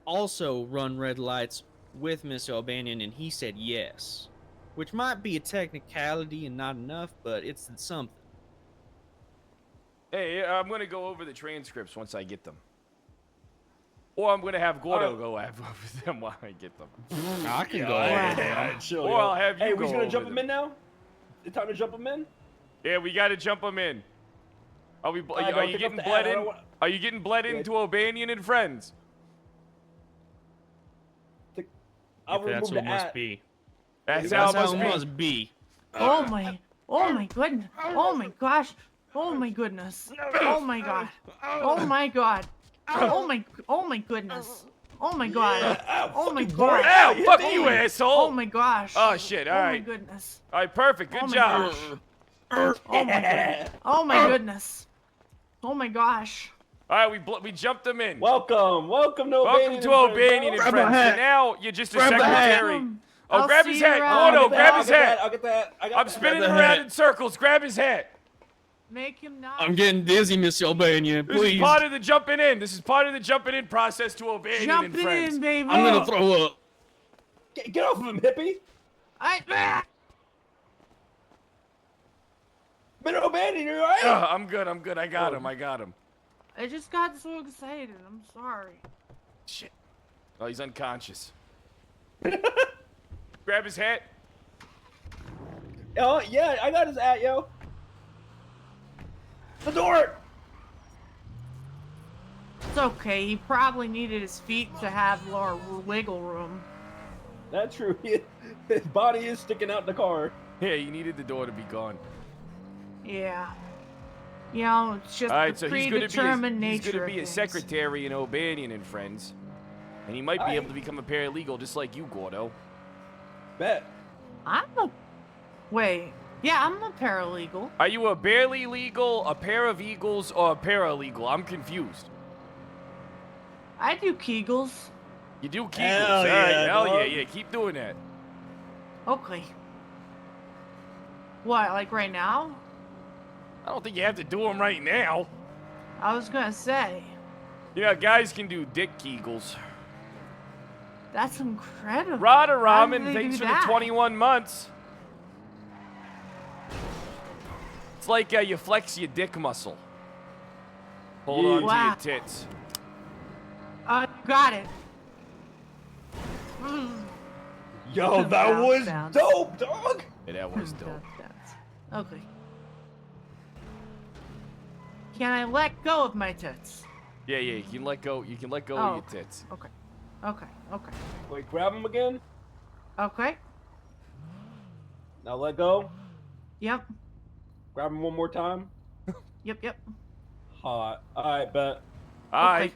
also run red lights with Mr. O'Banion?" And he said yes, which might be a technicality and not enough, but it's something. Hey, I'm gonna go over the transcripts once I get them. Or I'm gonna have Gordo go over them while I get them. I can Yeah, go over yeah, them. chill, Or yo. I'll have you Hey, go we just gonna over jump them. him in now? It's time to jump him in? Yeah, we gotta jump them in. Are we? Alright, Are don't you pick up getting the bled ad, I in? don't want- Are you getting bled Yeah. into O'Banion and friends? I'll If that's remove what the must ad. be. That's That's how how it it must must be. Oh my goodness. Oh my gosh. Oh my goodness. Oh my god. Oh my god. Oh my goodness. Oh my god. Oh my god. Ow! Fuck Oh you, my- asshole! Oh my gosh. Oh shit! All Oh my right. goodness. All right, perfect. Good Oh my job. gosh. Oh my goodness. Oh my goodness. Oh my gosh. All right, we jumped them in. Welcome to Welcome O'Banion to and O'Banion and Friends, friends. bro. So now you're just a Grab the hat. secretary. Oh, I'll grab see his you hat, around. Gordo. Grab his hat. I'll get that. I got I'm that. spinning Grab the around hat. in circles. Grab his hat. Make him not. I'm getting dizzy, Mr. O'Banion. This is Please. part of the jumping in. This is part of the jumping in process to O'Banion and Jumping friends. in, baby. I'm gonna throw up. Get off of him, hippie. Mr. O'Banion, you alright? I'm good. I'm good. I got him. I got him. I just got so excited. I'm sorry. Shit. Oh, he's unconscious. Grab his hat. Oh, yeah, I got his hat, yo. The door! It's okay. He probably needed his feet to have more wiggle room. That's true. His body is sticking out the car. Yeah, you needed the door to be gone. Yeah. You know, it's just All right, the so predetermined he's nature gonna be a of things. secretary in O'Banion and friends, and he might be able to become a paralegal just like you, Gordo. Bet. Wait. Yeah, I'm a paralegal. Are you a barely legal, a pair of eagles, or a paralegal? I'm confused. I do Kegels. You do Kegels. Hell All right, yeah, hell dog. yeah. Keep doing that. Okay. What, like right now? I don't think you have to do them right now. I was gonna say. Yeah, guys can do dick Kegels. That's incredible. Rada How do Ramen, they thanks do for the that? 21 months. It's like you flex your dick muscle. Hold on Wow. to your tits. Got it. Yo, that was dope, dog. Yeah, that was dope. Okay. Can I let go of my tits? Yeah, you can let go. You can let go Oh, of your tits. Okay. Wait, grab him again. Okay. Now let go. Yep. Grab him one more time. Yep. Hot. Alright, bet. All right.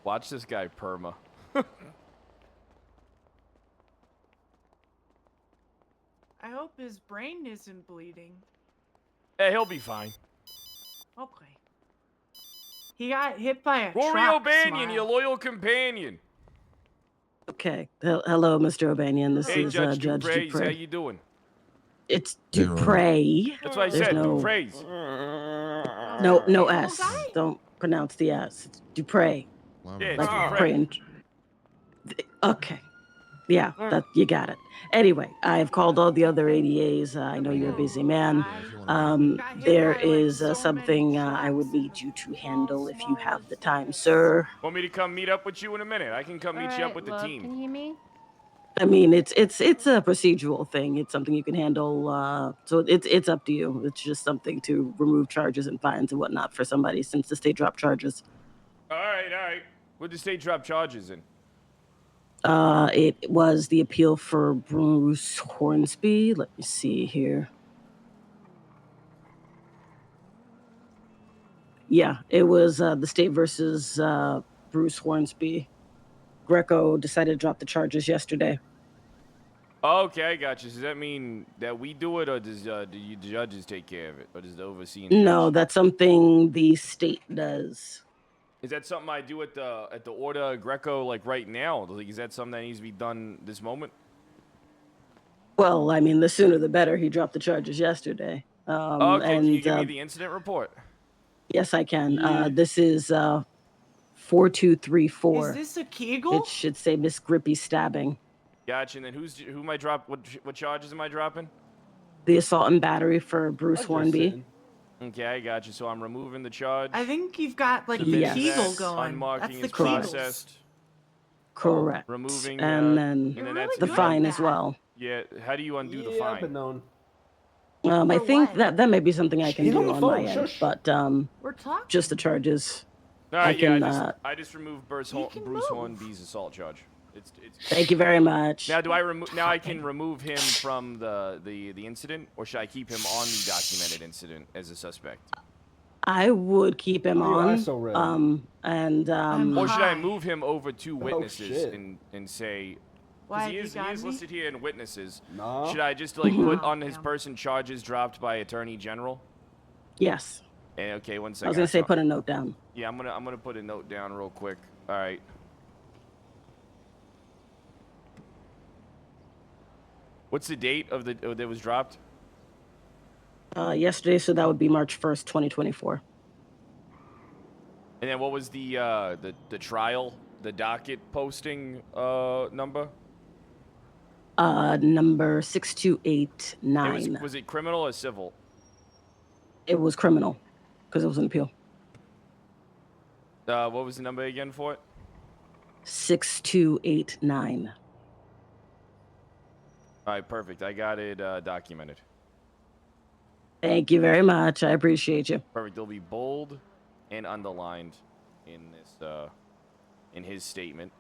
Watch this guy perma. I hope his brain isn't bleeding. Hey, he'll be fine. Okay. He got hit by a Rory truck. O'Banion, Smile. your loyal companion. Okay. Hello, Mr. O'Banion. This Hey, is Judge Judge Dupre's. How Dupre. you doing? It's Dupre. That's what I There's said. no, Dupre's. no S. Don't pronounce the S. It's Dupre. Yeah, it's Like Dupre. Dupre. Okay. Yeah, that you got it. Anyway, I have called all the other ADAs. I know you're a busy man. There is something I would need you to handle if you have the time, sir. Want me to come meet up with you in a minute? I can come meet you up with the team. Can you hear me? I mean, it's a procedural thing. It's something you can handle. So it's up to you. It's just something to remove charges and fines and whatnot for somebody since the state dropped charges. All right. What did the state drop charges in? It was the appeal for Bruce Hornsby. Let me see here. Yeah, it was the state versus Bruce Hornsby. Greco decided to drop the charges yesterday. Okay, I got you. Does that mean that we do it, or do you judges take care of it, or does the overseeing No, judge? that's something the state does. Is that something I do at the order Greco like right now? Like, is that something that needs to be done this moment? Well, I mean, the sooner the better. He dropped the charges yesterday. Okay, and, can you give me the incident report? Yes, I can. This is 4234. Is this a Kegel? It should say Miss Grippy stabbing. Gotcha. And then who am I drop? What charges am I dropping? The assault and battery for Bruce Hornby. Okay, I got you. So I'm removing the charge. I think you've got like the Yes. Kegel going. Unmarking That's the is Kegels. processed. Correct. Removing and then that's the fine as well. Yeah. How do you undo the Yeah, I've fine? been known. I think that may be something I can He's on do the on phone, my end, shush. but We're talking. just the charges. All right, I can, I just removed Bruce Hornby's assault charge. It's Thank you very much. Now, do I remove? Now I can remove him from the incident, or should I keep him on the documented incident as a suspect? I would keep him Why are your on. eyes so red? Or should I move him over to witnesses shit. and say? Why, Because you he got is me? listed here in witnesses. No. Should I just like put Oh, on his person charges dropped by Attorney General? Yes. Okay, one second. I was gonna say put a note down. Yeah, I'm gonna put a note down real quick. All right. What's the date of that was dropped? Yesterday, so that would be March 1st, 2024. And then what was the trial, the docket posting number? Number 6289. Was it criminal or civil? It was criminal because it was an appeal. What was the number again for it? 6289. All right, perfect. I got it documented. Thank you very much. I appreciate you. Perfect. They'll be bold and underlined in this in his statement.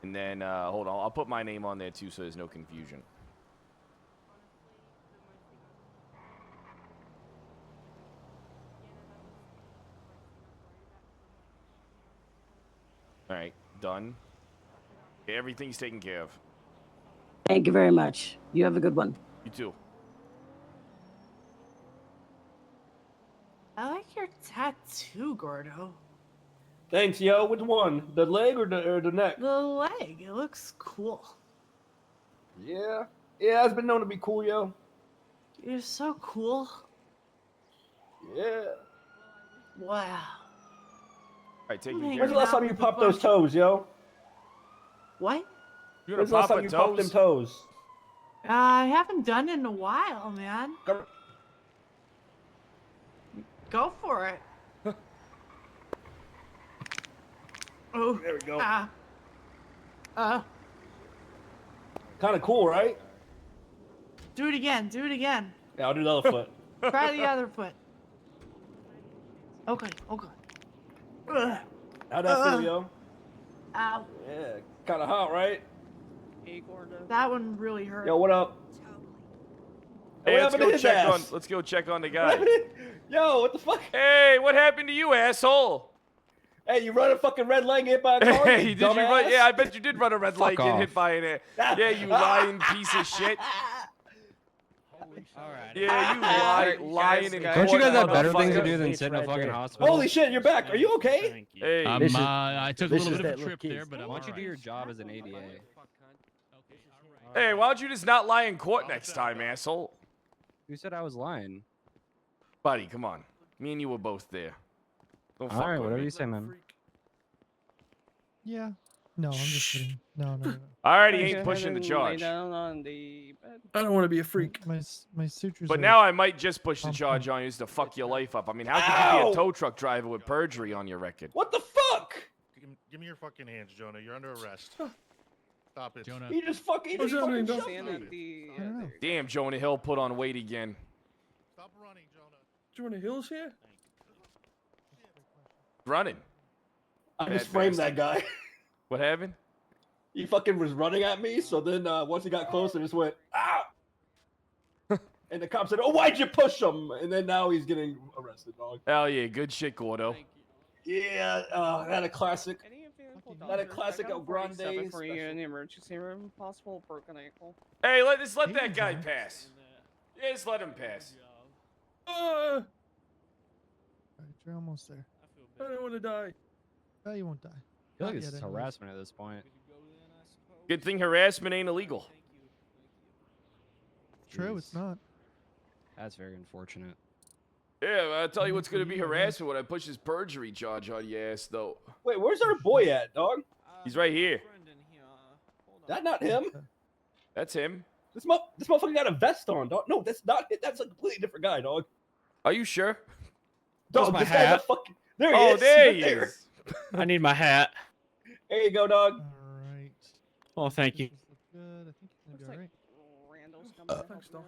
And then hold on, I'll put my name on there too, so there's no confusion. All right, done. Okay, everything's taken care of. Thank you very much. You have a good one. You too. I like your tattoo, Gordo. Thanks, yo. Which one? The leg or the neck? The leg. It looks cool. Yeah. Yeah, it's been known to be cool, yo. You're so cool. Yeah. Wow. All right, take Hang care. When's the last time you popped those toes, yo? What? You When's the last time you popped them toes? I haven't done it in a while, man. Go for it. Oh. There we go. Kind of cool, right? Do it again. Do it again. Yeah, I'll do the other foot. Try the other foot. Okay. Okay. Ugh. How'd that feel, yo? Ow. Yeah, kind of hot, right? That one really hurt. Yo, what up? Hey, What let's happened to go his check ass? on. Let's go check on the guy. Yo, what the fuck? Hey, what happened to you, asshole? Hey, you run a fucking red leg hit by a car? Hey, you did you run? dumbass? Yeah, I bet you did run a red light, get off. hit by an air. Yeah, you lying piece of shit. Yeah, you lying and Don't you guys have better things to motherfucker. do than sit in a fucking hospital? Holy shit, you're back. Are you okay? Hey, I took a this little is bit that of a little trip there, kid. but Why don't you do your job as an ADA? Hey, why don't you just not lie in court next time, asshole? Who said I was lying? Buddy, come on. Me and you were both there. Don't fuck All right, with whatever me. you say, man. Yeah, No, I'm just kidding. No. Alright, he Go ain't ahead pushing the and lay charge. down on the bed. I don't want to be a freak. My sutures. But are now I might just push the pumped charge up. on you just to fuck your life up. I mean, how could you be Ow! a tow truck driver with perjury on your record? What the fuck? Give me your fucking hands, Jonah. You're under arrest. Stop it. Jonah. He just fucking What's happening, shoved Doc? me. Stand at the. I don't know. Damn, Jonah Hill put on weight again. Stop running, Jonah. Jonah Hill's here. Running. I Bad just framed bastard. that guy. What happened? He fucking was running at me, so then once he got close, I just went, ah! And the cop said, oh, why'd you push him? And then now he's getting arrested, dog. Hell yeah, good shit, Gordo. Yeah, that a classic. Any available That a doctors, classic I got El Grande 47 for you special. in the emergency room. Possible broken ankle. Hey, let that guy pass. Yeah, just let him pass. Alright, you're almost there. I don't want to die. Oh, you won't die. I feel like Not this yet, is anyways. harassment at this point. Good thing harassment ain't illegal. True, it's not. That's very unfortunate. Yeah, I'll tell you what's gonna be harassment when I push this perjury charge on your ass, though. Wait, where's our boy at, dog? He's right here. That not him? That's him. This motherfucker got a vest on, dog. No, that's not it. That's a completely different guy, dog. Are you sure? Dog, my this guy's a hat. fucking... There he Oh, is. there right he there. is. I need my hat. There you go, dog. Alright. Oh, thank you. Good. I think you're gonna be alright. Randall's coming. Thanks, dog.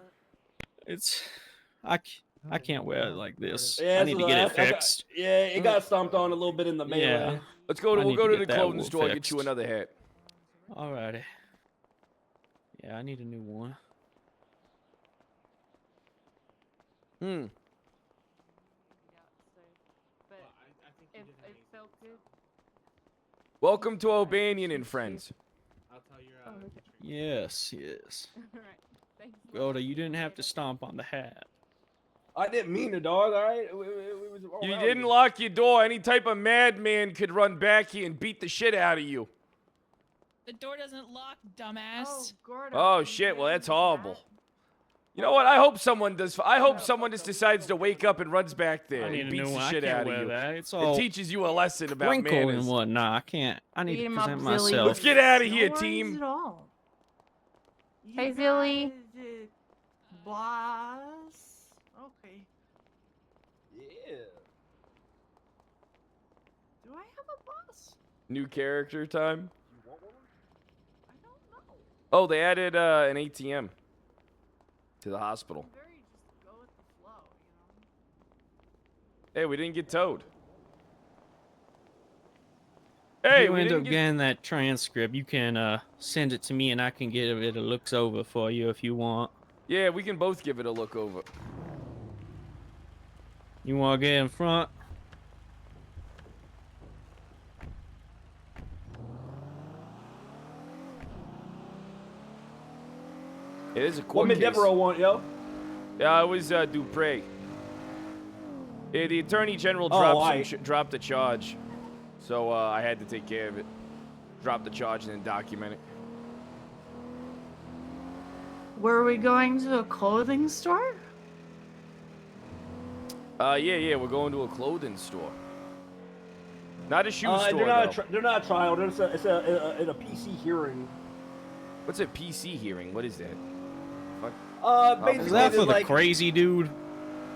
It's I can't wear it like this. Yeah, I need to get it fixed. Yeah, it got stomped on a little bit in the melee. Yeah. Let's go to I we'll need go to to the get that clothing wool store and get you fixed. another hat. Alrighty. Yeah, I need a new one. Hmm. It felt good. Welcome to O'Banion and Friends. Yes, yes. Alright, thank you. Golda, you didn't have to stomp on the hat. I didn't mean to, dog. All right. We was all You around didn't you. lock your door. Any type of madman could run back here and beat the shit out of you. The door doesn't lock, dumbass. Oh, Gordo. Oh shit! Well, that's horrible. You know what? I hope someone does. I hope someone just decides to wake up and runs back there I need and a beats new the one. I shit can't out wear of you. that. It's It all teaches you a lesson about wrinkle manners. and whatnot. I can't. I need Beat to him up, present Zilly. myself. Let's get out of here, No worries team. at all. Hey, You Zilly. guys did boss. Okay. Yeah. Do I have a boss? New character time. I don't know. Oh, they added an ATM to the hospital. I'm very just go with the flow, you know. Hey, we didn't get towed. If Hey, you we end didn't up get... getting that transcript, you can send it to me, and I can give it a looks over for you if you want. Yeah, we can both give it a look over. You want to get in front? It is a What court case. Devereaux want, yo? Yeah, it was Dupre. Yeah, the attorney general Oh, dropped aight. dropped the charge, so I had to take care of it. Drop the charge and then document it. Were we going to a clothing store? Yeah, we're going to a clothing store. Not a shoe store, They're not. though. They're not a trial. It's a PC hearing. What's a PC hearing? What is that? Fuck. Basically, Is that for they're the like, crazy dude?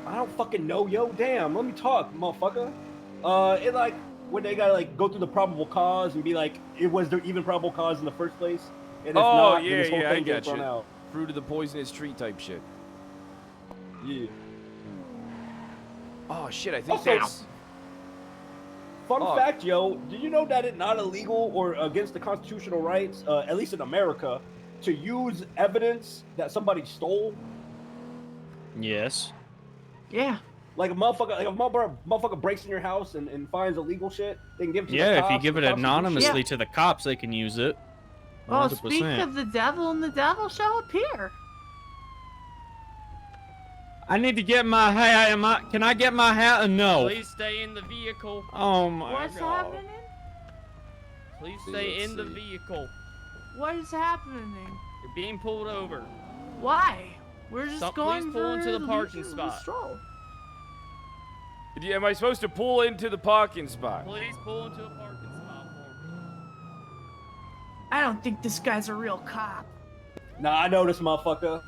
I don't fucking know, yo. Damn, let me talk, motherfucker. It like when they gotta like go through the probable cause and be like, was there even probable cause in the first place? And if Oh, not, then yeah, this whole I thing gets got thrown you. out. Fruit of the poisonous tree type shit. Yeah. Oh shit! I think Also, that's. Fun Oh. fact, yo. Did you know that it's not illegal or against the constitutional rights, at least in America, to use evidence that somebody stole? Yes. Yeah. Like a motherfucker breaks in your house and finds illegal shit, they can give it to the Yeah, cops. if you give it the cops can do anonymously shit. to the cops, they can use it. Well, 100%. speak of the devil, and the devil shall appear. I need to get my hat. Can I get my hat or no? Please stay in the vehicle. Oh my What's god. happening? Please stay Let's in the see. vehicle. What is happening? You're being pulled over. Why? We're just Please going pull for into the parking leisure spot. stroll. Am I supposed to pull into the parking spot? Please pull into a parking spot for me. I don't think this guy's a real cop. Nah, I know this motherfucker.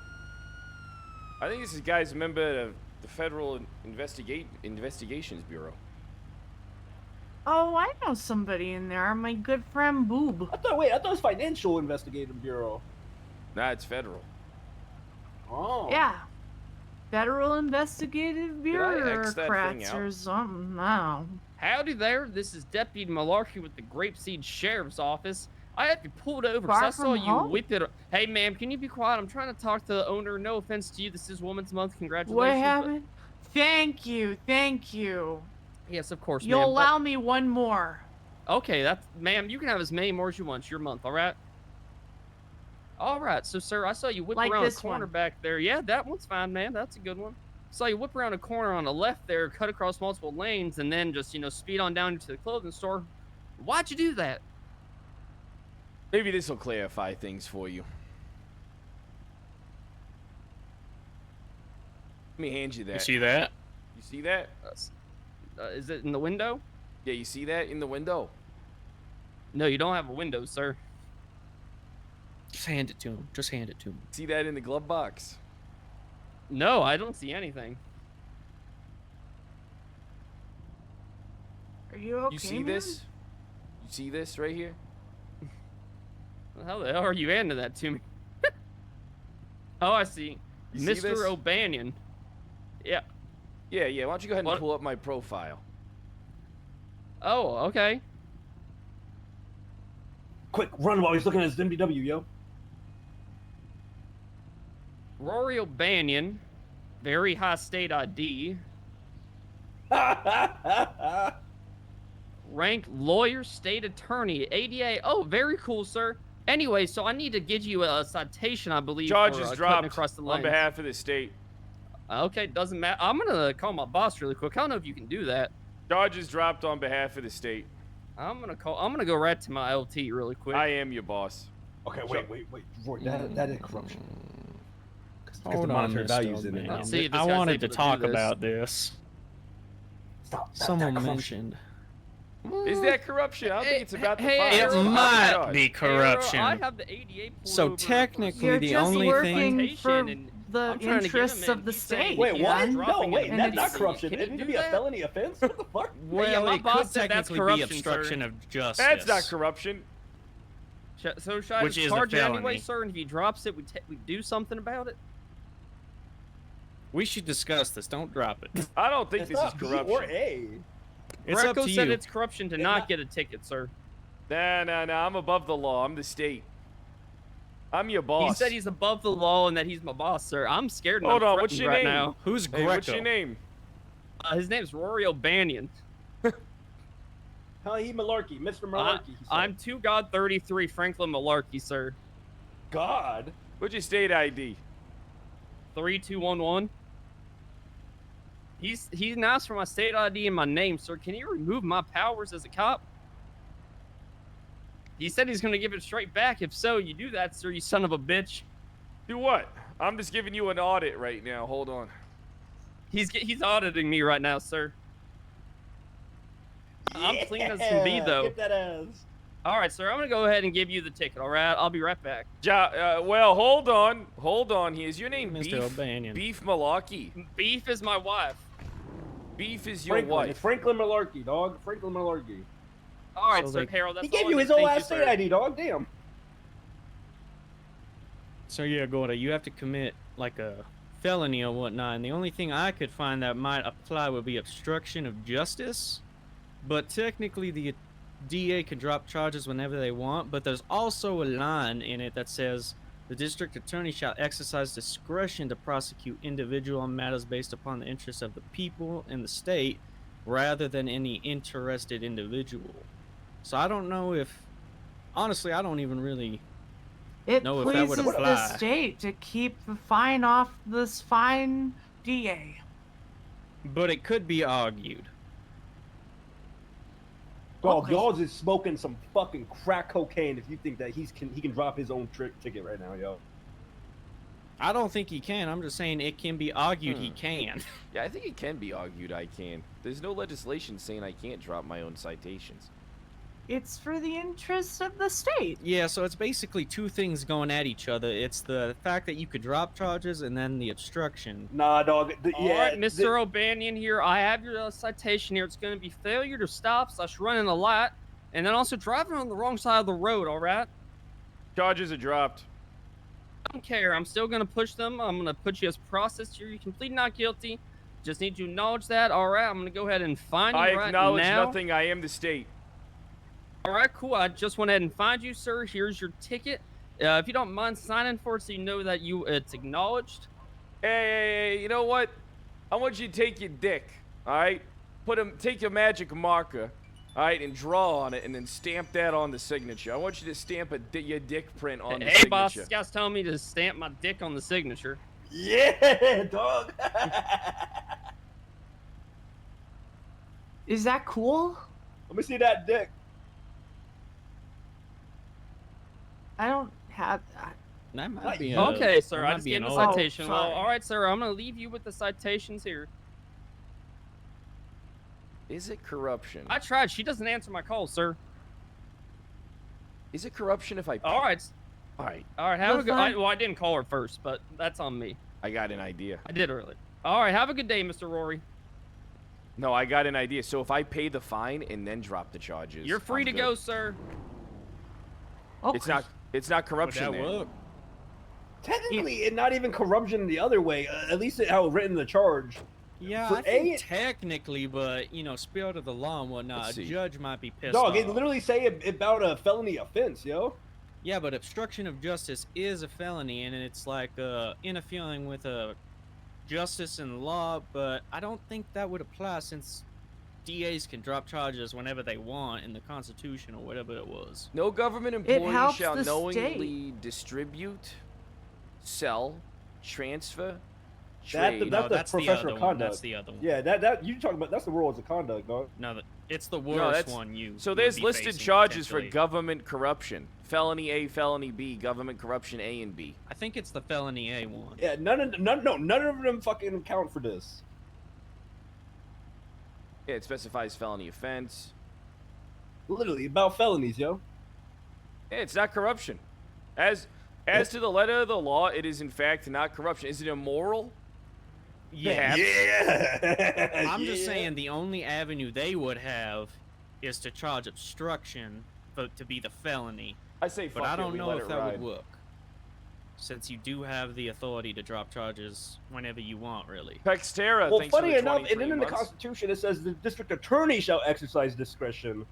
I think this guy's a member of the Federal Investigations Bureau. Oh, I know somebody in there. My good friend Boob. I thought it was Financial Investigative Bureau. Nah, it's federal. Oh. Yeah. Federal Investigative X that thing Bureaucrats out? or something. I don't know. Howdy there. This is Deputy Malarkey with the Grapeseed Sheriff's Office. I had to pull it over because Far I saw from you home? whip it. Hey, ma'am, can you be quiet? I'm trying to talk to the owner. No offense to you. This is Women's Month. Congratulations. What but- happened? Thank you. Thank you. Yes, of course, You'll ma'am. but- allow me one more. Okay, ma'am, you can have as many more as you want. It's your month, all right? All right, so, sir, I saw you whip Like around this a corner one. back there. Yeah, that one's fine, man. That's a good one. Saw you whip around a corner on the left there, cut across multiple lanes, and then just, speed on down to the clothing store. Why'd you do that? Maybe this will clarify things for you. Let me hand you that. You see that? You see that? Is it in the window? Yeah, you see that in the window? No, you don't have a window, sir. Just hand it to him. Just hand it to him. See that in the glove box? No, I don't see anything. Are you okay, You see man? this? You see this right here? How the hell are you handing that to me? Oh, I see. You see this? Mr. O'Banion. Yeah. Yeah, why don't you go ahead and What? pull up my profile? Oh, okay. Quick, run while he's looking at his MDW, yo. Rory O'Banion. Very high state ID. Ranked lawyer, state attorney, ADA. Oh, very cool, sir. Anyway, so I need to get you a citation, I believe. Charge for, is cutting dropped across the on lanes. behalf of the state. Okay, doesn't matter. I'm gonna call my boss really quick. I don't know if you can do that. Charge is dropped on behalf of the state. I'm gonna go right to my LT really quick. I am your boss. Okay, wait. Roy, that is corruption. Because the Hold on, monetary Mr. values in it. O'Banion. Let's see if this I guy's wanted able to to do talk this. about this. Stop. Someone That corruption. mentioned. Is that corruption? I don't think it's about the hey, fire. It Arrow, might be Arrow, corruption. I have the ADA pulled So over technically, You're the just only working thing. for and the I'm trying to get interests him in. of the He's saying state. Wait, what? man. No, dropping wait, it. that's not Can corruption. you Isn't it do be a that? felony offense? What the fuck? Well, my it boss could said that's technically be corruption, obstruction sir. of justice. That's not corruption. So should I Which just is a charge it anyway, felony. sir? And if he drops it, we do something about it. We should discuss this. Don't drop it. I don't think It's this is not B corruption. or A. It's up Greco to said you. it's corruption to It's not not- get a ticket, sir. Nah, I'm above the law. I'm the state. I'm your boss. He said he's above the law and that he's my boss, sir. I'm scared and Hold I'm on, what's threatened your right name? now. Who's Hey, Greco? what's your name? His name's Rory O'Banion. Hell, he Malarkey, Mr. Malarkey. he said. I'm 2God33 Franklin Malarkey, sir. God. What's your state ID? 3211. He's asked for my state ID and my name, sir. Can you remove my powers as a cop? He said he's gonna give it straight back. If so, you do that, sir, you son of a bitch. Do what? I'm just giving you an audit right now. Hold on. He's auditing me right now, sir. I'm clean as can be, though. Get that ass. All right, sir. I'm gonna go ahead and give you the ticket. All right, I'll be right back. Well, hold on. Is your name Mr. Beef? O'Banion. Beef Malarkey. Beef is my wife. Beef is your Franklin. It's wife. Franklin Malarkey, dog. Franklin Malarkey. All right, So sir, they- Harold. That's He gave all you I his need. old Thank you, ass state sir. ID, dog. Damn. So yeah, Gorda, you have to commit like a felony or whatnot, and the only thing I could find that might apply would be obstruction of justice. But technically, the DA can drop charges whenever they want. But there's also a line in it that says the district attorney shall exercise discretion to prosecute individual on matters based upon the interests of the people and the state, rather than any interested individual. So I don't know if, honestly, I don't even really. It know if that would pleases the apply. state to keep the fine off this fine DA. But it could be argued. Dog, Okay. y'all just smoking some fucking crack cocaine if you think that he can drop his own ticket right now, yo. I don't think he can. I'm just saying it can be argued he Hmm. can. Yeah, I think it can be argued I can. There's no legislation saying I can't drop my own citations. It's for the interests of the state. Yeah, so it's basically two things going at each other. It's the fact that you could drop charges and then the obstruction. Nah, dog. All right, Mr. O'Banion here. I have your citation here. It's going to be failure to stop / running a light, and then also driving on the wrong side of the road. All right. Charges are dropped. I don't care. I'm still going to push them. I'm going to put you as processed here. You can plead not guilty. Just need to acknowledge that. All right. I'm going to go ahead and find you I right acknowledge now. nothing. I am the state. All right, cool. I just went ahead and find you, sir. Here's your ticket. If you don't mind signing for it so you know that it's acknowledged. Hey, you know what? I want you to take your dick, all right? Take your magic marker, all right, and draw on it, and then stamp that on the signature. I want you to stamp your dick print on the signature. Hey, boss, this guy's telling me to stamp my dick on the signature. Yeah, dog. Is that cool? Let me see that dick. I don't have that. That might be okay, sir. I might just be gave an the old- citation. Oh, Well, sorry. all right, sir. I'm gonna leave you with the citations here. Is it corruption? I tried. She doesn't answer my calls, sir. Is it corruption if I... All right. All right. All right. Have a That's good. fine. Well, I didn't call her first, but that's on me. I got an idea. I did earlier. All right. Have a good day, Mr. Rory. No, I got an idea. So if I pay the fine and then drop the charges... You're free I'm to good. go, sir. Okay. It's not corruption Would that there. work? Technically, it's not even corruption the other way. At least how it's written in the charge. Yeah, For I think A- technically, but, you know, spirit of the law and whatnot, Let's a see. judge might be pissed Dog, off. it literally say about a felony offense, yo. Yeah, but obstruction of justice is a felony, and it's like interfering with justice and law, but I don't think that would apply since DAs can drop charges whenever they want in the Constitution or whatever it was. No government employee helps shall the knowingly distribute, sell, transfer, That's trade... the professional conduct. That's the other one. Yeah, that you talking about? That's the rules of conduct, dog. No, it's the No, worst that's- one you. So would there's be listed facing, charges for potentially. government corruption. Felony A, felony B, government corruption A and B. I think it's the felony A one. Yeah, none of them fucking count for this. Yeah, it specifies felony offense. Literally about felonies, yo. Yeah, it's not corruption. As to the letter of the law, it is in fact not corruption. Is it immoral? Yeah. Yeah. I'm just Yeah. saying the only avenue they would have is to charge obstruction to be the felony. I say But fuck I it, don't we know let if it that ride. would work. Since you do have the authority to drop charges whenever you want, really. Pextera, Well, thanks for funny the enough, and 23 then in the months. Constitution it says the district attorney shall exercise discretion.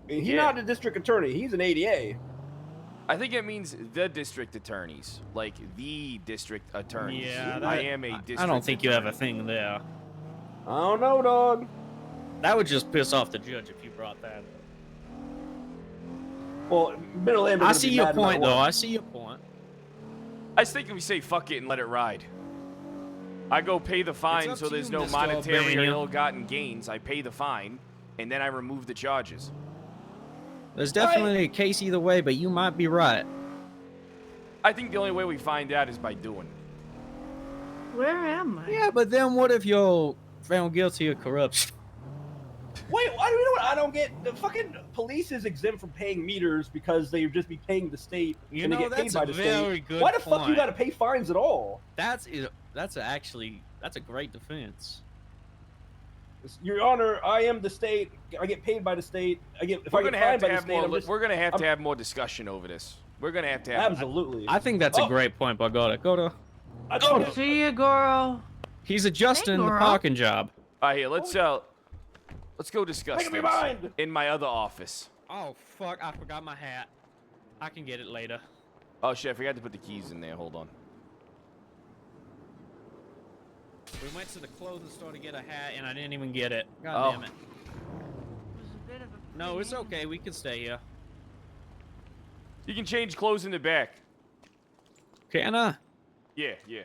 And he's Yeah. not a district attorney; he's an ADA. I think it means the district attorneys, like the district attorneys. Yeah, I am a district. I don't think you have a attorney. thing there. I don't know, dog. That would just piss off the judge if you brought that up. Well, middle name. I see your point, though. I see your point. I just think we say fuck it and let it ride. I go pay the fine up so to there's you, no Mr. monetary or O'Banion. ill-gotten gains. I pay the fine, and then I remove the charges. There's definitely a case either way, but you might be right. I think the only way we find out is by doing it. Where am I? Yeah, but then what if you're found guilty of corruption? Wait, I don't know what I don't get. The fucking police is exempt from paying meters because they just be paying the state. You and know, they get paid that's by a the very state. good Why the fuck you point. gotta pay fines at all? That's a great defense. Your Honor, I am the state. I get paid by the state. If We're I get gonna have fined to by the have state, more. I'm just, We're gonna have I'm- to have more discussion over this. We're gonna have to have. Absolutely. I think that's a great point, Bogota. Go to. See you, Goro. He's adjusting the girl. parking job. All right, here, let's go discuss Make up your this mind. in my other office. Oh fuck! I forgot my hat. I can get it later. Oh shit, I forgot to put the keys in there. Hold on. We went to the clothing store to get a hat, and I didn't even get it. God Oh. damn it. No, it's okay. We can stay here. You can change clothes in the back. Can I? Yeah, yeah.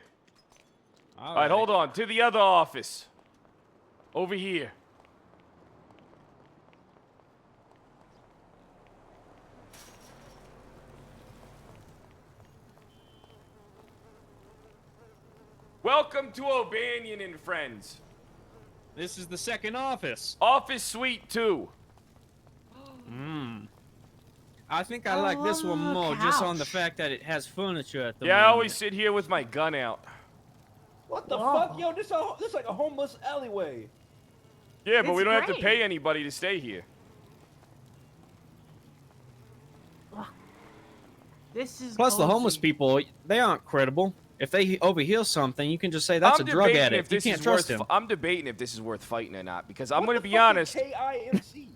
All All right, hold on. To the other office. Over here. Welcome to O'Banion and Friends. This is the second office. Office Suite 2. Mmm. I think I like this one Oh, more just on the couch. fact that it has furniture at the Yeah, I moment. always sit here with my gun out. What the Whoa. fuck, yo? This is like a homeless alleyway. Yeah, but It's we don't have to great. pay anybody to stay here. This is Plus, the homeless cozy. people, they aren't credible. If they overhear something, you can just say that's a drug addict. You can't trust him. I'm debating if this is worth fighting or not, because I'm What going to the be fuck honest. is KIMC?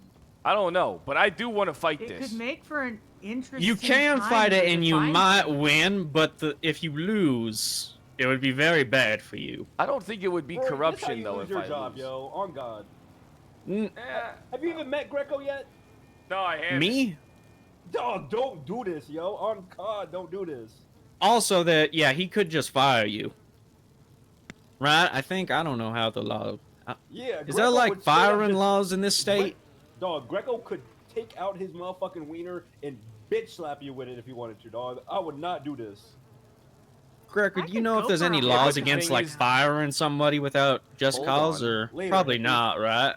I don't know, but I do want to fight It this. could make for an interesting. You can time fight it to and you define might things. win, but if you lose, it would be very bad for you. I don't think it would be Rory, this how corruption you though lose if your I job, lose. yo. On God. Mm, Have you even met Greco yet? No, I haven't. me? Dog, don't do this, yo. On God, don't do this. Also, that yeah, he could just fire you. Right? I don't know how the law. Yeah. Is there Greco like would straight up firing just- laws in this state? Dog, Greco could take out his motherfucking wiener and bitch slap you with it if he wanted to, dog. I would not do this. Greco, do you know if go there's for any a Yeah, laws but the against thing like is- firing somebody without just Hold cause, on. or Later, probably I think- not, right?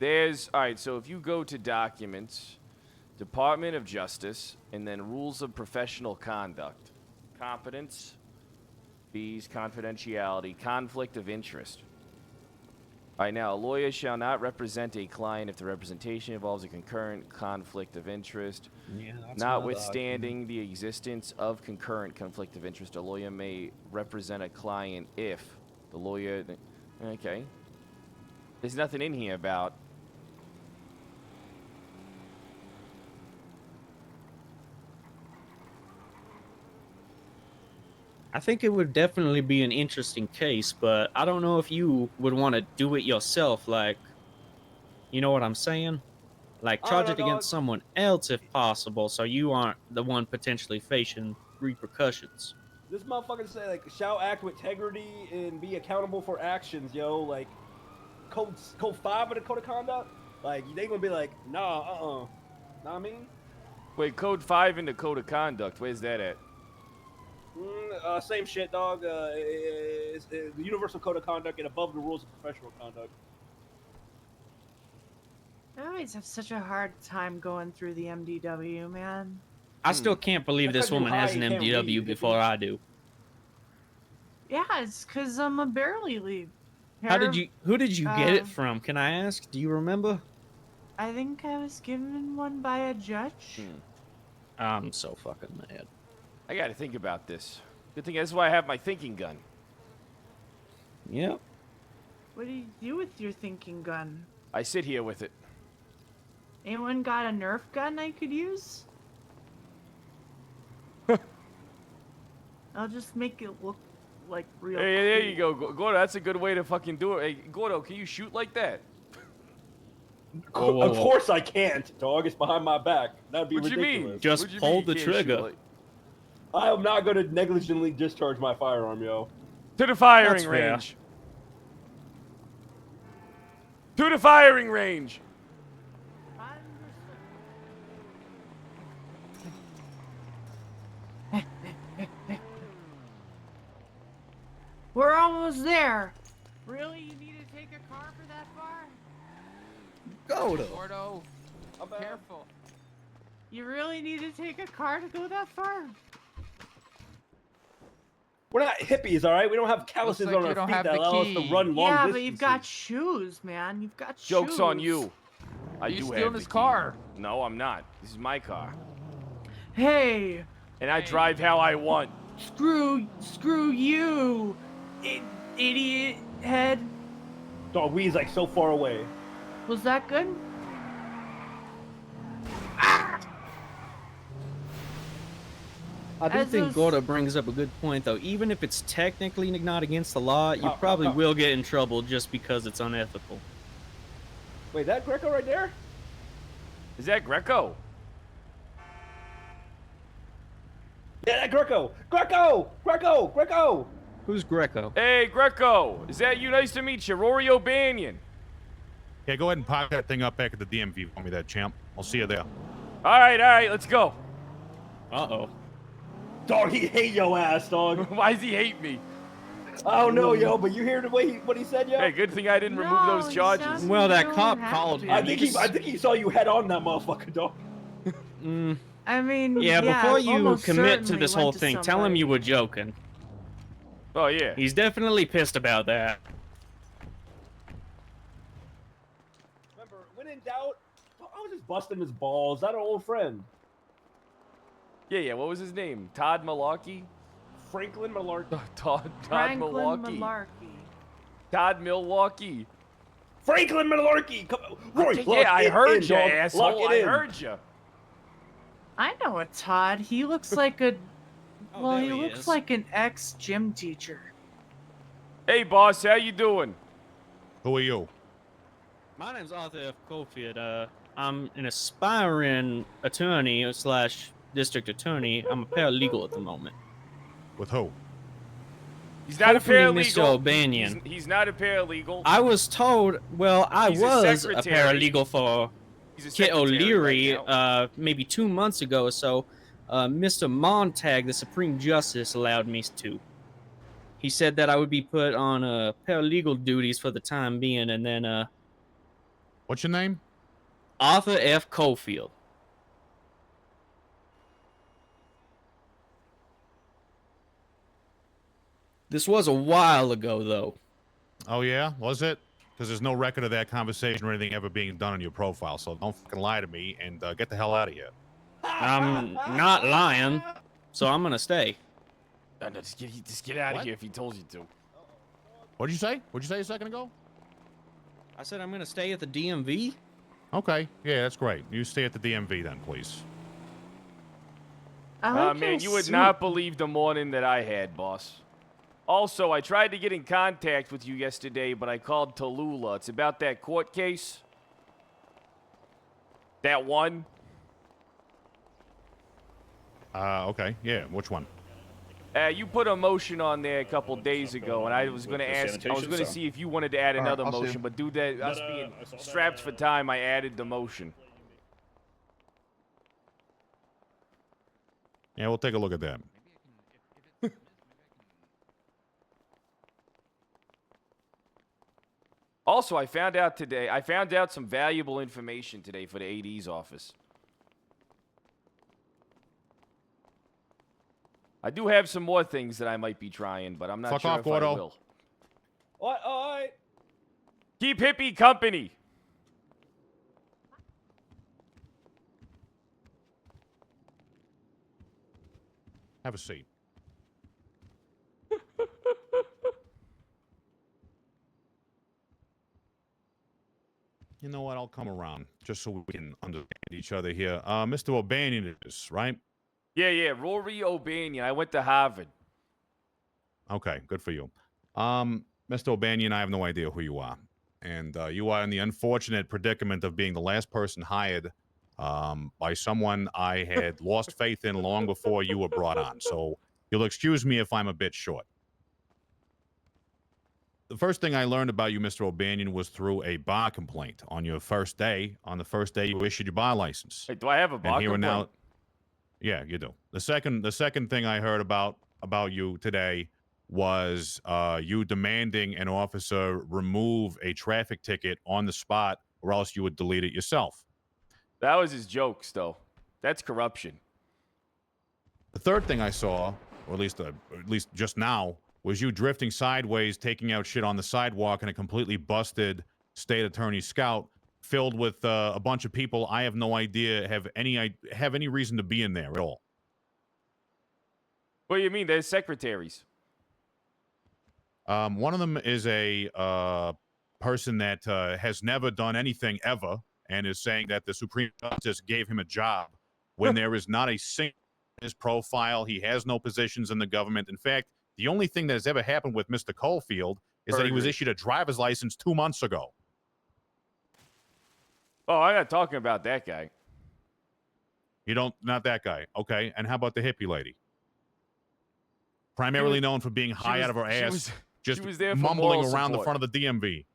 All right, so if you go to documents, Department of Justice, and then rules of professional conduct, competence, fees, confidentiality, conflict of interest. All right, now, a lawyer shall not represent a client if the representation involves a concurrent conflict of interest. Yeah, Notwithstanding the existence of concurrent conflict of interest, a lawyer may represent a client if the lawyer... Okay. There's nothing in here about... I think it would definitely be an interesting case, but I don't know if you would want to do it yourself. Like, you know what I'm saying? Like, I don't charge know, it against dog. someone else if possible, so you aren't the one potentially facing repercussions. This motherfucker say like shall act with integrity and be accountable for actions, yo. Like code 5 of the code of conduct. Like they gonna be like, nah, Know what I mean? Wait, Code 5 in the Code of Conduct, where's that at? Same shit, dog. It's the universal code of conduct and above the rules of professional conduct. I always have such a hard time going through the MDW, man. I still can't believe That's this 'cause you woman has an high, you can't MDW read. before I do. Yeah, it's because I'm a barely lead. Who did you get it uh, from? Can I ask? Do you remember? I think I was given one by a judge. I'm so fucking mad. I gotta think about this. Good thing that's why I have my thinking gun. Yep. What do you do with your thinking gun? I sit here with it. Anyone got a Nerf gun I could use? I'll just make it look like real. Hey, there cool. you go, Gordo. That's a good way to fucking do it. Hey, Gordo, can you shoot like that? Of course I can't, dog. It's behind my back. That'd be What you ridiculous. mean? Just What you pull mean the you can't shoot trigger. like- I am not going to negligently discharge my firearm, yo. To the firing That's fair. range. To the firing range. We're almost there. Really? You need to take a car for that far? Go to. Gordo, careful. You really need to take a car to go that far? We're not hippies, all right? We don't have calluses like on you our don't feet have that the allow us to key. run long Yeah, distances. but you've got shoes, man. You've got shoes. Joke's on you. I You do stealing have his the key. car. No, I'm not. This is my car. Hey, And I drive how I want. screw you, idiot head. Dog, we's like so far away. Was that good? I do As think those- Gordo brings up a good point, though. Even if it's technically not against the law, you probably oh. will get in trouble just because it's unethical. Wait, that Greco right there? Is that Greco? Yeah, that Greco! Greco! Greco! Greco! Who's Greco? Hey, Greco. Is that you? Nice to meet you. Rory O'Banion. Yeah, go ahead and park that thing up back at the DMV for me, that champ. I'll see you there. All right. Let's go. Uh-oh. Dog, he hate your ass, dog. Why does he hate me? I don't know, yo, but you hear the way what he said, yo? Hey, good thing I didn't remove No, those he charges. sounds- Well, that You cop don't have called to. him. I think he saw you head on that motherfucker, dog. I mean, Yeah, before you almost commit to certainly this went whole to thing, tell him you were joking. Oh, yeah. He's definitely pissed about that. Remember, when in doubt, I was just busting his balls. That our old friend. Yeah. What was his name? Todd Malarkey? Franklin Malarkey. Todd Franklin Milwaukee. Malarkey. Todd Milwaukee. Franklin Malarkey. Come, Rory, Yeah, I heard you, dog. asshole. Lock it I in. heard you. I know a Todd. He looks like a. Well, there he he looks is. like an ex-gym teacher. Hey, boss, how you doing? Who are you? My name's Arthur F. Cofield. I'm an aspiring attorney slash district attorney. I'm a paralegal at the moment. With who? He's not Hopefully, a paralegal. Mr. O'Banion. He's not a paralegal. I was told, well, I He's a was a secretary. paralegal for He's a Kit secretary O'Leary right maybe 2 months ago or so. Mr. Montag, the Supreme Justice, allowed me to. He said that I would be put on paralegal duties for the time being, and then What's your name? Arthur F. Cofield. This was a while ago, though. Oh yeah, was it? Because there's no record of that conversation or anything ever being done on your profile. So don't fucking lie to me and get the hell out of here. I'm not lying, so I'm gonna stay. No, just get out of here if he told you to. What'd you say? What'd you say a second ago? I said I'm gonna stay at the DMV. Okay, yeah, that's great. You stay at the DMV then, please. I like Man, your you would suit. not believe the morning that I had, boss. Also, I tried to get in contact with you yesterday, but I called Tallulah. It's about that court case. That one. Okay, yeah, which one? You put a motion on there a couple days ago, and I was going to ask. I was going to see if you wanted to add another I'll see motion, him. but due to us being strapped for time, I added the motion. Yeah, we'll take a look at that. Also, I found out some valuable information today for the AD's office. I do have some more things that I might be trying, but I'm not Fuck sure off, if Gordo. I will. What? All right. Keep hippie company. Have a seat. You know what? I'll come around just so we can understand each other here. Mr. O'Banion is, right? Yeah, Rory O'Banion. I went to Harvard. Okay, good for you. Mr. O'Banion, I have no idea who you are. And you are in the unfortunate predicament of being the last person hired by someone I had lost faith in long before you were brought on. So you'll excuse me if I'm a bit short. The first thing I learned about you, Mr. O'Banion, was through a bar complaint on your first day, on the first day you issued your bar license. Hey, do I have a bar And here and complaint? now, yeah, you do. The second thing I heard about you today was you demanding an officer remove a traffic ticket on the spot, or else you would delete it yourself. That was his jokes, though. That's corruption. The third thing I saw, or at least just now, was you drifting sideways, taking out shit on the sidewalk in a completely busted state attorney scout filled with a bunch of people I have no idea have any reason to be in there at all. What do you mean? They're secretaries. One of them is a person that has never done anything ever and is saying that the Supreme Justice gave him a job when there is not a single in his profile. He has no positions in the government. In fact, the only thing that has ever happened with Mr. Caulfield is that he was issued a driver's license 2 months ago. Oh, I'm not talking about that guy. You don't, not that guy. Okay, and how about the hippie lady? Primarily known for being high out of her ass, just she was there for mumbling moral around the support. front of the DMV.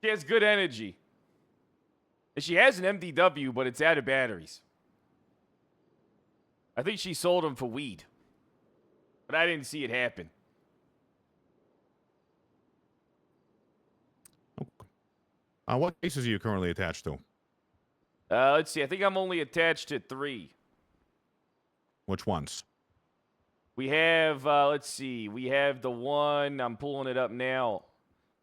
She has good energy. And she has an MDW, but it's out of batteries. I think she sold them for weed. But I didn't see it happen. What cases are you currently attached to? Let's see. I think I'm only attached to 3. Which ones? We have, let's see. We have the one, I'm pulling it up now.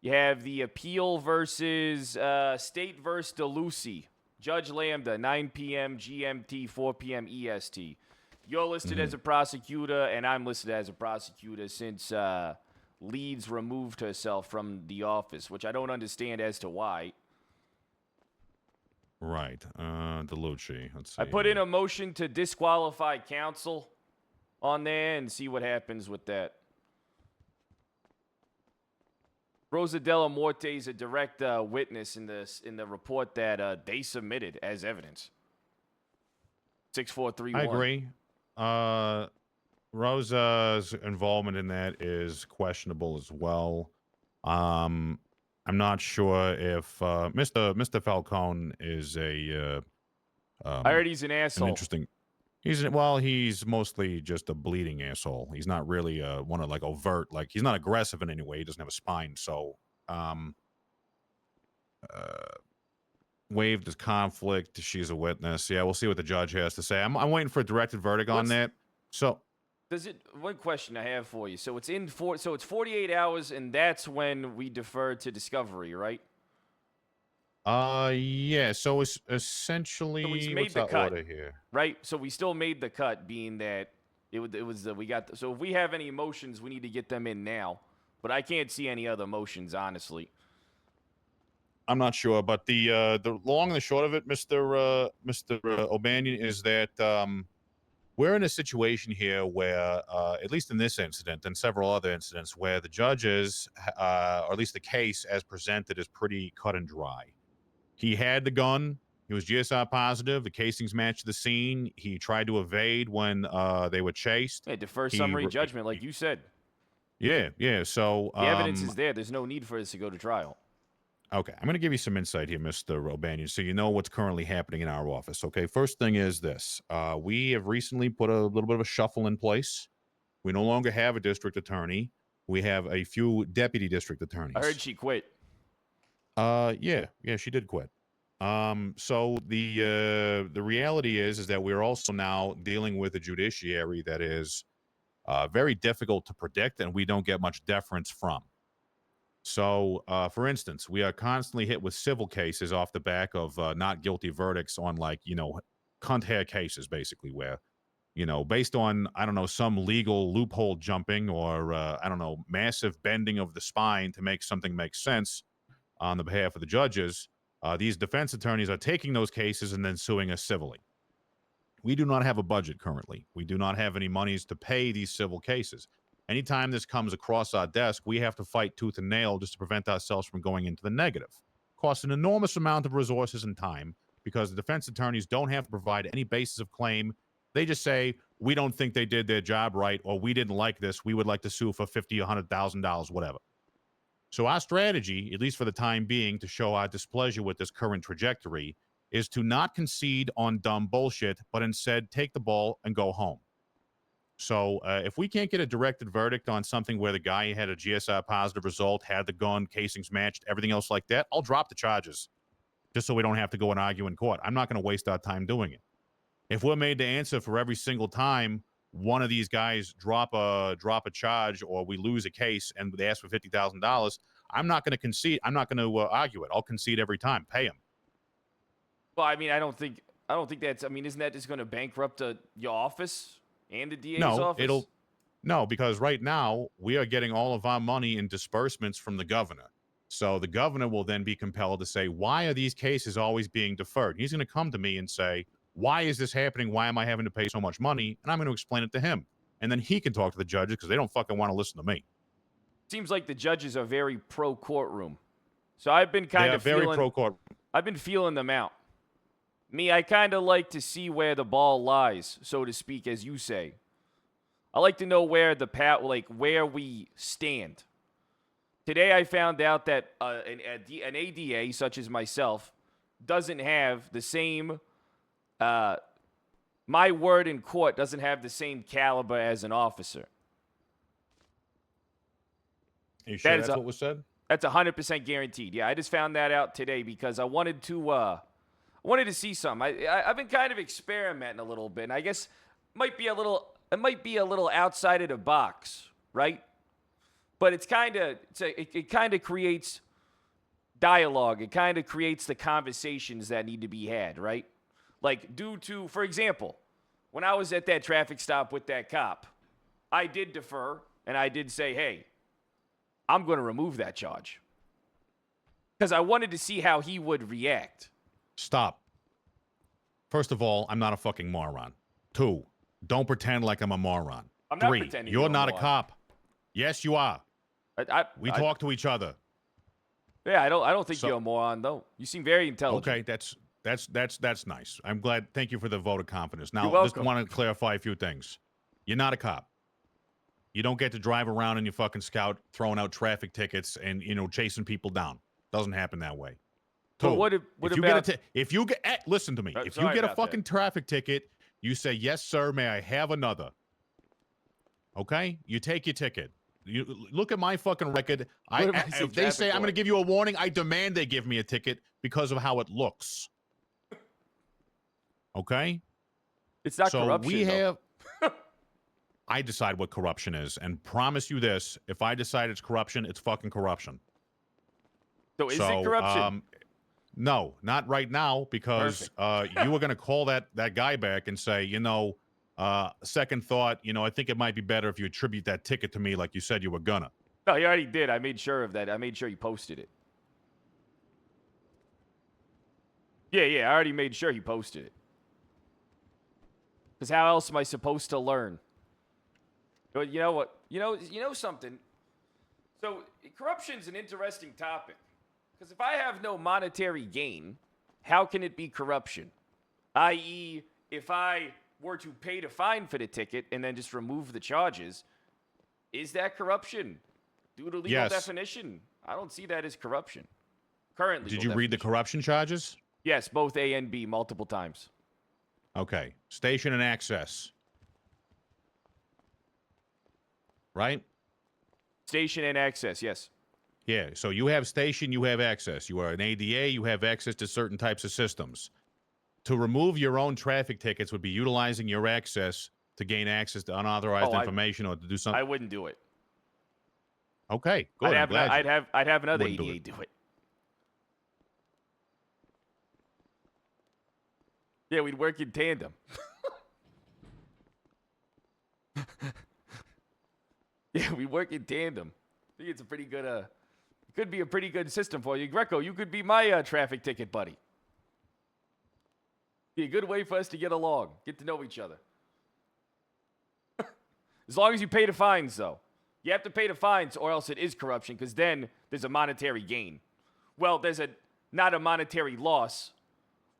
You have the appeal versus State versus DeLucy. Judge Lambda, 9 p.m. GMT, 4 p.m. EST. You're listed as a prosecutor, and I'm listed as a prosecutor since Leeds removed herself from the office, which I don't understand as to why. Right. DeLucci. Let's see. I put in a motion to disqualify counsel on there and see what happens with that. Rosa Della Morte is a direct witness in the report that they submitted as evidence. 6431. I agree. Rosa's involvement in that is questionable as well. I'm not sure if Mr. Falcone is a. I heard he's an asshole. Interesting. He's mostly just a bleeding asshole. He's not really one of like overt, like he's not aggressive in any way. He doesn't have a spine, so waived his conflict. She's a witness. Yeah, we'll see what the judge has to say. I'm waiting for a directed verdict on that. So one question I have for you. So it's it's 48 hours, and that's when we defer to discovery, right? Yeah. So it's essentially we made what's the that cut, order here? right? So we still made the cut, being that it was we got. So if we have any motions, we need to get them in now. But I can't see any other motions, honestly. I'm not sure, but the long and the short of it, Mr. O'Banion, is that we're in a situation here where, at least in this incident and several other incidents, where the judges, or at least the case as presented, is pretty cut and dry. He had the gun. He was GSR positive. The casings matched the scene. He tried to evade when they were chased. Yeah, defer summary judgment, like you said. Yeah. So the evidence is there. There's no need for us to go to trial. Okay, I'm going to give you some insight here, Mr. O'Banion, so you know what's currently happening in our office. Okay, first thing is this. We have recently put a little bit of a shuffle in place. We no longer have a district attorney. We have a few deputy district attorneys. I heard she quit. Yeah, she did quit. So the reality is that we're also now dealing with a judiciary that is very difficult to predict, and we don't get much deference from. So, for instance, we are constantly hit with civil cases off the back of not guilty verdicts on, like, cunt hair cases, basically, where, based on, I don't know, some legal loophole jumping or, I don't know, massive bending of the spine to make something make sense on the behalf of the judges, these defense attorneys are taking those cases and then suing us civilly. We do not have a budget currently. We do not have any monies to pay these civil cases. Anytime this comes across our desk, we have to fight tooth and nail just to prevent ourselves from going into the negative. Costs an enormous amount of resources and time because the defense attorneys don't have to provide any basis of claim. They just say, we don't think they did their job right, or we didn't like this. We would like to sue for $50,000 or $100,000, whatever. So our strategy, at least for the time being, to show our displeasure with this current trajectory is to not concede on dumb bullshit, but instead take the ball and go home. So if we can't get a directed verdict on something where the guy had a GSR positive result, had the gun, casings matched, everything else like that, I'll drop the charges just so we don't have to go and argue in court. I'm not going to waste our time doing it. If we're made to answer for every single time one of these guys drop a charge or we lose a case and they ask for $50,000, I'm not going to concede. I'm not going to argue it. I'll concede every time. Pay him. Well, I mean, I don't think that's. I mean, isn't that just going to bankrupt your office? And the DA's office? No, because right now we are getting all of our money in disbursements from the governor. So the governor will then be compelled to say, why are these cases always being deferred? He's going to come to me and say, why is this happening? Why am I having to pay so much money? And I'm going to explain it to him. And then he can talk to the judges because they don't fucking want to listen to me. Seems like the judges are very pro courtroom. So I've been very pro court. I've been feeling them out. Me, I kind of like to see where the ball lies, so to speak, as you say. I like to know where where we stand. Today, I found out that an ADA, such as myself, doesn't have the same. My word in court doesn't have the same caliber as an officer. Are you sure that's what was said? That's 100% guaranteed. Yeah, I just found that out today because I wanted to wanted to see some. I've been kind of experimenting a little bit, and I guess it might be a little outside of the box, right? But it kind of creates dialogue. It kind of creates the conversations that need to be had, right? Like, due to, for example, when I was at that traffic stop with that cop, I did defer, and I did say, hey, I'm going to remove that charge. Because I wanted to see how he would react. Stop. First of all, I'm not a fucking moron. 2, don't pretend like I'm a moron. I'm not 3, pretending you're you're a not a moron. cop. Yes, you are. We talk to each other. Yeah, I don't think So- you're a moron, though. You seem very intelligent. Okay, that's nice. I'm glad. Thank you for the vote of confidence. Now, You're just welcome. want to clarify a few things. You're not a cop. You don't get to drive around in your fucking Scout throwing out traffic tickets and chasing people down. Doesn't happen that way. But 2, what if you about- listen to me. If you sorry get a about that. fucking traffic ticket, you say, "Yes, sir. May I have another?" Okay? You take your ticket. You look at my fucking record. What if I say If they traffic say I'm going to court? give you a warning, I demand they give me a ticket because of how it looks. Okay? It's not so corruption, we though. have. I decide what corruption is, and promise you this: if I decide it's corruption, it's fucking corruption. So is it corruption? No, not right now, because you were going to call that guy back and say, second thought, I think it might be better if you attribute that ticket to me like you said you were gonna. No, he already did. I made sure of that. I made sure he posted it. Yeah, I already made sure he posted it. Because how else am I supposed to learn? But you know what? You know something? So, corruption's an interesting topic. Because if I have no monetary gain, how can it be corruption? I.e., if I were to pay the fine for the ticket and then just remove the charges, is that corruption? Due to legal Yes. definition, I don't see that as corruption. Current legal Did you read the corruption charges? Yes, both A and B multiple times. Okay. Station and access. Right? Station and access, yes. Yeah, so you have station, you have access. You are an ADA, you have access to certain types of systems. To remove your own traffic tickets would be utilizing your access to gain access to unauthorized information or to do something. I wouldn't do it. Okay, good. I'm glad you I'd have another wouldn't do ADA it. do it. Yeah, we'd work in tandem. Yeah, we work in tandem. I think it's a pretty good, could be a pretty good system for you. Greco, you could be my traffic ticket buddy. Be a good way for us to get along, get to know each other. As long as you pay the fines, though. You have to pay the fines or else it is corruption, because then there's a monetary gain. Well, there's not a monetary loss,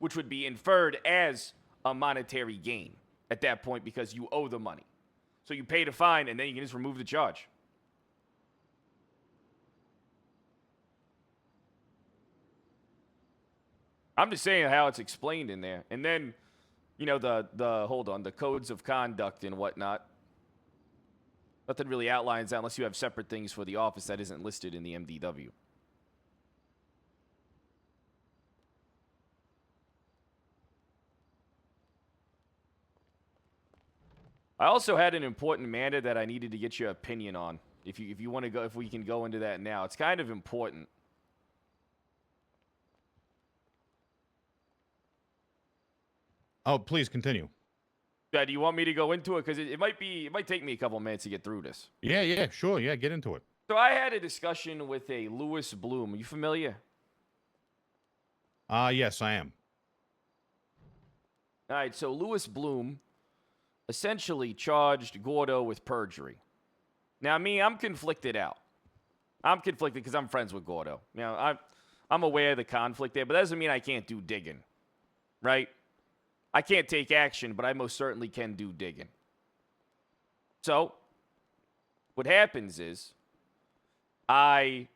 which would be inferred as a monetary gain at that point because you owe the money. So you pay the fine and then you can just remove the charge. I'm just saying how it's explained in there. And then, the codes of conduct and whatnot. Nothing really outlines that unless you have separate things for the office that isn't listed in the MDW. I also had an important matter that I needed to get your opinion on. If you want to go, if we can go into that now, it's kind of important. Oh, please continue. Do you want me to go into it? Because it might take me a couple minutes to get through this. Yeah, sure. Yeah, get into it. So I had a discussion with a Lewis Bloom. Are you familiar? Yes, I am. All right, so Lewis Bloom essentially charged Gordo with perjury. Now, I'm conflicted out. I'm conflicted because I'm friends with Gordo. I'm aware of the conflict there, but that doesn't mean I can't do digging, right? I can't take action, but I most certainly can do digging. So, what happens is, I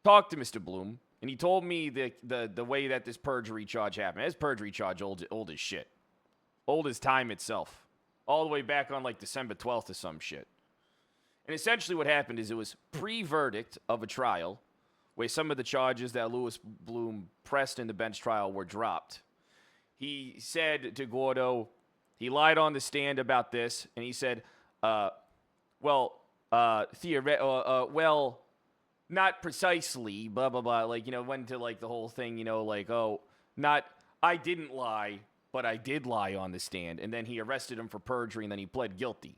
talked to Mr. Bloom, and he told me the way that this perjury charge happened. This perjury charge old as shit. Old as time itself. All the way back on like December 12th or some shit. And essentially what happened is it was pre-verdict of a trial where some of the charges that Louis Bloom pressed in the bench trial were dropped. He said to Gordo, he lied on the stand about this, and he said, well, not precisely, blah, blah, blah. Like, went into, like, the whole thing, like, I didn't lie, but I did lie on the stand. And then he arrested him for perjury, and then he pled guilty.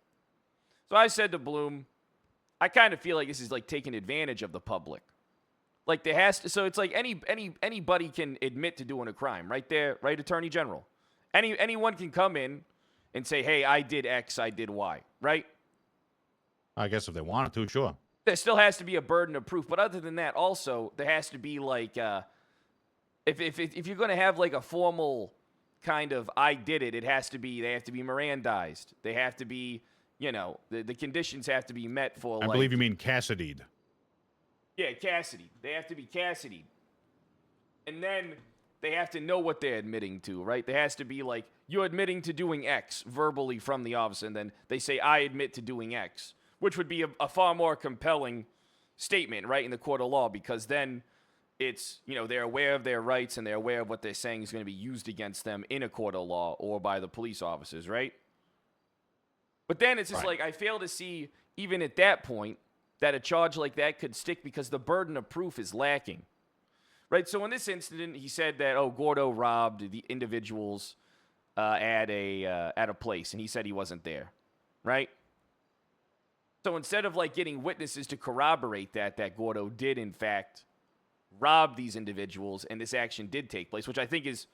So I said to Bloom, I kind of feel like this is, like, taking advantage of the public. Like, there has to, so it's like anybody can admit to doing a crime, right there, right, Attorney General? Anyone can come in and say, hey, I did X, I did Y, right? I guess if they wanted to, sure. There still has to be a burden of proof, but other than that, also there has to be like, if you're going to have like a formal kind of I did it, they have to be Mirandized. They have to be, the conditions have to be met for. I believe you mean Cassidy'd. Yeah, Cassidy. They have to be Cassidy, and then they have to know what they're admitting to, right? There has to be like you're admitting to doing X verbally from the officer, and then they say I admit to doing X. Which would be a far more compelling statement, right, in the court of law, because then it's, they're aware of their rights and they're aware of what they're saying is going to be used against them in a court of law or by the police officers, right? But then it's just like, I fail to see, even at that point, that a charge like that could stick because the burden of proof is lacking, right? So in this incident, he said that, Gordo robbed the individuals at a place, and he said he wasn't there, right? So instead of like getting witnesses to corroborate that Gordo did in fact rob these individuals and this action did take place, which I think is,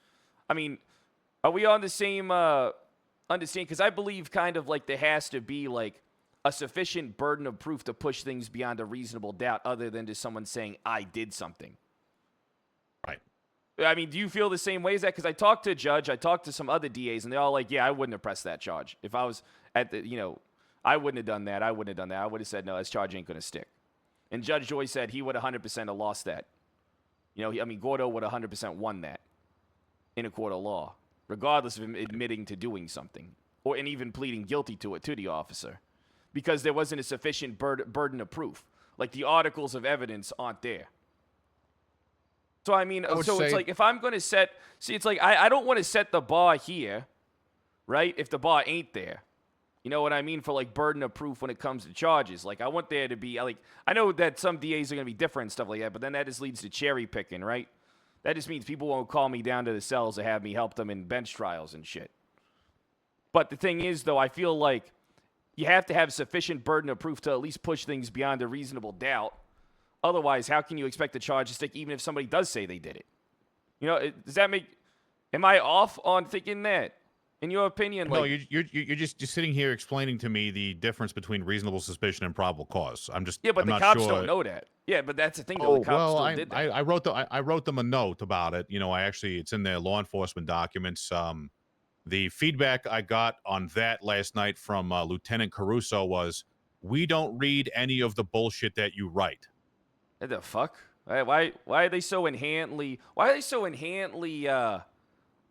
are we on the same understanding? Because I believe kind of like there has to be like a sufficient burden of proof to push things beyond a reasonable doubt other than just someone saying, I did something. Right. Do you feel the same way as that? Because I talked to a judge, I talked to some other DAs, and they're all like, yeah, I wouldn't have pressed that charge. If I was at the, I wouldn't have done that. I wouldn't have done that. I would have said, no, this charge ain't going to stick. And Judge Joy said he would 100% have lost that. Gordo would 100% won that in a court of law, regardless of him admitting to doing something and even pleading guilty to it to the officer, because there wasn't a sufficient burden of proof. Like the articles of evidence aren't there. So, it's like if I'm going to it's like I don't want to set the bar here, right, if the bar ain't there. You know what I mean? For like burden of proof when it comes to charges. Like I want there to be like, I know that some DAs are going to be different and stuff like that, but then that just leads to cherry picking, right? That just means people won't call me down to the cells to have me help them in bench trials and shit. But the thing is, though, I feel like you have to have sufficient burden of proof to at least push things beyond a reasonable doubt. Otherwise, how can you expect the charge to stick even if somebody does say they did it? Does that make, am I off on thinking that? In your opinion, no, you're just sitting here explaining to me the difference between reasonable suspicion and probable cause. I'm the not cops sure. don't know that. Yeah, but that's the thing. Though. The cops still did that. I wrote them a note about it. It's in their law enforcement documents. The feedback I got on that last night from Lieutenant Caruso was, we don't read any of the bullshit that you write. What the fuck? Why are they so inherently? Why are they so inherently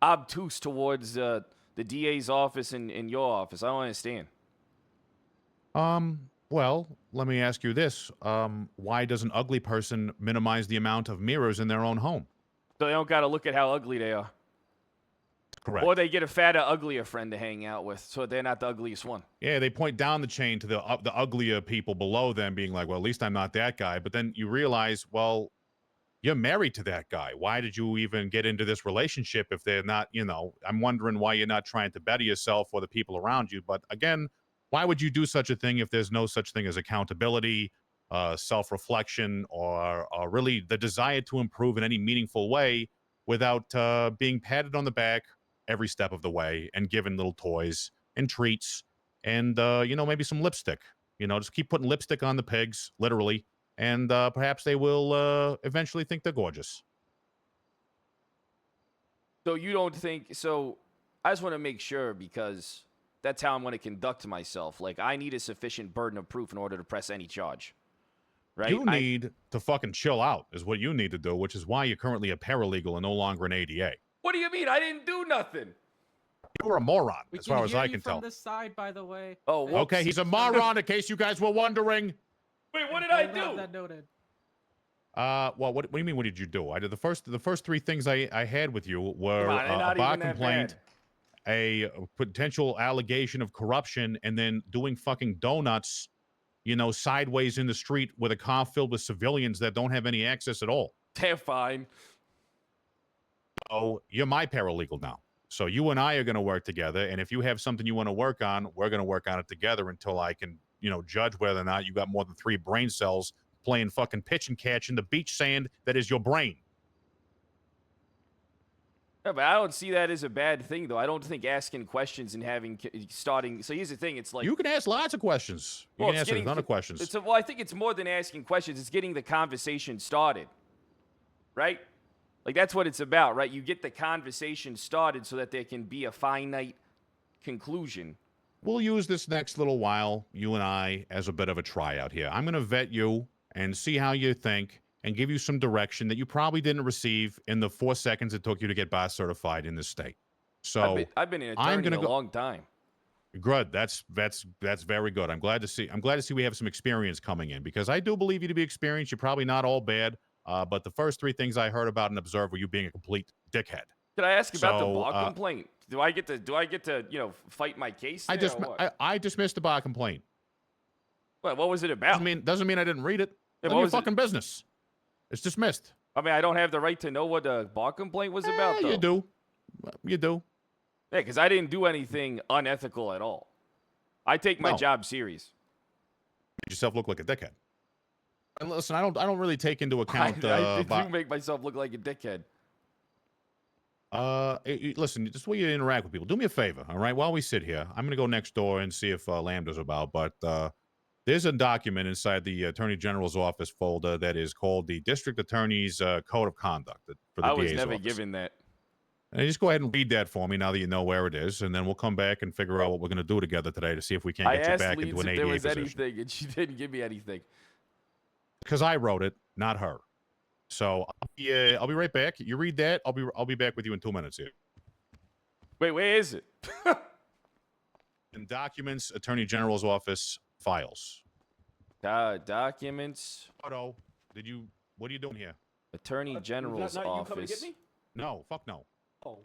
obtuse towards the DA's office and your office? I don't understand. Well, let me ask you this. Why does an ugly person minimize the amount of mirrors in their own home? So they don't got to look at how ugly they are. Correct. Or they get a fatter, uglier friend to hang out with, so they're not the ugliest one. Yeah, they point down the chain to the uglier people below them, being like, well, at least I'm not that guy. But then you realize, well, you're married to that guy. Why did you even get into this relationship if they're not, I'm wondering why you're not trying to better yourself or the people around you. But again, why would you do such a thing if there's no such thing as accountability, self-reflection, or really the desire to improve in any meaningful way without being patted on the back every step of the way and given little toys and treats and, maybe some lipstick. Just keep putting lipstick on the pigs, literally. And perhaps they will eventually think they're gorgeous. So you don't think so? I just want to make sure, because that's how I'm going to conduct myself. Like, I need a sufficient burden of proof in order to press any charge. Right? You need to fucking chill out, is what you need to do, which is why you're currently a paralegal and no longer an ADA. What do you mean? I didn't do nothing. You were a moron, as far as I can from tell. This side, by the way. Oh, whoops. Okay, he's a moron, in case you guys were wondering. Wait, what did I do? Have that noted. Well, what do you mean? What did you do? I did the first three things I had with you were Come on, they're a not bar even that complaint, bad. a potential allegation of corruption, and then doing fucking donuts, sideways in the street with a car filled with civilians that don't have any access at all. They're fine. So you're my paralegal now. So you and I are going to work together, and if you have something you want to work on, we're going to work on it together until I can, judge whether or not you got more than 3 brain cells playing fucking pitch and catch in the beach sand that is your brain. Yeah, but I don't see that as a bad thing, though. I don't think asking questions and starting. So here's the thing: it's like You can ask lots of questions. You can ask a ton of questions. Well, I think it's more than asking questions. It's getting the conversation started, right? Like that's what it's about, right? You get the conversation started so that there can be a finite conclusion. We'll use this next little while, you and I, as a bit of a tryout here. I'm going to vet you and see how you think and give you some direction that you probably didn't receive in the 4 seconds it took you to get bar certified in this state. So I've been an I'm attorney gonna a long time. Good. That's very good. I'm glad to see we have some experience coming in, because I do believe you to be experienced. You're probably not all bad, but the first 3 things I heard about and observed were you being a complete dickhead. Can I ask about the So, bar complaint? Do I get to fight my case? There or what? I dismissed the bar complaint. What was it about? Doesn't mean I didn't read it. Yeah, None what of your was it? fucking business. It's dismissed. I mean, I don't have the right to know what the bar complaint was about, though. You do. You do. Yeah, because I didn't do anything unethical at all. I take my No. job serious. Made yourself look like a dickhead. And listen, I don't really take into account. I do make myself look like a dickhead. Listen, just the way you interact with people. Do me a favor, all right? While we sit here, I'm gonna go next door and see if Lambda's about. But there's a document inside the Attorney General's office folder that is called the District Attorney's Code of Conduct for the I was DA's never office. given that. And just go ahead and read that for me now that you know where it is, and then we'll come back and figure out what we're going to do together today to see if we can't I get you asked back Leeds into an if there ADA was position. anything, and she didn't give me anything. Because I wrote it, not her. So I'll be right back. You read that. I'll be back with you in 2 minutes here. Wait, where is it? In Documents, Attorney General's office files. Documents. Otto, what are you doing here? Attorney General's not you coming to get office. me? No, fuck no. Oh.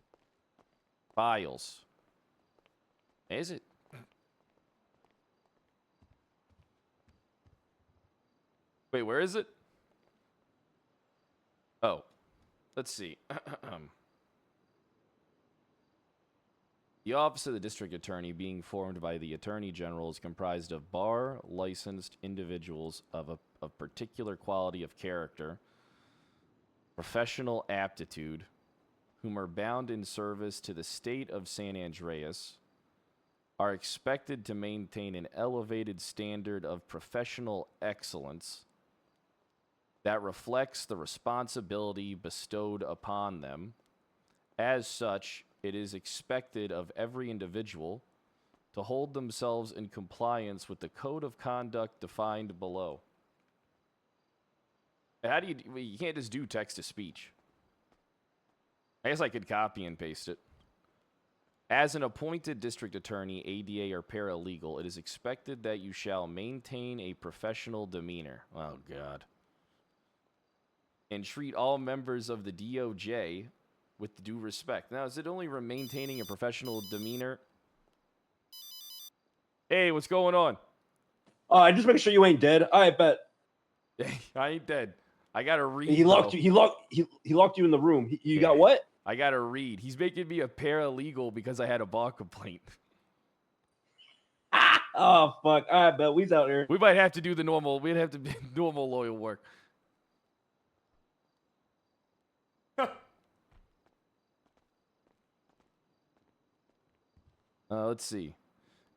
Files. Is it? Wait, where is it? Oh, let's see. The Office of the District Attorney, being formed by the Attorney General, is comprised of bar-licensed individuals of particular quality of character, professional aptitude, whom are bound in service to the state of San Andreas, are expected to maintain an elevated standard of professional excellence that reflects the responsibility bestowed upon them. As such, it is expected of every individual to hold themselves in compliance with the code of conduct defined below. How do you can't just do text to speech. I guess I could copy and paste it. As an appointed district attorney, ADA, or paralegal, it is expected that you shall maintain a professional demeanor. Oh, God. And treat all members of the DOJ with due respect. Now, is it only maintaining a professional demeanor? Hey, what's going on? Just making sure you ain't dead. I bet. I ain't dead. I gotta read. He locked you. He locked you in the room. You got what? I gotta read. He's making me a paralegal because I had a bar complaint. Oh fuck! I bet we's out there. We might have to do the normal. We'd have to do normal lawyer work. Let's see.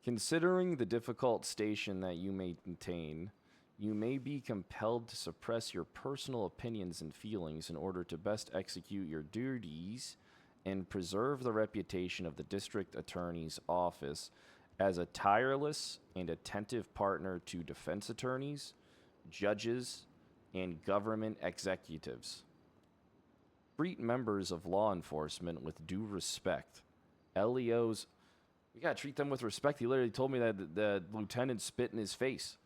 Considering the difficult station that you maintain, you may be compelled to suppress your personal opinions and feelings in order to best execute your duties and preserve the reputation of the district attorney's office as a tireless and attentive partner to defense attorneys, judges, and government executives. Treat members of law enforcement with due respect. LEOs, we gotta treat them with respect. He literally told me that the lieutenant spit in his face.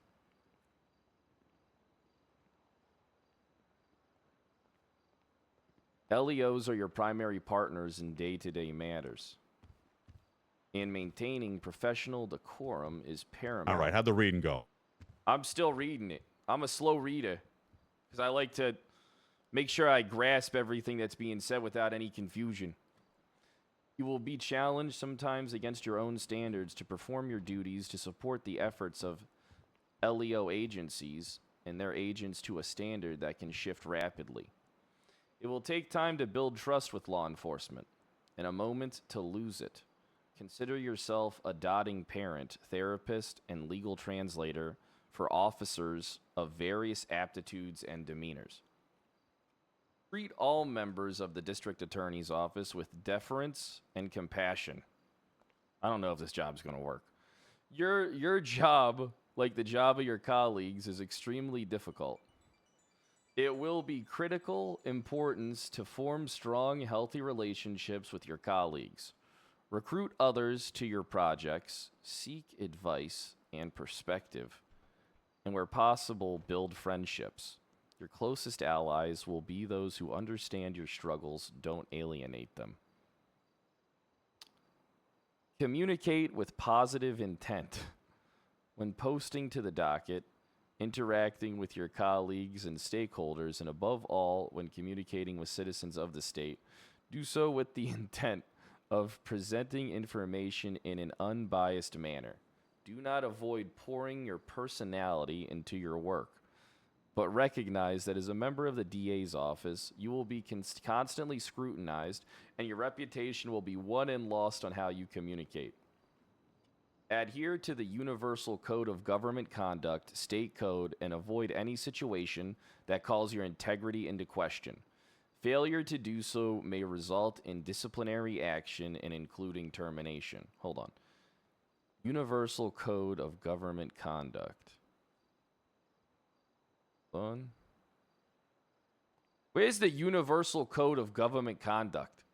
LEOs are your primary partners in day-to-day matters, and maintaining professional decorum is paramount. All right, how'd the reading go? I'm still reading it. I'm a slow reader because I like to make sure I grasp everything that's being said without any confusion. You will be challenged sometimes against your own standards to perform your duties to support the efforts of LEO agencies and their agents to a standard that can shift rapidly. It will take time to build trust with law enforcement and a moment to lose it. Consider yourself a dotting parent, therapist, and legal translator for officers of various aptitudes and demeanors. Treat all members of the district attorney's office with deference and compassion. I don't know if this job's going to work. Your job, like the job of your colleagues, is extremely difficult. It will be critical importance to form strong, healthy relationships with your colleagues. Recruit others to your projects, seek advice and perspective, and where possible, build friendships. Your closest allies will be those who understand your struggles, don't alienate them. Communicate with positive intent. When posting to the docket, interacting with your colleagues and stakeholders, and above all, when communicating with citizens of the state, do so with the intent of presenting information in an unbiased manner. Do not avoid pouring your personality into your work, but recognize that as a member of the DA's office, you will be constantly scrutinized, and your reputation will be won and lost on how you communicate. Adhere to the Universal Code of Government Conduct, State Code, and avoid any situation that calls your integrity into question. Failure to do so may result in disciplinary action and including termination. Hold on. Universal Code of Government Conduct. Where's the Universal Code of Government Conduct?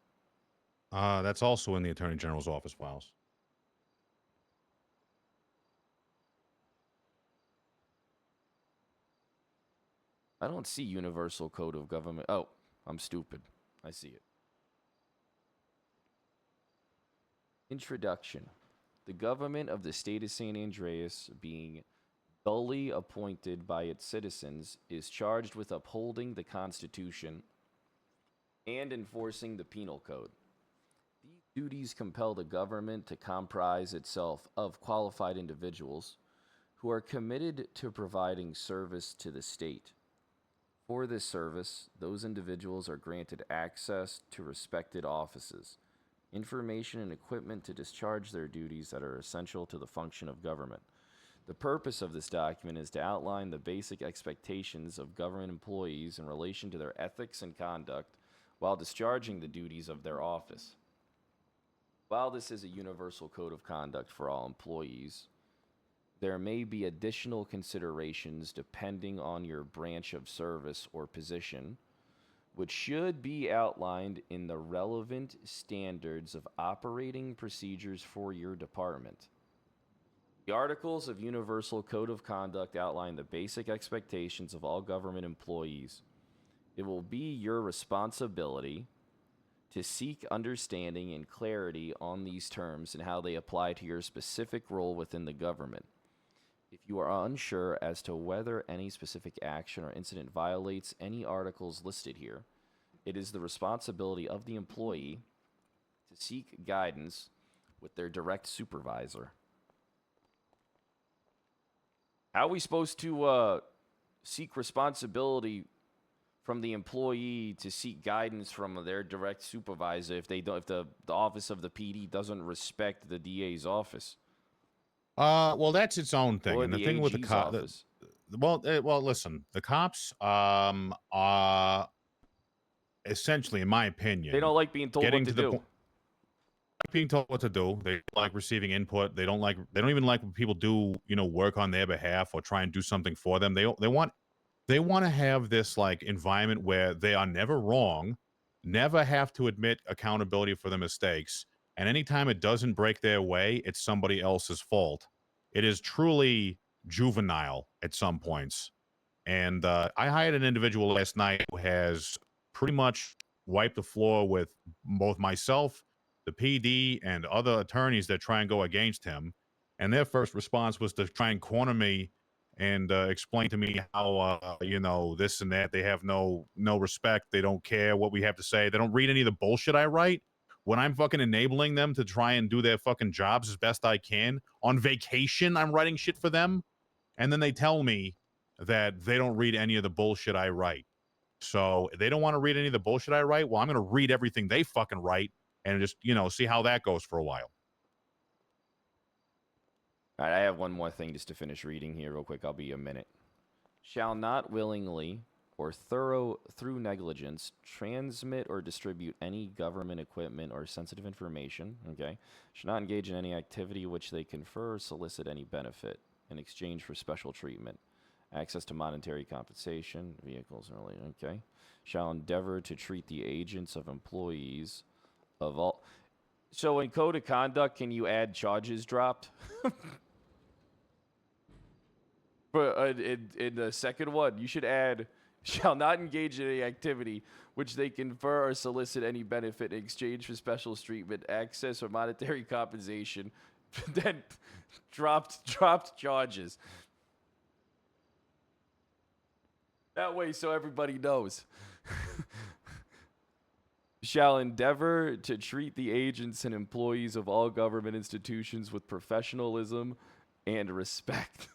That's also in the Attorney General's office files. I don't see Universal Code of Government. Oh, I'm stupid. I see it. Introduction. The government of the state of San Andreas, being duly appointed by its citizens, is charged with upholding the Constitution and enforcing the Penal Code. These duties compel the government to comprise itself of qualified individuals who are committed to providing service to the state. For this service, those individuals are granted access to respected offices, information and equipment to discharge their duties that are essential to the function of government. The purpose of this document is to outline the basic expectations of government employees in relation to their ethics and conduct while discharging the duties of their office. While this is a universal code of conduct for all employees, there may be additional considerations depending on your branch of service or position, which should be outlined in the relevant standards of operating procedures for your department. The Articles of Universal Code of Conduct outline the basic expectations of all government employees. It will be your responsibility to seek understanding and clarity on these terms and how they apply to your specific role within the government. If you are unsure as to whether any specific action or incident violates any articles listed here, it is the responsibility of the employee to seek guidance with their direct supervisor. How are we supposed to seek responsibility from the employee to seek guidance from their direct supervisor if they don't, if the office of the PD doesn't respect the DA's office? Well, that's its own thing. Or And the the thing with the AG's cops, office. well, listen, the cops, are essentially, in my opinion, They don't like being told what to do. Being told what to do. They don't like receiving input. They don't even like when people do, work on their behalf or try and do something for them. They want to have this like environment where they are never wrong, never have to admit accountability for their mistakes, and anytime it doesn't break their way, it's somebody else's fault. It is truly juvenile at some points. And I hired an individual last night who has pretty much wipe the floor with both myself, the PD, and other attorneys that try and go against him. And their first response was to try and corner me and explain to me how you know, this and that. They have no respect. They don't care what we have to say. They don't read any of the bullshit I write. When I'm fucking enabling them to try and do their fucking jobs as best I can on vacation, I'm writing shit for them, and then they tell me that they don't read any of the bullshit I write. So they don't want to read any of the bullshit I write. Well, I'm going to read everything they fucking write and just, you know, see how that goes for a while. All right, I have one more thing just to finish reading here real quick. I'll be a minute. Shall not willingly or through negligence transmit or distribute any government equipment or sensitive information, okay? Should not engage in any activity which they confer or solicit any benefit in exchange for special treatment. Access to monetary compensation, vehicles, okay? Shall endeavor to treat the agents of employees of all... So in code of conduct, can you add charges dropped? But in the second one, you should add, shall not engage in any activity which they confer or solicit any benefit in exchange for special treatment, access, or monetary compensation. Then dropped charges. That way, so everybody knows. Shall endeavor to treat the agents and employees of all government institutions with professionalism and respect.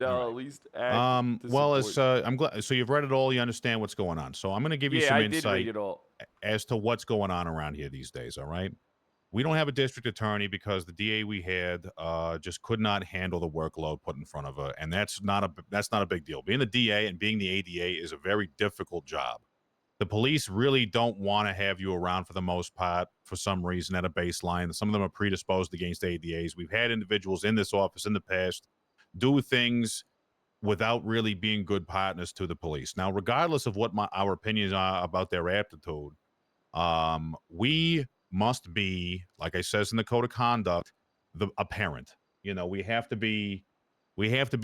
Shall at least act to Well, support- as I'm glad. So you've read it all. You understand what's going on. So I'm going to give you Yeah, some I did insight read it all. as to what's going on around here these days. All right. We don't have a district attorney because the DA we had just could not handle the workload put in front of her, and that's not a big deal. Being the DA and being the ADA is a very difficult job. The police really don't want to have you around for the most part for some reason at a baseline. Some of them are predisposed against ADAs. We've had individuals in this office in the past do things without really being good partners to the police. Now, regardless of what our opinions are about their aptitude, we must be, like I says in the code of conduct, a parent. You know, we have to be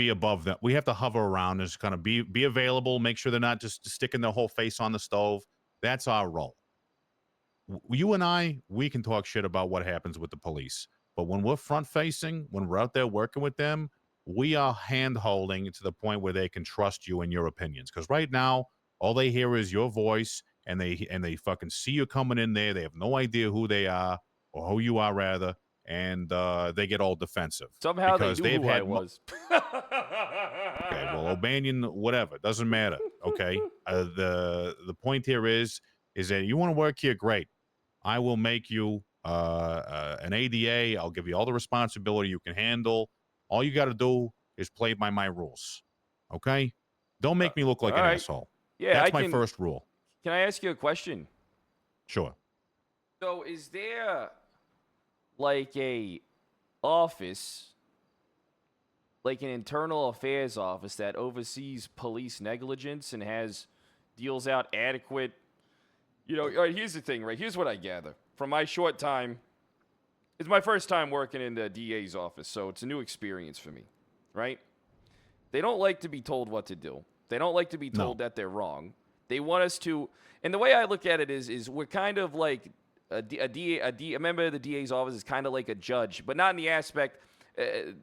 above them. We have to hover around and just kind of be available, make sure they're not just sticking their whole face on the stove. That's our role. You and I, we can talk shit about what happens with the police. But when we're front facing, when we're out there working with them, we are hand holding to the point where they can trust you and your opinions. Because right now, all they hear is your voice, and they fucking see you coming in there. They have no idea who they are, or who you are rather, and they get all defensive. Somehow because they knew they've who had I was. Okay, well, O'Banion, whatever, doesn't matter. Okay, the point here is that you want to work here, great. I will make you an ADA. I'll give you all the responsibility you can handle. All you got to do is play by my rules. Okay? Don't make me look like an all right. asshole. Yeah, That's I my can- first rule. Can I ask you a question? Sure. So is there like a office, like an internal affairs office that oversees police negligence and deals out adequate, you know, all right, here's the thing, right? Here's what I gather from my short time. It's my first time working in the DA's office, so it's a new experience for me, right? They don't like to be told what to do. They don't like to be told that they're wrong. They want us to, and the way I look at it is we're kind of like a member of the DA's office is kind of like a judge, but not in the aspect.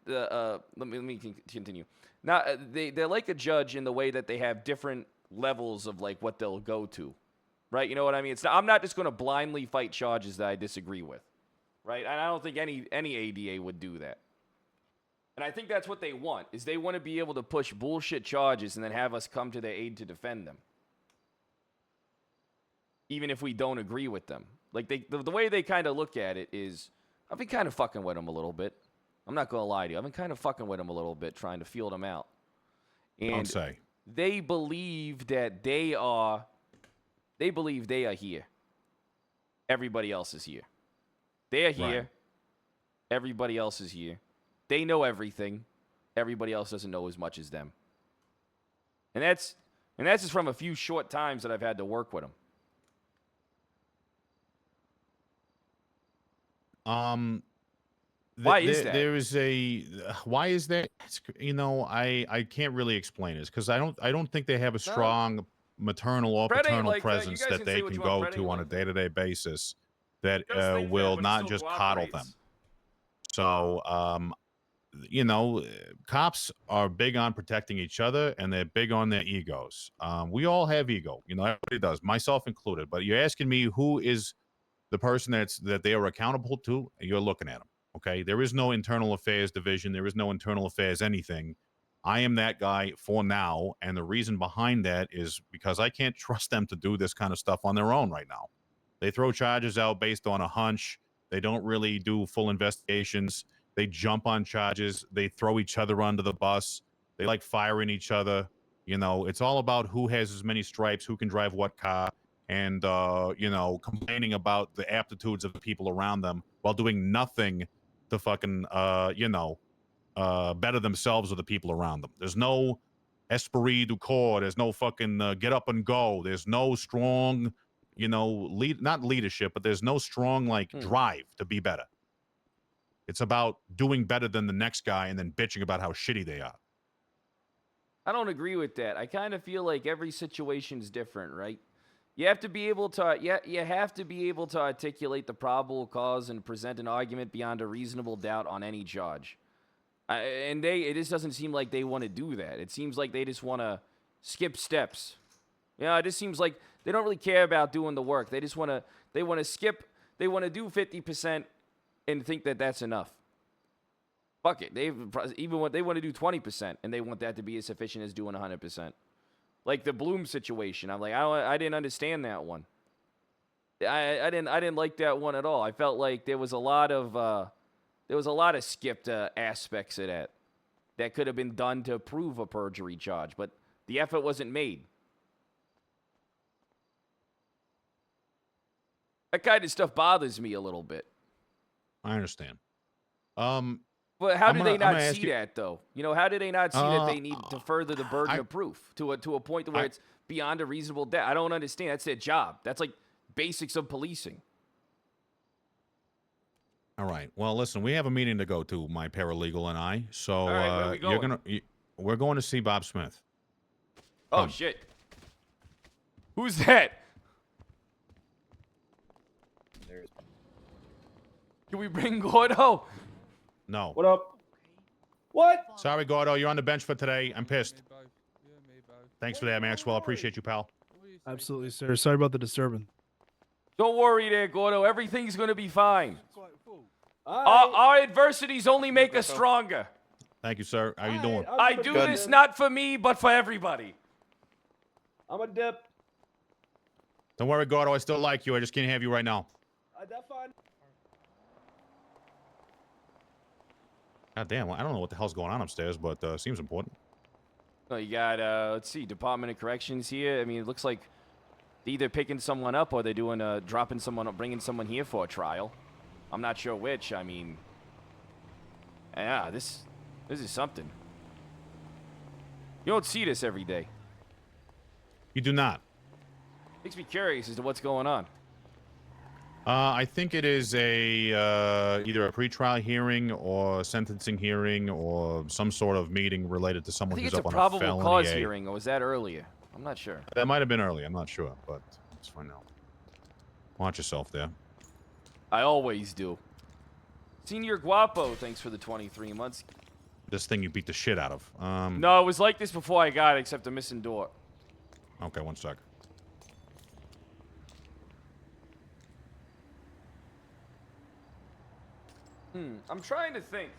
Let me continue. They're like a judge in the way that they have different levels of like what they'll go to, right? You know what I mean? I'm not just going to blindly fight charges that I disagree with, right? And I don't think any ADA would do that. And I think that's what they want, is they want to be able to push bullshit charges and then have us come to their aid to defend them, even if we don't agree with them. Like the way they kind of look at it is, I've been kind of fucking with them a little bit. I'm not gonna lie to you. I've been kind of fucking with them a little bit, trying to feel them out. And Don't say. they believe that they are here. Everybody else is here. They're here. Right. Everybody else is here. They know everything. Everybody else doesn't know as much as them. And that's just from a few short times that I've had to work with them. Why is that? There is a why is that? You know, I can't really explain it because I don't think they have a strong maternal or Fred ain't paternal like that. You presence guys that can they say what can you want. go Fred to ain't on a like that. day-to-day basis that Does think that, will but he not still just coddle them. cooperates. So, you know, cops are big on protecting each other and they're big on their egos. We all have ego, you know, everybody does, myself included. But you're asking me who is the person that they are accountable to, you're looking at them. Okay. There is no internal affairs division. There is no internal affairs anything. I am that guy for now. And the reason behind that is because I can't trust them to do this kind of stuff on their own right now. They throw charges out based on a hunch. They don't really do full investigations. They jump on charges. They throw each other under the bus. They like firing each other. You know, it's all about who has as many stripes, who can drive what car, and, you know, complaining about the aptitudes of the people around them while doing nothing to fucking, you know, better themselves or the people around them. There's no esprit du corps. There's no fucking get up and go. There's no strong, you know, not leadership, but there's no strong, like, drive to be better. It's about doing better than the next guy and then bitching about how shitty they are. I don't agree with that. I kind of feel like every situation is different, right? You have to be able to you have to be able to articulate the probable cause and present an argument beyond a reasonable doubt on any charge. It just doesn't seem like they want to do that. It seems like they just want to skip steps. It just seems like they don't really care about doing the work. They just want to do 50% and think that that's enough. Fuck it. They want to do 20% and they want that to be as sufficient as doing 100%. Like the Bloom situation. I'm like, I didn't understand that one. I didn't like that one at all. I felt like there was a lot of skipped aspects of that could have been done to prove a perjury charge, but the effort wasn't made. That kind of stuff bothers me a little bit. I understand. But how do they not see that, though? You know, how do they not see that they need to further the burden of proof to a point where it's beyond a reasonable doubt? I don't understand. That's their job. That's like basics of policing. All right. Well, listen, we have a meeting to go to, my paralegal and I. So All right, where we going? we're going to see Bob Smith. Oh, Come. shit. Who's that? Can we bring Gordo? No. What up? What? Sorry, Gordo. You're on the bench for today. I'm pissed. Thanks for that, Maxwell. Appreciate you, pal. Absolutely, sir. Sorry about the disturbance. Don't worry there, Gordo. Everything's going to be fine. Our adversities only make us stronger. Thank you, sir. How you doing? I do this not for me, but for everybody. I'm a dip. Don't worry, Gordo. I still like you. I just can't have you right now. That's fine. God damn. Well, I don't know what the hell's going on upstairs, but seems important. Oh, you got, let's see, Department of Corrections here. I mean, it looks like they're either picking someone up or they're doing, dropping someone up, bringing someone here for a trial. I'm not sure which. I mean, yeah, this is something. You don't see this every day. You do not. Makes me curious as to what's going on. I think it is a either a pretrial hearing or sentencing hearing or some sort of meeting related to I someone think who's it's up a on probable felony cause A. hearing, or was that earlier? I'm not sure. That might have been early. I'm not sure, but let's find out. Watch yourself there. I always do. Senior Guapo, thanks for the 23 months. This thing you beat the shit out of. No, it was like this before I got it, except a missing door. Okay, one sec. I'm trying to think.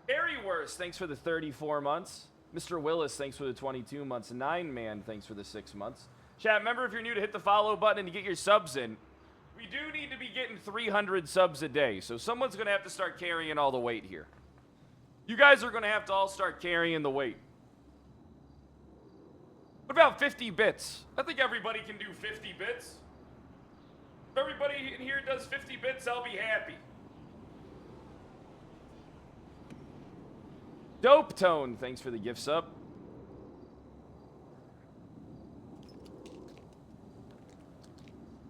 Harry Worst, thanks for the 34 months. Mr. Willis, thanks for the 22 months. 9Man, thanks for the 6 months. Chat, remember if you're new to hit the follow button and to get your subs in. We do need to be getting 300 subs a day, so someone's going to have to start carrying all the weight here. You guys are going to have to all start carrying the weight. What about 50 bits? I think everybody can do 50 bits. If everybody in here does 50 bits, I'll be happy. Dope Tone, thanks for the gift sub.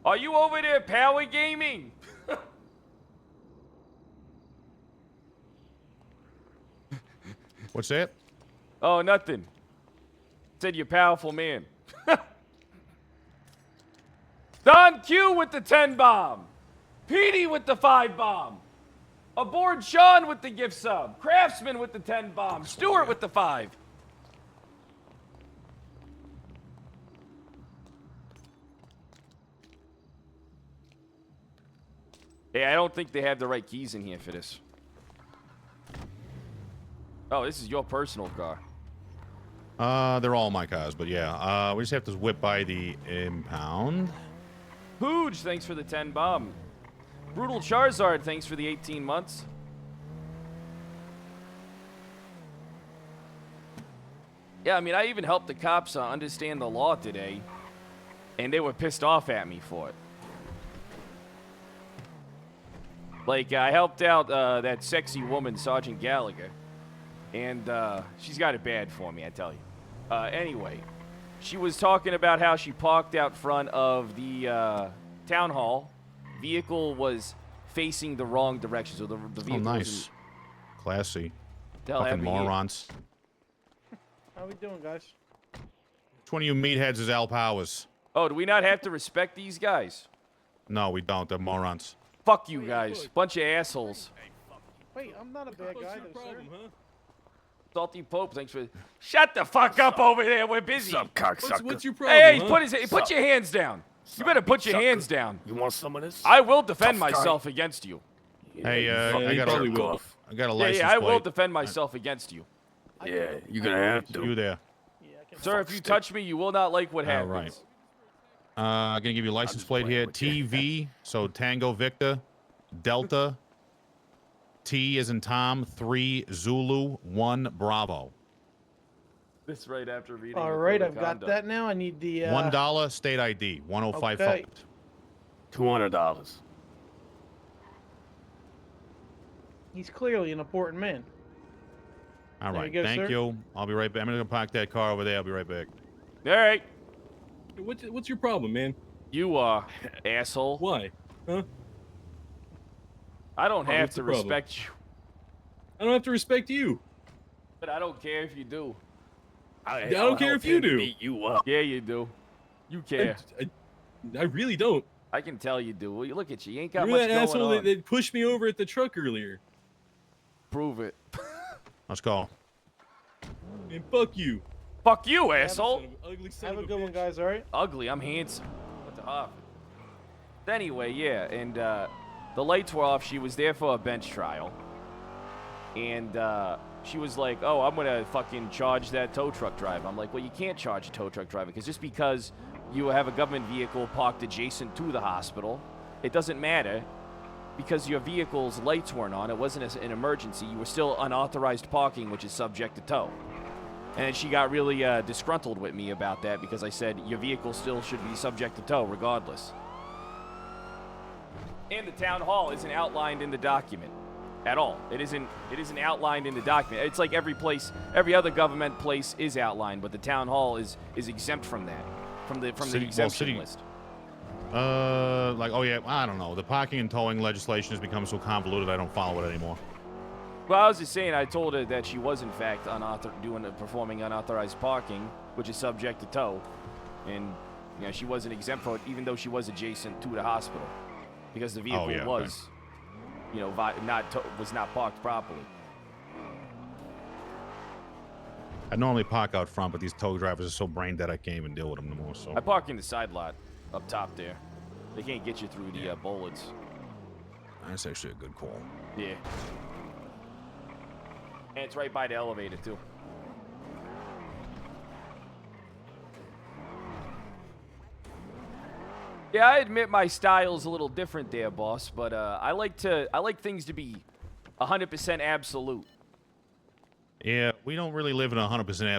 Are you over there power gaming? What's that? Oh, nothing. Said you're a powerful man. Don Q with the 10 bomb. Petey with the 5 bomb. Aboard Sean with the gift sub. Craftsman with the 10 bomb. Stewart with the 5. Hey, I don't think they have the right keys in here for this. Oh, this is your personal car. They're all my cars, but yeah. We just have to whip by the impound. Pooge, thanks for the 10 bomb. Brutal Charizard, thanks for the 18 months. Yeah, I mean, I even helped the cops understand the law today, and they were pissed off at me for it. Like, I helped out that sexy woman, Sergeant Gallagher, and she's got it bad for me, I tell you. Anyway, she was talking about how she parked out front of the town hall. Vehicle was facing the wrong direction, so the vehicle. Oh, nice. Classy. Hell, Fucking happy morons. How we doing, guys? Which one of you meatheads is Al Powers? Oh, do we not have to respect these guys? No, we don't. They're morons. Fuck you guys. Bunch of assholes. Wait, I'm not a bad guy, though, sir. Salty Pope, thanks for. Shut the fuck up over there. We're busy. What's up, cocksucker? What's your problem? Hey, Huh? put your hands down. You better put your hands down. You want some of this? I will defend Tough guy. myself against you. Hey, Yeah, I got probably will. a license Yeah, I will plate. defend myself against you. Yeah, you're gonna have to. You there. Sir, if you touch me, you will not like what All happens. right. I'm gonna give you a license plate here. TV, so Tango Victor, Delta, T as in Tom, 3 Zulu, 1 Bravo. This right after reading. All the right, code I've of got conduct. that now. I need the $1 state ID, 105 Okay. $200. He's clearly an important man. All There right, you go, thank sir. you. I'll be right back. I'm gonna park that car over there. I'll be right back. All right. What's your problem, man? You asshole. Why? Huh? I don't Oh, have what's to the problem? respect you, I don't have to respect you. but I don't care if you do. I don't care if you do. Yeah, you do. You care. I really don't. I can tell you do. Well, you look at you. You ain't got You're much that going asshole on. that pushed me over at the truck earlier. Prove it. Let's go. And fuck you. Fuck you, asshole. Ugly son Have of a good one, guys. All right. Ugly. I'm handsome. What the fuck? Anyway, yeah, and the lights were off. She was there for a bench trial, and she was like, "Oh, I'm gonna fucking charge that tow truck driver." I'm like, "Well, you can't charge a tow truck driver because just because you have a government vehicle parked adjacent to the hospital, it doesn't matter." Because your vehicle's lights weren't on, it wasn't an emergency. You were still unauthorized parking, which is subject to tow. And she got really disgruntled with me about that because I said your vehicle still should be subject to tow regardless. And the town hall isn't outlined in the document at all. It isn't outlined in the document. It's like every other government place is outlined, but the town hall is exempt from that, from the exemption list. Like, oh yeah, I don't know. The parking and towing legislation has become so convoluted, I don't follow it anymore. Well, I was just saying, I told her that she was in fact performing unauthorized parking, which is subject to tow, and she wasn't exempt for it, even though she was adjacent to the hospital, because the vehicle was, was not parked properly. I normally park out front, but these tow drivers are so brain dead I can't even deal with them no more. So I park in the side lot up top there. They can't get you through the bullets. that's actually a good call. Yeah. And it's right by the elevator, too. Yeah, I admit my style's a little different there, boss, but I like things to be 100% absolute. Yeah, we don't really live in a 100%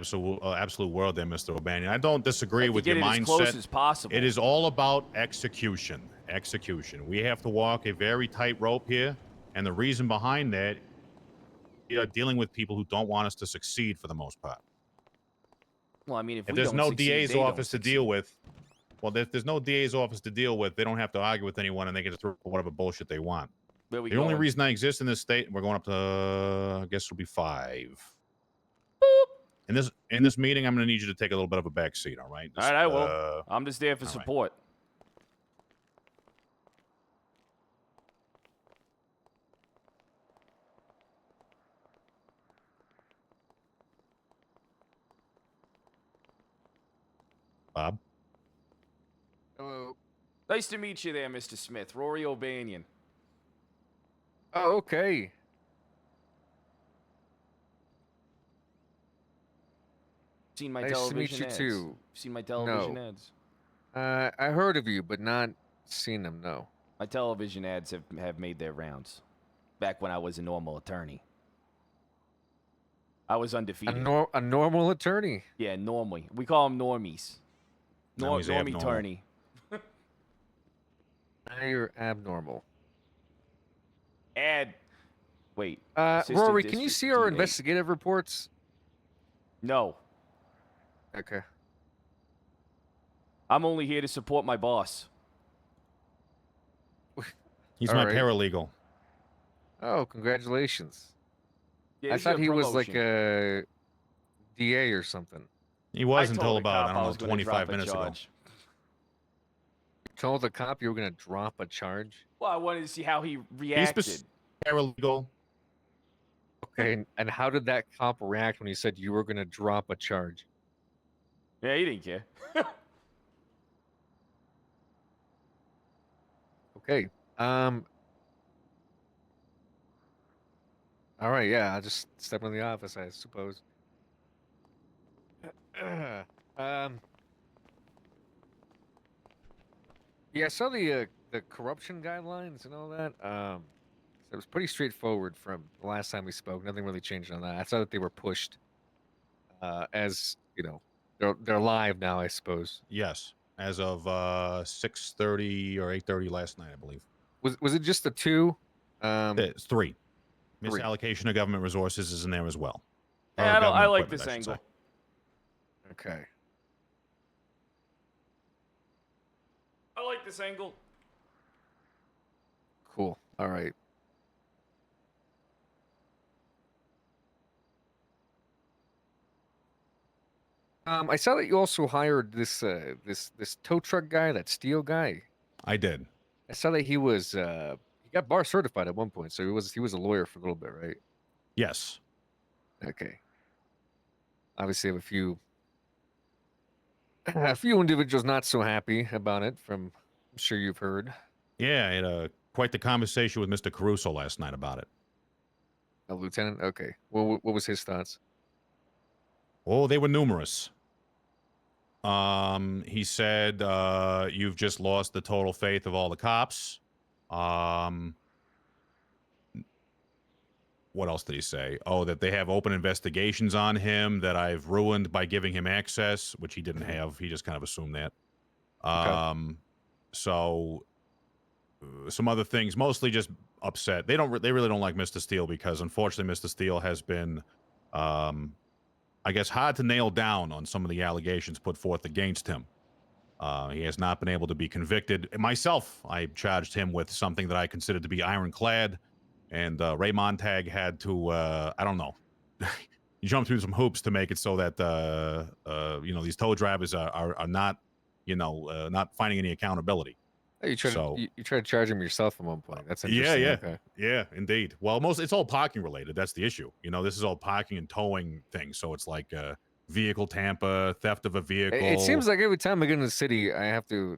absolute world there, Mr. O'Banion. I don't disagree with your get it mindset. as close as possible. It is all about execution. Execution. We have to walk a very tight rope here, and the reason behind that, we are dealing with people who don't want us to succeed for the most part. Well, I mean, if we there's don't no succeed, DA's they don't office to deal with, well, if there's no DA's office to deal with, they don't have to argue with anyone, and they can just throw whatever bullshit they want. Where we The only going? reason I exist in this state, we're going up to, I guess it'll be 5. In this meeting, I'm going to need you to take a little bit of a back seat, all right? All right, I will. I'm just there for support. Bob. Hello. Nice to meet you there, Mr. Smith. Rory O'Banion. Oh, okay. Seen my Nice to television meet you ads. too. Seen my television No. ads. I heard of you, but not seen them. No. My television ads have made their rounds. Back when I was a normal attorney. I was undefeated. A normal attorney. Yeah, normally. We call them normies. Now he's Normie abnormal. attorney. Now you're abnormal. Wait. Rory, can you see our investigative reports? No. Okay. I'm only here to support my boss. He's All my right. paralegal. Oh, congratulations. Yeah, I this is thought your he was like promotion. a DA or something. He was I until told the about, cop I I don't was know, gonna 25 drop a minutes ago. charge. You told the cop you were going to drop a charge? Well, I wanted to see how he reacted. He's paralegal. Okay, and how did that cop react when he said you were going to drop a charge? Yeah, he didn't care. Okay. All right, yeah, I'll just step in the office, I suppose. Yeah, I saw the corruption guidelines and all that. So it was pretty straightforward from the last time we spoke. Nothing really changed on that. I saw that they were pushed, as you know, they're live now, I suppose. Yes, as of 6:30 or 8:30 last night, I believe. Was it just the two? It's three. Three. Misallocation of government resources is in there as well. Yeah, Or I government like equipment, this I should say. angle. Okay. I like this angle. Cool. All right. I saw that you also hired this this tow truck guy, that steel guy. I did. I saw that he was he got bar certified at one point, so he was a lawyer for a little bit, right? Yes. Okay. Obviously, have a few individuals not so happy about it. I'm sure you've heard. Yeah, I had quite the conversation with Mr. Caruso last night about it. A lieutenant. Okay. What was his thoughts? Oh, they were numerous. He said, you've just lost the total faith of all the cops. What else did he say? Oh, that they have open investigations on him that I've ruined by giving him access, which he didn't have. He just kind of assumed that. So some other things, mostly just upset. They really don't like Mr. Steele because unfortunately Mr. Steele has been, I guess, hard to nail down on some of the allegations put forth against him. He has not been able to be convicted. Myself, I charged him with something that I considered to be ironclad, and Ray Montag had to, I don't know, jump through some hoops to make it so that, these tow drivers are not, not finding any accountability. Oh, you tried to charge him yourself at one point. That's interesting. Yeah, indeed. Well, it's all parking related. That's the issue. This is all parking and towing things. So it's like vehicle tamper, theft of a vehicle. It seems like every time I get in the city, I have to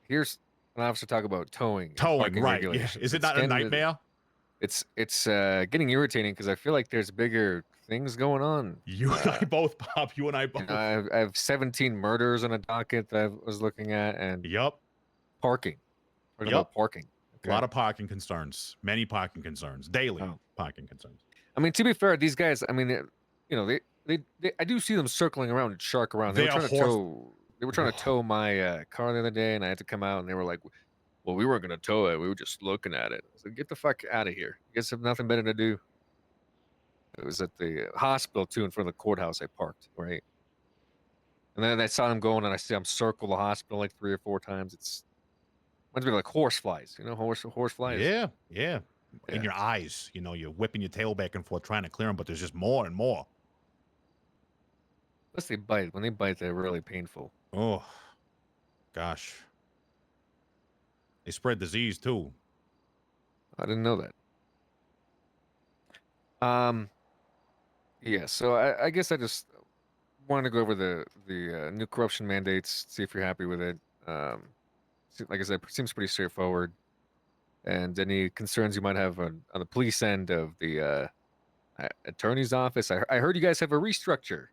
hear an officer talk about towing. Towing, right? Yeah. Is it not a nightmare? It's getting irritating because I feel like there's bigger things going on. You and I both, Bob. You and I both. I have 17 murders on a docket that I was looking at, and parking. Talking about parking. A lot of parking concerns. Many parking concerns. Daily parking concerns. I mean, to be fair, these guys. I mean, they I do see them circling around and shark around. They were trying to tow my car the other day, and I had to come out, and they were like, "Well, we weren't gonna tow it. We were just looking at it." I said, "Get the fuck out of here! You guys have nothing better to do." It was at the hospital too, in front of the courthouse. I parked right, and then I saw them going, and I see them circle the hospital like 3 or 4 times. It's reminds me of like horse flies. Horse flies. Yeah. In your eyes, you're whipping your tail back and forth trying to clear them, but there's just more and more. Unless they bite. When they bite, they're really painful. Oh, gosh. They spread disease too. I didn't know that. Yeah. So I guess I just wanted to go over the new corruption mandates, see if you're happy with it. Like I said, it seems pretty straightforward. And any concerns you might have on the police end of the attorney's office. I heard you guys have a restructure.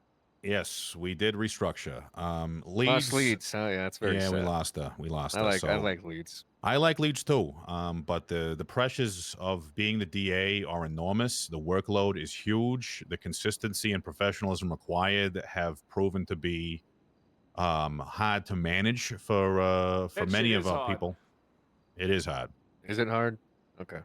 Yes, we did restructure. Lost Leeds. Oh, yeah, that's very Yeah, we sad. lost her. We lost her. I So like Leeds. I like Leeds too. But the pressures of being the DA are enormous. The workload is huge. The consistency and professionalism required have proven to be hard to manage for That many shit of is our hard. people. It is hard. Is it hard? Okay.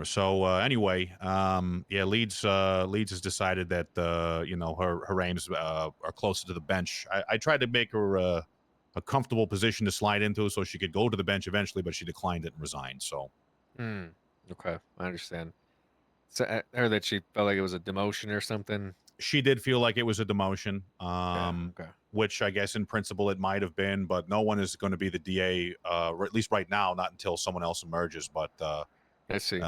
So anyway, yeah, Leeds has decided that her aims are closer to the bench. I tried to make her a comfortable position to slide into so she could go to the bench eventually, but she declined it and resigned. So Okay, I understand. So I heard that she felt like it was a demotion or something. she did feel like it was a demotion, okay. which I guess in principle it might have been, but no one is going to be the DA, or at least right now, not until someone else emerges. But I see.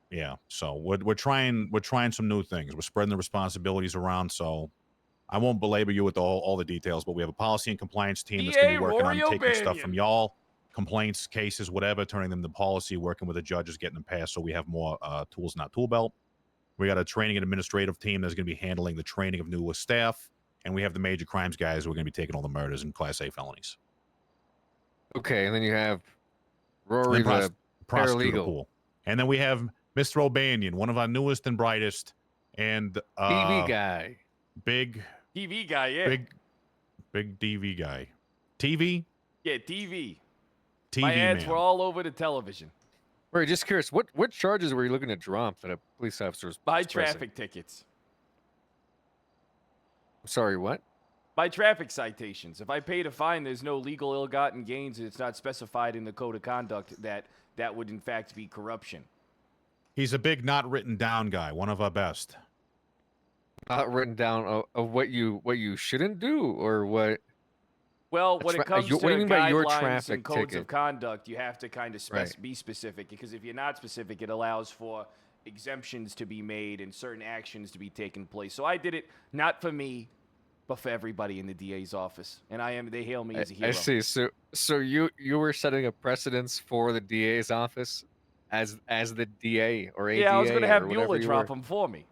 Yeah, so we're trying some new things. We're spreading the responsibilities around. So I won't belabor you with all the details, but we have a policy and compliance team that's going to be working Rory on taking stuff O'Banion. from y'all, complaints, cases, whatever, turning them to policy, working with the judges, getting them passed, so we have more tools in our tool belt. We got a training and administrative team that's going to be handling the training of new staff, and we have the major crimes guys who are going to be taking all the murders and Class A felonies. Okay, and then you have Rory, And then the prosecutor paralegal. pool. And then we have Mr. O'Banion, one of our newest and brightest, and TV guy. Big TV guy, yeah. Big DV guy. TV? Yeah, TV. TV My ads man. were all over the television. Rory, just curious, what charges were you looking to drop that a police officer was By pressing? traffic tickets. Sorry, what? By traffic citations. If I paid a fine, there's no legal ill-gotten gains, and it's not specified in the code of conduct that would in fact be corruption. He's a big not written down guy, one of our best. Not written down of what you shouldn't do or what? Well, when it comes to what do you mean by your guidelines traffic and codes ticket? of conduct, you have to kind of Right. be specific, because if you're not specific, it allows for exemptions to be made and certain actions to be taken place. So I did it not for me, but for everybody in the DA's office, and they hail me as a hero. I see. So you were setting a precedence for the DA's office as the DA or ADA. Yeah, I was going to have or whatever Bueller you drop were. them for me.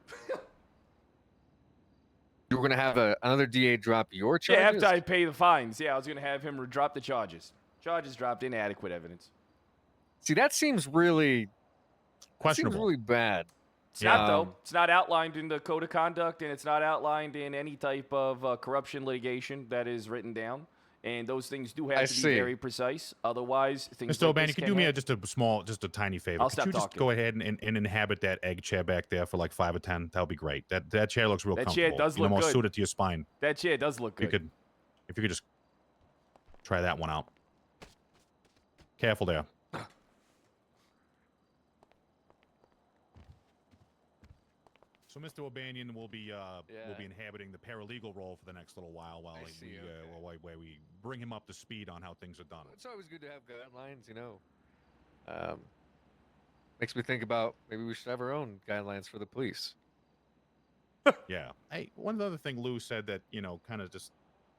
You were going to have another DA drop your charges? Yeah, after I pay the fines. Yeah, I was going to have him drop the charges. Charges dropped, inadequate evidence. See, that seems really questionable. Seems really bad. It's not, though. It's not outlined in the code of conduct, and it's not outlined in any type of corruption litigation that is written down. And those things do have to be very precise. Otherwise, things Mr. like O'Banion, this could can you do me happen. just a tiny favor? I'll Could stop you just talking. go ahead and inhabit that egg chair back there for like 5 or 10? That would be great. That chair looks real That comfortable. chair does you know, look more good. suited to your spine. That chair does look If good. you could just try that one out. Careful there. So Mr. O'Banion will be inhabiting the paralegal role for the next little while while we bring him up to speed on how things are done. It's always good to have guidelines, you know. Makes me think about maybe we should have our own guidelines for the police. Yeah. Hey, one other thing Lou said that, kind of just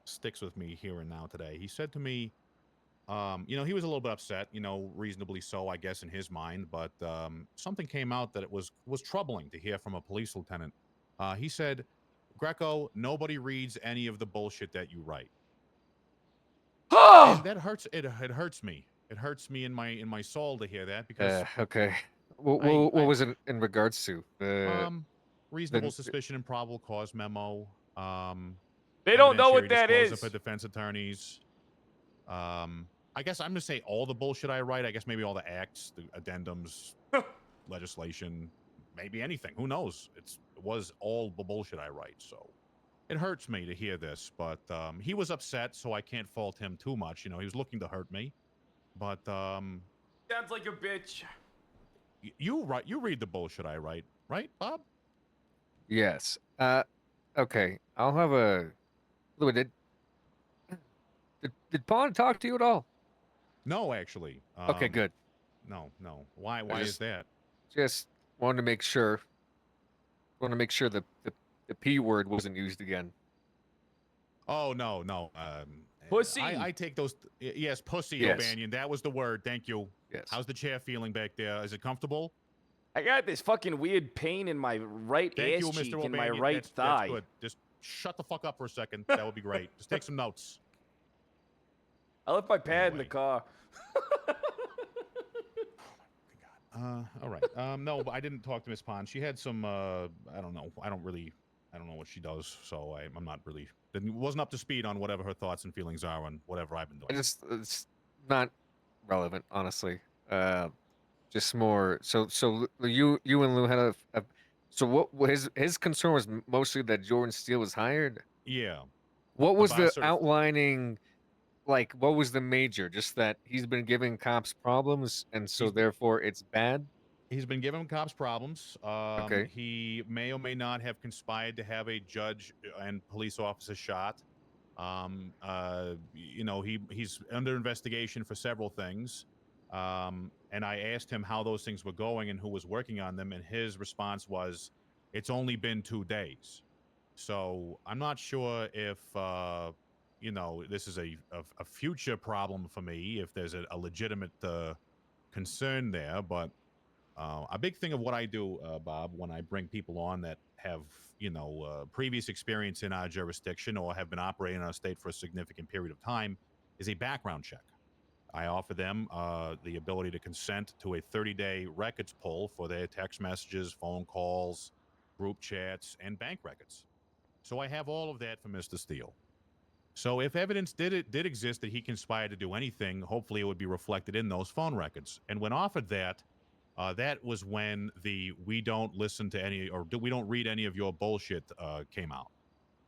sticks with me here and now today. He said to me, he was a little bit upset, reasonably so, I guess, in his mind, but something came out that it was troubling to hear from a police lieutenant. He said, Greco, nobody reads any of the bullshit that you write. And that hurts. It hurts me. It hurts me in my soul to hear that because. Okay. What was it in regards to? Reasonable suspicion and probable cause memo. They don't know what evidentiary that disclosure is. For defense attorneys. I guess I'm gonna say all the bullshit I write. I guess maybe all the acts, the addendums, legislation, maybe anything. Who knows? It was all the bullshit I write. So it hurts me to hear this, but he was upset, so I can't fault him too much. He was looking to hurt me, but Sounds like a bitch. you read the bullshit I write, right, Bob? Yes. Okay. I'll have a. Louis, did Pawn talk to you at all? No, actually. Okay, good. No. Why is that? Just wanted to make sure. Want to make sure the P word wasn't used again. Oh no, no. Pussy. I take those. Yes, pussy, Yes. O'Banion. That was the word. Thank you. Yes. How's the chair feeling back there? Is it comfortable? I got this fucking weird pain in my right Thank ass you, cheek Mr. and my O'Banion. right thigh. That's good. Just shut the fuck up for a second. That would be great. Just take some notes. I left my pad in the car. All right. No, but I didn't talk to Miss Pond. She had some. I don't know. I don't know what she does. So I'm not really. Wasn't up to speed on whatever her thoughts and feelings are on whatever I've been doing. It's not relevant, honestly. Just more. So you and Lou had a so what his concern was mostly that Jordan Steele was hired. Yeah. What was About the sort of- outlining? Like, what was the major? Just that he's been giving cops problems, and so therefore it's bad. He's been giving cops problems. Okay. He may or may not have conspired to have a judge and police officer shot. You know, he's under investigation for several things. And I asked him how those things were going and who was working on them, and his response was, "It's only been 2 days." So I'm not sure if you know, this is a future problem for me, if there's a legitimate concern there. But a big thing of what I do, Bob, when I bring people on that have, you know, previous experience in our jurisdiction or have been operating in our state for a significant period of time, is a background check. I offer them the ability to consent to a 30-day records pull for their text messages, phone calls, group chats, and bank records. So I have all of that for Mr. Steele. So if evidence did exist that he conspired to do anything, hopefully it would be reflected in those phone records. And when offered that, that was when the "we don't listen to any or we don't read any of your bullshit" came out.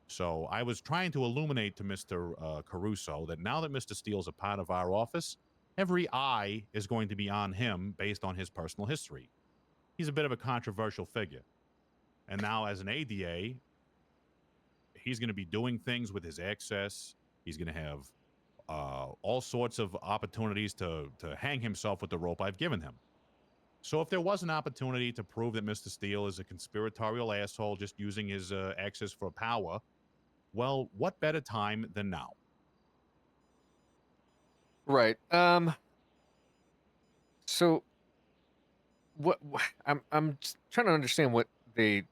So I was trying to illuminate to Mr. Caruso that now that Mr. Steele's a part of our office, every eye is going to be on him based on his personal history. He's a bit of a controversial figure. And now as an ADA, he's going to be doing things with his access. He's going to have all sorts of opportunities to hang himself with the rope I've given him. So if there was an opportunity to prove that Mr. Steele is a conspiratorial asshole just using his access for power, well, what better time than now? Right. So I'm just trying to understand what they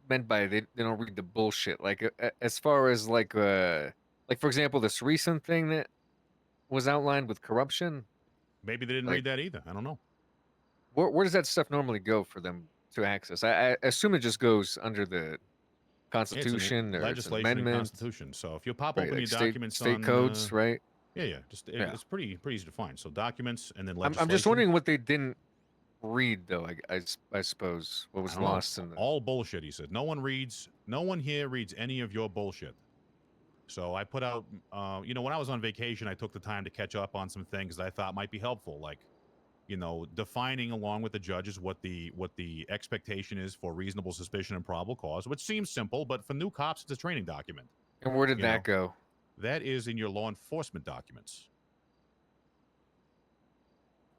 meant by they don't read the bullshit. Like as far as like for example, this recent thing that was outlined with corruption. Maybe they didn't read that either. I don't know. Where does that stuff normally go for them to access? I assume it just goes under the Constitution or it's an legislation and amendment. Constitution. So if you pop Right, open like your documents state on codes, right? Yeah. It's pretty easy to find. So documents and then legislation. I'm just wondering what they didn't read though. I suppose what was I don't know. lost in the All bullshit. He said no one here reads any of your bullshit. So I put out, you know, when I was on vacation, I took the time to catch up on some things that I thought might be helpful, like, you know, defining along with the judges what the expectation is for reasonable suspicion and probable cause, which seems simple, but for new cops, it's a training document. And where did that go? That is in your law enforcement documents.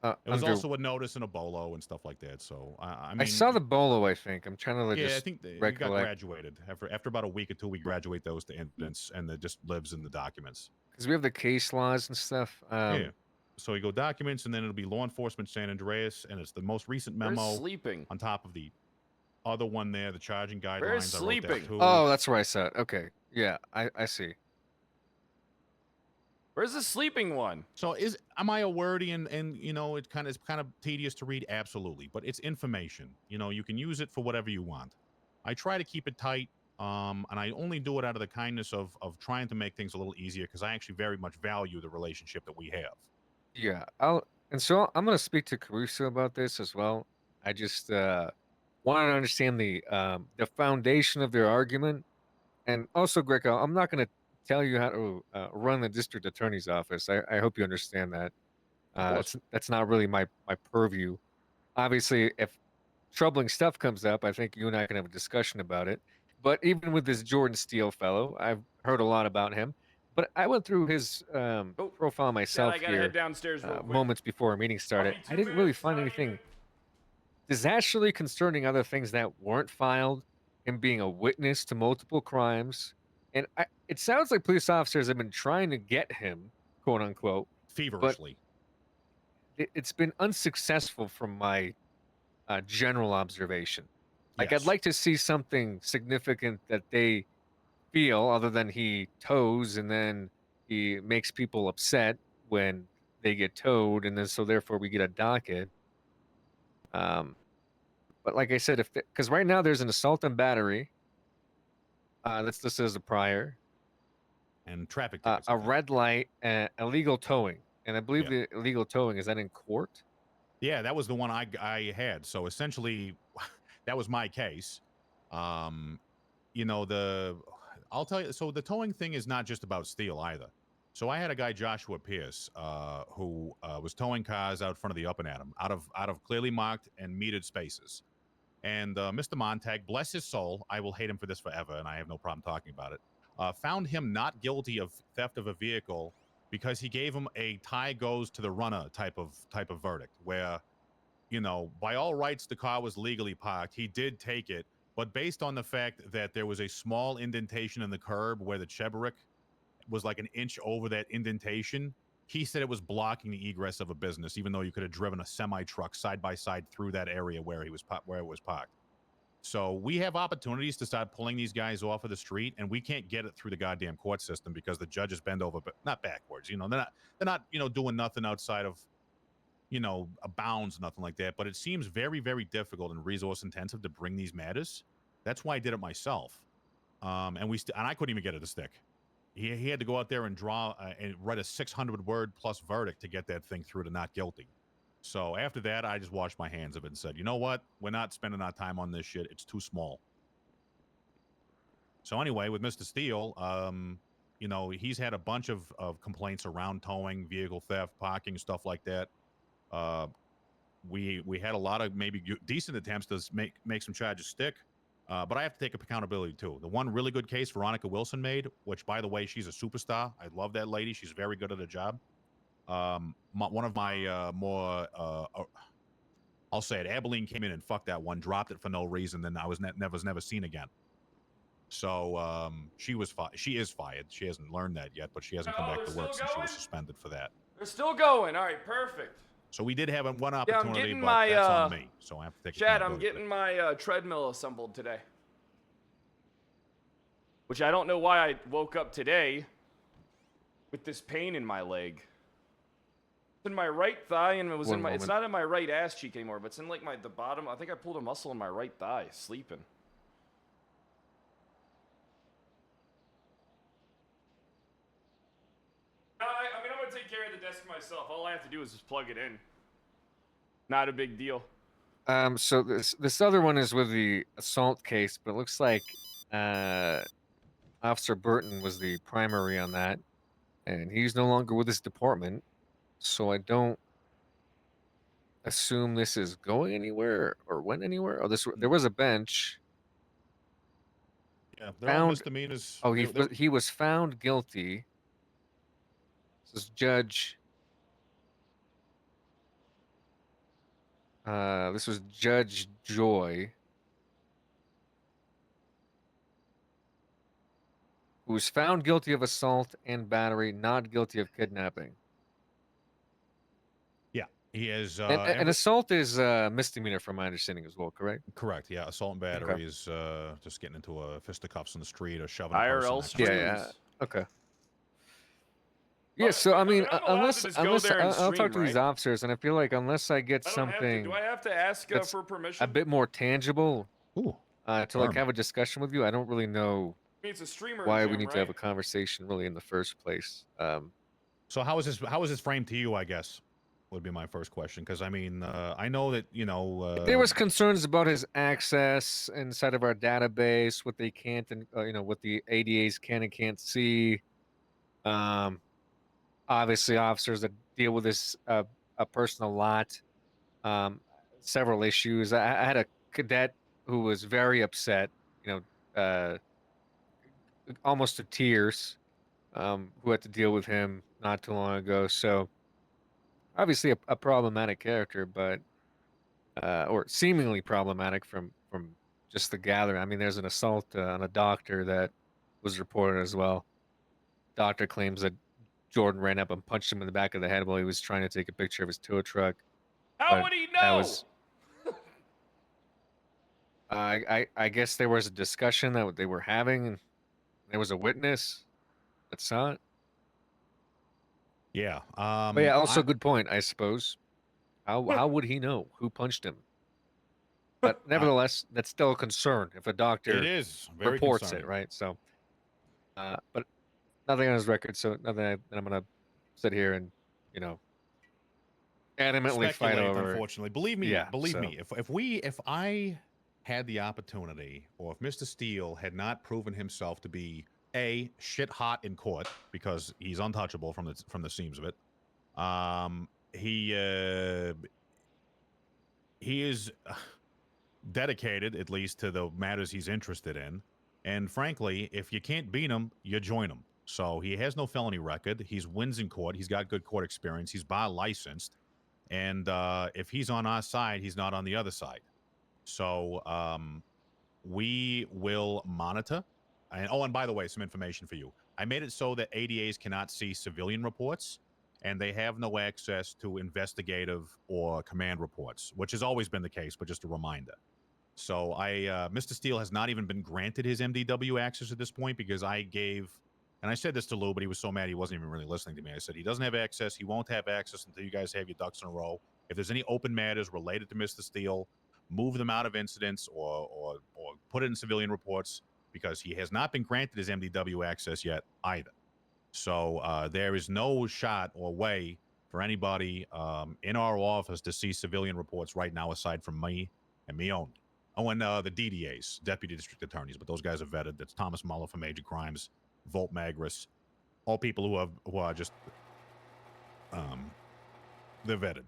It It was also a notice and a bolo and stuff like that. So I mean, I saw the bolo. I think I'm trying to like yeah, just I think they got recollect graduated after about a week or two. We graduate those to evidence, and it just lives in the documents. because we have the case laws and stuff. Yeah. So you go documents, and then it'll be law enforcement San Andreas, and it's the most recent memo sleeping? on top of the other one there, the charging guidelines. Where's I wrote that sleeping? too. Oh, that's where I saw it. Okay, yeah, I see. Where's the sleeping one? So am I a wordy and you know it's kind of tedious to read? Absolutely, but it's information. You know, you can use it for whatever you want. I try to keep it tight, and I only do it out of the kindness of trying to make things a little easier because I actually very much value the relationship that we have. Yeah, so I'm gonna speak to Caruso about this as well. I just want to understand the foundation of their argument, and also, Greco, I'm not gonna tell you how to run the district attorney's office. I hope you understand that. That's not really my purview. Obviously, if troubling stuff comes up, I think you and I can have a discussion about it. But even with this Jordan Steele fellow, I've heard a lot about him. But I went through his profile myself I gotta here head downstairs real quick. moments before our meeting started. I didn't really find anything disastrely concerning other things that weren't filed, him being a witness to multiple crimes, And it sounds like police officers have been trying to get him, quote unquote, feverishly. It's been unsuccessful from my general observation. Like, I'd Yes. like to see something significant that they feel, other than he tows and then he makes people upset when they get towed, and then so therefore we get a docket. But like I said, because right now there's an assault and battery that's listed as a prior, and traffic tickets. a red light, and illegal towing, and I believe Yeah. the illegal towing is that in court. Yeah, that was the one I had. So essentially, that was my case. You know, I'll tell you. So the towing thing is not just about steel either. So I had a guy, Joshua Pierce, who was towing cars out front of the Up and Atom, out of clearly marked and metered spaces. And Mr. Montag, bless his soul, I will hate him for this forever, and I have no problem talking about it. Found him not guilty of theft of a vehicle because he gave him a tie goes to the runner type of verdict, where, you know, by all rights the car was legally parked. He did take it, but based on the fact that there was a small indentation in the curb where the Chevrolet was like an inch over that indentation, he said it was blocking the egress of a business, even though you could have driven a semi truck side by side through that area where it was parked. So we have opportunities to start pulling these guys off of the street, and we can't get it through the goddamn court system because the judges bend over, but not backwards. You know, they're not you know, doing nothing outside of, you know, a bounds, nothing like that. But it seems very, very difficult and resource intensive to bring these matters. That's why I did it myself. And I couldn't even get it to stick. He had to go out there and draw and write a 600-word plus verdict to get that thing through to not guilty. So after that, I just washed my hands of it and said, you know what? We're not spending our time on this shit. It's too small. So anyway, with Mr. Steele, you know, he's had a bunch of complaints around towing, vehicle theft, parking, stuff like that. We had a lot of maybe decent attempts to make some charges stick. But I have to take accountability too. The one really good case Veronica Wilson made, which, by the way, she's a superstar. I love that lady. She's very good at her job. One of my more, I'll say it, Abilene came in and fucked that one, dropped it for no reason, then I was never seen again. So she is fired. She hasn't learned that yet, but she hasn't come back to work since she was suspended for that. They're still going. All right, perfect. So we did have one Yeah, opportunity, I'm getting but my, that's on me. So I have to take Chad, I'm accountability for getting my treadmill assembled today. Which I don't know why I woke up today with this pain in my leg. It's in my right thigh, and it was in my. It's not in my right ass cheek anymore, but it's in like the bottom. I think I pulled a muscle in my right thigh sleeping. I mean, I'm gonna take care of the desk myself. All I have to do is just plug it in. Not a big deal. So this other one is with the assault case, but it looks like Officer Burton was the primary on that, and he's no longer with this department, so I don't assume this is going anywhere or went anywhere. Oh, there was a bench. Yeah, they're all misdemeanors. Oh, he was found guilty. This is Judge. This was Judge Joy, who was found guilty of assault and battery, not guilty of kidnapping. Yeah, he is. And assault is misdemeanor, from my understanding as well. Correct. Correct. Yeah, assault and battery is just getting into a fisticuffs in the street or shoving IRL a person. Yeah. Okay. Yeah, so I mean, unless I'll talk to these officers, and I feel like unless I get something, do I have to ask for permission? a bit more tangible, to like have a discussion with you, I don't really know I mean, it's a streamer why gym, we need to have a right? conversation really in the first place. So how is this framed to you? I guess would be my first question, because I mean, I know that there was concerns about his access inside of our database, what they can't and what the ADAs can and can't see. Obviously, officers that deal with this a person a lot. Several issues. I had a cadet who was very upset, almost to tears, who had to deal with him not too long ago. So obviously a problematic character, but or seemingly problematic from just the gathering. I mean, there's an assault on a doctor that was reported as well. Doctor claims that Jordan ran up and punched him in the back of the head while he was trying to take a picture of his tow truck. How But would he that know? was I guess there was a discussion that they were having, and there was a witness that saw it. Yeah. But yeah, also good point, I suppose. How would he know who punched him? But nevertheless, that's still a concern if a doctor It is very reports concerning. it, right? So, but nothing on his record, so nothing that I'm gonna sit here and you know adamantly fight Speculate, over. unfortunately. Believe me, Yeah, believe so. me. If I had the opportunity, or if Mr. Steele had not proven himself to be a shit hot in court because he's untouchable from the seams of it, he is dedicated at least to the matters he's interested in, and frankly, if you can't beat him, you join him. So he has no felony record. He's wins in court. He's got good court experience. He's bar licensed. And if he's on our side, he's not on the other side. So we will monitor. And by the way, some information for you. I made it so that ADAs cannot see civilian reports, and they have no access to investigative or command reports, which has always been the case, but just a reminder. So Mr. Steele has not even been granted his MDW access at this point because I gave, and I said this to Lou, but he was so mad he wasn't even really listening to me. I said he doesn't have access. He won't have access until you guys have your ducks in a row. If there's any open matters related to Mr. Steele, move them out of incidents or put it in civilian reports because he has not been granted his MDW access yet either. So there is no shot or way for anybody in our office to see civilian reports right now aside from me and me only. Oh, and the DDAs, Deputy District Attorneys, but those guys are vetted. That's Thomas Muller for major crimes, Volt Magris, all people who are just they're vetted.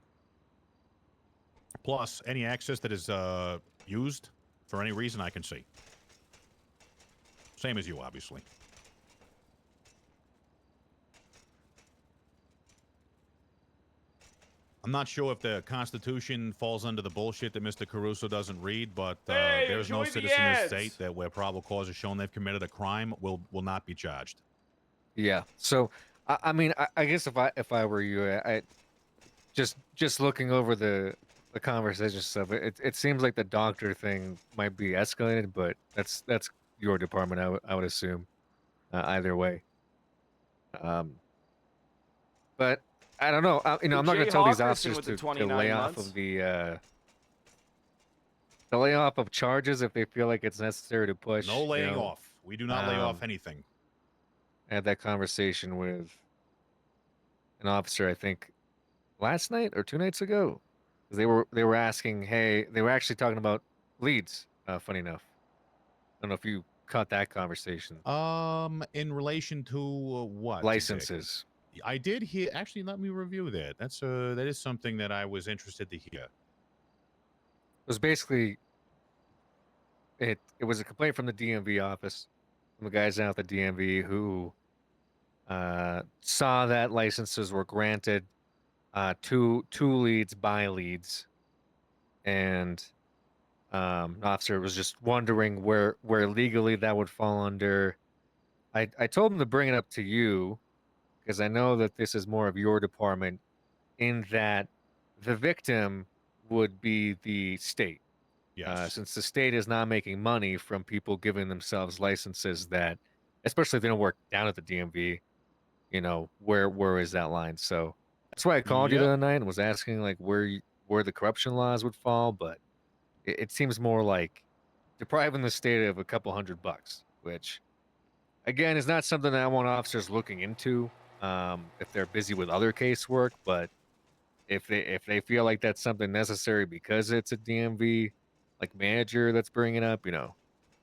Plus, any access that is used for any reason I can see. Same as you, obviously. I'm not sure if the Constitution falls under the bullshit that Mr. Caruso doesn't read, but Hey, there is no enjoy the citizen in this ads. state that where probable cause is shown they've committed a crime will not be charged. Yeah. So I mean, I guess if I were you, I just looking over the conversation stuff, it seems like the doctor thing might be escalated, but that's your department, I would assume, either way. But I don't know. I'm not going to tell these Hawkerson officers with the to 29 lay off months. of the lay off of charges if they feel like it's necessary to push. No laying off. We do not lay off anything. I had that conversation with an officer, I think, last night or 2 nights ago. They were asking, hey, they were actually talking about leads. Funny enough, I don't know if you caught that conversation. In relation to what? Licenses. Exactly? I did hear. Actually, let me review that. That is something that I was interested to hear. It was basically it was a complaint from the DMV office, from the guys out at the DMV who saw that licenses were granted two leads by leads, and an officer was just wondering where legally that would fall under. I told him to bring it up to you because I know that this is more of your department, in that the victim would be the state. Yes. Since the state is not making money from people giving themselves licenses that, especially if they don't work down at the DMV, where is that line? So that's why I called you the Yep. other night and was asking like where the corruption laws would fall, but it seems more like depriving the state of a couple $100, which again is not something that I want officers looking into if they're busy with other casework, but if they feel like that's something necessary because it's a DMV like manager that's bringing it up,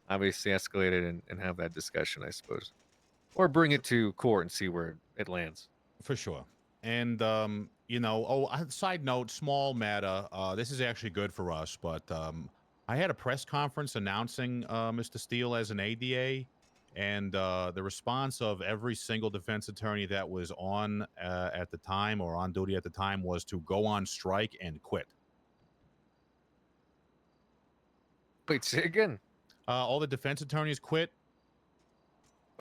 obviously escalate it and have that discussion, I suppose, or bring it to court and see where it lands. For sure. And side note, small matter. This is actually good for us, but I had a press conference announcing Mr. Steele as an ADA, and the response of every single defense attorney that was on at the time or on duty at the time was to go on strike and quit. Wait, say again. All the defense attorneys quit.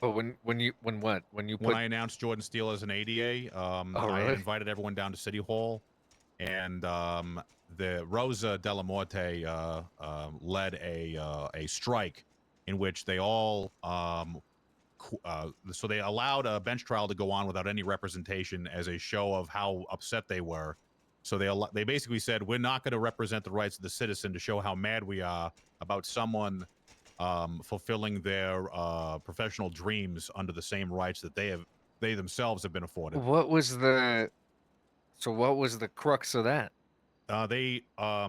Oh, when you When I announced Jordan Steele as an ADA, I really? had invited everyone down to City Hall, and the Rosa Della Morte led a strike in which they all so they allowed a bench trial to go on without any representation as a show of how upset they were. So they basically said, we're not going to represent the rights of the citizen to show how mad we are about someone fulfilling their professional dreams under the same rights that they themselves have been afforded. What was the crux of that? They are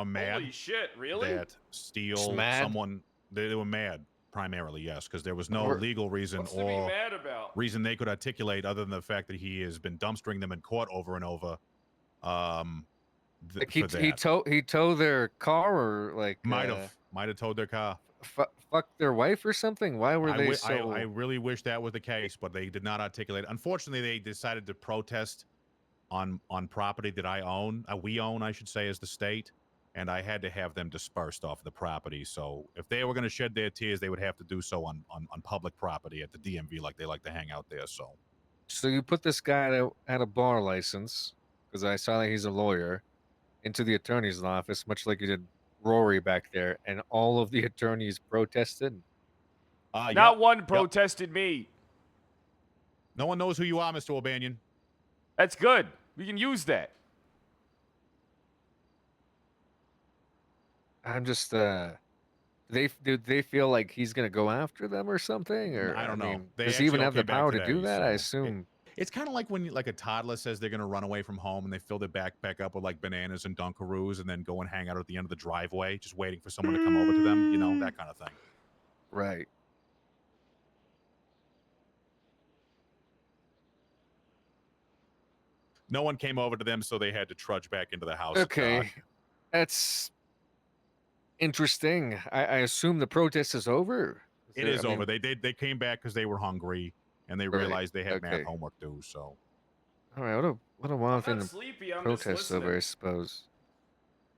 mad. Holy shit! Really? That Steele mad? someone they were mad primarily, yes, because there was no Or- legal reason What's to be or mad about? reason they could articulate other than the fact that he has been dumpstering them in court over and over. Like For that. he towed their car or like might have towed their car. Fuck their wife or something. Why were they so? I really wish that was the case, but they did not articulate. Unfortunately, they decided to protest on property that I own. We own, I should say, as the state, and I had to have them dispersed off the property. So if they were going to shed their tears, they would have to do so on public property at the DMV, like they like to hang out there. So you put this guy that had a bar license, because I saw that he's a lawyer, into the attorney's office, much like you did Rory back there, and all of the attorneys protested. Not one protested me. No one knows who you are, Mr. O'Banion. That's good. We can use that. I'm just do they feel like he's gonna go after them or something? Or I don't know. mean, They does he even actually have the came back power to today, do that? I so assume. It's kind of like when like a toddler says they're going to run away from home and they fill their backpack up with like bananas and Dunkaroos and then go and hang out at the end of the driveway, just waiting for someone to come over to them. You know, that kind of thing. Right. No one came over to them, so they had to trudge back into the house. Okay, that's interesting. I assume the protest is over. It is over. They came back because they were hungry and they realized they had math homework due. So, all right, what a wild thing not to sleepy, I'm just protest over, listening. I suppose.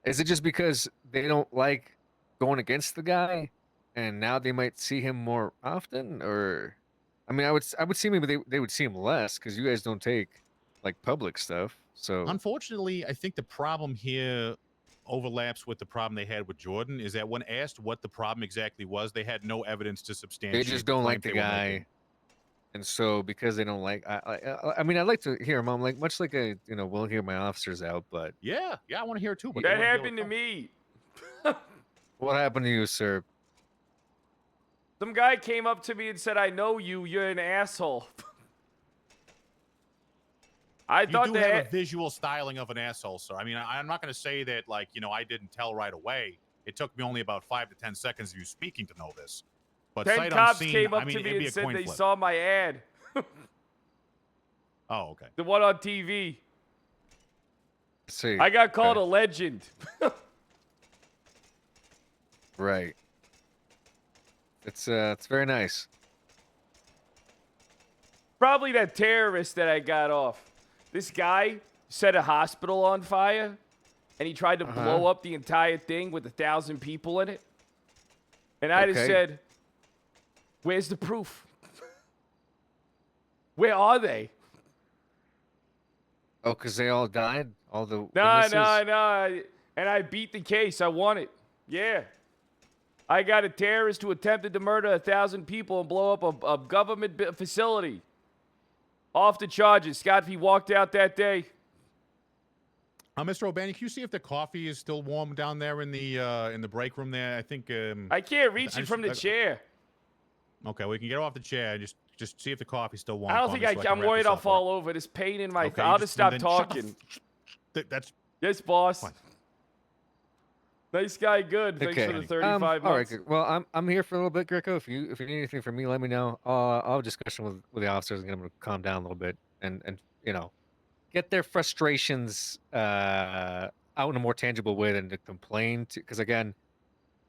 Is it just because they don't like going against the guy, and now they might see him more often? Or, I mean, I would see maybe they would see him less because you guys don't take like public stuff. So unfortunately, I think the problem here overlaps with the problem they had with Jordan. Is that when asked what the problem exactly was, they had no evidence to substantiate. they just don't like the claims they were guy. making. And so, because they don't like, I mean, I'd like to hear him. I'm like, much like we'll hear my officers out, but Yeah, I want to hear it too. But That happened to me. what happened to you, sir? Some guy came up to me and said, "I know you. You're an asshole." I You thought do that. have a visual styling of an asshole, sir. I mean, I'm not going to say that, like, I didn't tell right away. It took me only about 5 to 10 seconds of you speaking to know this. But 10 sight cops unseen, came up I mean, to me it'd be and a said coin they flip. saw my ad. Oh, okay. The one on TV. See, I got called a legend. Right. It's very nice. Probably that terrorist that I got off. This guy set a hospital on fire, and he tried to blow up the entire thing with 1,000 people in it. And I just Okay. said, "Where's the proof? Where are they?" Oh, because they all died? All the No. witnesses? And I beat the case. I won it. Yeah. I got a terrorist who attempted to murder 1,000 people and blow up a government facility. Off the charges. Scott, he walked out that day. Mr. O'Banion, can you see if the coffee is still warm down there in the break room there? I think I can't reach it from the chair. Okay, we can get off the chair. Just see if the coffee's still warm. I don't for think me so can I'm wrap worried this I'll up, fall over. This pain in my... Okay, I'll you just well, stop then shut the talking. That's Yes, boss. Nice guy, good. Thanks for the 35 all right, months. good. Well, I'm here for a little bit, Greco. If you need anything from me, let me know. I'll have a discussion with the officers and get them to calm down a little bit and get their frustrations out in a more tangible way than to complain. Because again,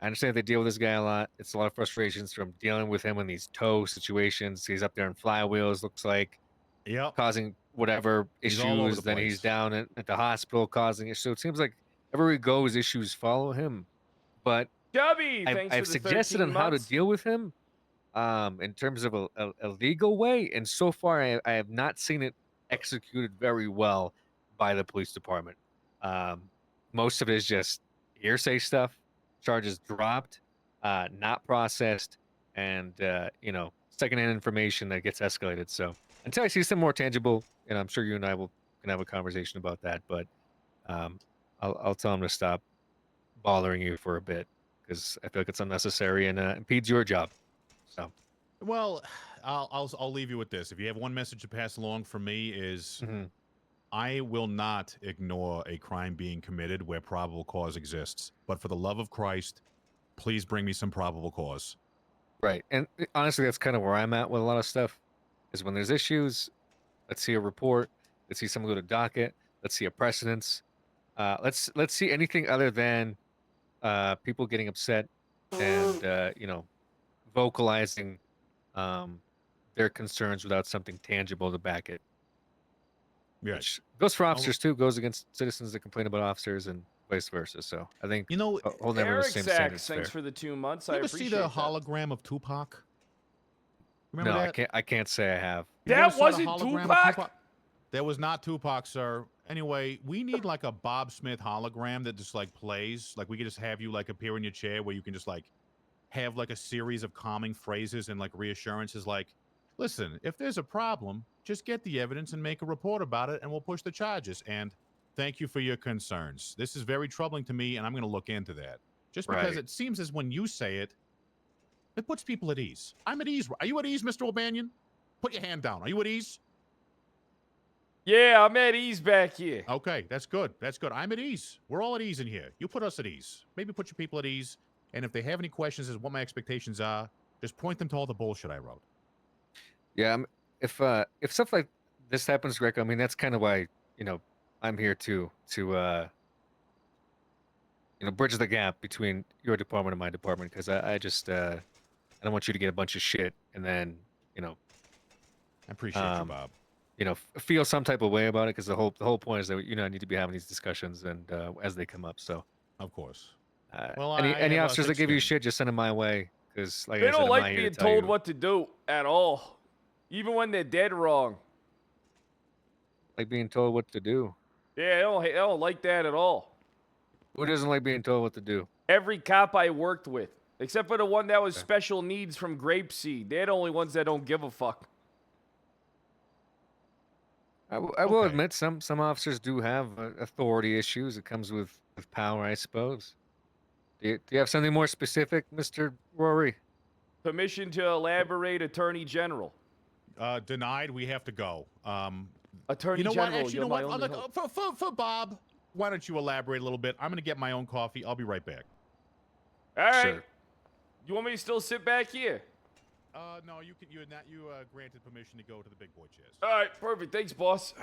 I understand they deal with this guy a lot. It's a lot of frustrations from dealing with him in these tow situations. He's up there in flywheels, looks like, causing whatever He's all over issues. the Then place. he's down at the hospital causing it. So it seems like everywhere he goes, issues follow him. But Chubby, thanks I've for the suggested 13 on how to months. deal with him. in terms of a legal way, and so far I have not seen it executed very well by the police department. Most of it is just hearsay stuff, charges dropped, not processed, and secondhand information that gets escalated. So until I see some more tangible, and I'm sure you and I can have a conversation about that, but I'll tell him to stop bothering you for a bit because I feel like it's unnecessary and impedes your job. So. Well, I'll leave you with this. If you have one message to pass along from me is I will not ignore a crime being committed where probable cause exists. But for the love of Christ, please bring me some probable cause. Right. And honestly, that's kind of where I'm at with a lot of stuff. Is when there's issues, let's see a report, let's see someone go to docket, let's see a precedence. Let's see anything other than people getting upset and vocalizing their concerns without something tangible to back it. Yeah. Which goes for officers too, goes against citizens that complain about officers and vice versa. So I think holding everyone to the same Eric standard is Sachs, thanks fair. for the 2 months. You I ever appreciate see the that. hologram of Tupac? Remember No, that? I can't say I have. You never That saw the wasn't hologram of Tupac? That was not Tupac, sir. Anyway, we need like a Bob Smith hologram that just like plays. Like we could just have you like appear in your chair where you can just like have like a series of calming phrases and like reassurances like, listen, if there's a problem, just get the evidence and make a report about it and we'll push the charges. And thank you for your concerns. This is very troubling to me and I'm going to look into that. Just because Right. it seems as when you say it, it puts people at ease. I'm at ease. Are you at ease, Mr. O'Banion? Put your hand down. Are you at ease? Yeah, I'm at ease back here. Okay, that's good. That's good. I'm at ease. We're all at ease in here. You put us at ease. Maybe put your people at ease. And if they have any questions as to what my expectations are, just point them to all the bullshit I wrote. Yeah, if stuff like this happens, Greco, I mean that's kind of why I'm here to bridge the gap between your department and my department because I just I don't want you to get a bunch of shit and then I appreciate you, Bob. Feel some type of way about it because the whole point is that I need to be having these discussions and as they come up. So of course, any officers that give you shit, just send them my way because like They I said, don't I'm like not here being to tell told you. what to do at all, even when they're dead wrong. Like being told what to do. Yeah, they don't like that at all. Who doesn't like being told what to do? Every cop I worked with, except for the one that was special needs from Grapeseed, they're the only ones that don't give a fuck. I will admit some officers do have authority issues. It comes with power, I suppose. Do you have something more specific, Mr. Rory? Permission to elaborate, Attorney General. Denied. We have to go. Attorney you know General, what? Actually, you're you know my what? only Look, hope. for Bob, why don't you elaborate a little bit? I'm going to get my own coffee. I'll be right back. All right. Sure. You want me to still sit back here? No, you granted permission to go to the big boy chairs. All right, perfect. Thanks, boss.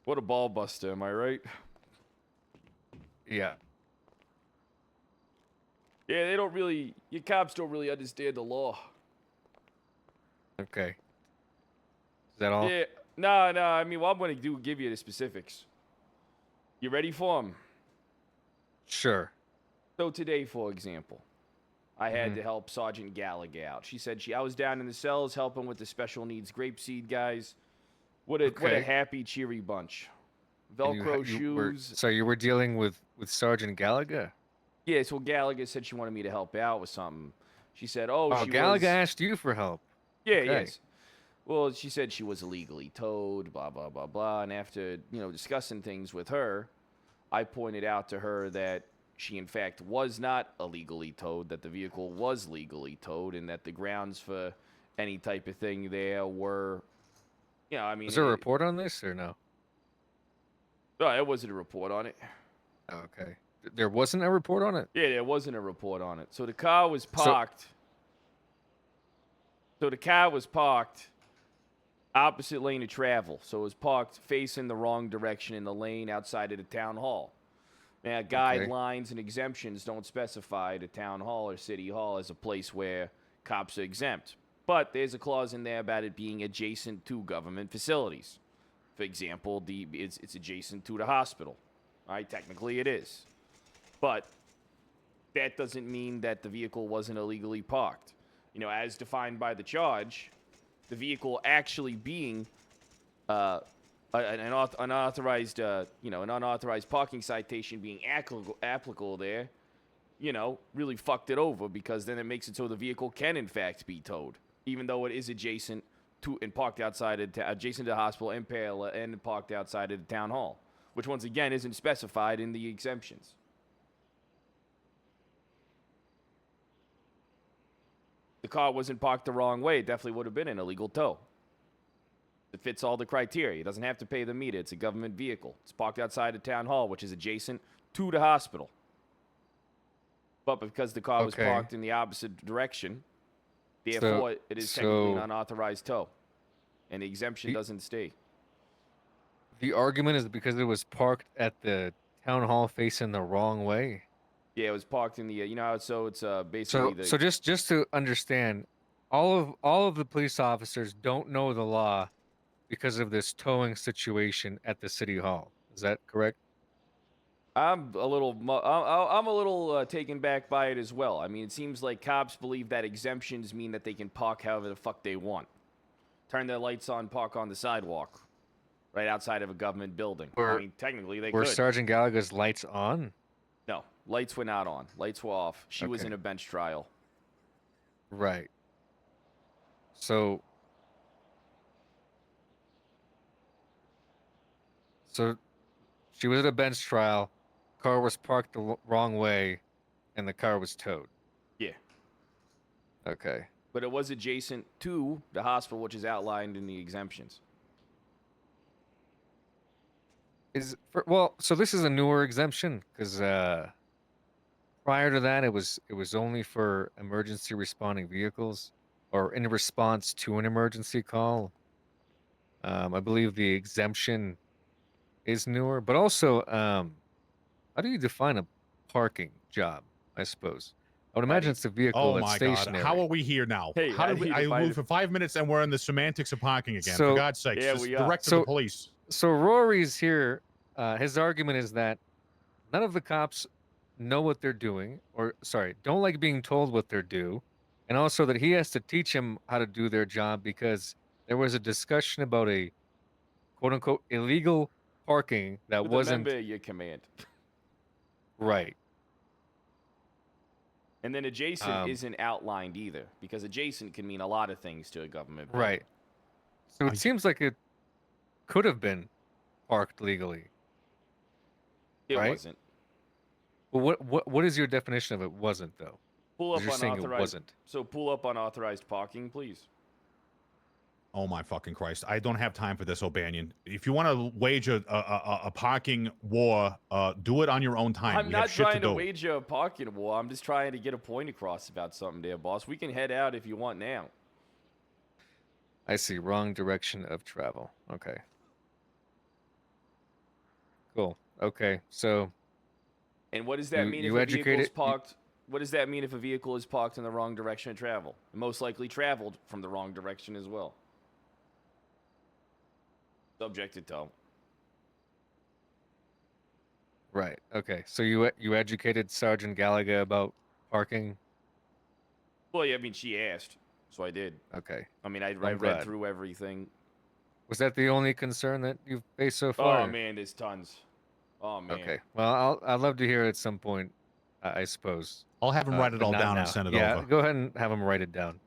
What a ball buster, am I right? Yeah. Yeah, your cops don't really understand the law. Okay. Is that all? Yeah, no, I mean, what I'm going to give you the specifics. You ready for them? Sure. So today, for example, I had to help Sergeant Gallagher out. She said I was down in the cells helping with the special needs Grapeseed guys. What a happy, cheery bunch. Velcro shoes. So you were dealing with Sergeant Gallagher? Yeah, so Gallagher said she wanted me to help out with something. She said, Gallagher asked you for help. Yeah, Okay. yes. Well, she said she was illegally towed, blah, blah, blah, blah. And after, discussing things with her, I pointed out to her that she, in fact, was not illegally towed, that the vehicle was legally towed, and that the grounds for any type of thing there were, Was there a report on this or no? No, there wasn't a report on it. Okay. There wasn't a report on it? Yeah, there wasn't a report on it. So the car was parked. So the car was parked opposite lane of travel. So it was parked facing the wrong direction in the lane outside of the town hall. Now, guidelines and exemptions don't specify the town hall or city hall as a place where cops are exempt. But there's a clause in there about it being adjacent to government facilities. For example, it's adjacent to the hospital. All right, technically it is. But that doesn't mean that the vehicle wasn't illegally parked. You know, as defined by the charge, the vehicle actually being an unauthorized, an unauthorized parking citation being applicable there, you know, really fucked it over, because then it makes it so the vehicle can in fact be towed, even though it is adjacent to and parked outside of adjacent to the hospital and and parked outside of the town hall, which once again isn't specified in the exemptions. The car wasn't parked the wrong way, it definitely would have been an illegal tow. It fits all the criteria. It doesn't have to pay the meter. It's a government vehicle. It's parked outside of town hall, which is adjacent to the hospital. But because the car was parked in the opposite direction, therefore it is technically an unauthorized tow. And the exemption doesn't stay. The argument is because it was parked at the town hall facing the wrong way. Yeah, it was parked in the, you know how it's basically So just to understand, all of the police officers don't know the law because of this towing situation at the city hall. Is that correct? I'm a little taken back by it as well. I mean, it seems like cops believe that exemptions mean that they can park however the fuck they want. Turn their lights on, park on the sidewalk, right outside of a government building. I mean, technically they Were could. Sergeant Gallagher's lights on? No, lights were not on. Lights were off. She was Okay. in a bench trial. Right. So she was at a bench trial. Car was parked the wrong way, and the car was towed. Yeah. Okay. But it was adjacent to the hospital, which is outlined in the exemptions. So this is a newer exemption because prior to that, it was only for emergency responding vehicles or in response to an emergency call. I believe the exemption is newer, but also, how do you define a parking job? I suppose I would imagine it's a vehicle that's stationary. How are we here now? Hey, how did we? I moved for 5 minutes and we're in the semantics of parking again. For God's sakes, just direct to the police. So Rory's here. His argument is that none of the cops know what they're doing, or don't like being told what they're due, and also that he has to teach them how to do their job because there was a discussion about a quote unquote illegal parking that With wasn't a member of your command. right. And then adjacent isn't outlined either, because adjacent can mean a lot of things to a government building. Right. So it seems like it could have been parked legally. It right? wasn't. Well, what is your definition of it wasn't though? Pull 'Cause up you're saying it unauthorized. wasn't. So pull up unauthorized parking, please. Oh my fucking Christ! I don't have time for this, O'Banion. If you want to wage a parking war, do it on your own time. I'm We not have shit trying to do. wage a parking war. I'm just trying to get a point across about something there, boss. We can head out if you want now. I see. Wrong direction of travel. Okay. Cool. Okay. So. And what does that mean if a vehicle is parked? What does that mean if a vehicle is parked in the wrong direction of travel? It most likely traveled from the wrong direction as well. Subject to tow. Right. Okay. So you educated Sergeant Gallagher about parking. Well, yeah, I mean, she asked, so I did. Okay. I mean, I glad. read through everything. Was that the only concern that you've faced so far? Oh man, there's tons. Oh man. Okay. Well, I'd love to hear it at some point. I suppose. I'll have him write it but all not down and now. send it yeah, over. Go ahead and have him write it down.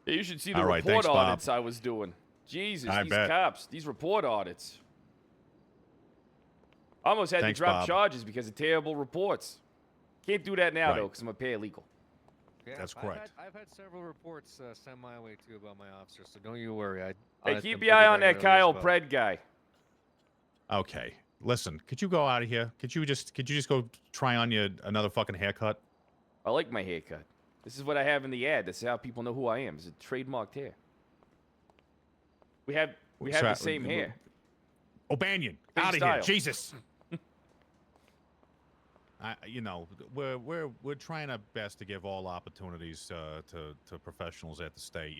Yeah, you should see the All right, report thanks, Bob. audits I was doing. Jesus, I these bet. cops, these report audits. I almost had Thanks, to drop Bob. charges because of terrible reports. Can't do that now, Right. though, because I'm a paralegal. Yeah, That's correct. I've had several reports sent my way too about my officer, so don't you worry. Hey, keep your eye on that Kyle Pred guy. Okay. Listen, could you go out of here? Could you just go try on you another fucking haircut? I like my haircut. This is what I have in the ad. This is how people know who I am. It's a trademarked hair. We have the same hair. O'Banion, Same out of here! style. Jesus. We're trying our best to give all opportunities to professionals at the state.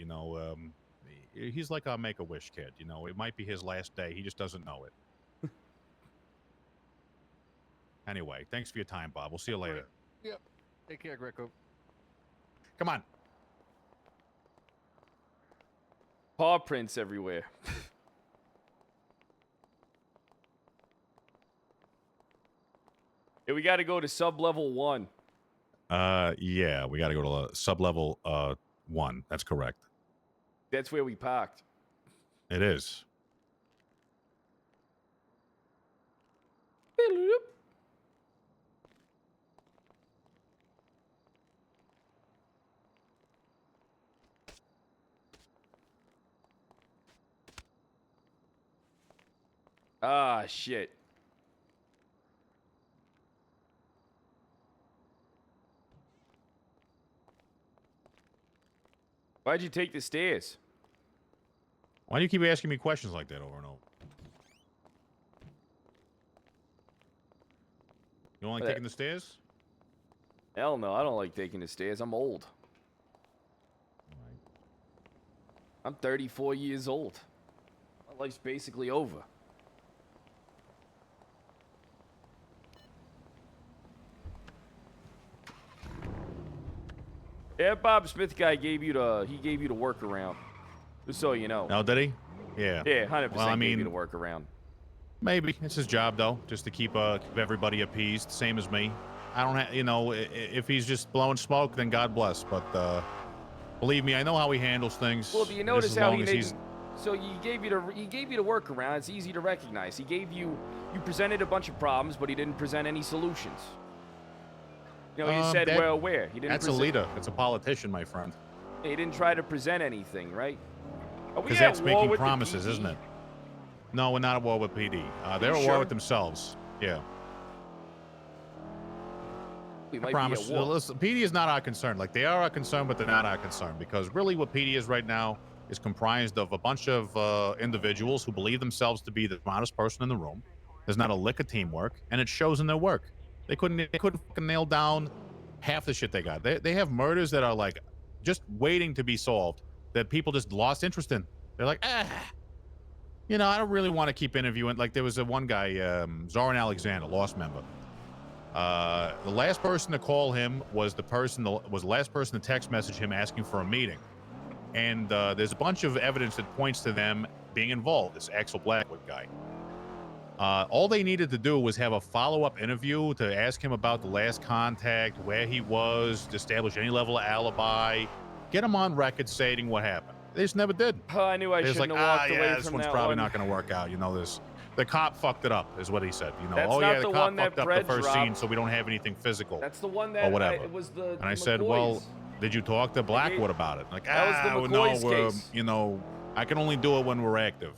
He's like our Make-A-Wish kid. It might be his last day. He just doesn't know it. Anyway, thanks for your time, Bob. We'll see you later. Yep. Take care, Greco. Come on. Paw prints everywhere. Hey, we got to go to sub-level 1. Yeah, we got to go to sub-level 1. That's correct. That's where we parked. It is. Ah, shit. Why'd you take the stairs? Why do you keep asking me questions like that over and over? You don't like taking the stairs? Hell no, I don't like taking the stairs. I'm old. I'm 34 years old. My life's basically over. Yeah, Bob Smith guy gave you the workaround. Just so you know. Oh, did he? Yeah. Yeah, 100% Well, I gave you mean, the workaround. maybe it's his job though, just to keep everybody appeased, same as me. I don't have, you know, if he's just blowing smoke, then God bless. But believe me, I know how he handles things. Well, do you just notice as how long he as made? he's- So he gave you the workaround. It's easy to recognize. He gave you presented a bunch of problems, but he didn't present any solutions. You know, you said that- we're aware. He didn't. That's a leader. That's a politician, my friend. He didn't try to present anything, right? Are we Because at that's war making with the promises, PD? isn't it? No, we're not at war with PD. They're at war sure? with themselves. Yeah. We I might promise. be at war. Listen, PD is not our concern. Like, they are our concern, but they're not our concern. Because really what PD is right now is comprised of a bunch of individuals who believe themselves to be the smartest person in the room. There's not a lick of teamwork, and it shows in their work. They couldn't fucking nail down half the shit they got. They have murders that are like just waiting to be solved that people just lost interest in. They're like, you know, I don't really want to keep interviewing. Like, there was a one guy, Zoran Alexander, Lost member. The last person to call him was the last person to text message him asking for a meeting. And there's a bunch of evidence that points to them being involved, this Axel Blackwood guy. All they needed to do was have a follow-up interview to ask him about the last contact, where he was, to establish any level of alibi, get him on record stating what happened. They just never did. Oh, I knew I They just shouldn't like, have walked away yeah, from this one's that probably one. not going to work out. You know, the cop fucked it up, is what he said. You know, That's oh not yeah, the the cop one that fucked up the Brett first dropped. scene, so we don't have anything physical. That's the one that or whatever. it was the. And I the said, well, McCoys. did you talk to Blackwood about it? Like, That was the no, McCoy's case. you know, I can only do it when we're active.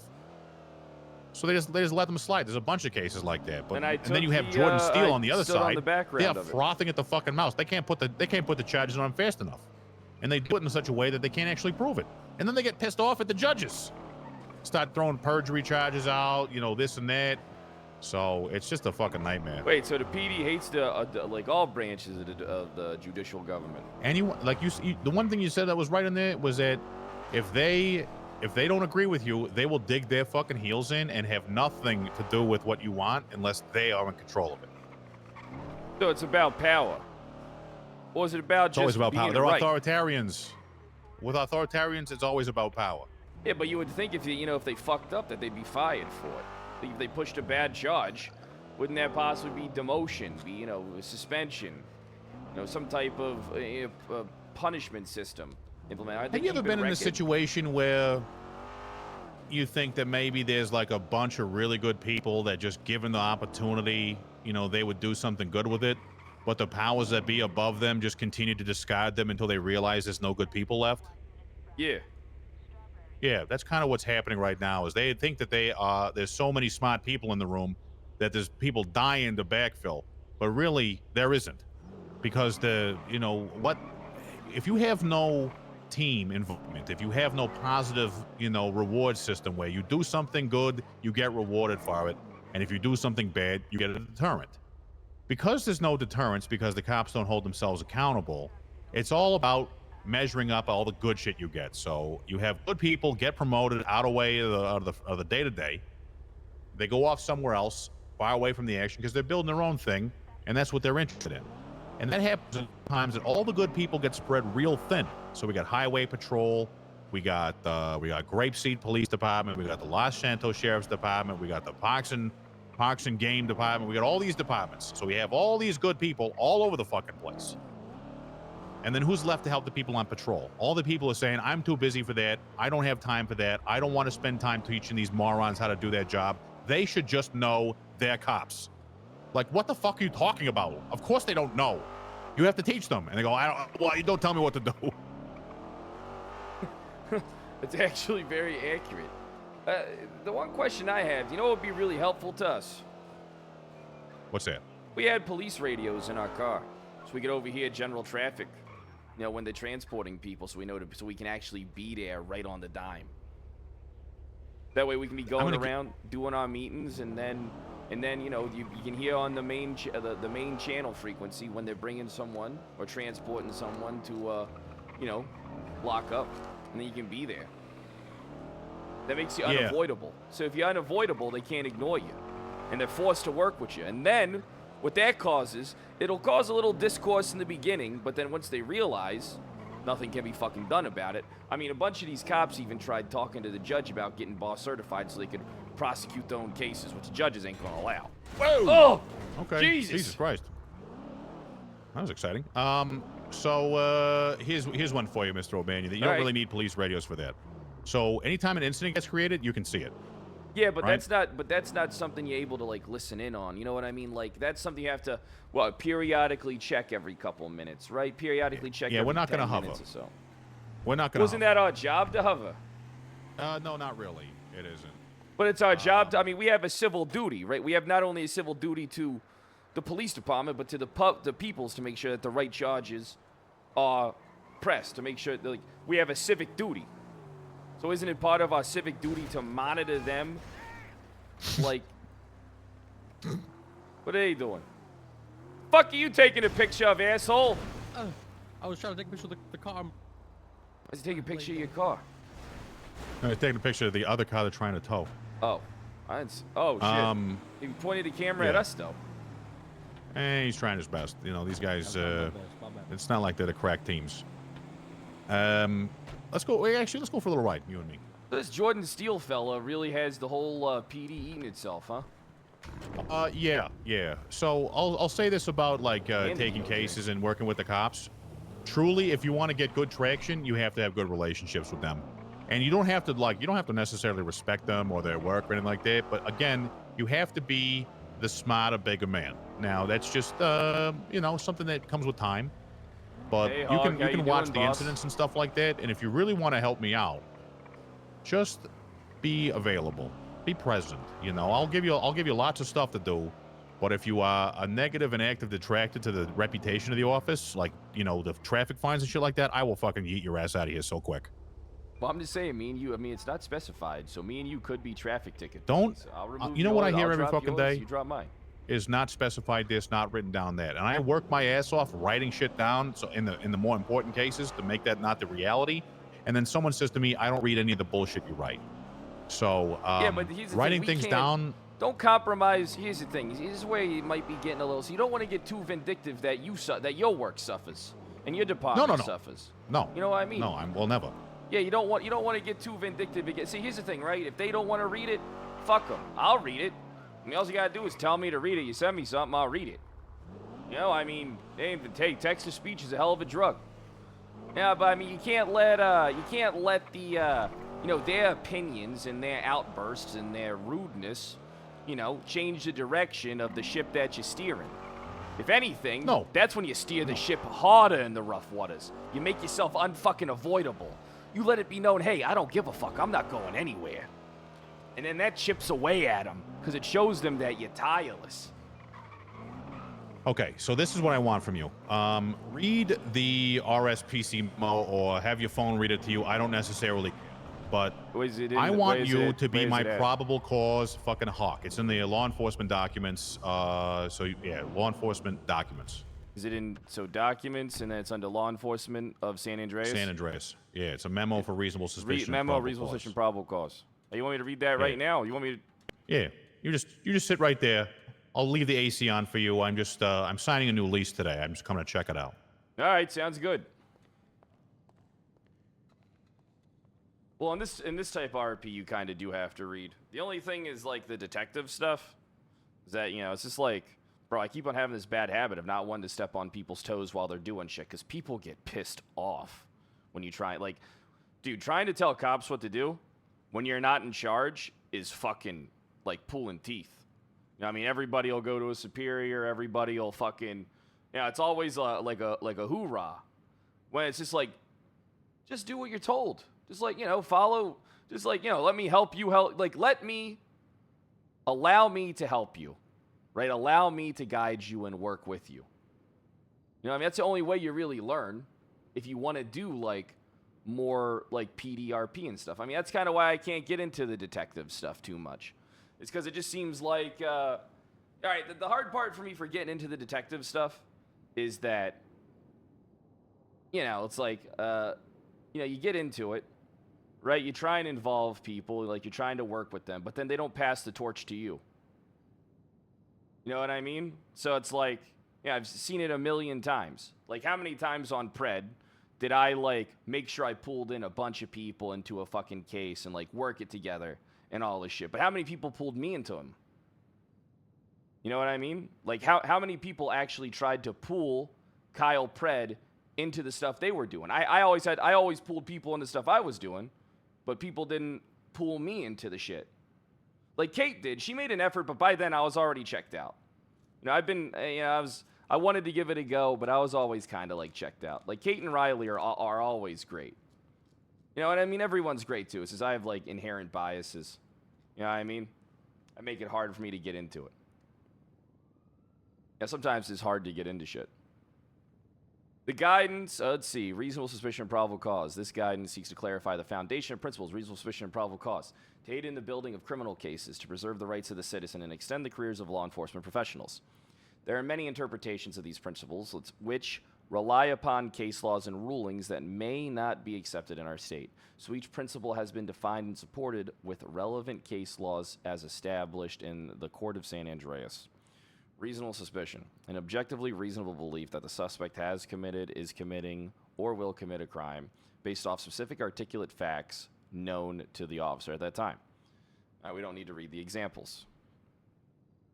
So they just let them slide. There's a bunch of cases like that. But And then you took have the, Jordan Steele I on the other stood on side. the background They are of it. frothing at the fucking mouth. They can't put the charges on fast enough, and they do it in such a way that they can't actually prove it. And then they get pissed off at the judges, start throwing perjury charges out, you know, this and that. So it's just a fucking nightmare. Wait, so the PD hates like all branches of the judicial government. Anyone, like the one thing you said that was right in there was that if they don't agree with you, they will dig their fucking heels in and have nothing to do with what you want unless they are in control of it. So it's about power. Or is it about It's just always about being power. They're right? authoritarians. With authoritarians, it's always about power. Yeah, but you would think if if they fucked up that they'd be fired for it. If they pushed a bad charge, wouldn't that possibly be demotion, be suspension, some type of punishment system implemented? Have you ever been in a situation where you think that maybe there's like a bunch of really good people that just given the opportunity, they would do something good with it, but the powers that be above them just continue to discard them until they realize there's no good people left? Yeah. Yeah, that's kind of what's happening right now. Is they think that there's so many smart people in the room that there's people dying to backfill, but really there isn't, because if you have no team involvement, if you have no positive, reward system where you do something good, you get rewarded for it, and if you do something bad, you get a deterrent. Because there's no deterrence, because the cops don't hold themselves accountable, it's all about measuring up all the good shit you get. So you have good people get promoted out of the day-to-day. They go off somewhere else, far away from the action, because they're building their own thing. And that's what they're interested in. And that happens at times that all the good people get spread real thin. So we got Highway Patrol, we got Grapeseed Police Department, we got the Los Santos Sheriff's Department, we got the Parks and Game Department, we got all these departments. So we have all these good people all over the fucking place. And then who's left to help the people on patrol? All the people are saying, I'm too busy for that. I don't have time for that. I don't want to spend time teaching these morons how to do their job. They should just know they're cops. Like, what the fuck are you talking about? Of course they don't know. You have to teach them. And they go, well, you don't tell me what to do. It's actually very accurate. The one question I have, you know what would be really helpful to us? What's that? We had police radios in our car, so we could overhear general traffic, you know, when they're transporting people, so we can actually be there right on the dime. That way we can be going around doing our meetings, and then you know you can hear on the main channel frequency when they're bringing someone or transporting someone to you know, lock up, and then you can be there. That makes you unavoidable. So if you're unavoidable, they can't ignore you, and they're forced to work with you. And then what that causes, it'll cause a little discourse in the beginning, but then once they realize nothing can be fucking done about it. I mean, a bunch of these cops even tried talking to the judge about getting boss certified so they could prosecute their own cases, which the judges ain't gonna allow. Whoa! Oh! Okay. Jesus Christ. That was exciting. So here's one for you, Mr. O'Banion. You don't really need police radios for that. So anytime an incident gets created, you can see it. Yeah, but right? that's not something you're able to like listen in on. You know what I mean? Like that's something you have to periodically check every couple of minutes, right? Periodically check. Yeah, every we're not 10 gonna hover. minutes or so. We're not gonna. Wasn't that our job to hover? No, not really. It isn't. But it's our job to, I mean, we have a civil duty, right? We have not only a civil duty to the police department, but to the peoples to make sure that the right charges are pressed, to make sure that, like, we have a civic duty. So isn't it part of our civic duty to monitor them? Like, what are they doing? Fuck are you taking a picture of, asshole? I was trying to take a picture of the car. Why is he taking a picture of your car? No, he's taking a picture of the other car they're trying to tow. Oh. Oh, shit. He pointed the camera at us, though. He's trying his best. You know, these guys, it's not like they're the crack teams. Let's go. Actually, let's go for a little ride, you and me. This Jordan Steele fella really has the whole PD eating itself, huh? Yeah. So I'll say this about like taking cases and working with the cops. Truly, if you want to get good traction, you have to have good relationships with them, and you don't have to necessarily respect them or their work or anything like that. But again, you have to be the smarter, bigger man. Now that's just you know, something that comes with time. But hey, you can watch doing, the boss? incidents and stuff like that. And if you really want to help me out, just be available, be present. You know, I'll give you lots of stuff to do. But if you are a negative and active detractor to the reputation of the office, like, you know, the traffic fines and shit like that, I will fucking yeet your ass out of here so quick. Well, I'm just saying, me and you, I mean, it's not specified, so me and you could be traffic ticket. Don't, I'll remove you know what I yours, hear I'll every drop fucking yours, day? You drop mine. Is not specified this, not written down that. And I work my ass off writing shit down so in the more important cases to make that not the reality. And then someone says to me, I don't read any of the bullshit you write. So yeah, but here's the writing thing, things down. Don't compromise. Here's the thing. This is where you might be getting a little. So you don't want to get too vindictive that that your work suffers and your department suffers. No. You know what I mean? No, well, never. Yeah, you don't want to get too vindictive. See, here's the thing, right? If they don't want to read it, fuck them. I'll read it. I mean, all you gotta do is tell me to read it. You send me something, I'll read it. You know, I mean, text-to-speech is a hell of a drug. Yeah, but I mean, you can't let the you know, their opinions and their outbursts and their rudeness, you know, change the direction of the ship that you're steering. If anything, that's when you steer the ship harder in the rough waters. You make yourself unfucking avoidable. You let it be known, hey, I don't give a fuck. I'm not going anywhere. And then that chips away at them because it shows them that you're tireless. Okay, so this is what I want from you. Read the RSPC memo or have your phone read it to you. I don't necessarily, but I want you to be my probable cause fucking hawk. It's in the law enforcement documents. So yeah, law enforcement documents. Is it in, documents, and then it's under law enforcement of San Andreas? San Andreas. Yeah, it's a memo for reasonable suspicion. Memo, reasonable suspicion, probable cause. You want me to read that right now? You want me to? Yeah, you just sit right there, I'll leave the AC on for you. I'm just I'm signing a new lease today. I'm just coming to check it out. All right, sounds good. Well, in this type of RP, you kind of do have to read. The only thing is like the detective stuff. Is that it's just like, bro, I keep on having this bad habit of not wanting to step on people's toes while they're doing shit, because people get pissed off when you try. Like, dude, trying to tell cops what to do when you're not in charge is fucking like pulling teeth. You know what I mean? Everybody will go to a superior. Everybody will fucking, it's always like a hoorah. When it's just like, just do what you're told. Just like, follow. Just like, let me help you help. Like, allow me to help you, right? Allow me to guide you and work with you. You know what I mean? That's the only way you really learn if you want to do like more like PDRP and stuff. I mean, that's kind of why I can't get into the detective stuff too much. It's because it just seems like, all right, the hard part for me for getting into the detective stuff is that, it's like, you get into it, right? You try and involve people, like you're trying to work with them, but then they don't pass the torch to you. You know what I mean? So it's like, I've seen it a million times. Like, how many times on Pred did I, like, make sure I pulled in a bunch of people into a fucking case and, like, work it together and all this shit? But how many people pulled me into them? You know what I mean? Like, how many people actually tried to pull Kyle Pred into the stuff they were doing? I always pulled people into stuff I was doing, but people didn't pull me into the shit. Like Kate did. She made an effort, but by then I was already checked out. I wanted to give it a go, but I was always kind of like checked out. Like Kate and Riley are always great. You know what I mean? Everyone's great too. It's just I have like inherent biases. You know what I mean? I make it hard for me to get into it. Yeah, sometimes it's hard to get into shit. The guidance, let's see, reasonable suspicion and probable cause. This guidance seeks to clarify the foundation of principles, reasonable suspicion and probable cause, to aid in the building of criminal cases, to preserve the rights of the citizen, and extend the careers of law enforcement professionals. There are many interpretations of these principles, which rely upon case laws and rulings that may not be accepted in our state. So each principle has been defined and supported with relevant case laws as established in the Court of San Andreas. Reasonable suspicion, an objectively reasonable belief that the suspect has committed, is committing, or will commit a crime based off specific articulate facts known to the officer at that time. We don't need to read the examples.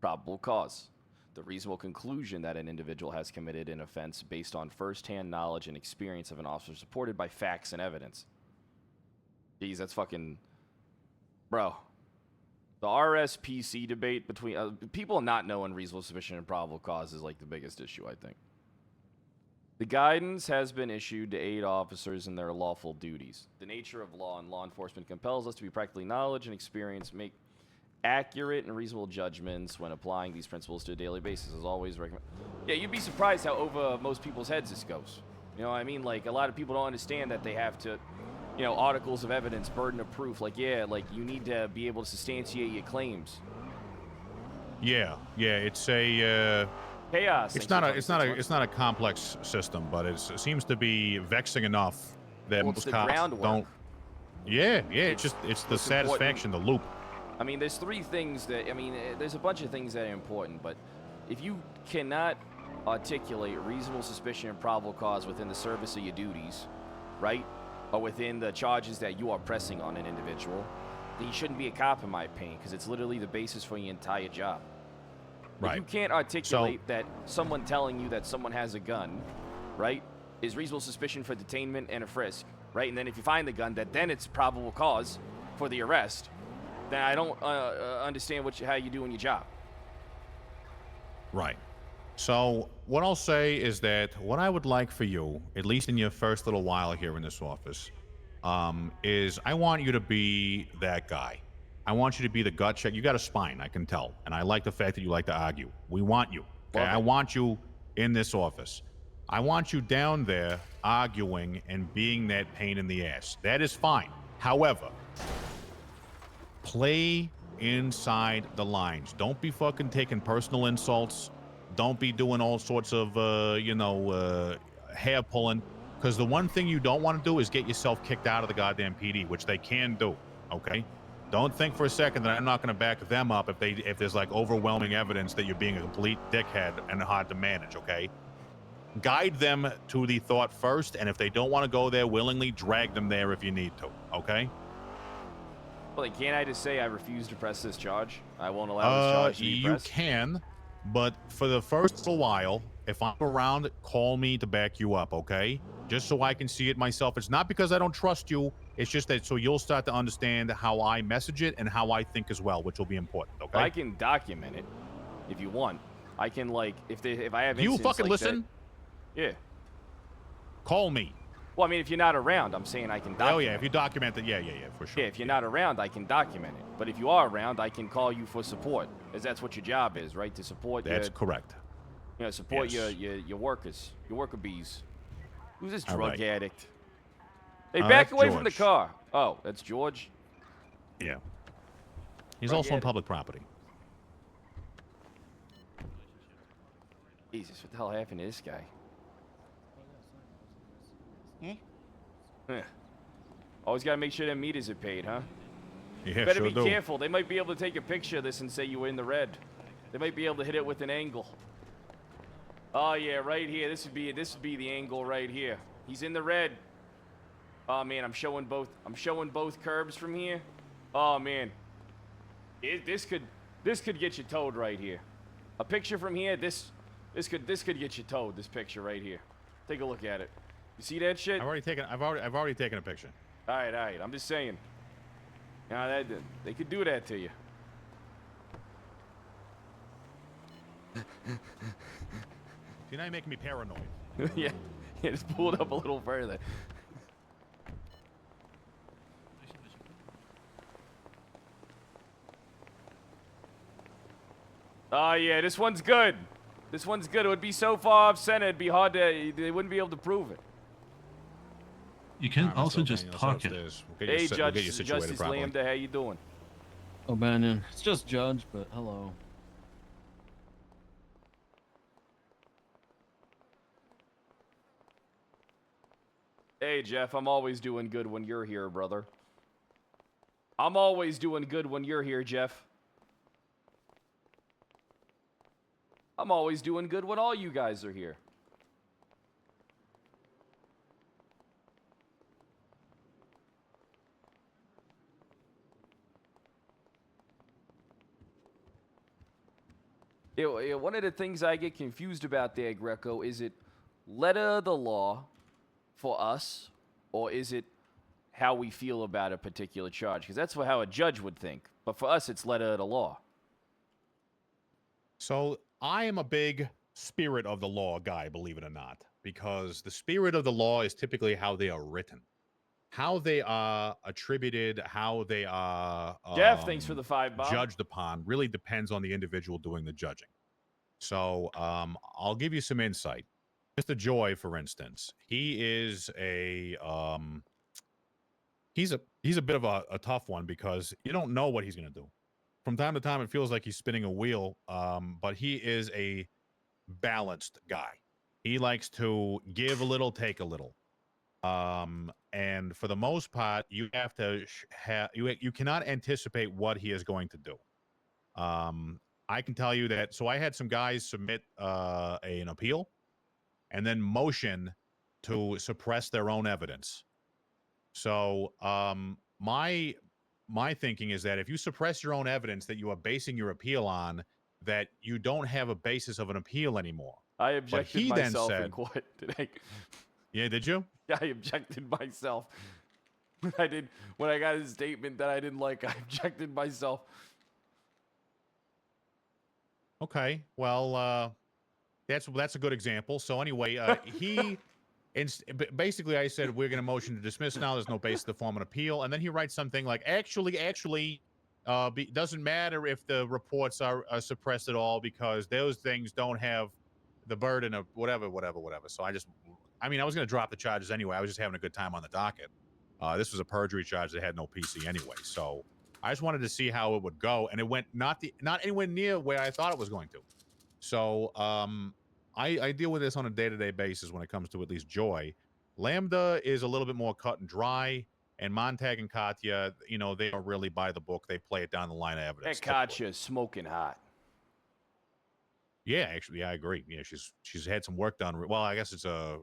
Probable cause, the reasonable conclusion that an individual has committed an offense based on first-hand knowledge and experience of an officer supported by facts and evidence. Jeez, that's fucking... Bro. The RSPC debate between people not knowing reasonable suspicion and probable cause is like the biggest issue, I think. The guidance has been issued to aid officers in their lawful duties. The nature of law and law enforcement compels us to be practically knowledge and experience, make accurate and reasonable judgments when applying these principles to a daily basis. As always, recommend. Yeah, you'd be surprised how over most people's heads this goes. You know what I mean? Like, a lot of people don't understand that they have to, articles of evidence, burden of proof. Like, you need to be able to substantiate your claims. Yeah, it's a chaos. It's not a complex system, but it seems to be vexing enough that most cops don't. Yeah, it's the satisfaction, the loop. I mean, there's three things there's a bunch of things that are important, but if you cannot articulate reasonable suspicion and probable cause within the service of your duties, right? Or within the charges that you are pressing on an individual, then you shouldn't be a cop, in my opinion, because it's literally the basis for your entire job. Right. If you can't articulate that someone telling you that someone has a gun, right, is reasonable suspicion for detainment and a frisk, right? And then if you find the gun, then it's probable cause for the arrest, then I don't understand how you're doing your job. Right. So what I'll say is that what I would like for you, at least in your first little while here in this office, is I want you to be that guy. I want you to be the gut check. You got a spine, I can tell. And I like the fact that you like to argue. We want you. Okay? I want you in this office. I want you down there arguing and being that pain in the ass. That is fine. However, play inside the lines. Don't be fucking taking personal insults. Don't be doing all sorts of, hair pulling. Because the one thing you don't want to do is get yourself kicked out of the goddamn PD, which they can do, okay? Don't think for a second that I'm not going to back them up if there's like overwhelming evidence that you're being a complete dickhead and hard to manage, okay? Guide them to the thought first, and if they don't want to go there willingly, drag them there if you need to, okay? Well, then can't I just say I refuse to press this charge? I won't allow this charge to be You pressed? can, but for the first little while, if I'm around, call me to back you up, okay? Just so I can see it myself. It's not because I don't trust you. It's just that so you'll start to understand how I message it and how I think as well, which will be important, okay? I can document it if you want. I can, like, if I have You incidents fucking like listen? That, yeah. Call me. Well, I mean, if you're not around, I'm saying I can document. Oh, yeah, if you document it, yeah, for sure. Yeah, if you're not around, I can document it. But if you are around, I can call you for support, as that's what your job is, right? To support That's correct. You know, support Yes. your workers, your worker bees. Who's this All drug right. addict? Hey, back that's away from the George. car. Oh, that's George? Yeah. He's Drug also on addict. public property. Jesus, what the hell happened to this guy? Huh. Always got to make sure them meters are paid, huh? Yeah, Better sure be do. careful. They might be able to take a picture of this and say you were in the red. They might be able to hit it with an angle. Oh yeah, right here. This would be the angle right here. He's in the red. Oh man, I'm showing both curbs from here. Oh man, this could get you towed right here. A picture from here. This could get you towed. This picture right here. Take a look at it. You see that shit? I've already taken a picture. All right. I'm just saying. Now they could do that to you. See, now you're making me paranoid. yeah, just pull it up a little further. Oh yeah, this one's good. This one's good. It would be so far off center, it'd be hard to. They wouldn't be able to prove it. You can also just park it. Hey, Justice Lambda, how you doing? O'Banion. It's just Judge, but hello. Hey, Jeff, I'm always doing good when you're here, brother. I'm always doing good when you're here, Jeff. I'm always doing good when all you guys are here. One of the things I get confused about there, Greco, is it letter of the law for us, or is it how we feel about a particular charge? Because that's how a judge would think. But for us, it's letter of the law. So I am a big spirit of the law guy, believe it or not, because the spirit of the law is typically how they are written. How they are attributed, how they are Jeff, thanks for the $5. judged upon really depends on the individual doing the judging. So I'll give you some insight. Mr. Joy, for instance, he is he's a bit of a tough one because you don't know what he's going to do. From time to time, it feels like he's spinning a wheel, but he is a balanced guy. He likes to give a little, take a little. And for the most part, you have to you cannot anticipate what he is going to do. I can tell you that. So I had some guys submit an appeal and then motion to suppress their own evidence. So my thinking is that if you suppress your own evidence that you are basing your appeal on, that you don't have a basis of an appeal anymore. I objected myself then in court today. Yeah, did you? Yeah, I objected myself. I did when I got his statement that I didn't like. I objected myself. Okay, well, that's a good example. So anyway, basically I said we're going to motion to dismiss now. There's no basis to form an appeal, and then he writes something like, actually, doesn't matter if the reports are suppressed at all because those things don't have the burden of whatever. So I was going to drop the charges anyway. I was just having a good time on the docket. This was a perjury charge that had no PC anyway, so I just wanted to see how it would go, and it went not anywhere near where I thought it was going to. So I deal with this on a day-to-day basis when it comes to at least Joy. Lambda is a little bit more cut and dry. And Montag and Katya, you know, they are really by the book. They play it down the line of evidence. That Katya's smoking hot. Yeah, actually, yeah, I agree. Yeah, she's had some work done. Well, I guess it's a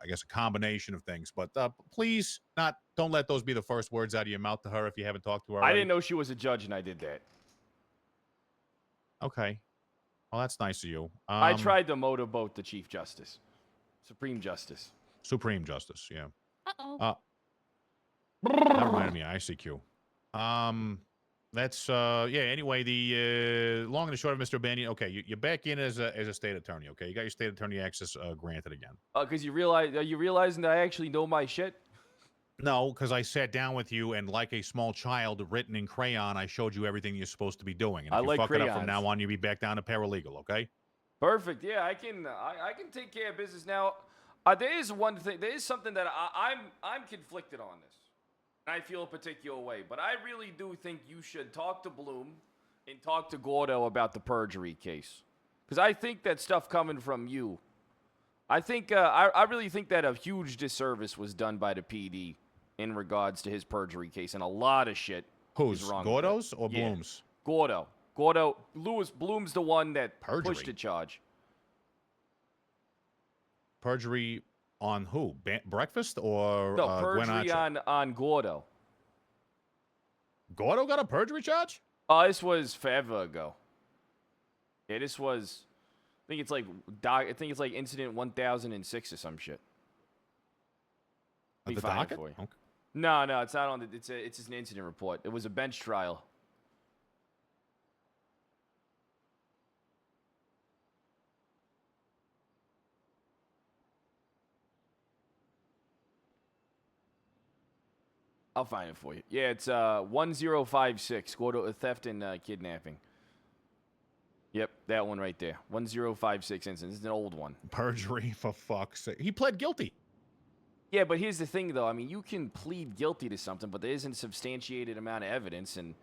I guess a combination of things. But please, don't let those be the first words out of your mouth to her if you haven't talked to her I already. didn't know she was a judge, and I did that. Okay, well, that's nice of you. I tried to motorboat the Chief Justice, Supreme Justice. Supreme Justice, yeah. Uh-oh. That reminded me, ICQ. That's yeah. Anyway, the long and the short of Mr. O'Banion. Okay, you're back in as a state attorney. Okay, you got your state attorney access granted again. Because are you realizing that I actually know my shit? No, because I sat down with you and, like a small child, written in crayon, I showed you everything you're supposed to be doing. And I if you like fuck it up crayons. from now on, you'll be back down to paralegal. Okay. Perfect. Yeah, I can take care of business now. There is one thing. There is something that I'm conflicted on this. And I feel a particular way, but I really do think you should talk to Bloom and talk to Gordo about the perjury case, because I think that stuff coming from you. I think I really think that a huge disservice was done by the PD in regards to his perjury case, and a lot of shit Who's is wrong. Gordo's or Yeah. Bloom's? Gordo. Bloom's the one that pushed the charge. Perjury on who? Breakfast or No, Gwen perjury Archer? on Gordo. Gordo got a perjury charge? Oh, this was forever ago. Yeah, this was. I think it's like incident 1006 or some shit. Let me The find it docket? for you. Okay. No, it's not on the. It's just an incident report. It was a bench trial. I'll find it for you. Yeah, it's 1056. Gordo theft and kidnapping. Yep, that one right there. 1056 incident. This is an old one. Perjury, for fuck's sake. He pled guilty. Yeah, but here's the thing, though. I mean, you can plead guilty to something, but there isn't a substantiated amount of evidence, and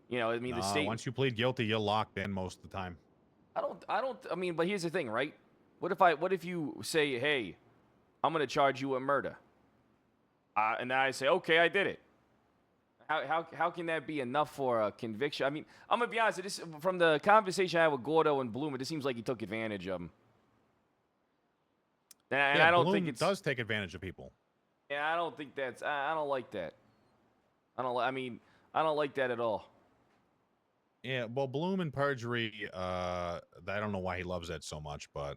you know, I mean, the state. Once you plead guilty, you're locked in most of the time. I mean, but here's the thing, right? What if you say, hey, I'm gonna charge you with murder, and then I say, okay, I did it. How can that be enough for a conviction? I mean, I'm gonna be honest. From the conversation I had with Gordo and Bloom, it just seems like he took advantage of him. And I don't Bloom think it does take advantage of people. Yeah, I don't think that's. I don't like that. I don't like that at all. Yeah, well, Bloom and perjury. I don't know why he loves that so much, but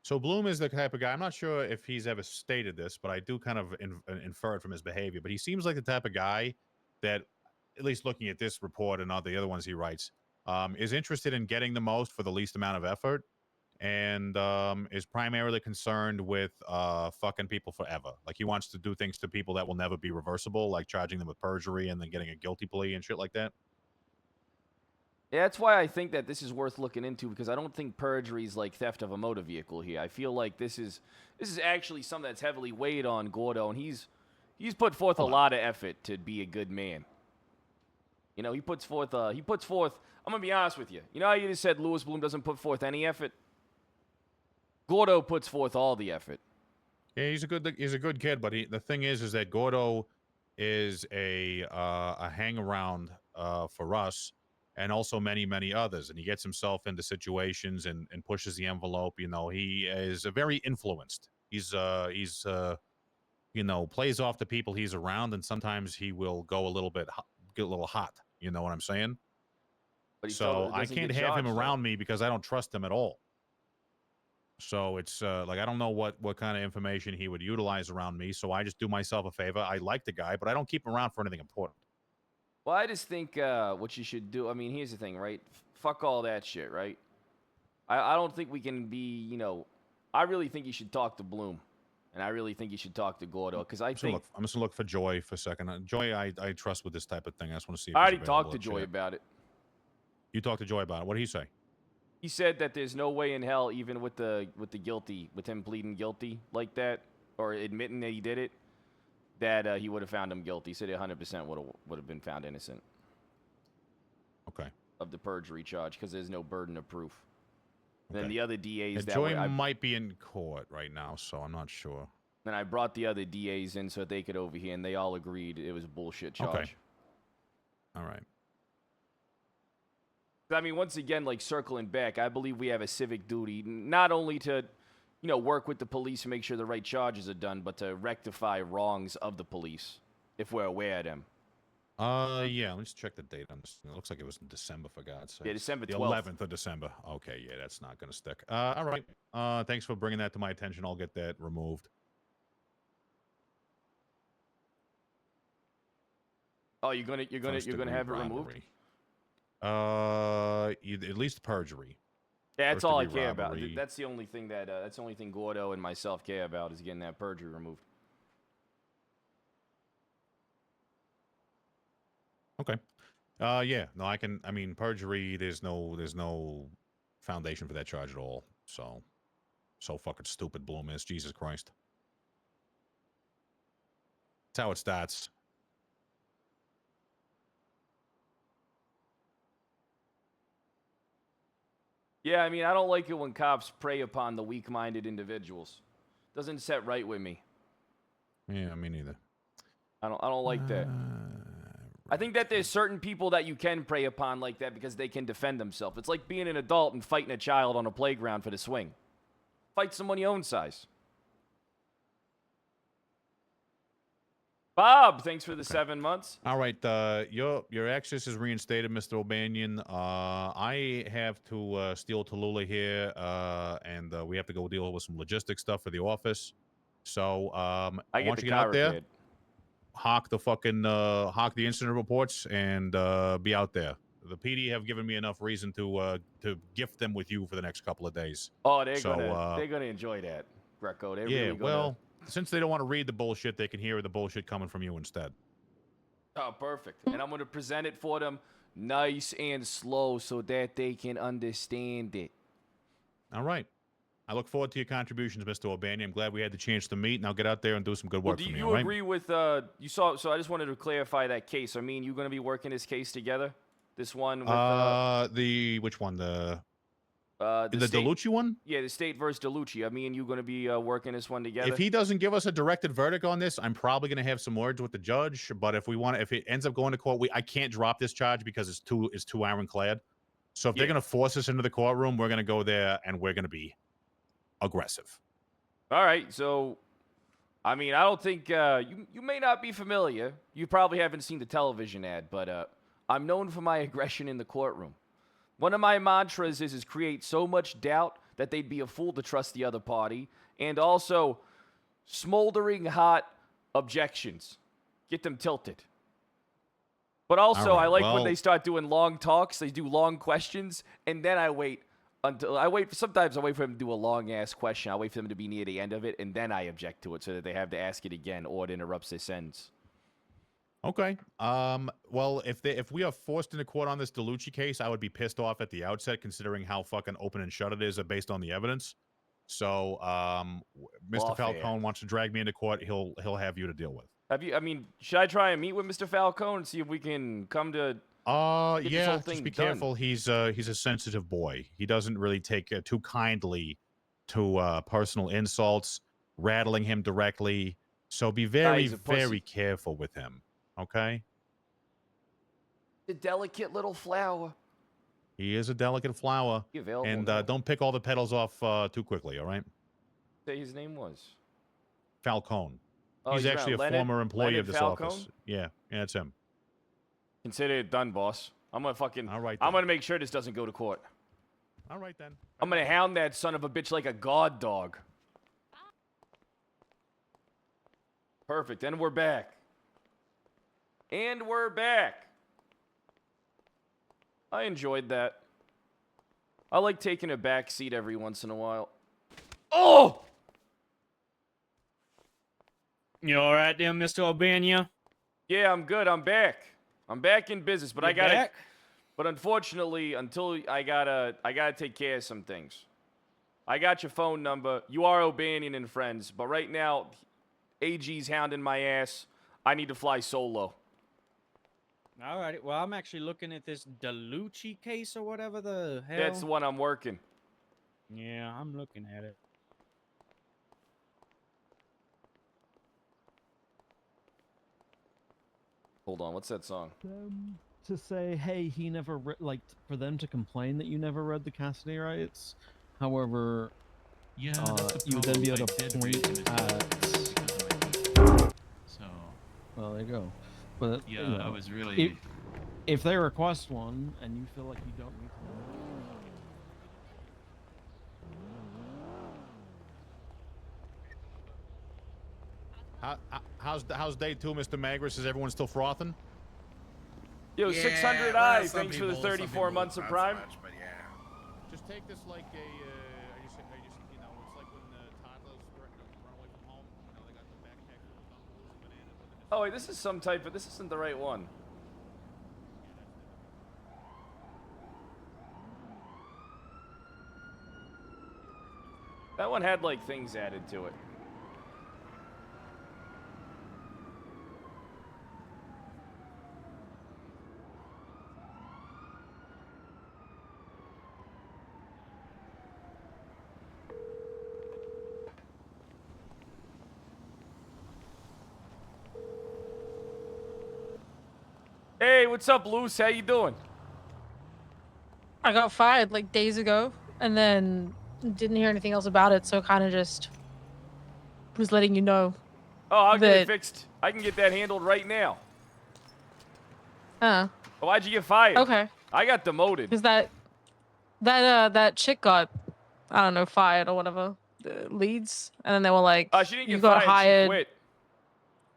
so Bloom is the type of guy. I'm not sure if he's ever stated this, but I do kind of infer it from his behavior. But he seems like the type of guy that, at least looking at this report and all the other ones he writes, is interested in getting the most for the least amount of effort, and is primarily concerned with fucking people forever. Like, he wants to do things to people that will never be reversible, like charging them with perjury and then getting a guilty plea and shit like that. Yeah, that's why I think that this is worth looking into, because I don't think perjury is like theft of a motor vehicle here. I feel like this is actually something that's heavily weighed on Gordo, and he's put forth a lot of effort to be a good man. You know, he puts forth. I'm gonna be honest with you. You know how you just said Louis Bloom doesn't put forth any effort? Gordo puts forth all the effort. Yeah, he's a good kid, but the thing is that Gordo is a hang around for us, and also many others, and he gets himself into situations and pushes the envelope. You know, he is very influenced. He's you know, plays off the people he's around, and sometimes he will go get a little hot. You know what I'm saying? But so I can't have him around me because I don't trust him at all. So it's like, I don't know what kind of information he would utilize around me. So I just do myself a favor. I like the guy, but I don't keep him around for anything important. Well, I just think what you should do. I mean, here's the thing, right? Fuck all that shit, right? I don't think we can be. You know, I really think you should talk to Bloom, and I really think you should talk to Gordo, because I'm just gonna look for Joy for a second. Joy, I trust with this type of thing. I just want to see. If I he's already available talked to in Joy chat. about it. You talked to Joy about it. What did he say? He said that there's no way in hell, even with the guilty, with him pleading guilty like that, or admitting that he did it, that he would have found him guilty. He said 100% would have been found innocent. Okay. Of the perjury charge, because there's no burden of proof. Okay. Then the other DAs Joy might be in court right now, so I'm not sure. Then I brought the other DAs in so that they could overhear, and they all agreed it was a bullshit charge. Okay. All right. I mean, once again, like circling back, I believe we have a civic duty not only to, work with the police and make sure the right charges are done, but to rectify wrongs of the police if we're aware of them. Yeah, let's check the date on this. It looks like it was in December, for God's sake. Yeah, December the 12th. 11th of December. Okay, yeah, that's not going to stick. All right. Thanks for bringing that to my attention. I'll get that removed. Oh, you're gonna have it removed? At least perjury. Yeah, that's all I First-degree care about. robbery. That's the only thing Gordo and myself care about is getting that perjury removed. Okay. Yeah. No, I mean, perjury. There's no foundation for that charge at all. So fucking stupid, Bloom is. Jesus Christ. That's how it starts. Yeah, I mean, I don't like it when cops prey upon the weak-minded individuals. Doesn't set right with me. Yeah, me neither. I don't like that. I think that there's certain people that you can prey upon like that because they can defend themselves. It's like being an adult and fighting a child on a playground for the swing. Fight someone your own size. Bob, thanks for the 7 months. All right, your access is reinstated, Mr. O'Banion. I have to steal Tallulah here, and we have to go deal with some logistics stuff for the office. So I get want the you to get car out there, repaired. hawk the incident reports, and be out there. The PD have given me enough reason to gift them with you for the next couple of days. Oh, they're So, gonna enjoy that, Greco. They're yeah, really gonna... well, since they don't want to read the bullshit, they can hear the bullshit coming from you instead. Oh, perfect. And I'm going to present it for them nice and slow so that they can understand it. All right. I look forward to your contributions, Mr. O'Banion. I'm glad we had the chance to meet. Now get out there and do some good Well, work do for me, you all right? agree with, you saw, so I just wanted to clarify that case. I mean, you going to be working this case together? This one with, which one? The state, DeLucci one? Yeah, the state versus DeLucci. I mean, you going to be working this one together? If he doesn't give us a directed verdict on this, I'm probably going to have some words with the judge. But if it ends up going to court, I can't drop this charge because it's too ironclad. So if they're going to force us into the courtroom, we're going to go there and we're going to be aggressive. All right, so, I mean, I don't think, you may not be familiar. You probably haven't seen the television ad, but I'm known for my aggression in the courtroom. One of my mantras is create so much doubt that they'd be a fool to trust the other party, and also smoldering hot objections. Get them tilted. But also, All right, I like well, when they start doing long talks, they do long questions, and then sometimes I wait for them to do a long-ass question. I wait for them to be near the end of it, and then I object to it so that they have to ask it again, or it interrupts their sentence. Okay. Well, if we are forced into court on this DeLucci case, I would be pissed off at the outset, considering how fucking open and shut it is based on the evidence. So, Mr. Falcone wants to drag me into court. He'll have you to deal with. Should I try and meet with Mr. Falcone and see if we can come to get this whole Yeah, thing just be done? careful. He's a sensitive boy. He doesn't really take too kindly to personal insults, rattling him directly. So be very, he's a pussy. very careful with him. Okay? The delicate little flower. He is a delicate flower. Be available And now. don't pick all the petals off too quickly, all right? Say his name was. Falcone. Oh, He's you're actually a right, former employee Leonard of this Falcone? office. Yeah, it's him. Consider it done, boss. I'm gonna fucking. All right, I'm gonna make sure this doesn't go to court. All right, then. I'm gonna hound that son of a bitch like a god dog. Perfect. And we're back. And we're back. I enjoyed that. I like taking a back seat every once in a while. Oh! You all right there, Mr. O'Banion? Yeah, I'm good. I'm back. I'm back in business, but You I gotta. back? But unfortunately, until I gotta take care of some things. I got your phone number. You are O'Banion and friends, but right now, AG's hounding my ass. I need to fly solo. All right. Well, I'm actually looking at this DeLucci case or whatever the hell. That's the one I'm working. Yeah, I'm looking at it. Hold on, what's that song? To say, hey, he never like for them to complain that you never read the custody rights. However, Yeah, that's the you would then be problem. able I to did read point the at. So. Well, there you go. But Yeah, you know, I was really. if they request one and you feel like you don't need to. How's day 2, Mr. Magris? Is everyone still frothing? Yo, Yeah, 600 well, I. some Thanks for the people- some 34 people months of not so Prime. much, but yeah. Just take this like a, you know, it's like when toddlers run away from home. You know, they got the backpack full of Dunkaroos and bananas with it. Oh wait, this is some type of. This isn't the right one. That one had like things added to it. Hey, what's up, Luce? How you doing? I got fired like days ago, and then didn't hear anything else about it, so kind of just was letting you know. Oh, I'll get it that- fixed. I can get that handled right now. Huh. Why'd you get fired? Okay. I got demoted. Because that chick got, I don't know, fired or whatever, the leads, and then they were like, She didn't you get got fired. hired. She quit.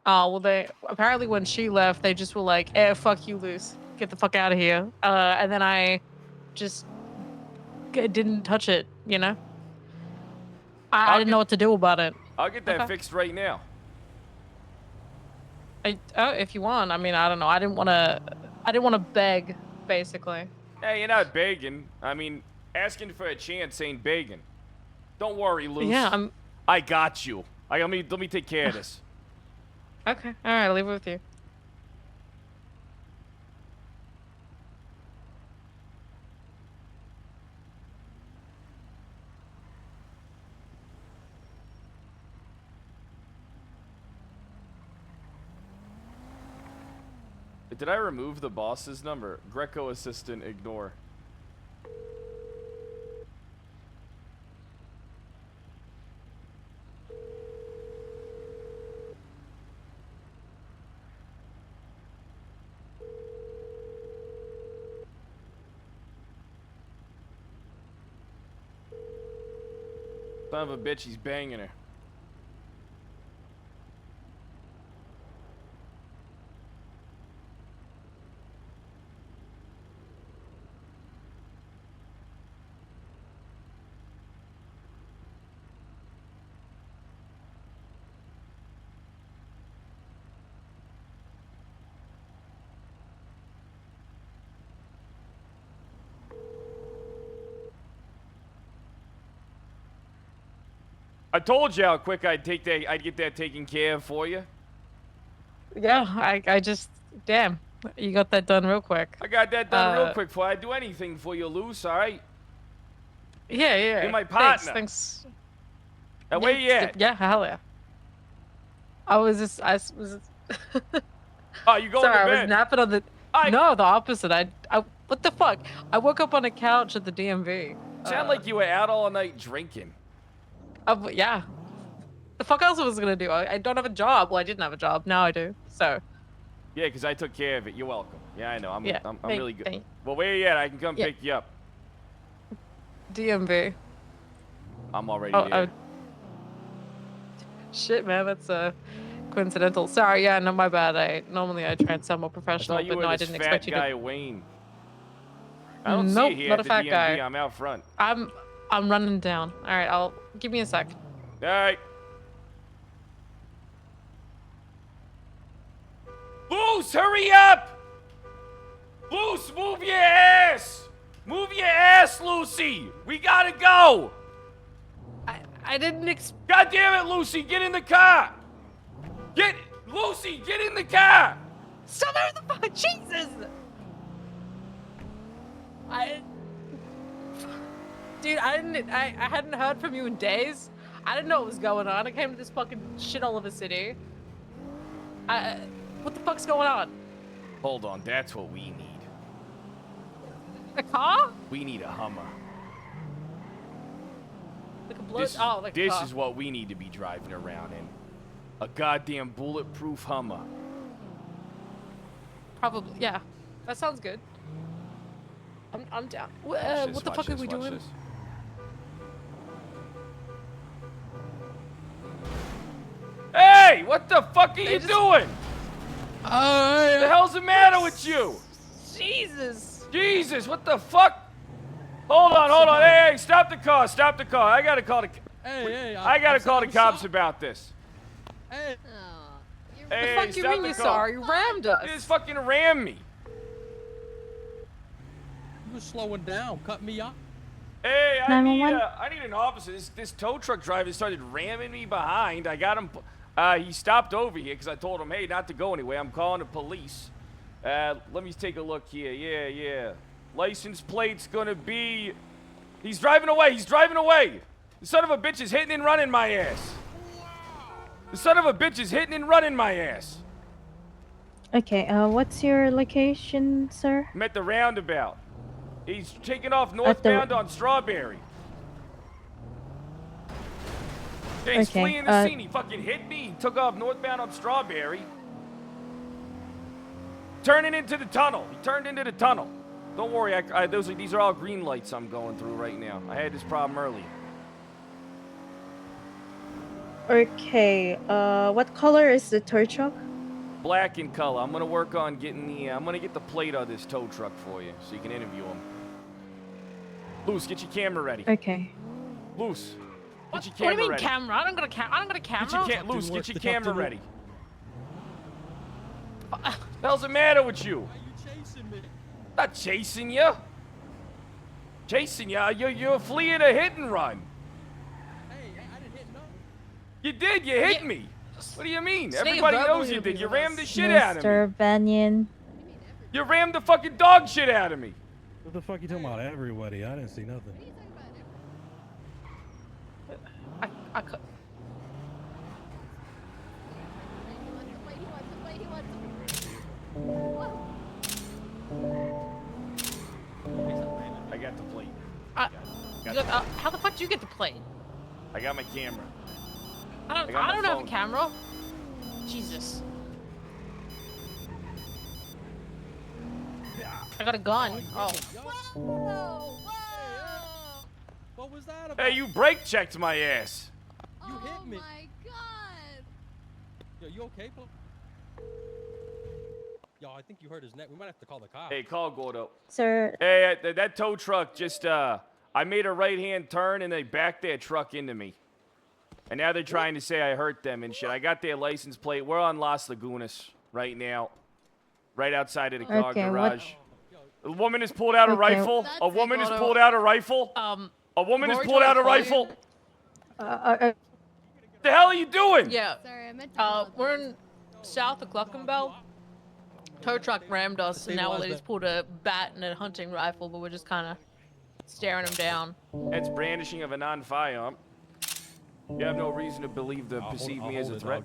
Oh, well, they apparently when she left, they just were like, "Eh, fuck you, Luce. Get the fuck out of here." And then I just didn't touch it, you know? I didn't know what to do about it. I'll get that Okay. fixed right now. If you want. I mean, I don't know. I didn't want to beg, basically. Hey, you're not begging. I mean, asking for a chance ain't begging. Don't worry, Luce. Yeah, I got you. Let me take care of this. Okay. All right, I'll leave it with you. Did I remove the boss's number? Greco assistant, ignore. Son of a bitch, he's banging her. I told you how quick I'd get that taken care of for you. Yeah, I just, damn, you got that done real quick. I got that done real quick for you. I'd do anything for you, Luce, all right? Yeah. You're my partner. Thanks. And where you at? Yeah, hell yeah. I was just. Oh, you going Sorry, to I was bed? napping on the. No, the opposite. I. What the fuck? I woke up on a couch at the DMV. Sound like you were out all night drinking. Yeah. The fuck else was I gonna do? I don't have a job. Well, I didn't have a job. Now I do. So. Yeah, because I took care of it. You're welcome. Yeah, I know. I'm Thank- really good. thank- Well, where you at? I can come Yeah. pick you up. DMV. I'm already Oh, there. Shit, man, that's coincidental. Sorry, yeah, no, my bad. I try and sound more I professional, thought you but were no, I this didn't fat expect you guy, to. Wayne. I don't see Nope, you here not at a the fat DMV. guy. I'm out front. I'm running down. All right, I'll give me a sec. All right. Luce, hurry up! Luce, move your ass! Move your ass, Lucy! We gotta go! I didn't God damn it, Lucy, get in the car! Lucy, get in the car! Stop there the fuck! Jesus! Dude, I hadn't heard from you in days. I didn't know what was going on. I came to this fucking shithole of a city. What the fuck's going on? Hold on, that's what we need. A car? We need a Hummer. Like a blood. Oh, like a This car. is what we need to be driving around in. A goddamn bulletproof Hummer. Probably. Yeah. That sounds good. I'm down. Watch this, What the watch fuck are this, we watch doing? this. Hey, what the fuck are you doing? What the hell's the matter with you? Jesus. Jesus, what the fuck? Hold on. Hey, stop the car. I gotta call the. I gotta call the cops about this. Hey. Hey, the fuck you stop mean the you car. sorry? You rammed us. You just fucking rammed me. You were slowing down, cut me off. Hey, I 911? need an officer. This tow truck driver started ramming me behind. I got him. He stopped over here because I told him, hey, not to go anywhere. I'm calling the police. Let me take a look here. Yeah. License plate's gonna be. He's driving away. The son of a bitch is hitting and running my ass. Okay, what's your location, sir? I'm at the roundabout. He's taking off northbound on Strawberry. Yeah, he's Okay, fleeing the scene. He fucking hit me. He took off northbound on Strawberry. Turning into the tunnel. He turned into the tunnel. Don't worry, these are all green lights I'm going through right now. I had this problem earlier. Okay, what color is the tow truck? Black in color. I'm gonna work on getting I'm gonna get the plate of this tow truck for you so you can interview him. Luce, get your camera ready. Okay. Luce, get your What do camera you mean ready. camera? I don't got a camera. Luce, get your camera ready. What the hell's the matter with you? Not chasing you. You're fleeing a hit and run. You did. You hit me. What do you mean? Everybody knows you did. You rammed the shit out of me. Mr. O'Banion. You rammed the fucking dog shit out of me. What the fuck you talking about? Everybody? I didn't see nothing. I could. I got the plate. How the fuck do you get the plate? I got my camera. I got my don't have a phone. camera. Jesus. I got a gun. Oh. What was that about? Hey, you brake checked my ass. You hit me. Oh my god. Yo, you okay, bro? Yo, I think you hurt his neck. We might have to call the cops. Hey, call Gordo. Sir. Hey, that tow truck just, I made a right-hand turn and they backed their truck into me. And now they're trying to say I hurt them and shit. I got their license plate. We're on Las Lagunas right now. Right outside of the car Okay, garage. A woman has pulled out a rifle. A woman has pulled out a rifle. A woman has Rory pulled out a told me to call rifle. Uh, The hell are you doing? Yeah. Sorry, I meant to We're in south of Gluckenbell. Tow truck rammed us, and now they just pulled a bat and a hunting rifle, but we're just kind of staring him down. That's brandishing of a non-firearm. You have no reason to believe to perceive me as a threat.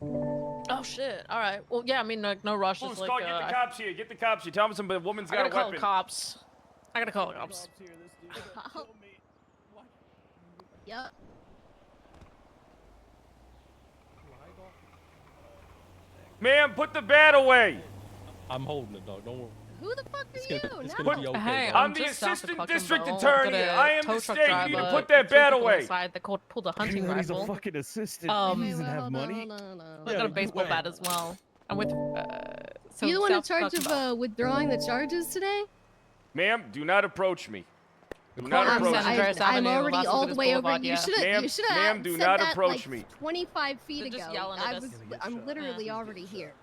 Oh shit! All right. Well, yeah. I mean, like, no rush. Just Get like, the cops here. Get the cops here. Tell them some woman's I got gotta a call weapon. the cops. I gotta call the cops. Yep. Ma'am, put the bat away. I'm holding it, dog. Don't worry. Who the fuck are you? It's No. gonna be okay. Hey, dog. I'm the just south of assistant Gluckenbell. district Got attorney. a I am tow the truck state. You need to driver, put that two bat people away. inside. They pulled a hunting He's a rifle. fucking assistant. Wait, He doesn't have hold money. on. I got a baseball bat as well. I'm with. So You the one in south charge of Gluckenbell. withdrawing the charges today? Ma'am, do not approach me. Do not Corner of approach San me. Andreas I'm Avenue, already Las all the Vegas way over. Boulevard, You yeah. should have. You should have. Ma'am, do not approach me. 25 feet They're just ago. yelling at us. I'm literally already here.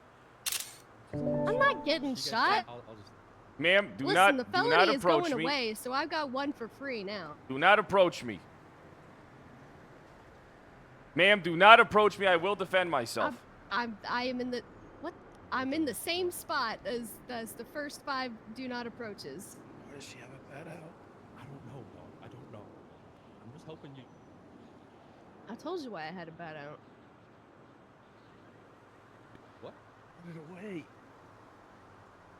I'm not getting shot. Ma'am, do Listen, not the do felony not is approach going me. away, so I've got one for free now. Do not approach me. Ma'am, do not approach me. I will defend myself. I am in the what? I'm in the same spot as the first 5 do not approaches. Why does she have a bat out? I don't know, dog. I don't know. I'm just hoping you. I told you why I had a bat out. What? Put it away.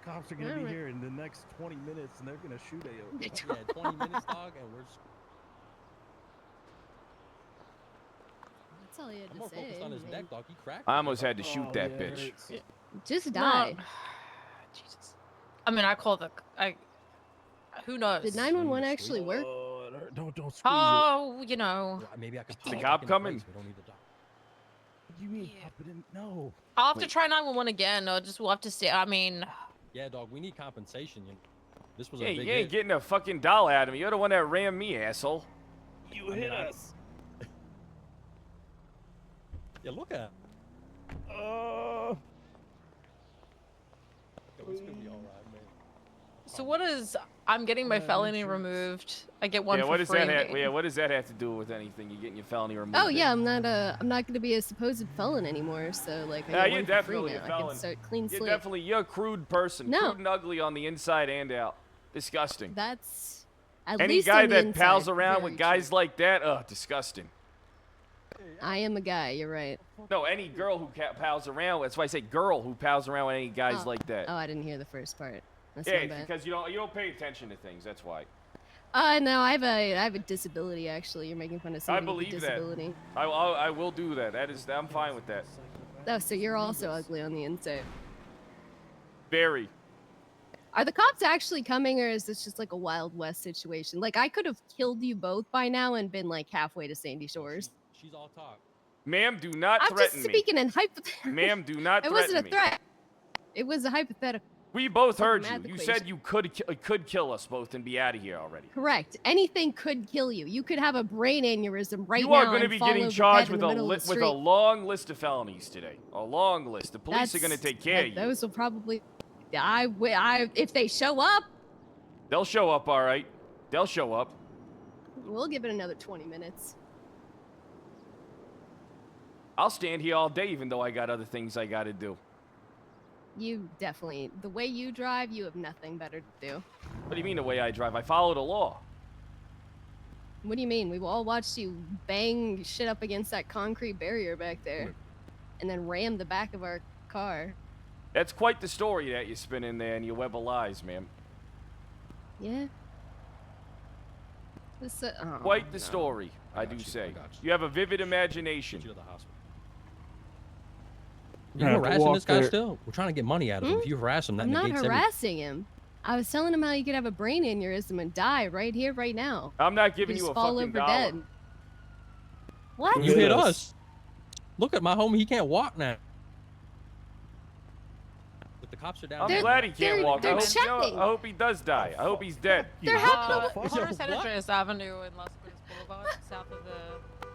Cops are gonna be Alright. here in the next 20 minutes, and they're gonna shoot AO. Yeah, 20 minutes, dog, and we're. That's all he had I'm to more say. focused on his I neck, mean, dog. He cracked. I me. almost had to shoot Oh, that yeah, bitch. it hurts. just No. die. Jesus. I mean, I call the. Who knows? Did 911 actually work? Oh, it hurt. Don't squeeze Oh, you know. Well, maybe I could. The pop it cop back into coming? place. We don't need the doc. What do you mean pop it in? No. I'll have to try 911 again. Or just we'll have to see. I mean, Yeah, dog. We need compensation. You know. This was Yeah, a big you ain't hit. getting a fucking dollar out of me. You're the one that rammed me, asshole. You I mean, hit I- us. Yeah, look at. Oh. Yo, it's gonna be all right, man. so what is? I'm getting my felony removed. I get one Yeah, for what does free. that have? Yeah, what does that have to do with anything? You getting your felony removed? Oh yeah, I'm not going to be a supposed felon anymore. So like, I Yeah, get you're one for free definitely now. a I felon. can start clean You're slate. you're a crude person. No. Crude and ugly on the inside and out. Disgusting. That's at Any least guy on the that pals inside, around very with guys like that, disgusting. I am a guy. You're right. No, any girl who pals around with. That's why I say girl who pals around with any guys Oh. like that. Oh, I didn't hear the first part. That's yeah, my it's bad. because you don't pay attention to things. That's why. No, I have a disability. Actually, you're making fun of I somebody with a believe that. disability. I will do that. I'm fine with that. Oh, so you're also ugly on the inside. Very. Are the cops actually coming, or is this just like a Wild West situation? Like, I could have killed you both by now and been like halfway to Sandy Shores. She's all talk. Ma'am, do not I'm just threaten me. speaking in hypothetical. Ma'am, do not It threaten wasn't a me. threat. It was a hypothetical. We both heard Mad you. You equation. said you could kill us both and be out of here already. Correct. Anything could kill you. You could have a brain aneurysm right You now are going to and be fall getting over charged dead in with the a middle of the with a street. long list of felonies today. A long list. The police are going to That's- take care of you. Those will probably. If they show up, They'll show up, all right. They'll show up. we'll give it another 20 minutes. I'll stand here all day, even though I got other things I got to do. You definitely, the way you drive, you have nothing better to do. What do you mean the way I drive? I follow the law. What do you mean? We've all watched you bang shit up against that concrete barrier back there, and then ram the back of our car. That's quite the story that you spin in there in your web of lies, ma'am. Yeah. This, oh, Quite the no. story, I do got say. you. You have a vivid imagination. Get you to the hospital. You're You gonna have to harassing walk this guy there. still? We're trying to get money out of him. If you harass him, that I'm not negates everything. harassing him. I was telling him how you could have a brain aneurysm and die right here, right now. I'm not giving just you a fall fucking over dollar. dead. What? You hit us. Look at my homie. He can't walk now. But the cops are down. I'm glad he can't walk. I they're hope, you know, checking. I hope he does die. I hope he's dead. They're having Corner San Andreas Avenue and Las Vegas Boulevard, south of the.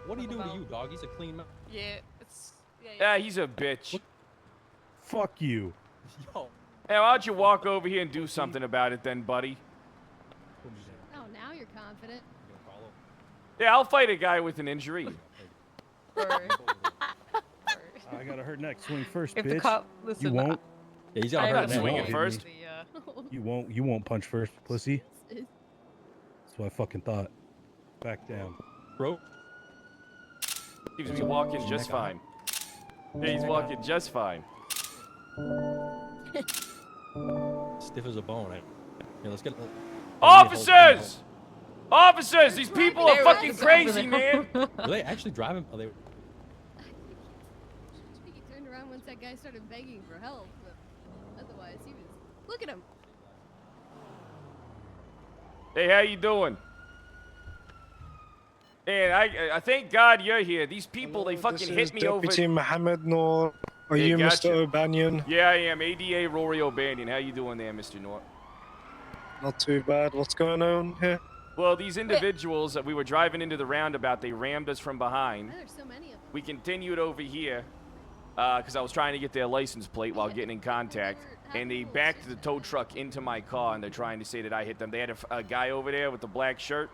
What do you do to you, dog? He's a clean man. Yeah, it's. Yeah, he's a bitch. Fuck you. Yo. Hey, why don't you walk over here and do something about it then, buddy? Oh, now you're confident. Yeah, I'll fight a guy with an injury. I got a hurt neck. Swing first, If bitch. the cop- listen, you won't. Yeah, he's got a I'm hurt not neck. swinging hit first. me. You won't. You won't punch first, pussy. That's what I fucking thought. Back down, bro. He's walking just fine. Yeah, he's walking just fine. Stiff as a bone. Yeah, let's get. Officers! Officers! These people are They're fucking right crazy, over man! Are they actually driving? Are they? He turned around once that guy started begging for help, but otherwise he was. Look at him. Hey, how you doing? And I thank God you're here. These people, they fucking hit me over. Deputy Mohammed Noor. Are Hey, you gotcha. Mr. O'Banion? Yeah, I am. ADA Rory O'Banion. How you doing there, Mr. North? Not too bad. What's going on here? Well, these individuals that we were driving into the roundabout, they rammed us from behind. There's so many of them. We continued over here because I was trying to get their license plate while getting in contact. And they backed the tow truck into my car, and they're trying to say that I hit them. They had a guy over there with the black shirt.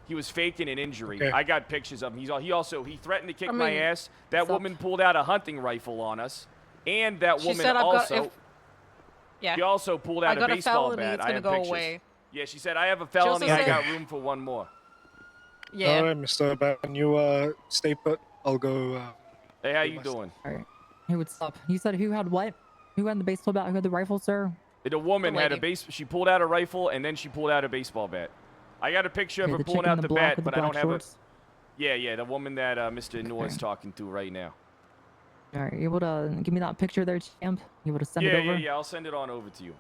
He was faking an injury. Okay. I got pictures of him. He threatened to kick I my mean, ass. That stop. woman pulled out a hunting rifle on us. And that She woman said I've got- also... if- Yeah. She also pulled out I got a a baseball felony, bat. it's I gonna have go pictures. away. Yeah, she said, I have a She also felony. I said- got room for one more. Yeah. All right, Mr. O'Banion. You stay put. I'll go. Hey, how you doing? Hey, what's up? You said who had what? Who had the baseball bat? Who had the rifle, sir? The woman The had a lady. she pulled out a rifle and then she pulled out a baseball bat. I got a picture of Okay, her the pulling chick in out the the black bat, with the but I don't black have shorts? a. Yeah, the woman that Mr. Noor is talking to right now. All right, you able to give me that picture there, champ? You able to send it over? Yeah. I'll send it on over to you.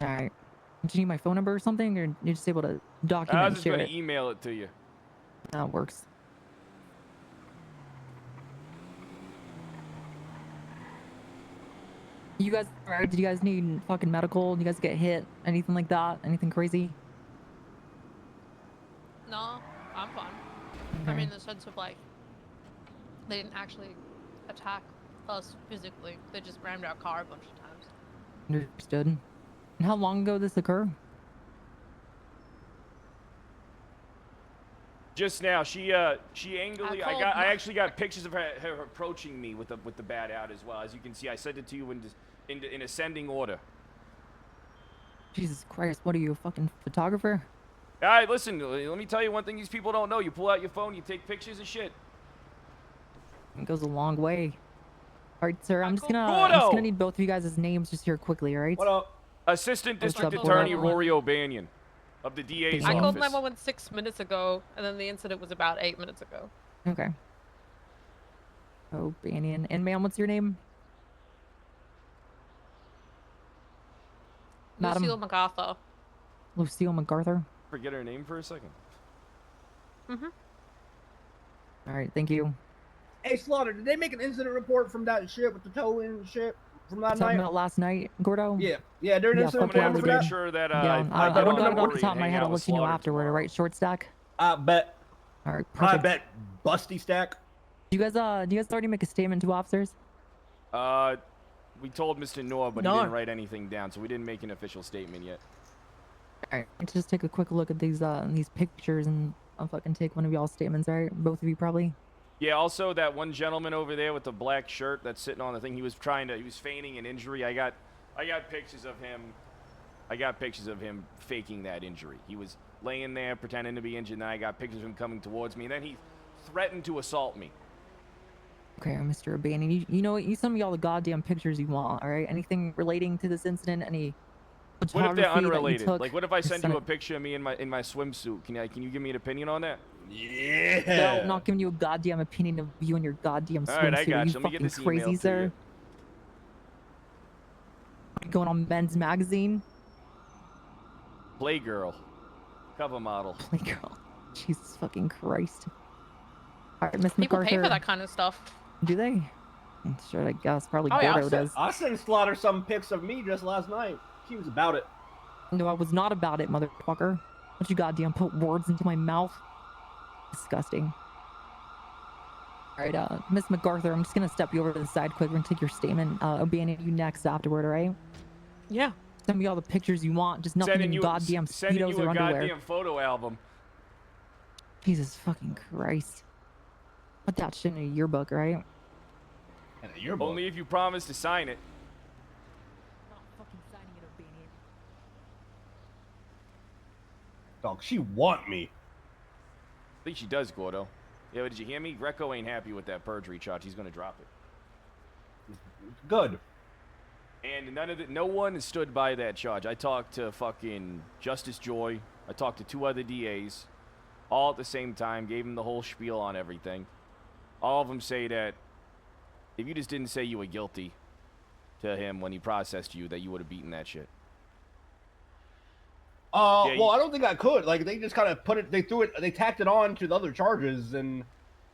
All right. Do you need my phone number or something, or you're just able to document I was and just share gonna it? email it to you. That works. You guys, alright? Did you guys need fucking medical? Did you guys get hit? Anything like that? Anything crazy? No, I'm fine. I mean, in the sense of like, they didn't actually attack us physically. They just rammed our car a bunch of times. Understood. And how long ago did this occur? Just now, she angrily. called I actually got pictures of her approaching me with the bat out as well. As you can see, I sent it to you in ascending order. Jesus Christ, what are you, a fucking photographer? All right, listen. Let me tell you one thing these people don't know. You pull out your phone, you take pictures of shit. It goes a long way. Alright, sir, I'm just gonna need both of you guys' names just here quickly, alright? What up? Assistant What's District up, Attorney Gordo? Rory O'Banion of the DA's I called office. 911 6 minutes ago, and then the incident was about 8 minutes ago. Okay. Oh, Banyan. And ma'am, what's your name? Madam Lucille MacArthur. Lucille MacArthur. Forget her name for a second. Mm-hmm. Alright, thank you. Hey, Slaughter, did they make an incident report from that shit with the towing and shit from that Talking night? about last night, Gordo? Yeah, during the incident fuck yeah, report they for did. that? Sure that Yeah, I I get don't on know off Rory the top of and my hang head. out I'll with let you know Slaughter afterward, tomorrow. alright? Short stack? I bet. Alright, I perfect. bet. Busty stack. Do you guys already make a statement to officers? We told Mr. Noor, but he No. didn't write anything down, so we didn't make an official statement yet. Alright, let's just take a quick look at these pictures and I'll fucking take one of y'all's statements, alright? Both of you probably. Yeah, also that one gentleman over there with the black shirt that's sitting on the thing, he was feigning an injury. I got pictures of him. I got pictures of him faking that injury. He was laying there pretending to be injured, and then I got pictures of him coming towards me, and then he threatened to assault me. Okay, Mr. O'Banion, you know what? You send me all the goddamn pictures you want, alright? Anything relating to this incident, any What if photography they're that you unrelated? took, Like, what if I just send send you it. a picture of me in my swimsuit? Can you give me an opinion on that? Yeah. No, I'm not giving you a goddamn opinion of you and your goddamn All right, I swimsuit. got Are you. you Let me get fucking this email crazy, to sir? you. Going on Men's Magazine? Playgirl, cover model. Playgirl. Jesus fucking Christ. Alright, Miss People MacArthur. pay for that kind of stuff. Do they? Sure, I guess. Probably Oh, yeah, Gordo does. I sent Slaughter some pics of me just last night. She was about it. No, I was not about it, motherfucker. Don't you goddamn put words into my mouth. Disgusting. Alright, Miss MacArthur, I'm just gonna step you over to the side quick. We're gonna take your statement. O'Banion, you next afterward, alright? Yeah. Send me all the pictures you want, just nothing in goddamn sending Speedos you or a underwear. goddamn photo album. Jesus fucking Christ. Put that shit in a yearbook, right? And a yearbook. Only if you promise to sign it. Dog, she want me. I think she does, Gordo. Yeah, but did you hear me? Greco ain't happy with that perjury charge. He's gonna drop it. Good. And no one has stood by that charge. I talked to fucking Justice Joy. I talked to 2 other DAs, all at the same time. Gave them the whole spiel on everything. All of them say that if you just didn't say you were guilty to him when he processed you, that you would have beaten that shit. Yeah, Well, I don't think I could. Like, they just kind of put it, they tacked it on to the other charges, and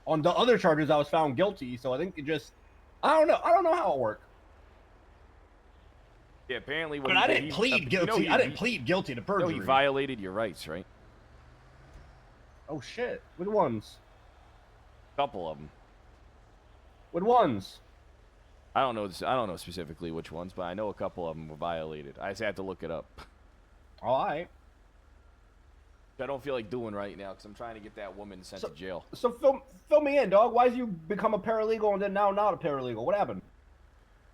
on the other charges, I was found guilty. So I think it just, I don't know how it worked. Yeah, apparently. But I didn't plead guilty. I didn't plead guilty to perjury. No, he violated your rights, right? Oh shit! Which ones? Couple of them. Which ones? I don't know. I don't know specifically which ones, but I know a couple of them were violated. I just had to look it up. All right. I don't feel like doing right now because I'm trying to get that woman sent to jail. So fill me in, dog. Why did you become a paralegal and then now not a paralegal? What happened?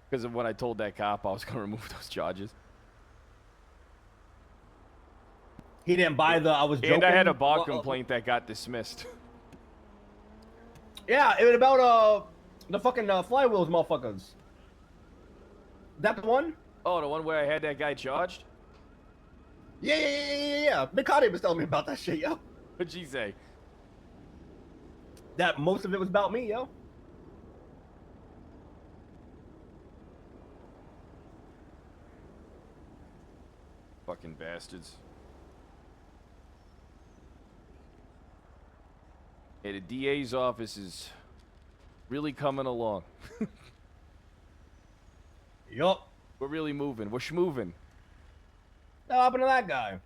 Because of when I told that cop I was going to remove those charges. He didn't buy the. I was joking. And I had a bar complaint that got dismissed. Yeah, it was about the fucking flywheels, motherfuckers. That the one? Oh, the one where I had that guy charged? Yeah. Mikati was telling me about that shit, yo. What'd she say? That most of it was about me, yo. Fucking bastards. Hey, the DA's office is really coming along. Yup. We're really moving. We're schmoving. What happened to that guy?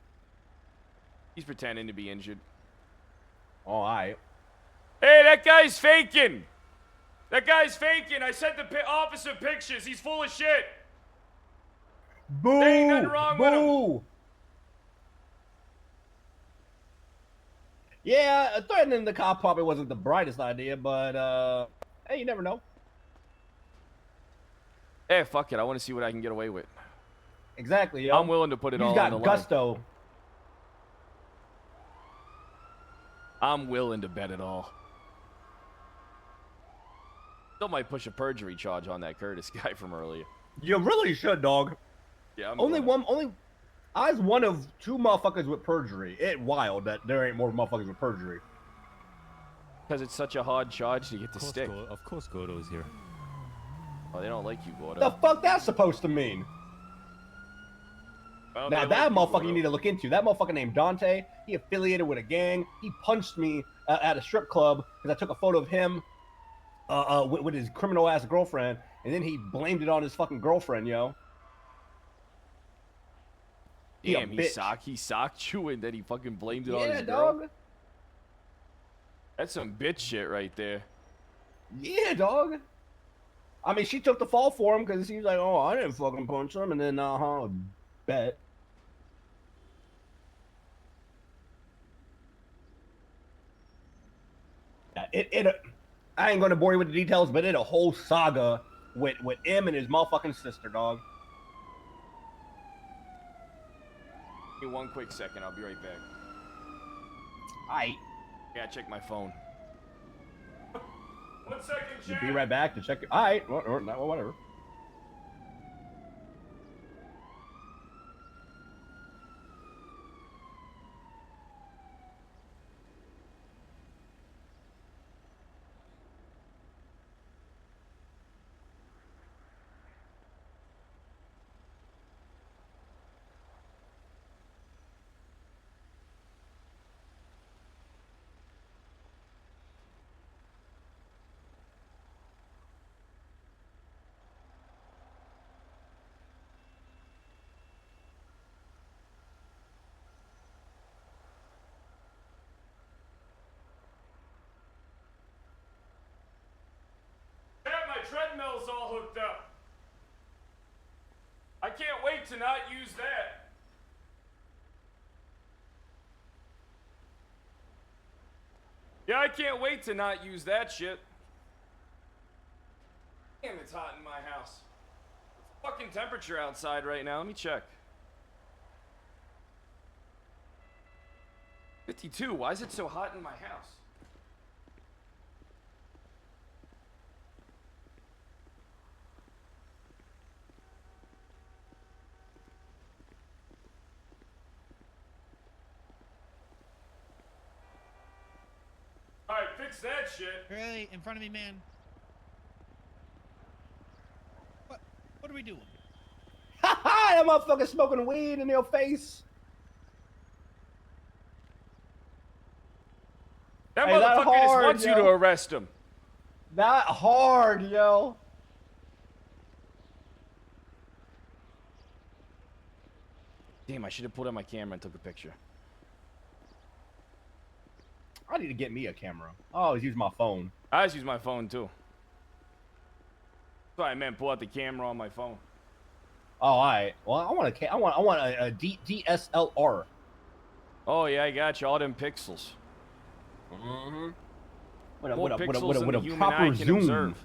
He's pretending to be injured. All right. Hey, that guy's faking. That guy's faking. I sent the officer pictures. He's full of shit. Boo! There ain't nothing wrong with him. Boo! Yeah, threatening the cop probably wasn't the brightest idea, but hey, you never know. Hey, fuck it. I want to see what I can get away with. Exactly, yo. I'm willing to put it all on the line. He's got gusto. I'm willing to bet it all. Still might push a perjury charge on that Curtis guy from earlier. You really should, dog. Yeah, I'm only gonna. one. I was one of 2 motherfuckers with perjury. It wild that there ain't more motherfuckers with perjury. Because it's such a hard charge to get to stick. Of course, Gordo's here. Oh, they don't like you, Gordo. The fuck that's supposed to mean? Well, Now they that like you, motherfucker Gordo. you need to look into. That motherfucker named Dante. He affiliated with a gang. He punched me at a strip club because I took a photo of him with his criminal ass girlfriend, and then he blamed it on his fucking girlfriend, yo. Damn, he socked you and then he fucking blamed it on Yeah, his girl. dog. That's some bitch shit right there. Yeah, dog. I mean, she took the fall for him because he's like, oh, I didn't fucking punch him, and then bet. I ain't gonna bore you with the details, but it a whole saga with him and his motherfucking sister, dog. Give me 1 quick second, I'll be right back. Aight. Yeah, check my phone. 1 second, You check. be right back to check it. Alright, whatever. Yeah, my treadmill's all hooked up. I can't wait to not use that. Yeah, I can't wait to not use that shit. Damn, it's hot in my house. What's the fucking temperature outside right now? Let me check. 52. Why is it so hot in my house? Alright, fix that shit. Hey, in front of me, man. What are we doing? Ha ha! That motherfucker smoking weed in your face. That Hey, that motherfucker just hard, wants you yo. to arrest him. That hard, yo. Damn, I should have put on my camera and took a picture. I need to get me a camera. I always use my phone. I always use my phone too. That's what I meant. Pull out the camera on my phone. Oh, alright. Well, I want a DSLR. Oh yeah, I got you. All them pixels. Mm-hmm. More pixels than with the a human proper eye can zoom. observe.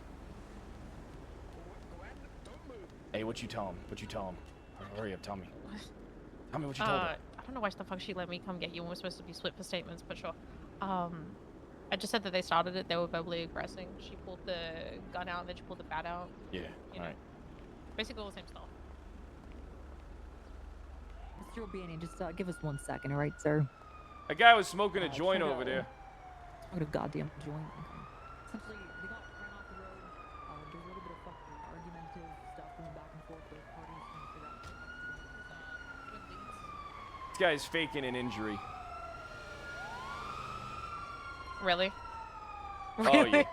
Hey, what you tell him? What you tell him? Hurry up, tell me. Tell me what you told him. I don't know why the fuck she let me come get you when we're supposed to be split for statements, but sure. I just said that they started it. They were verbally aggressing. She pulled the gun out, and then she pulled the bat out. Yeah. You know, All right. basically all the same stuff. Mr. O'Banion, just give us 1 second, all right, sir? A guy was smoking a joint over there. What a goddamn joint. Okay. Essentially, they got ran off the road. There's a little bit of fucking argumentative stuff going back and forth with parties trying to figure out what the fuck This guy's faking an injury. Really? Oh, yeah. Really?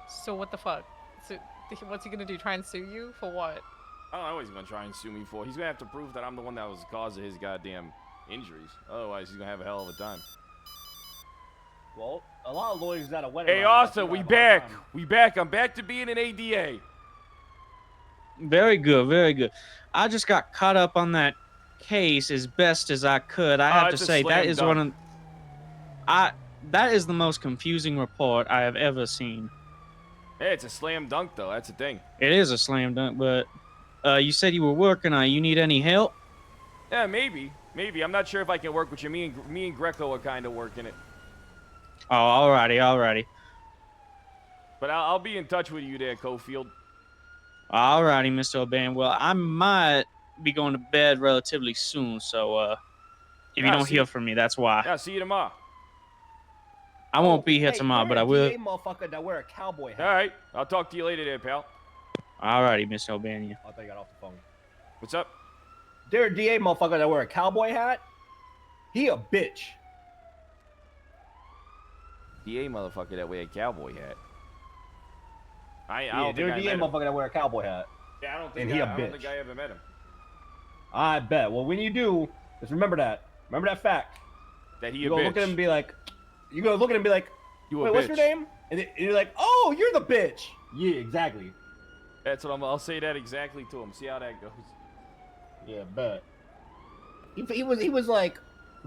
So what the fuck? So what's he gonna do? Try and sue you for what? I don't know what he's gonna try and sue me for. He's gonna have to prove that I'm the one that was the cause of his goddamn injuries. Otherwise, he's gonna have a hell of a time. Well, a lot of lawyers got a wedding. Hey, Arthur, we back. We back. I'm back to being an ADA. Very good, very good. I just got caught up on that case as best as I could. I have to it's a say that slam is dunk. that is the most confusing report I have ever seen. Hey, it's a slam dunk, though. That's the thing. It is a slam dunk, but you said you were working on it. You need any help? Yeah, maybe. Maybe. I'm not sure if I can work with you. Me and Greco are kind of working it. Oh, alrighty. But I'll be in touch with you there, Cofield. Alrighty, Mr. O'Banion. Well, I might be going to bed relatively soon, so if you don't hear from me, that's why. Yeah, see you tomorrow. I won't be here Hey, tomorrow, you're but I a will. DA motherfucker that wear a cowboy hat. All right. I'll talk to you later there, pal. Alrighty, Mr. O'Banion. I thought you got off the phone. What's up? There a DA motherfucker that wear a cowboy hat. He a bitch. DA motherfucker that wear a cowboy hat. I Yeah, don't there think a I DA met him. motherfucker that wear a cowboy hat. Yeah, I don't And think he a I don't think bitch. I ever met him. I bet. Well, when you do, just remember that. Remember that fact. That he You a gonna bitch. look at him and be like, you gonna look at him and be like, You a wait, what's your bitch. name? And you're like, oh, you're the bitch. Yeah, exactly. That's what I'll say that exactly to him. See how that goes. Yeah, bet. He was like,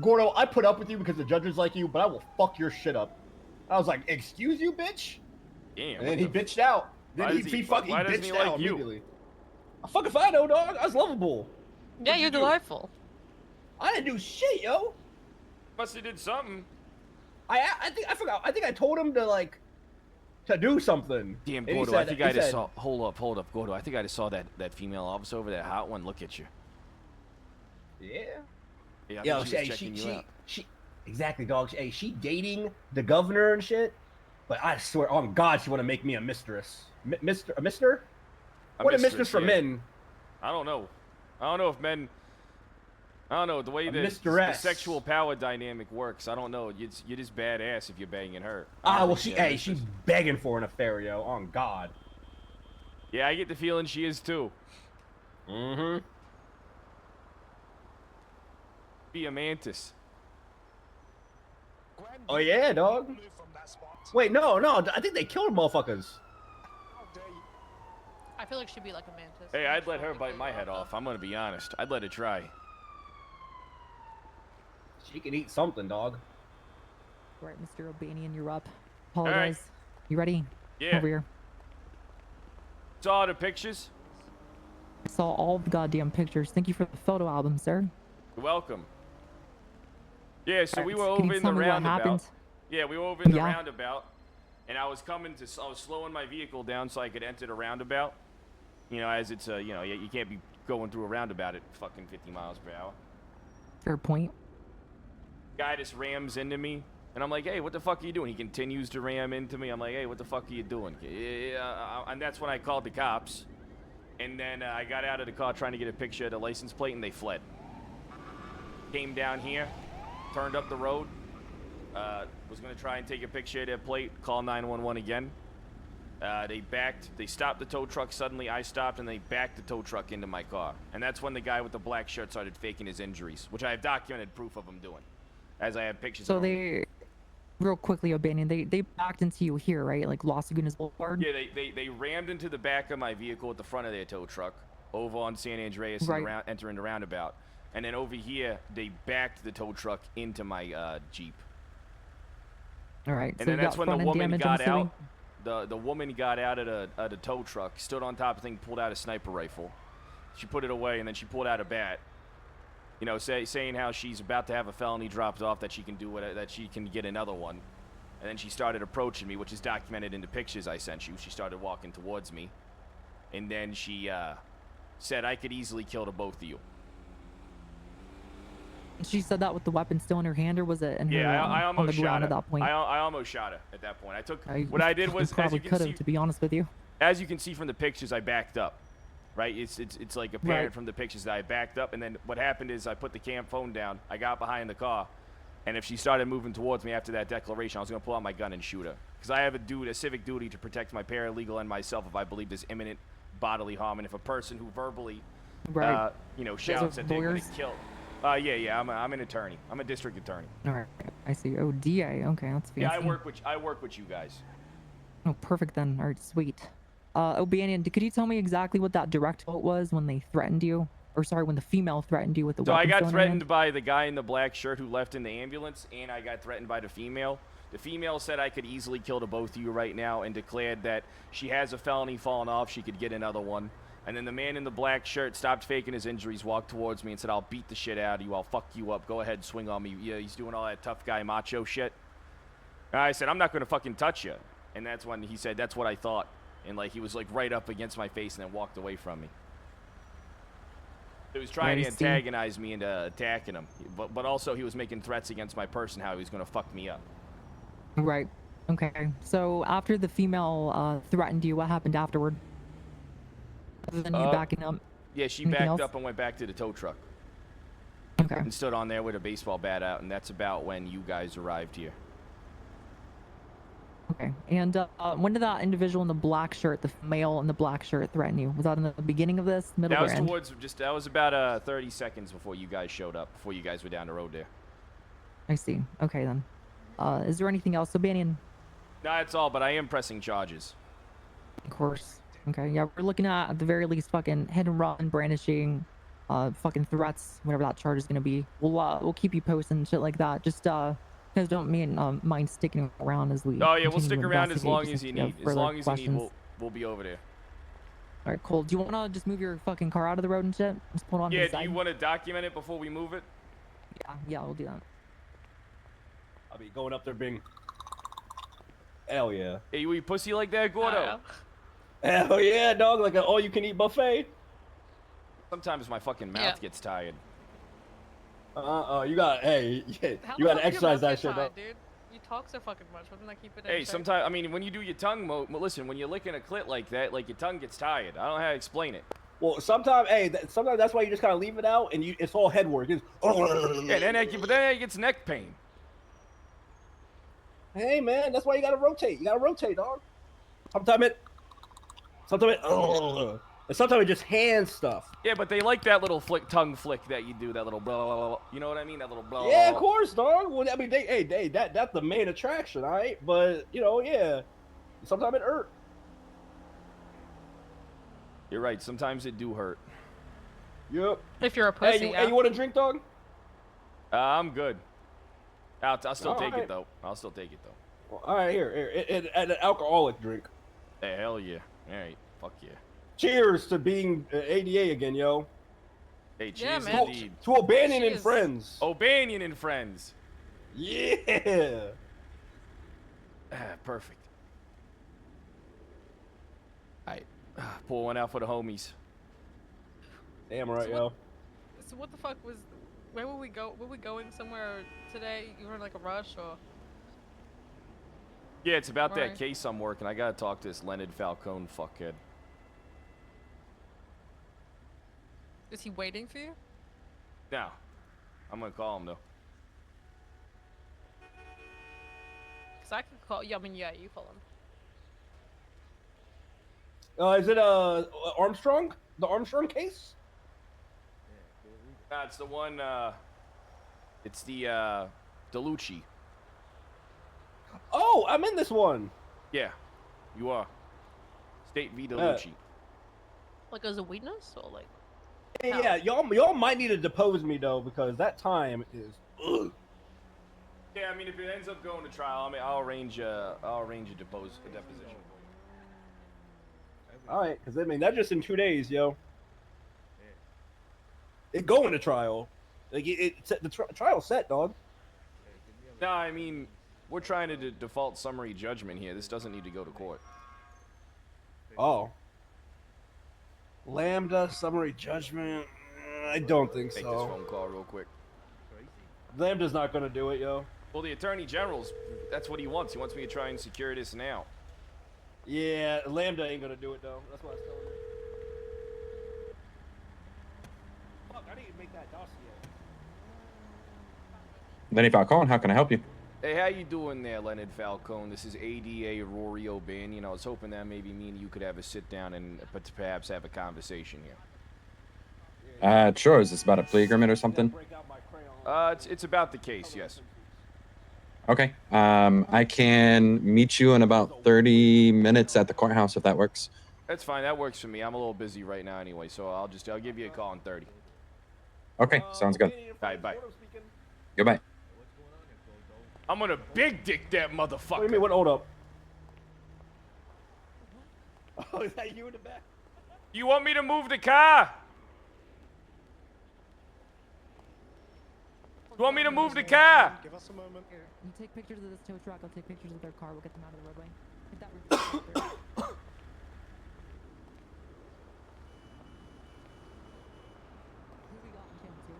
Gordo, I put up with you because the judges like you, but I will fuck your shit up. I was like, excuse you, bitch? Damn. And then he bitched out. Then Why he does he- fucking why doesn't bitched he out like you? immediately. I fucking if I know, dog. I was lovable. Yeah, you're delightful. I didn't do shit, yo. Must have did something. I think I forgot. I think I told him to do something. Damn, And he Gordo, said- I think he I just said- saw. Hold up, Gordo. I think I just saw that female officer over there, hot one. Look at you. Yeah. Yeah, I Yo, think she was checking you out. she, exactly, dog. Hey, she dating the governor and shit. But I swear on God, she want to make me a mistress. A mister? A What a mistress, mistress for yeah. men? I don't know. I don't know if men. I don't know the way A the mistress. sexual power dynamic works. I don't know. You're just badass if you're banging her. Ah, well, Yeah, she's begging for an affair, yo. On God. Yeah, I get the feeling she is too. Mm-hmm. Be a mantis. Oh yeah, dog. Wait, no. I think they killed motherfuckers. I feel like she'd be like a mantis. Hey, I'd let her bite my head off. I'm gonna be honest. I'd let her try. She can eat something, dog. All right, Mr. O'Banion, you're up. right. Apologize. You ready? Yeah. Over here. Saw the pictures. I saw all the goddamn pictures. Thank you for the photo album, sir. You're welcome. Yeah, so we were Can you over in tell the me what roundabout. happened? Yeah, we were over in the Yeah. roundabout, and I was slowing my vehicle down so I could enter the roundabout. You know, as it's you can't be going through a roundabout at fucking 50 miles per hour. Fair point. Guy just rams into me, and I'm like, hey, what the fuck are you doing? He continues to ram into me. I'm like, hey, what the fuck are you doing? And that's when I called the cops, and then I got out of the car trying to get a picture of the license plate, and they fled. Came down here, turned up the road, was gonna try and take a picture of their plate, call 911 again. They stopped the tow truck suddenly. I stopped, and they backed the tow truck into my car. And that's when the guy with the black shirt started faking his injuries, which I have documented proof of him doing, as I have pictures So of him. they, real quickly, O'Banion, they backed into you here, right? Like Las Lagunas Boulevard? Yeah, they rammed into the back of my vehicle at the front of their tow truck, over on San Andreas, Right. entering the roundabout. And then over here, they backed the tow truck into my Jeep. All right. And so then you that's got when the front-end woman damage, got I'm assuming? out. The woman got out of the tow truck, stood on top of the thing, pulled out a sniper rifle. She put it away, and then she pulled out a bat. You know, saying how she's about to have a felony dropped off, that she can do that she can get another one. And then she started approaching me, which is documented in the pictures I sent you. She started walking towards me. and then she said I could easily kill the both of you. She said that with the weapon still in her hand, or was it in her Yeah, I on the almost shot ground her. at that point? I almost shot her at that point. I took You what I did fucking was, as probably you can could see, have, to be honest with you. as you can see from the pictures, I backed up. Right? It's like apparent Right. from the pictures that I backed up, and then what happened is I put the phone down. I got behind the car, and if she started moving towards me after that declaration, I was gonna pull out my gun and shoot her. Because I have a civic duty to protect my paralegal and myself if I believe there's imminent bodily harm, and if a person who verbally, Right. shouts are that they're gonna lawyers? kill. Yeah. I'm an attorney. I'm a district attorney. All right, I see. Oh, DA. Okay, that's fancy. Yeah, I work with you guys. Oh, perfect then. All right, sweet. O'Banion, could you tell me exactly what that direct quote was when they threatened you? Or sorry, when the female threatened you with the So I weapon got still in her hand? threatened by the guy in the black shirt who left in the ambulance, and I got threatened by the female. The female said I could easily kill the both of you right now and declared that she has a felony falling off, she could get another one. And then the man in the black shirt stopped faking his injuries, walked towards me and said, I'll beat the shit out of you, I'll fuck you up, go ahead and swing on me. Yeah, he's doing all that tough guy macho shit. And I said, I'm not going to fucking touch you. And that's when he said, that's what I thought. And like he was like right up against my face and then walked away from me. He was trying to I see. antagonize me into attacking him, but also he was making threats against my person, how he was going to fuck me up. Right. Okay. So after the female threatened you, what happened afterward? Other than you backing up? Yeah, she Anything backed else? up and went back to the tow truck. Okay. And stood on there with a baseball bat out, and that's about when you guys arrived here. Okay. And when did that individual in the black shirt, the male in the black shirt, threaten you? Was that in the beginning of this, middle, That or was end? that was about 30 seconds before you guys showed up, before you guys were down the road there. I see. Okay then. Is there anything else, O'Banion? No, that's all, but I am pressing charges. Of course. Okay. Yeah, we're looking at the very least fucking hit and run, brandishing, fucking threats, whatever that charge is gonna be. We'll keep you posted and shit like that. Just guys don't mind sticking around as we. Oh yeah, we'll continue stick to around as investigate long just as in you case need. have As further long as you need, questions. we'll be over there. All right, cool. Do you wanna just move your fucking car out of the road and shit? Just pull it on to Yeah, the do side? you want to document it before we move it? Yeah, we'll do that. I'll be going up there being. Hell yeah. Hey, you eat pussy like that, Gordo? Hell yeah, dog. Like an all-you-can-eat buffet. Sometimes my fucking mouth gets tired. You got. Hey, How you the got to fuck exercise your that mouth shit, get dog. tied, dude? You talk so fucking much. Why didn't I keep it in Hey, check? sometimes, I mean, when you do your tongue, listen, when you're licking a clit like that, like your tongue gets tired. I don't know how to explain it. Well, sometimes, sometimes that's why you just kind of leave it out, and it's all head work. It's, Yeah, but then it gets neck pain. Hey, man, that's why you gotta rotate. You gotta rotate, dog. Sometimes it just hand stuff. Yeah, but they like that little tongue flick that you do, that little blah, blah, blah. You know what I mean? That little blah, Yeah, blah, of course, dog. Well, I mean, that's the main attraction, all right? But, yeah, sometimes it hurt. You're right. Sometimes it do hurt. Yep. If you're a pussy, Hey, you want a drink, dog? I'm good. I'll still take it, Alright. though. I'll still take it, though. Well, all right, here. An alcoholic drink. Hey, hell yeah. All right. Fuck yeah. Cheers to being ADA again, yo. Hey, Yeah, cheers man. indeed. To O'Banion and Cheers. friends. O'Banion and friends. Yeah. Perfect. All right. Pour one out for the homies. Damn right, So yo. So what the fuck was? Where were we go? Were we going somewhere today? You were in like a rush or? Yeah, it's about Right. that case I'm working. I gotta talk to this Leonard Falcone fuckhead. Is he waiting for you? No. I'm gonna call him, though. Cause I could call. Yeah, I mean, yeah, you call him. Is it Armstrong? The Armstrong case? Nah, it's the one, it's the, DeLucci. Oh, I'm in this one. Yeah, you are. State v. DeLucci. Like as a witness or like? Yeah, y'all might need to depose me though, because that time is. Ugh. Yeah, I mean, if it ends up going to trial, I mean, I'll arrange a deposition. All right, because I mean that's just in 2 days, yo. It going to trial, like the trial set, dog. No, I mean, we're trying to default summary judgment here. This doesn't need to go to court. Oh. Lambda summary judgment. I don't think Take this so. phone call real quick. Lambda's not gonna do it, yo. Well, the Attorney General's, that's what he wants. He wants me to try and secure this now. Yeah, Lambda ain't gonna do it though. That's what I was telling him. Fuck, I didn't even make that dossier. Lenny Falcone, how can I help you? Hey, how you doing there, Leonard Falcone? This is ADA Rory O'Banion. I was hoping that maybe me and you could have a sit down and perhaps have a conversation here. Sure. Is this about a plea agreement or something? It's about the case, yes. Okay. I can meet you in about 30 minutes at the courthouse if that works. That's fine. That works for me. I'm a little busy right now anyway, so I'll give you a call in 30. Okay, sounds good. All right, bye. Goodbye. I'm gonna big dick that motherfucker. What do you mean? What? Hold up. Oh, is that you in the back? You want me to move the car? You want me to move the car? Give us a moment. Here, you take pictures of this tow truck. I'll take pictures of their car. We'll get them out of the roadway. Hit that roof. Who we got in channel 2?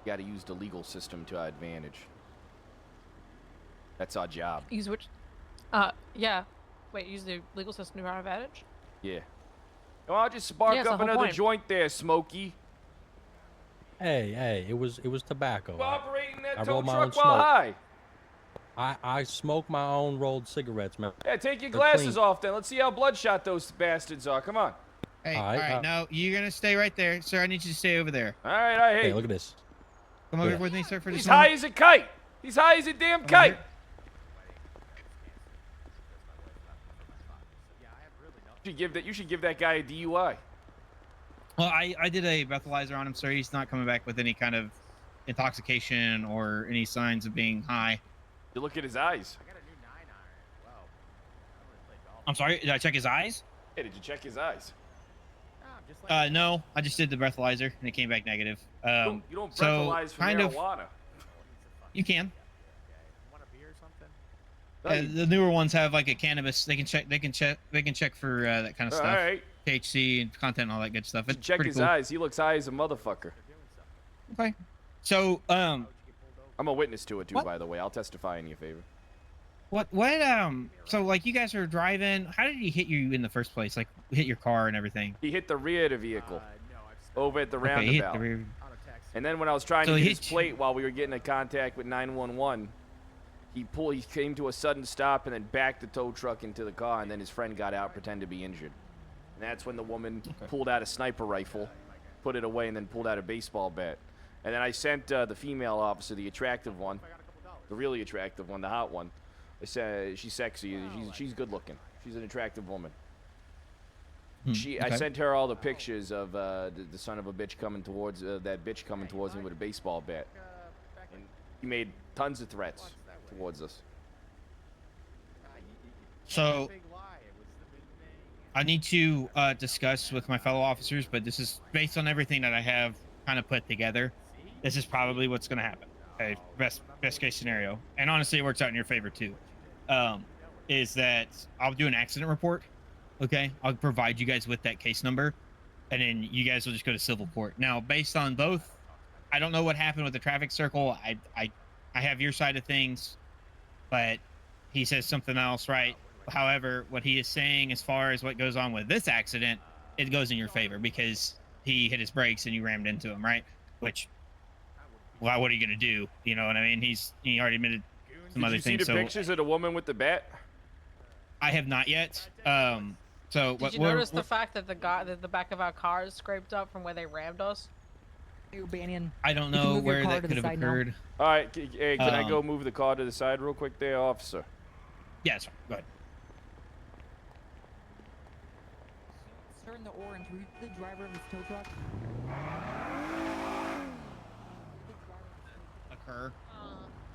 You gotta use the legal system to our advantage. That's our job. Use which? Yeah. Wait, use the legal system to our advantage? Yeah. Well, I'll just spark Yeah, it's the up whole another point. joint there, Smokey. Hey, it was tobacco. You operating that I tow roll my own truck while smoke. high. I smoke my own rolled cigarettes, man. Yeah, take your They're glasses clean. off then. Let's see how bloodshot those bastards are. Come on. Hey, All all right, right, no, you're gonna stay right there, sir. I need you to stay over there. All right, Hey, hey. look at this. Come over Yeah. with me, sir, for He's just high as a kite. He's high as a damn kite. You should give that guy a DUI. Well, I did a breathalyzer on him, sir. He's not coming back with any kind of intoxication or any signs of being high. You look at his eyes. I'm sorry, did I check his eyes? Hey, did you check his eyes? No, I just did the breathalyzer and it came back negative. You don't so breathalyze for kind marijuana. You can. No, you- The newer ones have like a cannabis. They can check for that kind of stuff. Alright. THC and content and all that good stuff. You It's check pretty his cool. eyes. He looks high as a motherfucker. Okay. So, I'm a witness to it too, What? by the way. I'll testify in your favor. so like you guys are driving. How did he hit you in the first place? Like hit your car and everything? He hit the rear of the vehicle over at the Okay, he hit roundabout. the rear. And then when I was trying So to he get his hit you- plate while we were getting in contact with 911, he came to a sudden stop and then backed the tow truck into the car, and then his friend got out, pretended to be injured. And that's when the woman pulled out a sniper rifle, put it away, and then pulled out a baseball bat. And then I sent the female officer, the attractive one, the really attractive one, the hot one. I said she's sexy, she's good looking, she's an attractive woman. I okay. sent her all the pictures of the son of a bitch coming towards that bitch coming towards me with a baseball bat. And he made tons of threats towards us. So I need to discuss with my fellow officers, but this is based on everything that I have kind of put together. This is probably what's going to happen. Okay, best case scenario, and honestly, it works out in your favor too. Is that I'll do an accident report. Okay, I'll provide you guys with that case number, and then you guys will just go to civil court. Now, based on both, I don't know what happened with the traffic circle. I have your side of things, but he says something else, right? However, what he is saying as far as what goes on with this accident, it goes in your favor because he hit his brakes and you rammed into him, right? Which, well, what are you gonna do? You know what I mean? He already admitted some Did other you see things. the So pictures of the woman with the bat? I have not yet. So Did you notice the fact that the back of our car is scraped up from where they rammed us? O'Banion. I don't You can know move your where car that to could the have side now. occurred. All right, hey, can I go Um, move the car to the side real quick there, officer? Yeah, that's fine. Go ahead. Sir in the orange, were you the driver of this tow truck? Occur.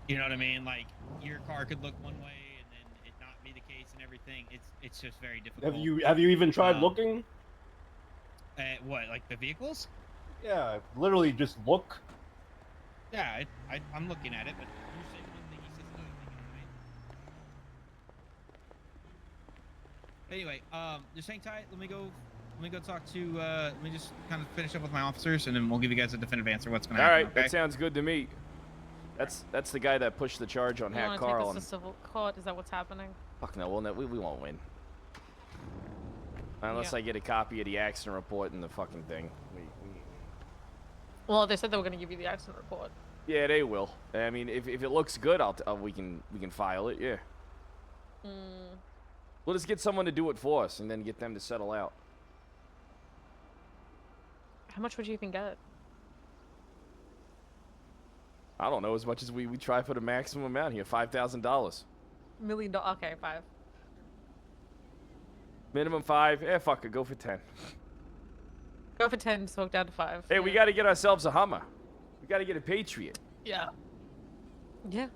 You know what I mean? Like your car could look one way and then it not be the case and everything. It's just very difficult. Have you even tried Um, looking? What, like the vehicles? Yeah, literally just look. Yeah, I'm looking at it, but you say one thing, he says another thing. You know what Anyway, just hang tight. Let me go talk to. Let me just kind of finish up with my officers, and then we'll give you guys a definitive answer. What's going to All happen? right, Okay? that sounds good to me. That's the guy that pushed the charge on You Hat want to Carl. take this to civil court? Is that what's happening? Fuck no, we won't win. Unless I get a copy of the accident report and the fucking thing. Well, they said they were going to give you the accident report. Yeah, they will. I mean, if it looks good, we can file it. Yeah. We'll just get someone to do it for us, and then get them to settle out. How much would you even get? I don't know, as much as we try for the maximum amount here, $5,000. $1 million. Okay, 5. Minimum 5. Eh, fuck it, go for 10. Go for 10, smoke down to 5. Hey, we got to get ourselves a Hummer. We got to get a Patriot. Yeah. Yeah.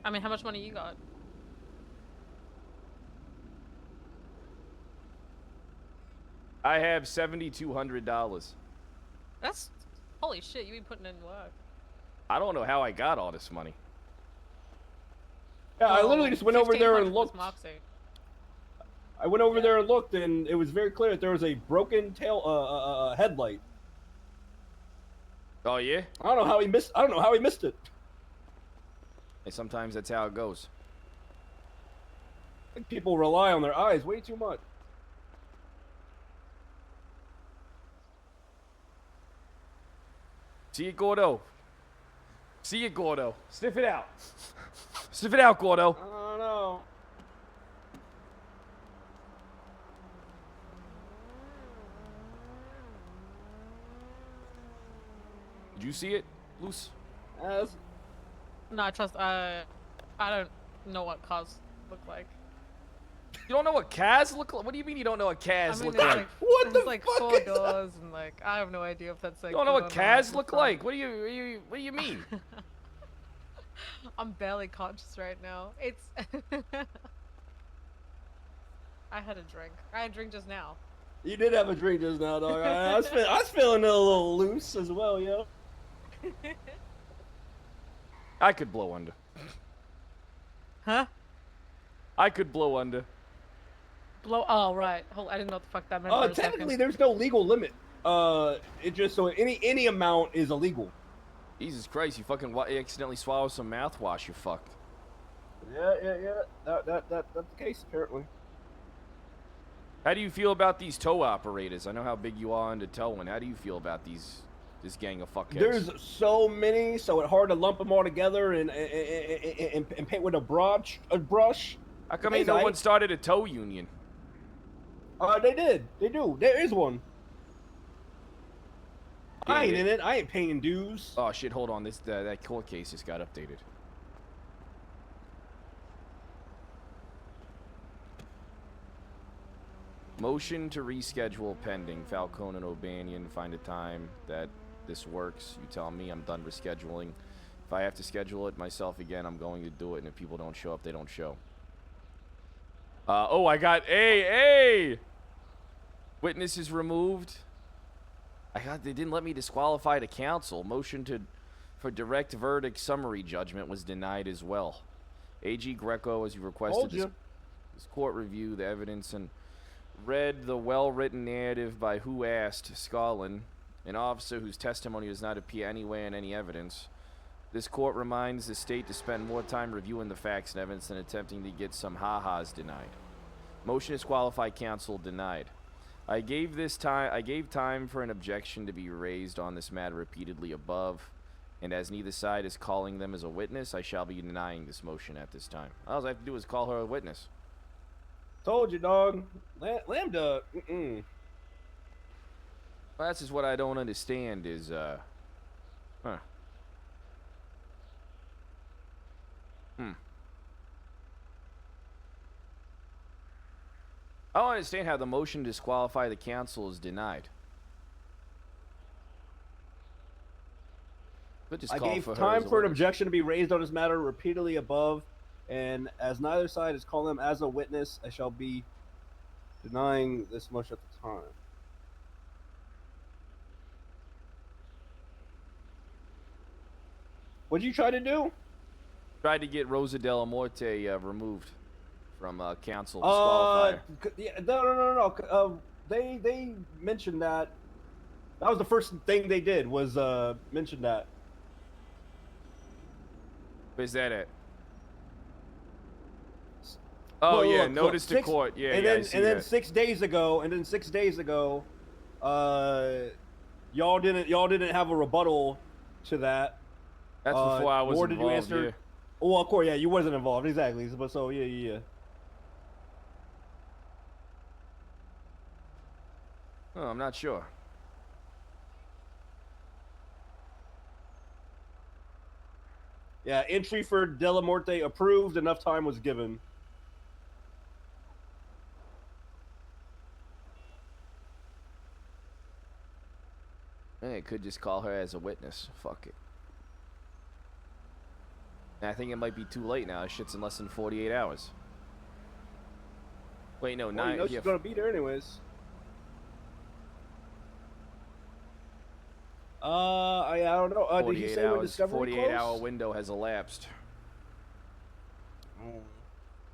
I mean, how much money you got? I have $7,200. That's holy shit. You be putting in work. I don't know how I got all this money. Yeah, I literally just went over there and 1500 looked. was Moxie. I went over there and looked, and it was very clear that there was a broken tail headlight. Oh yeah? I don't know how he missed it. Hey, sometimes that's how it goes. I think people rely on their eyes way too much. See it, Gordo. See it, Gordo. Sniff it out. Sniff it out, Gordo. I don't know. Did you see it, Luce? No, I trust. I don't know what cars look like. You don't know what Kaz look like? What do you mean you don't know what Kaz I mean, look there's like? like, there's like 4 doors and like I have no idea if that's like. You don't know good what or not. Kaz look like? What do you mean? I'm barely conscious right now. It's. I had a drink. I had a drink just now. You did have a drink just now, dog. I was feeling a little loose as well, yo. I could blow under. Huh? I could blow under. Blow. Oh right. Hold. I didn't know what the fuck that meant. For a Technically, second. there's no legal limit. It just so any amount is illegal. Jesus Christ! You fucking accidentally swallow some mouthwash. You're fucked. Yeah. That's the case apparently. How do you feel about these tow operators? I know how big you are into towing. How do you feel about this gang of fuckheads? There's so many, so it's hard to lump them all together and paint with a brush. How come ain't no one started a tow union? They did. They do. There is one. Yeah, I ain't in it. I ain't paying dues. Oh shit! Hold on. That court case just got updated. Motion to reschedule pending. Falcone and O'Banion find a time that this works. You tell me. I'm done rescheduling. If I have to schedule it myself again, I'm going to do it. And if people don't show up, they don't show. Oh, I got hey. Witnesses removed. They didn't let me disqualify the counsel. Motion for direct verdict summary judgment was denied as well. AG Greco, as you requested, this court review the evidence and read the well-written narrative by Who Asked Scollin, an officer whose testimony does not appear anywhere in any evidence. This court reminds the state to spend more time reviewing the facts and evidence than attempting to get some ha-has denied. Motion to disqualify counsel denied. I gave time for an objection to be raised on this matter repeatedly above, and as neither side is calling them as a witness, I shall be denying this motion at this time. All I have to do is call her a witness. Told you, dog. Lambda. Well, that's just what I don't understand is, I don't understand how the motion to disqualify the counsel is denied. I gave time for an objection to be raised on this matter repeatedly above, and as neither side is calling them as a witness, I shall be denying this motion at the time. What did you try to do? Tried to get Rosa Della Morte removed from council disqualify. Yeah, no. They mentioned that. That was the first thing they did was mention that. Where's that at? Oh Look, yeah, look, notice to six- court. Yeah, and yeah, then I see and then that. 6 days ago, y'all didn't have a rebuttal to that. That's before I was nor did you involved, answer. yeah. Well, of course, yeah, you wasn't involved exactly. But so yeah. Oh, I'm not sure. Yeah, entry for Delamorte approved. Enough time was given. I could just call her as a witness. Fuck it. And I think it might be too late now. This shit's in less than 48 hours. Wait, no, Well, nine. you know she's yeah, gonna be there anyways. I don't know. Did he 48 say when hours. Discovery 48-hour closed? window has elapsed.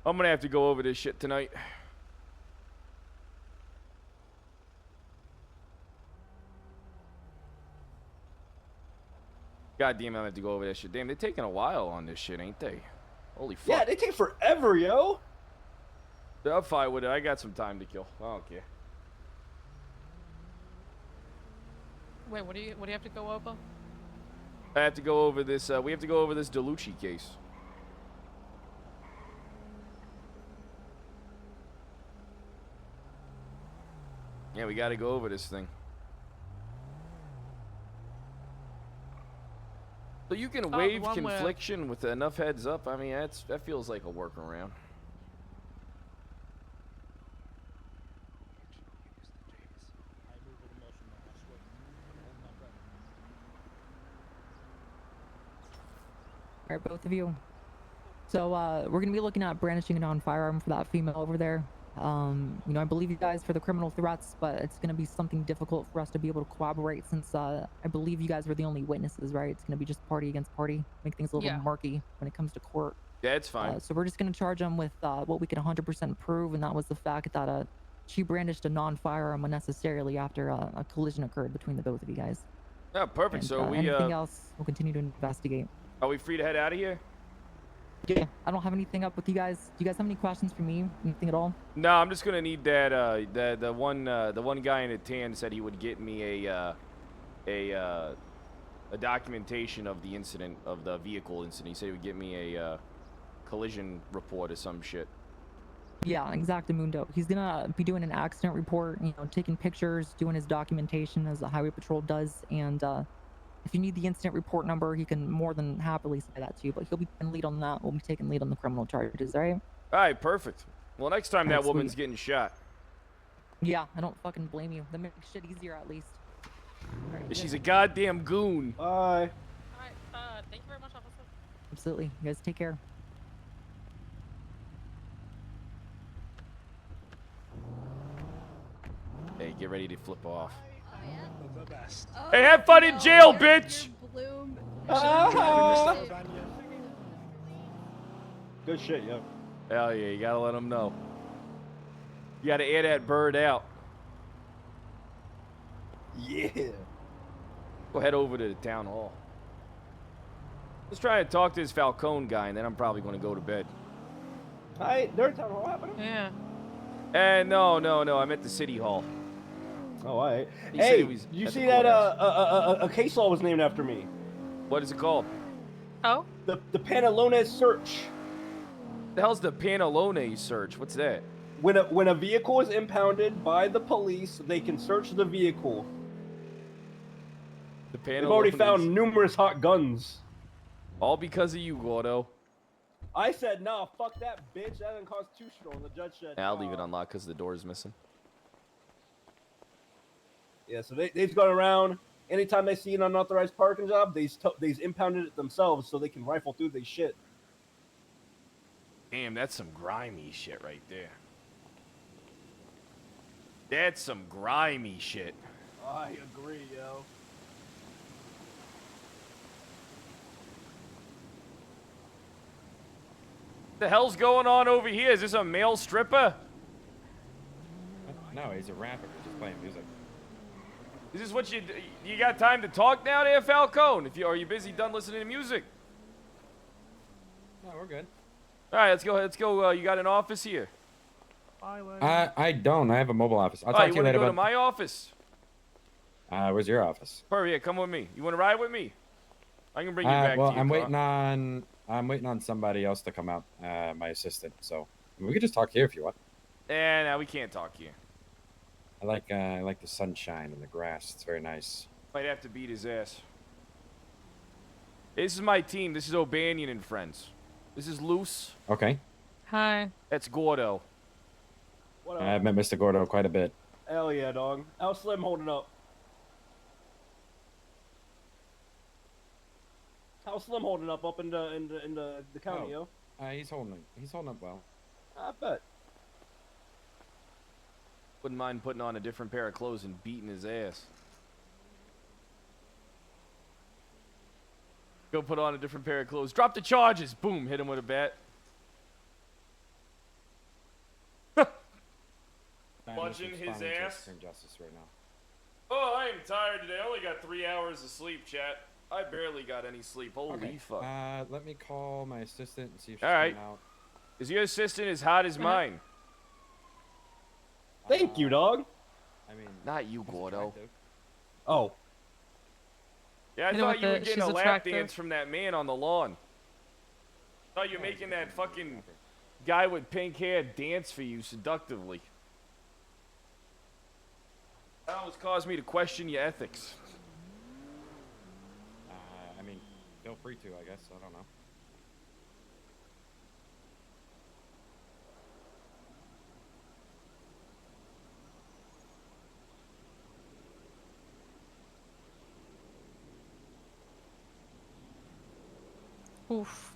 I'm gonna have to go over this shit tonight. God damn, I'm gonna have to go over that shit. Damn, they're taking a while on this shit, ain't they? Holy fuck. Yeah, they take forever, yo. I'm fine with it. I got some time to kill. I don't care. Wait, what do you have to go over? I have to go over this. We have to go over this DeLucci case. Yeah, we got to go over this thing. So you can the waive one where- confliction with enough heads up. I mean, that feels like a workaround. All right, both of you. So we're gonna be looking at brandishing a non-firearm for that female over there. You know, I believe you guys for the criminal threats, but it's gonna be something difficult for us to be able to corroborate since I believe you guys were the only witnesses, right? It's gonna be just party against party, make things a little murky when it comes to court. Yeah, it's fine. So we're just gonna charge them with what we can 100% prove, and that was the fact that she brandished a non-firearm unnecessarily after a collision occurred between the both of you guys. Yeah, perfect. And, So we anything else, we'll continue to investigate. Are we free to head out of here? Yeah, I don't have anything up with you guys. Do you guys have any questions for me? Anything at all? No, I'm just gonna need that. The one guy in the tan said he would get me a documentation of the incident, of the vehicle incident. He said he would get me a collision report or some shit. Yeah, exactamundo. He's gonna be doing an accident report, you know, taking pictures, doing his documentation as the highway patrol does, and if you need the incident report number, he can more than happily say that to you, but he'll be taking lead on that. We'll be taking lead on the criminal charges, all right? All right, perfect. Well, next time Alright, that woman's sweet. getting shot. Yeah, I don't fucking blame you. That makes shit easier at least. All right, She's good. a goddamn goon. Bye. Alright, thank you very much, officer. Absolutely. You guys take care. Hey, get ready to flip off. The best. Hey, have fun in jail, bitch! Bloom. Good shit, yo. Hell yeah, you gotta let them know. You gotta air that bird out. Yeah. Go head over to the town hall. Let's try and talk to this Falcone guy, and then I'm probably gonna go to bed. Hi, their town hall happening? Yeah. No, I'm at the city hall. Oh, all right. He said Hey, he was you at the see that courthouse. a case law was named after me. What is it called? Oh? The Pantalone search. The hell's the Pantalone search? What's that? When a vehicle is impounded by the police, they can search the vehicle. The They've already Pantalone. found numerous hot guns. All because of you, Gordo. I said, nah, fuck that, bitch. That's unconstitutional. And the judge said, Yeah, I'll leave it unlocked because the door is missing. yeah, so they've gone around. Anytime they see an unauthorized parking job, they've impounded it themselves so they can rifle through their shit. Damn, that's some grimy shit right there. That's some grimy shit. I agree, yo. The hell's going on over here? Is this a male stripper? No, he's a rapper. He's just playing music. Is this what you got time to talk now there, Falcone? Are you busy done listening to music? No, we're good. All right, let's go. Let's go. You got an office here? I don't. I have a mobile office. I'll Oh, talk you to you want to later go to about. my office? Where's your office? Hurry, yeah, come with me. You want to ride with me? I can bring you back Well, to your I'm waiting on somebody else to come out. My assistant. So we could just talk here if you want. No, we can't talk here. I like the sunshine and the grass. It's very nice. Might have to beat his ass. This is my team. This is O'Banion and friends. This is Luce. Okay. Hi. That's Gordo. What I've met Mr. Gordo quite a bit. Hell yeah, dog. How's Slim holding up? How's Slim holding up in the county, yo? He's holding up well. I bet. Wouldn't mind putting on a different pair of clothes and beating his ass. Go put on a different pair of clothes. Drop the charges. Boom. Hit him with a bat. Punching his ass. Justice right now. Oh, I am tired today. I only got 3 hours of sleep, chat. I barely got any sleep. Holy fuck. Let me call my assistant and see if she's All right. coming out. Is your assistant as hot as mine? Thank you, dog. I mean, not you, Gordo. Oh. Yeah, I You know thought what you were the- getting she's a lap attractive? dance from that man on the lawn. I thought you were making that fucking guy with pink hair dance for you seductively. That almost caused me to question your ethics. I mean, feel free to, I guess. I don't know. Oof.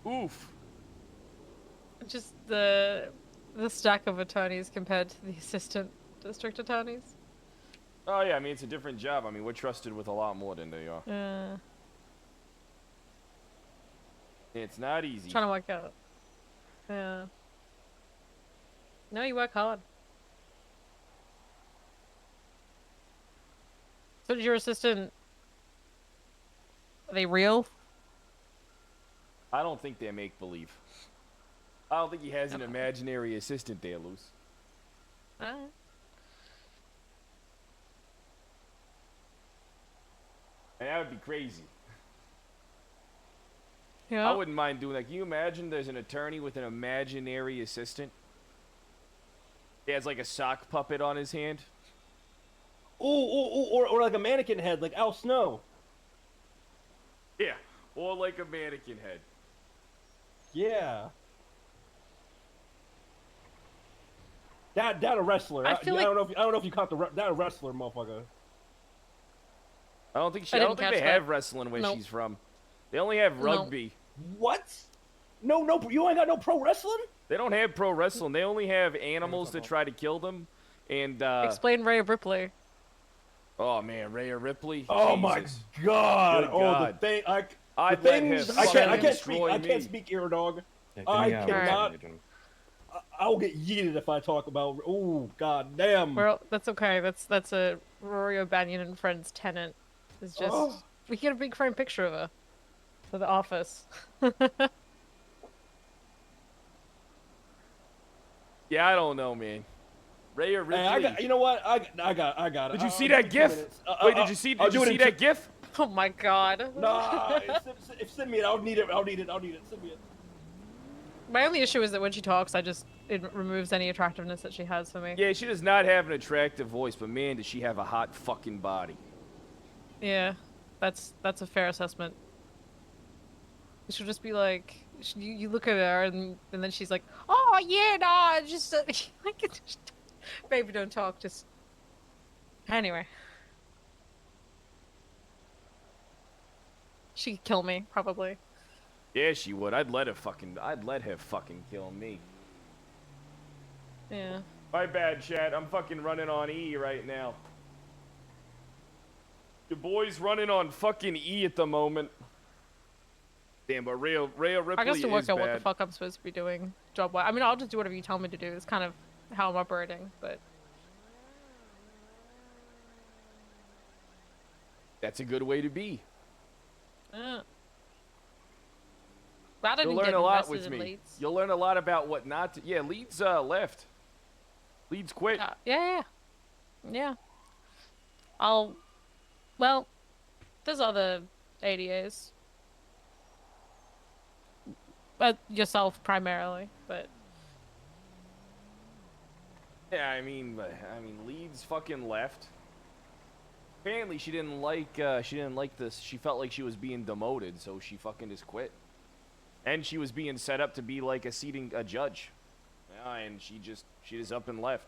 Oof. Just the stack of attorneys compared to the assistant district attorneys. Oh yeah, I mean it's a different job. I mean we're trusted with a lot more than they are. Yeah. It's not easy. Trying to work out. Yeah. No, you work hard. So did your assistant? Are they real? I don't think they make believe. I don't think he has an imaginary assistant there, Luce. Alright. And that would be crazy. Yeah. I wouldn't mind doing that. Can you imagine there's an attorney with an imaginary assistant? He has like a sock puppet on his hand. Or like a mannequin head, like Al Snow. Yeah, or like a mannequin head. Yeah. That a wrestler. I feel I don't know if you caught that a wrestler, motherfucker. I don't think I I don't didn't think they catch that. have wrestling where Nope. she's from. They only have rugby. What? No, you ain't got no pro wrestling? They don't have pro wrestling. They only have animals that try to kill them. And Explain Ray Ripley. oh man, Rhea Ripley. Oh my Jesus. God! Good Oh, God. the thing. I'd the let things him I fucking can't destroy speak. I can't me. speak here, dog. Yeah, I give me, cannot. Agent. I'll get yeeted if I talk about. Oh God damn. Well, that's okay. That's a Rory O'Banion and Friends tenant. It's just Oh. we get a big frame picture of her for the office. Yeah, I don't know, man. Rhea Ripley. Hey, I got. You know what? I got it. Did you see I'll that give GIF? you 2 minutes. Wait, did you see? I'll Did you do it see in that GIF? Oh my God. Nah, send me it. I'll need it. Send me it. My only issue is that when she talks, it removes any attractiveness that she has for me. Yeah, she does not have an attractive voice, but man, does she have a hot fucking body. Yeah, that's a fair assessment. She'll just be like, you look at her and then she's like, oh yeah, nah, just baby, don't talk, just anyway. She could kill me probably. Yeah, she would. I'd let her fucking kill me. Yeah. My bad, chat. I'm fucking running on E right now. Your boy's running on fucking E at the moment. Damn, but Rhea Ripley I guess to work is out what the bad. fuck I'm supposed to be doing job-wise. I mean, I'll just do whatever you tell me to do. It's kind of how I'm operating, but That's a good way to be. I didn't You'll learn get a lot invested with in me. Leeds. You'll learn a lot about what not to. Yeah, Leeds left. Leeds quit. Yeah. Well, there's other ADAs. But yourself primarily, but Yeah, I mean, Leeds fucking left. Apparently, she didn't like this. She felt like she was being demoted, so she fucking just quit. And she was being set up to be like a judge. Yeah, and she just up and left.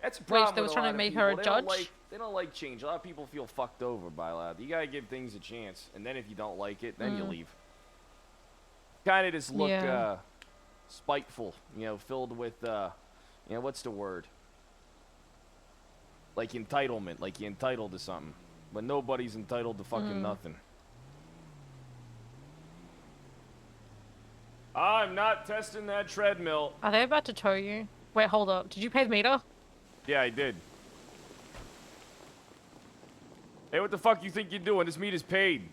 That's a problem. Wait, they with was a trying lot to of make people. her a They judge? don't like change. A lot of people feel fucked over by a lot. You gotta give things a chance, and then if you don't like it, then you leave. Kind of just look spiteful, filled with what's the word? Like entitlement, like you're entitled to something, but nobody's entitled to fucking nothing. I'm not testing that treadmill. are they about to tow you? Wait, hold up. Did you pay the meter? Yeah, I did. Hey, what the fuck you think you're doing? This meter's paid.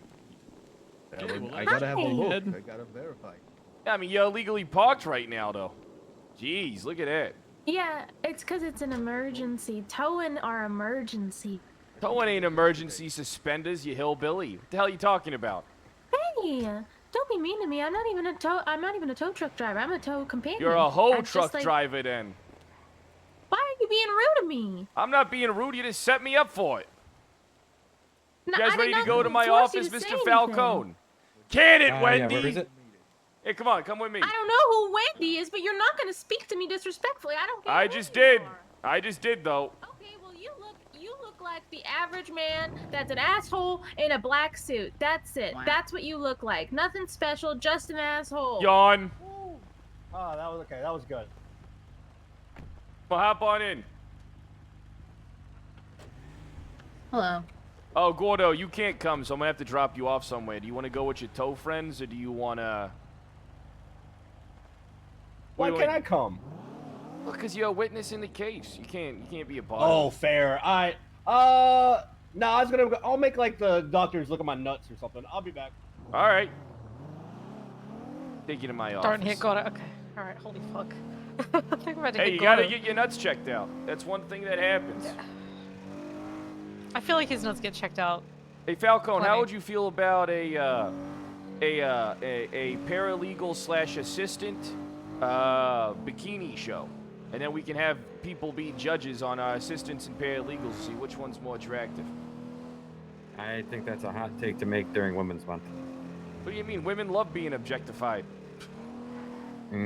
I gotta have a look. I gotta verify. Yeah, I mean, you're illegally parked right now, though. Jeez, look at that. Yeah, it's because it's an emergency. Towing are emergency. Towing ain't emergency suspenders, you hillbilly. What the hell are you talking about? Hey, don't be mean to me. I'm not even a tow truck driver. I'm a tow companion. You're a hoe I'm just truck like- driver, then. Why are you being rude to me? I'm not being rude. You just set me up for it. No, You guys I did ready to not go to my force you office, to say Mr. Falcone? anything. Can it, Yeah, Wendy? where is it? Hey, come on, come with me. I don't know who Wendy is, but you're not going to speak to me disrespectfully. I don't care. I who just you did. are. I just did, though. Okay, well, you look like the average man that's an asshole in a black suit. That's it. That's what you look like. Nothing special, just an asshole. Yawn. Oh, that was okay. That was good. Well, hop on in. Hello. Oh, Gordo, you can't come, so I'm gonna have to drop you off somewhere. Do you want to go with your tow friends, or do you want to... Why can't I come? Well, because you're a witness in the case. You can't be a part Oh, of it. fair. No, I was gonna. I'll make like the doctors look at my nuts or something. I'll be back. All right. Take you to my office. Darn hit, got it. Okay. Alright, holy fuck. I think I'm about to Hey, get you gotta Gordo. get your nuts checked out. That's one thing that happens. I feel like his nuts get checked out. Hey, Falcone, how Plenty. would you feel about a paralegal / assistant bikini show? And then we can have people be judges on our assistants and paralegals to see which one's more attractive. I think that's a hot take to make during Women's Month. What do you mean? Women love being objectified. Yeah,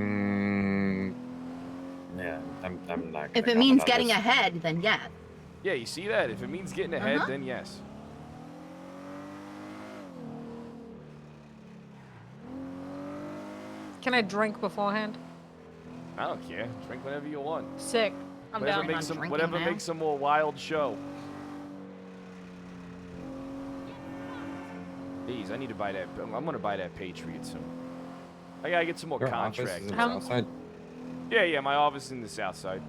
I'm not. If gonna it means comment on getting this. ahead, then yeah. Yeah, you see that? If it means getting ahead, Uh-huh. then yes. Can I drink beforehand? I don't care. Drink whatever you want. Sick. I'm Whatever down. makes a more wild show. Jeez, I need to buy that. I'm gonna buy that Patriot soon. I gotta get some more Your office contracts. is in the south side? Yeah, my office is in the south side.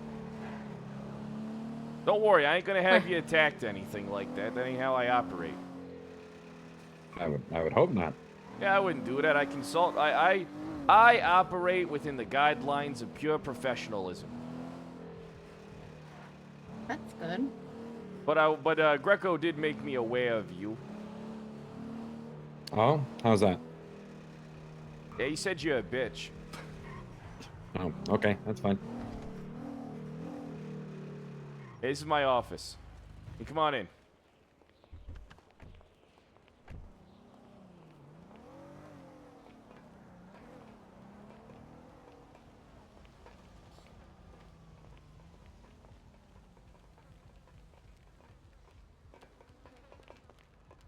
Don't worry, I ain't gonna have you attacked or anything like that. That ain't how I operate. I would hope not. Yeah, I wouldn't do that. I consult. I operate within the guidelines of pure professionalism. That's good. But Greco did make me aware of you. Oh, how's that? Yeah, he said you're a bitch. Oh, okay, that's fine. Hey, this is my office. Hey, come on in.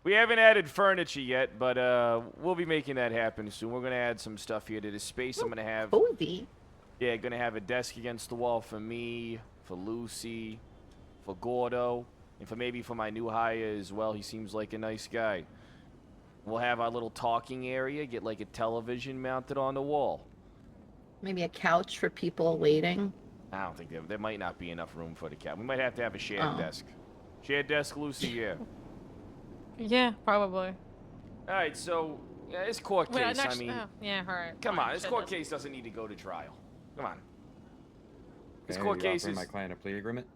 We haven't added furniture yet, but we'll be making that happen soon. We're gonna add some stuff here to this space. I'm gonna have cozy. Yeah, gonna have a desk against the wall for me, for Lucy, for Gordo, and for maybe for my new hire as well. He seems like a nice guy. We'll have our little talking area, get like a television mounted on the wall. Maybe a couch for people waiting. I don't think there might not be enough room for the cat. We might have to have a shared Oh. desk. Shared desk, Lucy, yeah. Yeah, probably. All right, so yeah, this court Wait, case, next, I mean, yeah, all right. come fine, on, this shit court doesn't- case doesn't need to go to trial. Come on. This Okay, court you case offering is... my client a plea agreement?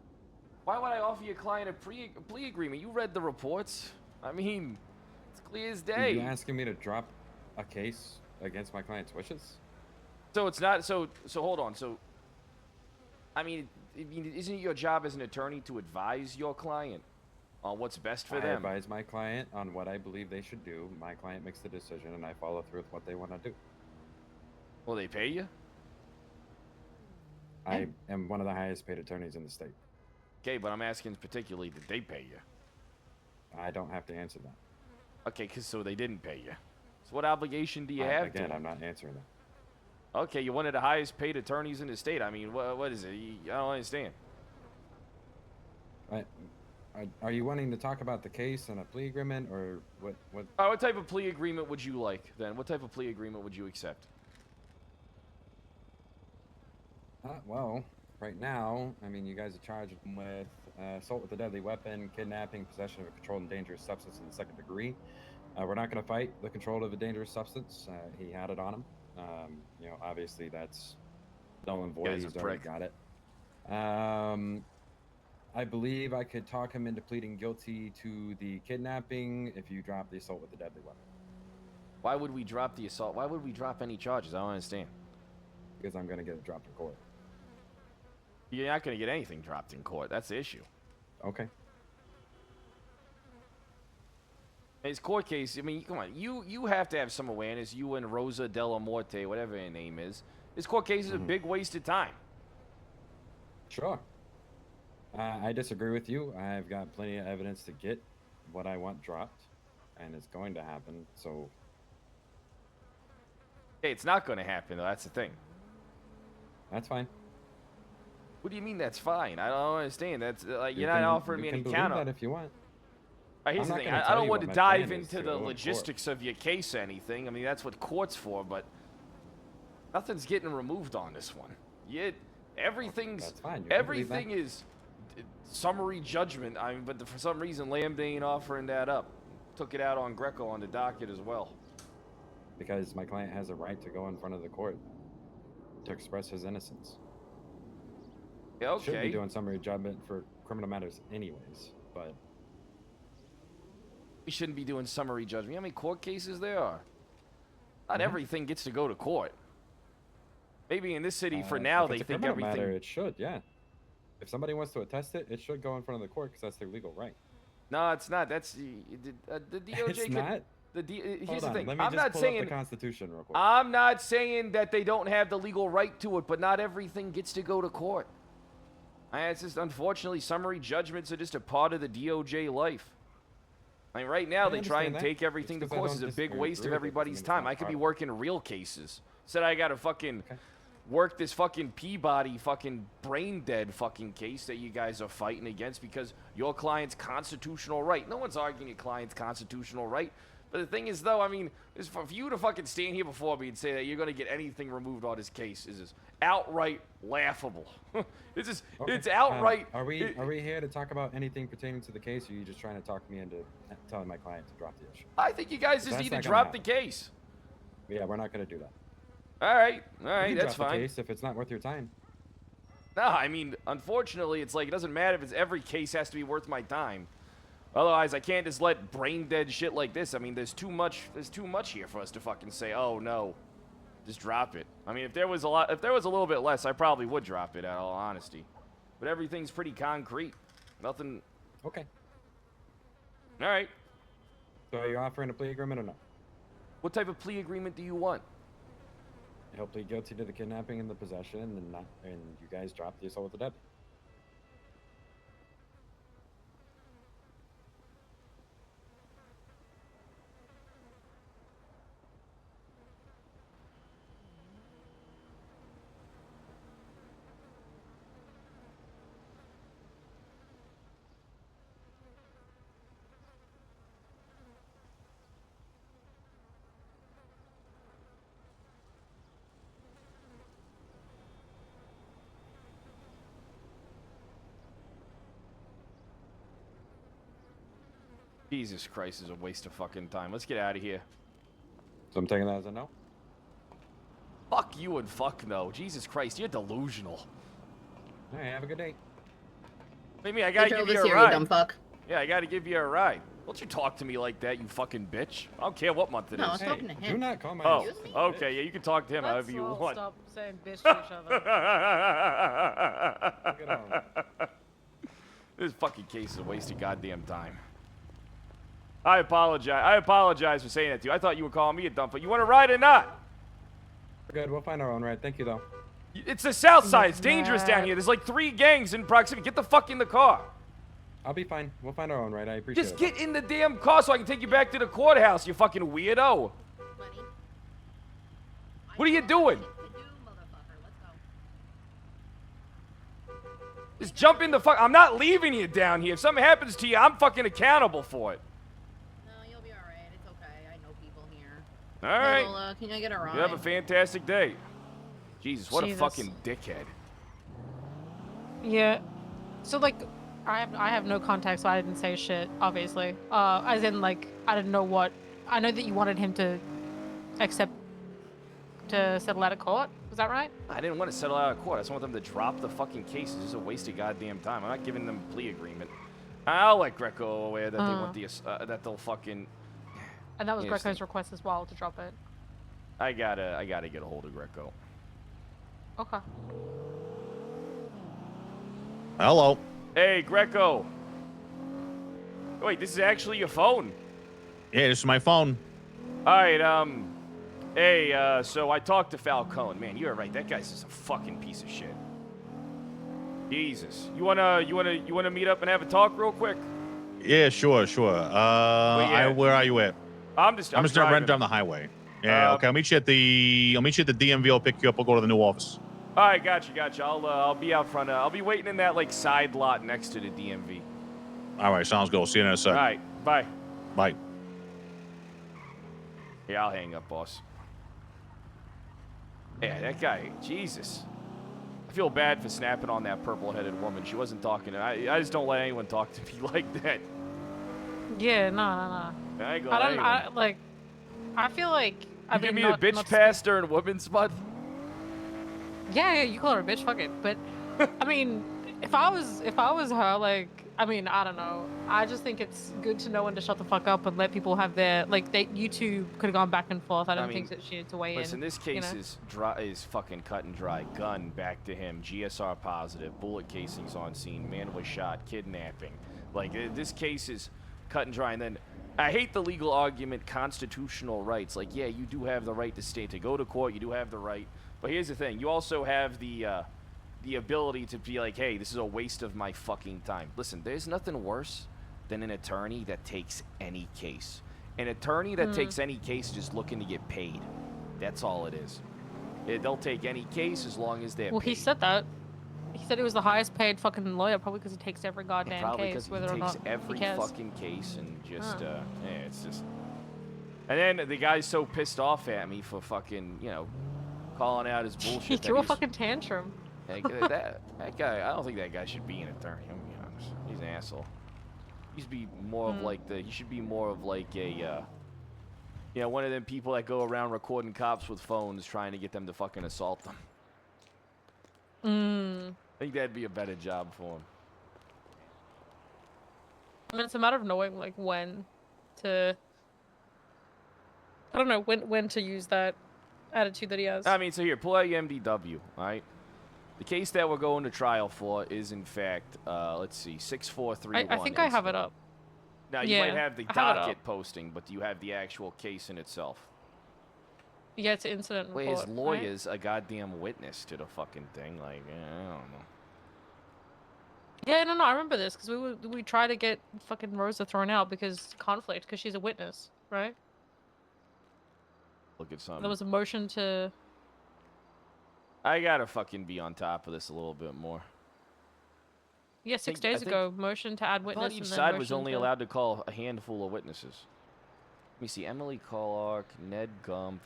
Why would I offer your client a plea agreement? You read the reports. I mean, it's clear as Are day. you asking me to drop a case against my client's wishes? So it's not, so hold on, so, I mean, isn't it your job as an attorney to advise your client on what's best for I them? advise my client on what I believe they should do. My client makes the decision, and I follow through with what they want to do. Will they pay you? I am one of the highest paid attorneys in the state. Okay, but I'm asking particularly, did they pay you? I don't have to answer that. Okay, so they didn't pay you. So what obligation do you have to? Again, I'm not answering that. Okay, you're one of the highest paid attorneys in the state. I mean, what is it? I don't understand. Are you wanting to talk about the case and a plea agreement, or what? What type of plea agreement would you like, then? What type of plea agreement would you accept? Well, right now, I mean, you guys are charged with assault with a deadly weapon, kidnapping, possession of a controlled and dangerous substance in the second degree. We're not going to fight the control of a dangerous substance. He had it on him. You know, obviously that's null and void. Guy's a He's already prick. got it. I believe I could talk him into pleading guilty to the kidnapping if you drop the assault with a deadly weapon. Why would we drop the assault? Why would we drop any charges? I don't understand. Because I'm going to get it dropped in court. You're not going to get anything dropped in court. That's the issue. Okay. His court case, I mean, come on. You have to have some awareness. You and Rosa Della Morte, whatever her name is. His court case is a big waste of time. Sure. I disagree with you. I've got plenty of evidence to get what I want dropped, and it's going to happen, so... Hey, it's not going to happen, though. That's the thing. That's fine. What do you mean that's fine? I don't understand. That's like You you're not can- offering you me can any believe counter. that if you want. Here's I'm the not thing. gonna I tell don't you want what to my dive plan is into to the go in court. logistics of your case or anything. I mean, that's what court's for, but nothing's getting removed on this one. Everything's That's fine. You can believe that. everything is summary judgment. I mean, but for some reason, Lambda ain't offering that up. Took it out on Greco on the docket as well. Because my client has a right to go in front of the court to express his innocence. Yeah, Should be okay. doing summary judgment for criminal matters anyways, but... We shouldn't be doing summary judgment. You know how many court cases there are? Not everything gets to go to court. Maybe in this city, for now, if they it's a think criminal everything... matter, it should, yeah. If somebody wants to attest it, it should go in front of the court because that's their legal right. No, it's not. That's the DOJ. It's could- not? Here's Hold the on, thing. let me I'm just not pull saying up the Constitution real quick. I'm not saying that they don't have the legal right to it, but not everything gets to go to court. It's just unfortunately summary judgments are just a part of the DOJ life. I mean, right now I they try and understand that. take everything to Just 'cause I court. don't It's a big disagree waste with of it everybody's doesn't mean time. it's not I could be part working real cases. Said I got to fucking work this fucking Peabody fucking brain dead fucking case that you guys are fighting against because your client's constitutional right. No one's arguing your client's constitutional right. But the thing is, though, I mean, is for you to fucking stand here before me and say that you're going to get anything removed on this case is just outright laughable. It's just, Okay. it's outright. Are we here to talk about anything pertaining to the case, or are you just trying to talk me into telling my client to drop the issue? I think you guys just That's need to not gonna drop the happen. case. Yeah, we're not going to do that. All right, You can that's drop the fine. case if it's not worth your time. No, I mean, unfortunately, it's like it doesn't matter if it's every case has to be worth my time. Otherwise, I can't just let brain dead shit like this. I mean, there's too much here for us to fucking say, oh no, just drop it. I mean, if there was a little bit less, I probably would drop it. In all honesty, but everything's pretty concrete. Nothing. Okay. All right. So are you offering a plea agreement or no? What type of plea agreement do you want? He'll plead guilty to the kidnapping and the possession, and you guys drop the assault with the deadly. Jesus Christ, is a waste of fucking time. Let's get out of here. So I'm taking that as a no. Fuck you and fuck no. Jesus Christ, you're delusional. All right, have a good day. What do you mean? I gotta Hey, give Joe, you this a here, ride. you dumb fuck. Yeah, I gotta give you a ride. Don't you talk to me like that, you fucking bitch. I don't care what month it is. No, I was talking to him. Do not call my Oh, Excuse me? okay. Yeah, you can talk to him Let's however you all want. stop saying bitch to each other. This fucking case is a waste of goddamn time. I apologize. I apologize for saying that to you. I thought you were calling me a dumb fuck. You want to ride or not? Good. We'll find our own ride. Thank you, though. It's the south side. It's dangerous down here. There's like 3 gangs in proximity. Get the fuck in the car. I'll be fine. We'll find our own ride. I appreciate Just it. get in the damn car so I can take you back to the courthouse, you fucking weirdo. What are you doing? Just jump in the fuck. I'm not leaving you down here. If something happens to you, I'm fucking accountable for it. No, you'll be alright. It's okay. I know people here. All right. Lola, can I get a ride? You have a fantastic day. Jesus, what Jesus. a fucking dickhead. Yeah. So like, I have no context, so I didn't say shit. Obviously, as in like I didn't know what. I know that you wanted him to accept to settle out of court. Was that right? I didn't want to settle out of court. I just want them to drop the fucking case. It's just a waste of goddamn time. I'm not giving them a plea agreement. I'll let Greco aware that they want the that they'll fucking. And that was Yes, Greco's request as well to drop it. I gotta get a hold of Greco. Okay. Hello. Hey, Greco. Wait, this is actually your phone. Yeah, this is my phone. All right, hey, so I talked to Falcone. Man, you're right. That guy's just a fucking piece of shit. Jesus. You wanna meet up and have a talk real quick? Yeah, sure. yeah. Where are you at? I'm just right driving. down the highway. Yeah, okay. I'll meet you at the DMV. I'll pick you up. We'll go to the new office. All right, gotcha. I'll be out front. I'll be waiting in that like side lot next to the DMV. All right, sounds good. See you in a sec. All right, bye. Bye. Yeah, I'll hang up, boss. Yeah, that guy, Jesus. I feel bad for snapping on that purple-headed woman. She wasn't talking. I just don't let anyone talk to me like that. Yeah, no. I ain't gonna I let don't. anyone. I feel like. You give me a bitch pass during Women's Month? Yeah, you call her a bitch, fuck it. But I mean, if I was her, like, I mean, I don't know. I just think it's good to know when to shut the fuck up and let people have their you two could have gone back and forth. I don't think that she needed to weigh in. Listen, this case you know? is fucking cut and dry. Gun back to him. GSR positive. Bullet casings on scene. Man was shot. Kidnapping. Like this case is cut and dry. And then I hate the legal argument. Constitutional rights. Like, yeah, you do have the right to go to court. You do have the right. But here's the thing. You also have the ability to be like, hey, this is a waste of my fucking time. Listen, there's nothing worse than an attorney that takes any case. An attorney that takes any case is just looking to get paid. That's all it is. They'll take any case as long as they're Well, paid. he said that. He said he was the highest paid fucking lawyer, probably because he takes every goddamn Probably case, because whether he or takes not every he cares. fucking case and just, yeah, it's just... And then the guy's so pissed off at me for fucking, calling out his bullshit. He that threw a he's- fucking tantrum. that guy, I don't think that guy should be an attorney. I'm gonna be honest. He's an asshole. He should be more of like he should be more of like a, one of them people that go around recording cops with phones trying to get them to fucking assault them. I think that'd be a better job for him. I mean, it's a matter of knowing like when to. I don't know when to use that attitude that he has. I mean, so here, pull out your MDW, all right? The case that we're going to trial for is, in fact, let's see, 6431. I think I have it up. Now, you might have the I have it docket up. posting, but do you have the actual case in itself? Yeah, it's an incident Wait, report. his lawyer's a goddamn witness to the fucking thing. Like, I don't know. Yeah, no, I remember this because we tried to get fucking Rosa thrown out because conflict, because she's a witness, right? Look at something. There was a motion to. I gotta fucking be on top of this a little bit more. Yeah, six days ago, motion to add I witness. thought each and then side was motion only to... allowed to call a handful of witnesses. Let me see. Emily Clark, Ned Gump,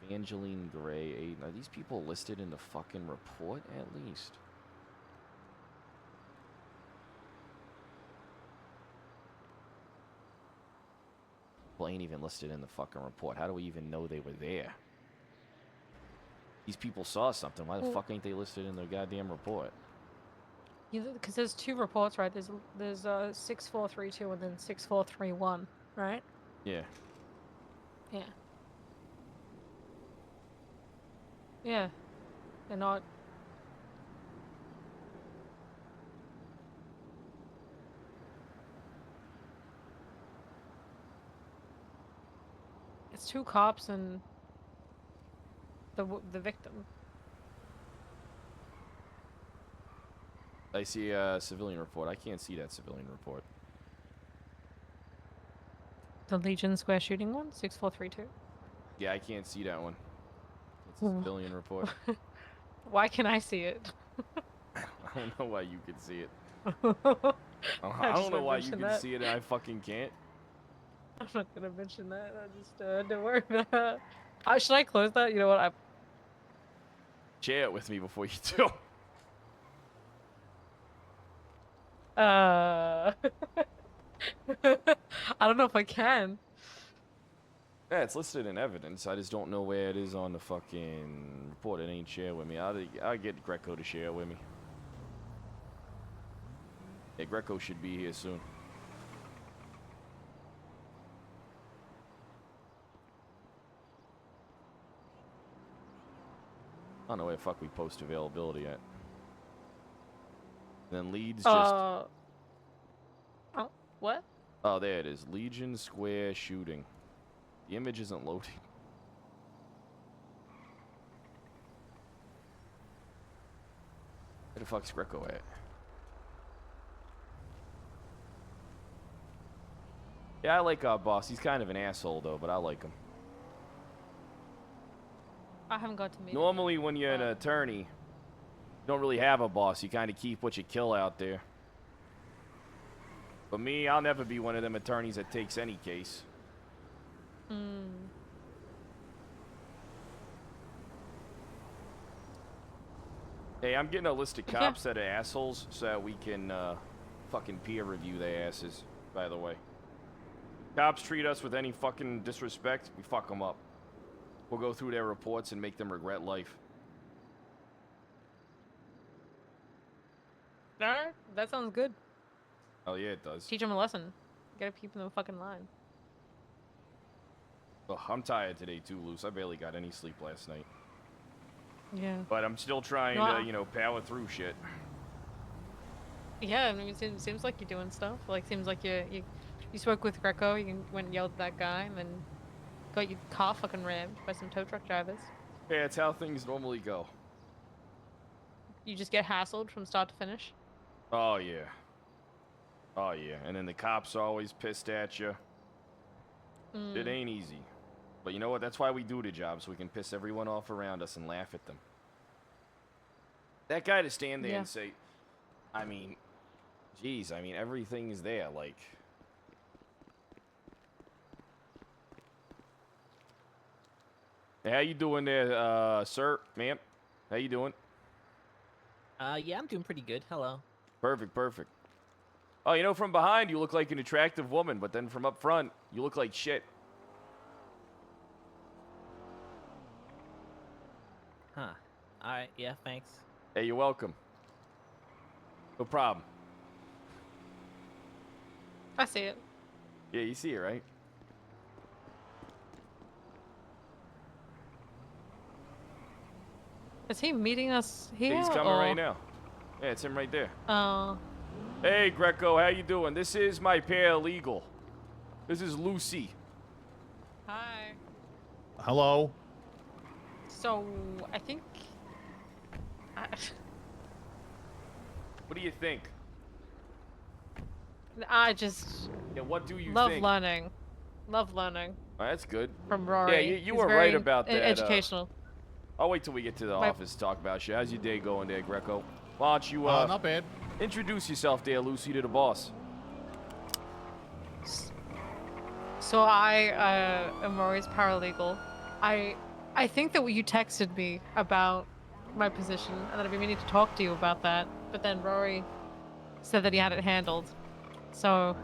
Evangeline Gray. Are these people listed in the fucking report at least? Well, ain't even listed in the fucking report. How do we even know they were there? These people saw something. Why the Well- fuck ain't they listed in their goddamn report? Because there's 2 reports, right? There's 6432 and then 6431, right? Yeah. Yeah. Yeah. They're not. It's 2 cops and the victim. I see a civilian report. I can't see that civilian report. The Legion Square shooting one, 6432. Yeah, I can't see that one. It's a civilian report. Why can I see it? I don't know why you can see it. I I just don't know wanna why you mention can that. see it and I fucking can't. I'm not gonna mention that. I just don't worry about that. Should I close that? You know what? Share it with me before you do. I don't know if I can. Yeah, it's listed in evidence. I just don't know where it is on the fucking report. It ain't shared with me. I'll get Greco to share it with me. Yeah, Greco should be here soon. I don't know where the fuck we post availability at. Then Leeds just... Oh, what? Oh, there it is. Legion Square shooting. The image isn't loading. Where the fuck's Greco at? Yeah, I like our boss. He's kind of an asshole, though, but I like him. I haven't got to meet him. Normally, when you're an attorney, you don't really have a boss. You kind of keep what you kill out there. But me, I'll never be one of them attorneys that takes any case. Hey, I'm getting a list of cops that are assholes so that we can fucking peer review their asses, by the way. Cops treat us with any fucking disrespect, we fuck them up. We'll go through their reports and make them regret life. Alright, that sounds good. Oh yeah, it does. Teach them a lesson. Gotta keep them in the fucking line. Ugh, I'm tired today too, Luce. I barely got any sleep last night. Yeah. But I'm still trying No, to, you know, power through shit. Yeah, I mean, it seems like you're doing stuff. Like, seems like you spoke with Greco, you went and yelled at that guy, and then got your car fucking rammed by some tow truck drivers. Yeah, it's how things normally go. You just get hassled from start to finish. Oh, yeah. Oh, yeah. And then the cops are always pissed at you. It ain't easy. But you know what? That's why we do the job, so we can piss everyone off around us and laugh at them. That guy to stand there and say, I mean, geez, I mean, everything's there, like... Hey, how you doing there, sir, ma'am? How you doing? Yeah, I'm doing pretty good. Hello. Perfect, perfect. Oh, you know, from behind, you look like an attractive woman, but then from up front, you look like shit. Huh. Alright, yeah, thanks. Hey, you're welcome. No problem. I see it. Yeah, you see it, right? Is he meeting us here? Yeah, he's coming or... right now. Yeah, it's him right there. Oh. Hey, Greco, how you doing? This is my paralegal. This is Lucy. Hi. Hello. So, I think... What do you think? I just... Yeah, what do you love think? learning. Love learning. Oh, that's good. From Rory. Yeah, you He's were very right about that. educational. I'll wait till we get to the office to talk about shit. How's your day going there, Greco? Why don't you, not bad. Introduce yourself there, Lucy, to the boss. So I am Rory's paralegal. I think that you texted me about my position and that I've been meaning to talk to you about that, but then Rory said that he had it handled. So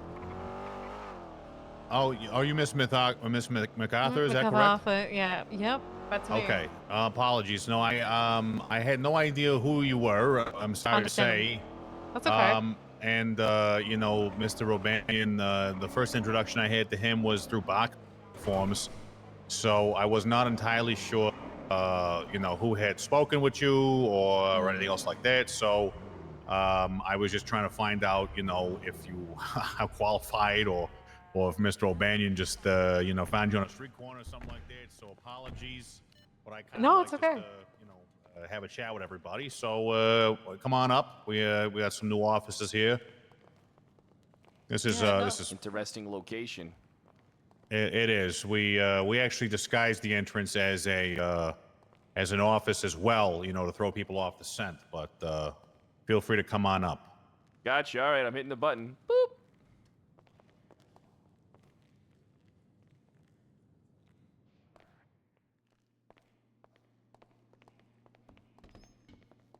are you Miss Miss MacArthur? Is that correct? MacArthur, yeah, yep, that's me. Okay. Apologies. No, I had no idea who you were. I'm sorry to say. That's okay. And you know, Mr. O'Banion, the first introduction I had to him was through box forms, so I was not entirely sure, you know, who had spoken with you or anything else like that. So I was just trying to find out, you know, if you are qualified or if Mr. O'Banion just you know, found you on a street corner or something like that. So apologies, but I kind of No, like it's okay. just you know, have a chat with everybody. So come on up. We got some new offices here. This is this is interesting location. it is. We actually disguised the entrance as a as an office as well, you know, to throw people off the scent. But feel free to come on up. Gotcha. All right, I'm hitting the button. Boop.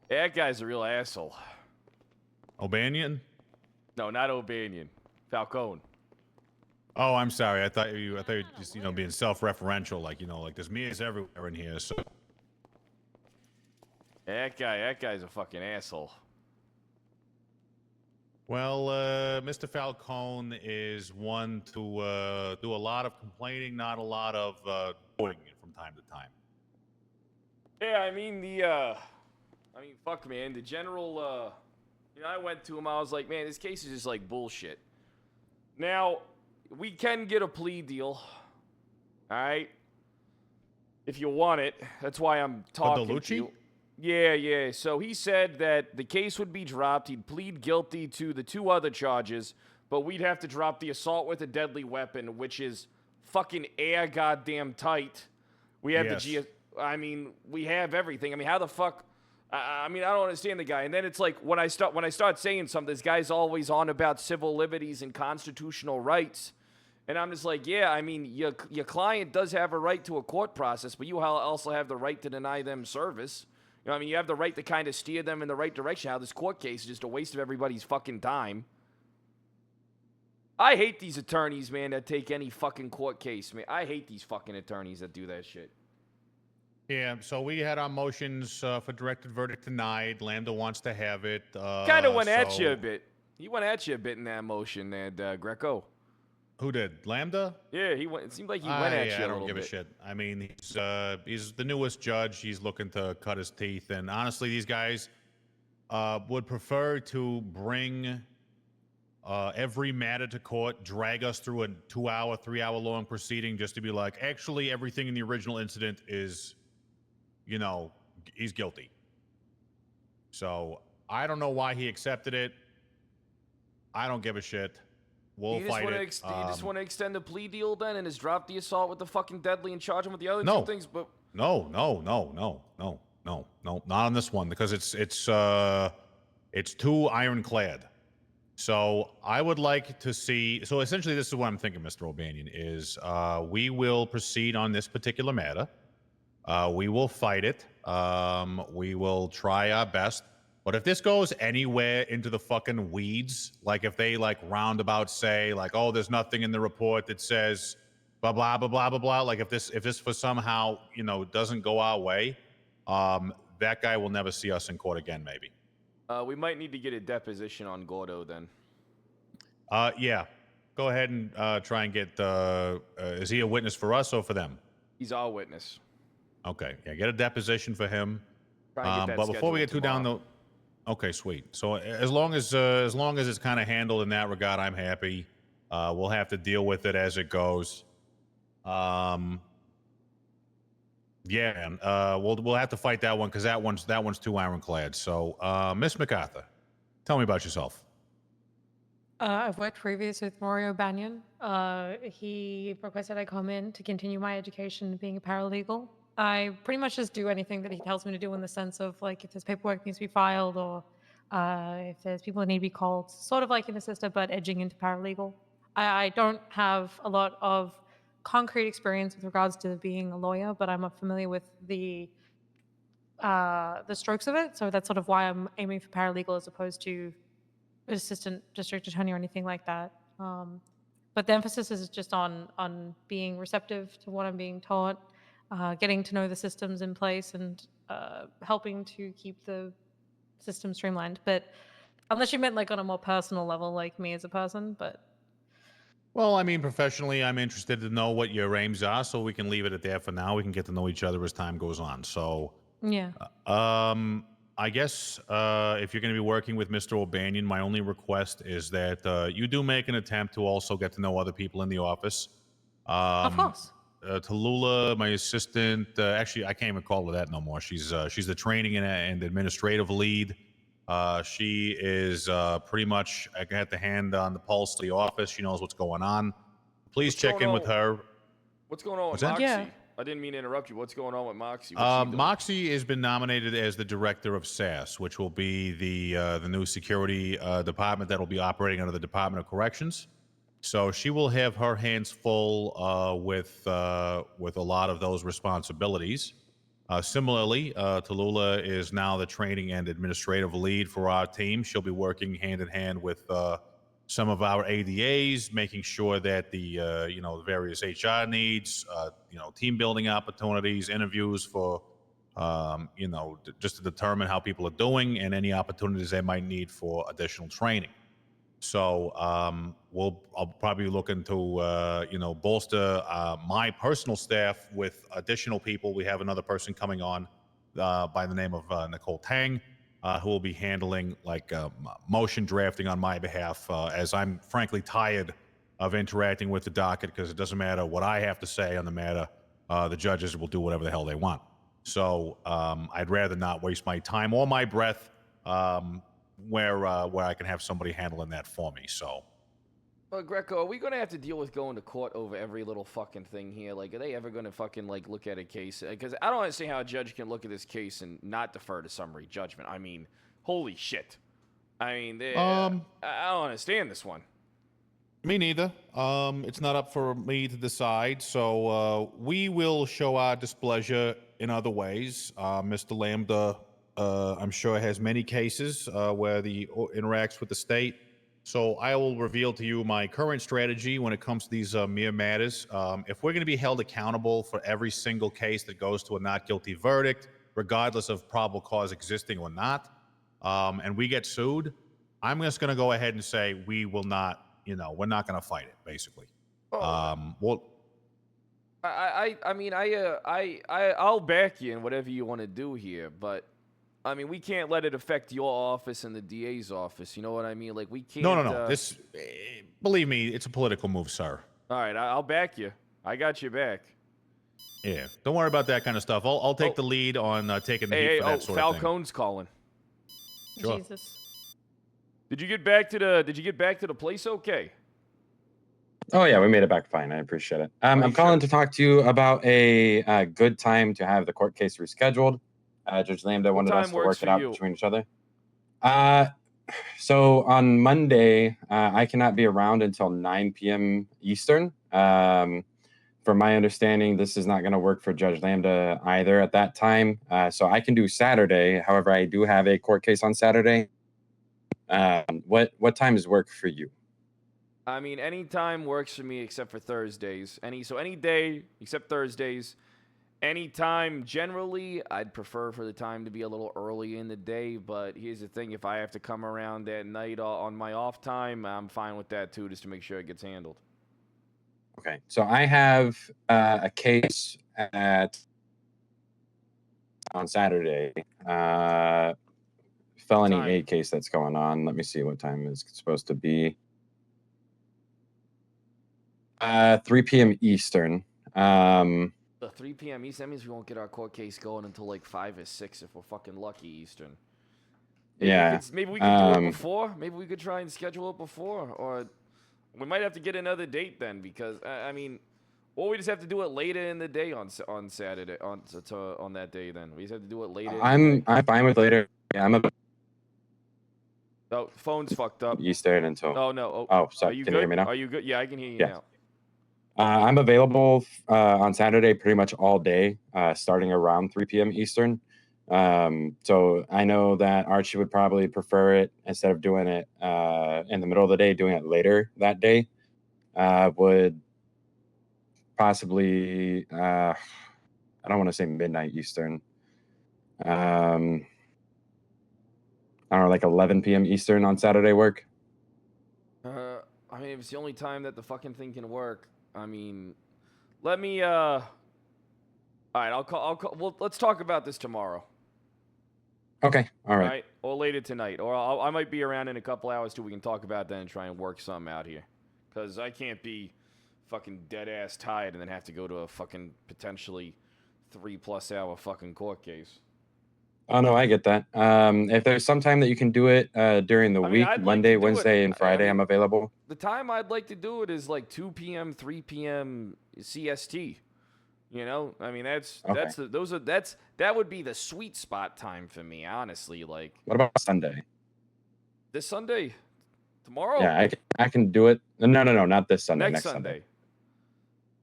That guy's a real asshole. O'Banion? No, not O'Banion. Falcone. Oh, I'm sorry. I thought you were just, you know, being self-referential, like, you know, like there's mirrors everywhere in here. So That guy's a fucking asshole. well, Mr. Falcone is one to do a lot of complaining, not a lot of doing it from time to time. Yeah, I mean, fuck, man. The general, you know, I went to him. I was like, man, this case is just like bullshit. Now, we can get a plea deal. All right, if you want it. That's why I'm talking to you. Yeah. So he said that the case would be dropped. He'd plead guilty to the 2 other charges, but we'd have to drop the assault with a deadly weapon, which is fucking air goddamn tight. We have Yes. I mean, we have everything. I mean, how the fuck? I mean, I don't understand the guy. And then it's like when I start saying something, this guy's always on about civil liberties and constitutional rights. And I'm just like, yeah, I mean, your client does have a right to a court process, but you also have the right to deny them service. You know, I mean, you have the right to kind of steer them in the right direction. How this court case is just a waste of everybody's fucking time. I hate these attorneys, man, that take any fucking court case, man. I hate these fucking attorneys that do that shit. Yeah, so we had our motions for directed verdict denied. Lambda wants to have it. Kind of went at you a bit. He went at you a bit in that motion, and Greco. Who did? Lambda? Yeah, he went. It seemed like he went at you a I little don't give bit. a shit. I mean, he's the newest judge. He's looking to cut his teeth, and honestly, these guys would prefer to bring every matter to court, drag us through a 2-hour, 3-hour long proceeding just to be like, actually, everything in the original incident is, you know, he's guilty. So I don't know why he accepted it. I don't give a shit. We'll fight it. You just want to extend the plea deal then and just drop the assault with the fucking deadly and charge him with the other No. two things? But No, not on this one because it's too ironclad. So I would like to see. So essentially, this is what I'm thinking, Mr. O'Banion, is we will proceed on this particular matter. We will fight it. We will try our best. But if this goes anywhere into the fucking weeds, like if they like roundabout say like, oh, there's nothing in the report that says blah blah blah blah blah blah. Like if this for somehow, you know, doesn't go our way, that guy will never see us in court again, maybe. we might need to get a deposition on Gordo then. Yeah. Go ahead and try and get. Is he a witness for us or for them? He's our witness. Okay. Yeah. Get a deposition for him. Try and get that But before we get scheduled too down tomorrow. okay, sweet. So as long as it's kind of handled in that regard, I'm happy. We'll have to deal with it as it goes. Yeah, man. We'll have to fight that one because that one's too ironclad. So, Miss MacArthur, tell me about yourself. I've worked previously with Rory O'Banion. He requested I come in to continue my education being a paralegal. I pretty much just do anything that he tells me to do in the sense of like if there's paperwork needs to be filed or if there's people that need to be called, sort of like an assistant but edging into paralegal. I don't have a lot of concrete experience with regards to being a lawyer, but I'm familiar with the strokes of it. So that's sort of why I'm aiming for paralegal as opposed to assistant district attorney or anything like that. But the emphasis is just on being receptive to what I'm being taught, getting to know the systems in place, and helping to keep the system streamlined. But unless you meant like on a more personal level, like me as a person, but Well, I mean, professionally, I'm interested to know what your aims are, so we can leave it at that for now. We can get to know each other as time goes on. So, yeah. I guess if you're going to be working with Mr. O'Banion, my only request is that you do make an attempt to also get to know other people in the office. Of course. Tallulah, my assistant, actually, I can't even call her that no more. She's the training and administrative lead. She is pretty much I got the hand on the pulse of the office. She knows what's going on. Please check in with her. What's going on What's with that? Moxie? Yeah. I didn't mean to interrupt you. What's going on with Moxie? What's she doing? Moxie has been nominated as the director of SAS, which will be the new security department that will be operating under the Department of Corrections. So she will have her hands full with a lot of those responsibilities. Similarly, Tallulah is now the training and administrative lead for our team. She'll be working hand in hand with some of our ADAs, making sure that the the various HR needs, team building opportunities, interviews for just to determine how people are doing and any opportunities they might need for additional training. So I'll probably look into bolster my personal staff with additional people. We have another person coming on by the name of Nicole Tang, who will be handling motion drafting on my behalf, as I'm frankly tired of interacting with the docket because it doesn't matter what I have to say on the matter. The judges will do whatever the hell they want. So I'd rather not waste my time or my breath. Where I can have somebody handling that for me. So, Well, Greco, are we gonna have to deal with going to court over every little fucking thing here? Like, are they ever gonna fucking look at a case? Because I don't understand how a judge can look at this case and not defer to summary judgment. I mean, holy shit. I mean, I don't understand this one. me neither. It's not up for me to decide. So we will show our displeasure in other ways. Mr. Lambda, I'm sure has many cases where he interacts with the state. So I will reveal to you my current strategy when it comes to these mere matters. If we're going to be held accountable for every single case that goes to a not guilty verdict, regardless of probable cause existing or not, and we get sued, I'm just going to go ahead and say we will not, we're not going to fight it, basically. Well, I'll back you in whatever you want to do here, but I mean, we can't let it affect your office and the DA's office. You know what I mean? Like, we can't. No. This, believe me, it's a political move, sir. All right, I'll back you. I got your back. Yeah, don't worry about that kind of stuff. I'll take the lead on taking the heat for that sort of thing. Falcone's calling. Sure. Jesus. Did you get back to the place? Okay. Oh yeah, we made it back fine. I appreciate it. I'm calling to talk to you about a good time to have the court case rescheduled. Judge Lambda wanted us to work it out between each other. So on Monday, I cannot be around until 9 p.m. Eastern. From my understanding, this is not going to work for Judge Lambda either at that time. So I can do Saturday. However, I do have a court case on Saturday. What times work for you? I mean, any time works for me except for Thursdays. Any day except Thursdays. Any time, generally, I'd prefer for the time to be a little early in the day, but here's the thing. If I have to come around at night on my off time, I'm fine with that too, just to make sure it gets handled. Okay, so I have a case on Saturday. Felony 8 case that's going on. Let me see what time it's supposed to be. 3 p.m. Eastern. The 3 p.m. Eastern, that means we won't get our court case going until like 5 or 6 if we're fucking lucky Eastern. Maybe we could do it before. Maybe we could try and schedule it before, or we might have to get another date then, because I mean, or we just have to do it later in the day on Saturday on that day. Then we just have to do it later. I'm fine with later. Yeah, Oh, phone's fucked up. Eastern until. Oh no. Oh, sorry. Are you Can good? you hear me now? Are you good? Yeah, I can hear you Yeah. now. I'm available on Saturday pretty much all day, starting around 3 p.m. Eastern. So I know that Archie would probably prefer it instead of doing it in the middle of the day, doing it later that day. would possibly, I don't want to say midnight Eastern. I don't know, like 11 p.m. Eastern on Saturday work. I mean, if it's the only time that the fucking thing can work, I mean, let me, all right, I'll call, well, let's talk about this tomorrow. Okay, all right. Or later tonight. Or I might be around in a couple hours too. We can talk about that and try and work something out here. Because I can't be fucking dead-ass tired and then have to go to a fucking potentially 3+ hour fucking court case. Oh, no, I get that. If there's some time that you can do it during the I mean, week, I'd like Monday, to do it. Wednesday, and Friday, I'm available. The time I'd like to do it is like 2 p.m., 3 p.m. CST. You know, I mean, that would be the sweet spot time for me, honestly. Like, What about Sunday? this Sunday, tomorrow. Yeah, I can do it. No, not this Sunday. Next Sunday.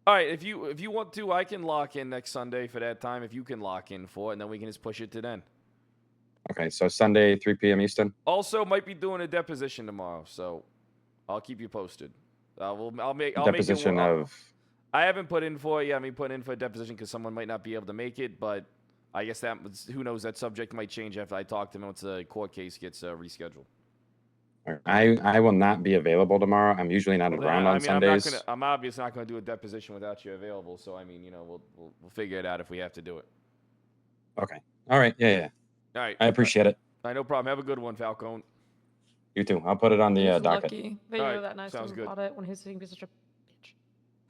All right, if you want to, I can lock in next Sunday for that time. If you can lock in for it, and then we can just push it to then. Okay, so Sunday, 3 p.m. Eastern. Also, might be doing a deposition tomorrow, so I'll keep you posted. I'll make Deposition of. I haven't put in for it yet. I mean, put in for a deposition because someone might not be able to make it, but I guess who knows, that subject might change after I talk to them once the court case gets rescheduled. I will not be available tomorrow. I'm usually not around on Sundays. I'm obviously not going to do a deposition without you available. So I mean, you know, we'll figure it out if we have to do it. Okay. All right. Yeah. All right. I appreciate it. All right, no problem. Have a good one, Falcone. You too. I'll put it on the He's docket. lucky that you were that nice to him about it when he's being such a.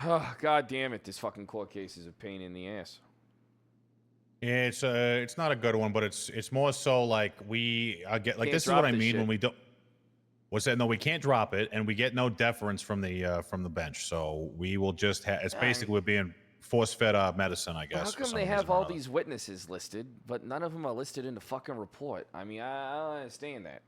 Oh, God damn it! This fucking court case is a pain in the ass. It's not a good one, but it's more so like we get like Can't this is what drop I this mean shit. when we don't. What's that? No, we can't drop it, and we get no deference from the bench. So we will just have. It's basically we're being force-fed medicine, I guess. How come they have all these witnesses listed, but none of them are listed in the fucking report? I mean, I don't understand that.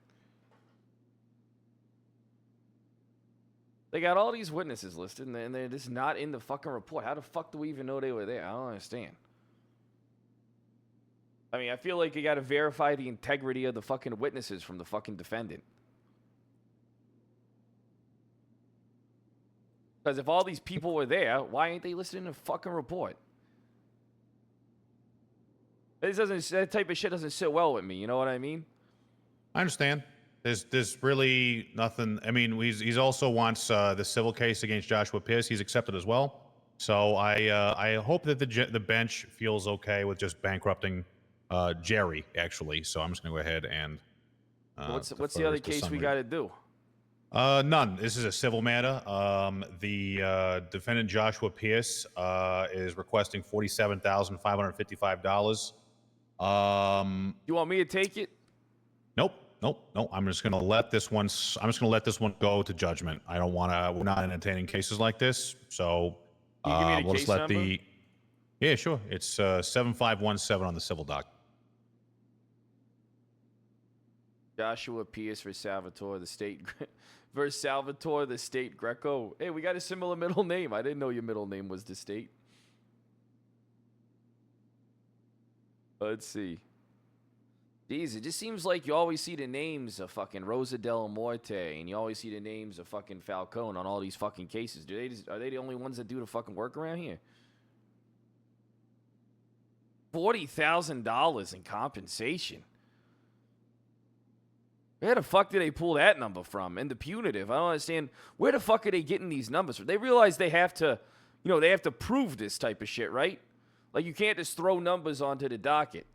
They got all these witnesses listed, and they're just not in the fucking report. How the fuck do we even know they were there? I don't understand. I mean, I feel like you got to verify the integrity of the fucking witnesses from the fucking defendant. Because if all these people were there, why ain't they listed in the fucking report? That type of shit doesn't sit well with me. You know what I mean? I understand. There's really nothing. I mean, he's also wants the civil case against Joshua Pierce. He's accepted as well. So I hope that the bench feels okay with just bankrupting Jerry, actually. So I'm just gonna go ahead and. What's the other case we got to do? None. This is a civil matter. The defendant Joshua Pierce is requesting $47,555. You want me to take it? Nope. I'm just gonna let this one. I'm just gonna let this one go to judgment. I don't want to. We're not entertaining cases like this. So Can you give me the we'll case just let number? Yeah, sure. It's 7517 on the civil doc. Joshua Pierce versus Salvatore the State Greco. Hey, we got a similar middle name. I didn't know your middle name was the State. Let's see. Jeez, it just seems like you always see the names of fucking Rosa Del Morte, and you always see the names of fucking Falcone on all these fucking cases. Are they the only ones that do the fucking work around here? $40,000 in compensation. Where the fuck did they pull that number from? And the punitive, I don't understand. Where the fuck are they getting these numbers from? They realize they have to, they have to prove this type of shit, right? Like, you can't just throw numbers onto the docket.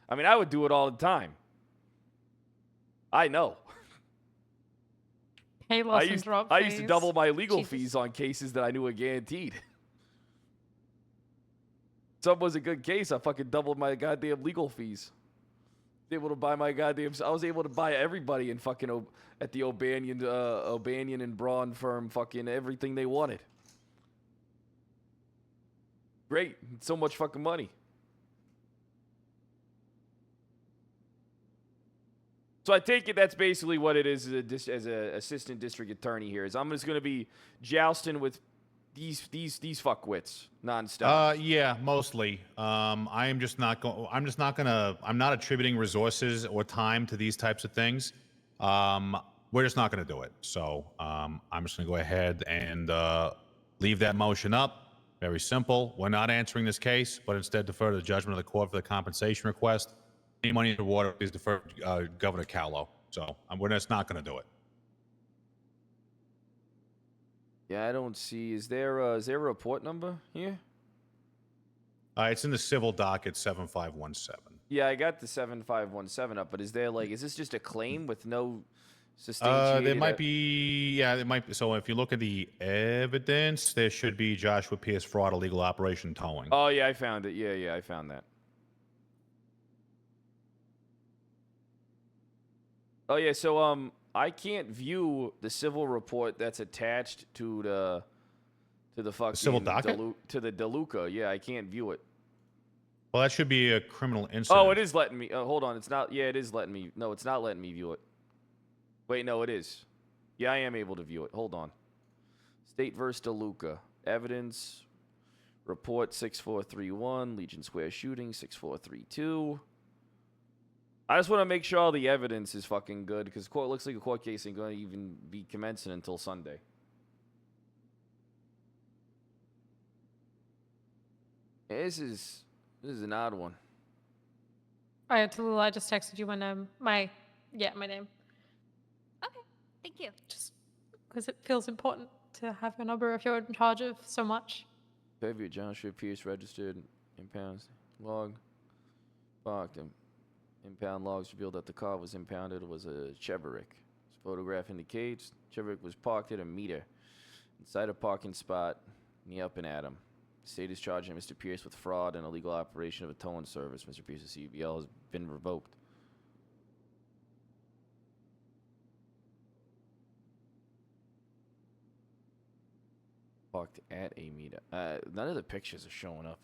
I mean, I would do it all the time. I know. Hey, I used to double my legal fees on cases that I knew were guaranteed. Some was a good case, I fucking doubled my goddamn legal fees. I was able to buy everybody in fucking at the O'Banion and Braun firm fucking everything they wanted. Great. So much fucking money. So I take it that's basically what it is as an assistant district attorney here. Is I'm just going to be jousting with these fuckwits nonstop. Yeah, mostly. I'm not attributing resources or time to these types of things. we're just not going to do it. So I'm just going to go ahead and leave that motion up. Very simple. We're not answering this case, but instead defer to the judgment of the court for the compensation request. Any money in the water is deferred to Governor Callow. So we're just not going to do it. Yeah, I don't see. Is there a report number here? It's in the civil docket 7517. Yeah, I got the 7517 up, but is this just a claim with no substantiated? There might be, yeah, there might be. So if you look at the evidence, there should be Joshua Pierce fraud, illegal operation, towing. Oh yeah, I found it. Yeah, I found that. Oh yeah, so I can't view the civil report that's attached to the fucking civil docket? to the DeLuca. Yeah, I can't view it. Well, that should be a criminal incident. Oh, it is letting me. Hold on, it's not. Yeah, it is letting me. No, it's not letting me view it. Wait, no, it is. Yeah, I am able to view it. Hold on. State versus DeLuca. Evidence. Report 6431. Legion Square shooting 6432. I just want to make sure all the evidence is fucking good because court looks like a court case ain't going to even be commencing until Sunday. Yeah, this is an odd one. All right, Tallulah, I just texted you my name. My name. Okay, thank you. Just because it feels important to have your number if you're in charge of so much. Behavior, Joshua Pierce registered impounds log. Parked him. Impound logs revealed that the car was impounded was a Chevrolet. This photograph indicates Chevrolet was parked at a meter inside a parking spot near Up and Adam. The state is charging Mr. Pierce with fraud and illegal operation of a towing service. Mr. Pierce's CBL has been revoked. Parked at a meter. None of the pictures are showing up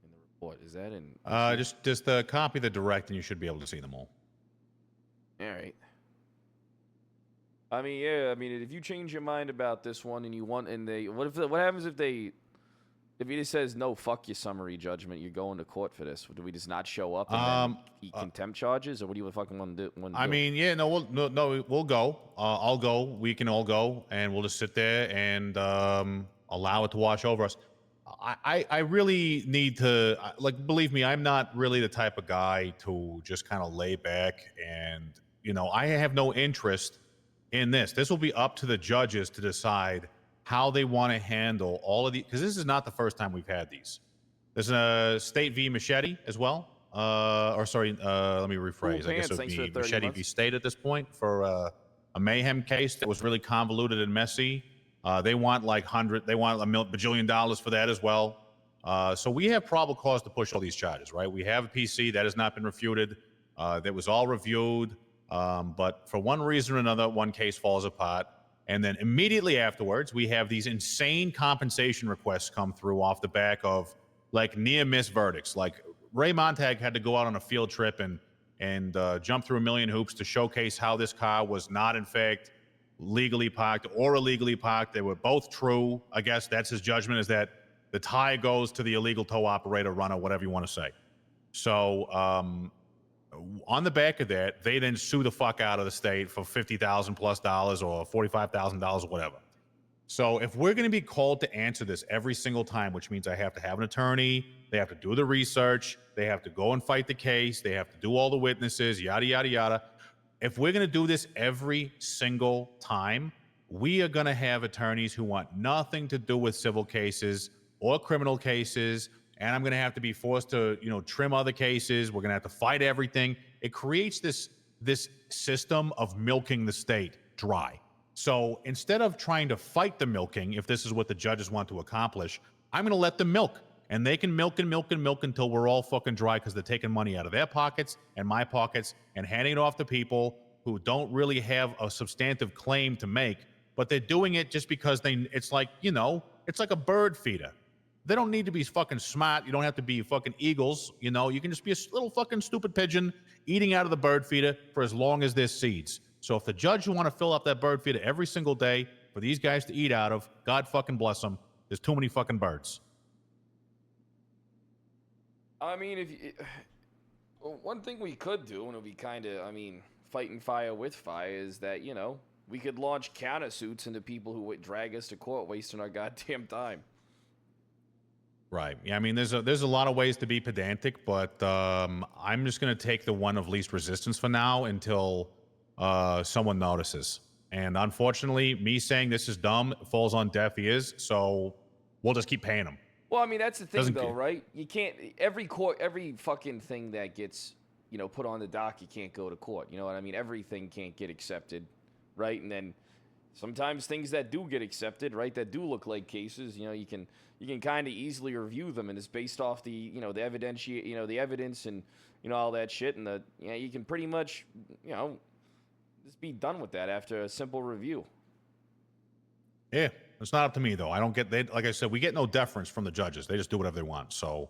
in the report. Is that in? Just the copy of the direct, and you should be able to see them all. All right. I mean, yeah. I mean, if you change your mind about this one and you want, and they, what happens if he just says no, fuck your summary judgment, you're going to court for this? Do we just not show up and then eat contempt charges, or what do you fucking want to do? I mean, yeah, no, we'll go. I'll go. We can all go, and we'll just sit there and allow it to wash over us. I really need to, believe me, I'm not really the type of guy to just kind of lay back and, I have no interest in this. This will be up to the judges to decide how they want to handle all of these, because this is not the first time we've had these. There's a State v. Machete as well. Let me rephrase. Cool I guess pants, it would thanks for be the 30 Machete v. months. State at this point for a mayhem case that was really convoluted and messy. They want they want $1 bajillion for that as well. So we have probable cause to push all these charges, right? We have a PC that has not been refuted. That was all reviewed. But for one reason or another, one case falls apart. And then immediately afterwards, we have these insane compensation requests come through off the back of near miss verdicts. Like Ray Montag had to go out on a field trip and jump through a million hoops to showcase how this car was not, in fact, legally parked or illegally parked. They were both true. I guess that's his judgment, is that the tie goes to the illegal tow operator, runner, whatever you want to say. So on the back of that, they then sue the fuck out of the state for $50,000 plus or $45,000 or whatever. So if we're going to be called to answer this every single time, which means I have to have an attorney, they have to do the research, they have to go and fight the case, they have to do all the witnesses, yada, yada, yada. If we're going to do this every single time, we are going to have attorneys who want nothing to do with civil cases or criminal cases, and I'm going to have to be forced to, trim other cases. We're going to have to fight everything. It creates this system of milking the state dry. So instead of trying to fight the milking, if this is what the judges want to accomplish, I'm going to let them milk. And they can milk and milk and milk until we're all fucking dry, because they're taking money out of their pockets and my pockets and handing it off to people who don't really have a substantive claim to make, but they're doing it just because it's like a bird feeder. They don't need to be fucking smart. You don't have to be fucking eagles. You can just be a little fucking stupid pigeon eating out of the bird feeder for as long as there's seeds. So if the judge want to fill up that bird feeder every single day for these guys to eat out of, God fucking bless them. There's too many fucking birds. I mean, one thing we could do, and it would be kind of, fighting fire with fire is that, you know, we could launch countersuits into people who would drag us to court, wasting our goddamn time. Right. Yeah. I mean, there's a lot of ways to be pedantic, but I'm just gonna take the one of least resistance for now until someone notices. And unfortunately, me saying this is dumb falls on deaf ears, so we'll just keep paying them. Well, I mean, that's the thing, Doesn't though, get- right? You can't every fucking thing that gets, you know, put on the dock, you can't go to court. You know what I mean? Everything can't get accepted, right? And then sometimes things that do get accepted, right, that do look like cases, you know, you can kind of easily review them, and it's based off the, you know, the the evidence and, you know, all that shit, and you can pretty much, you know, just be done with that after a simple review. Yeah, it's not up to me though. I don't get like I said, we get no deference from the judges. They just do whatever they want. So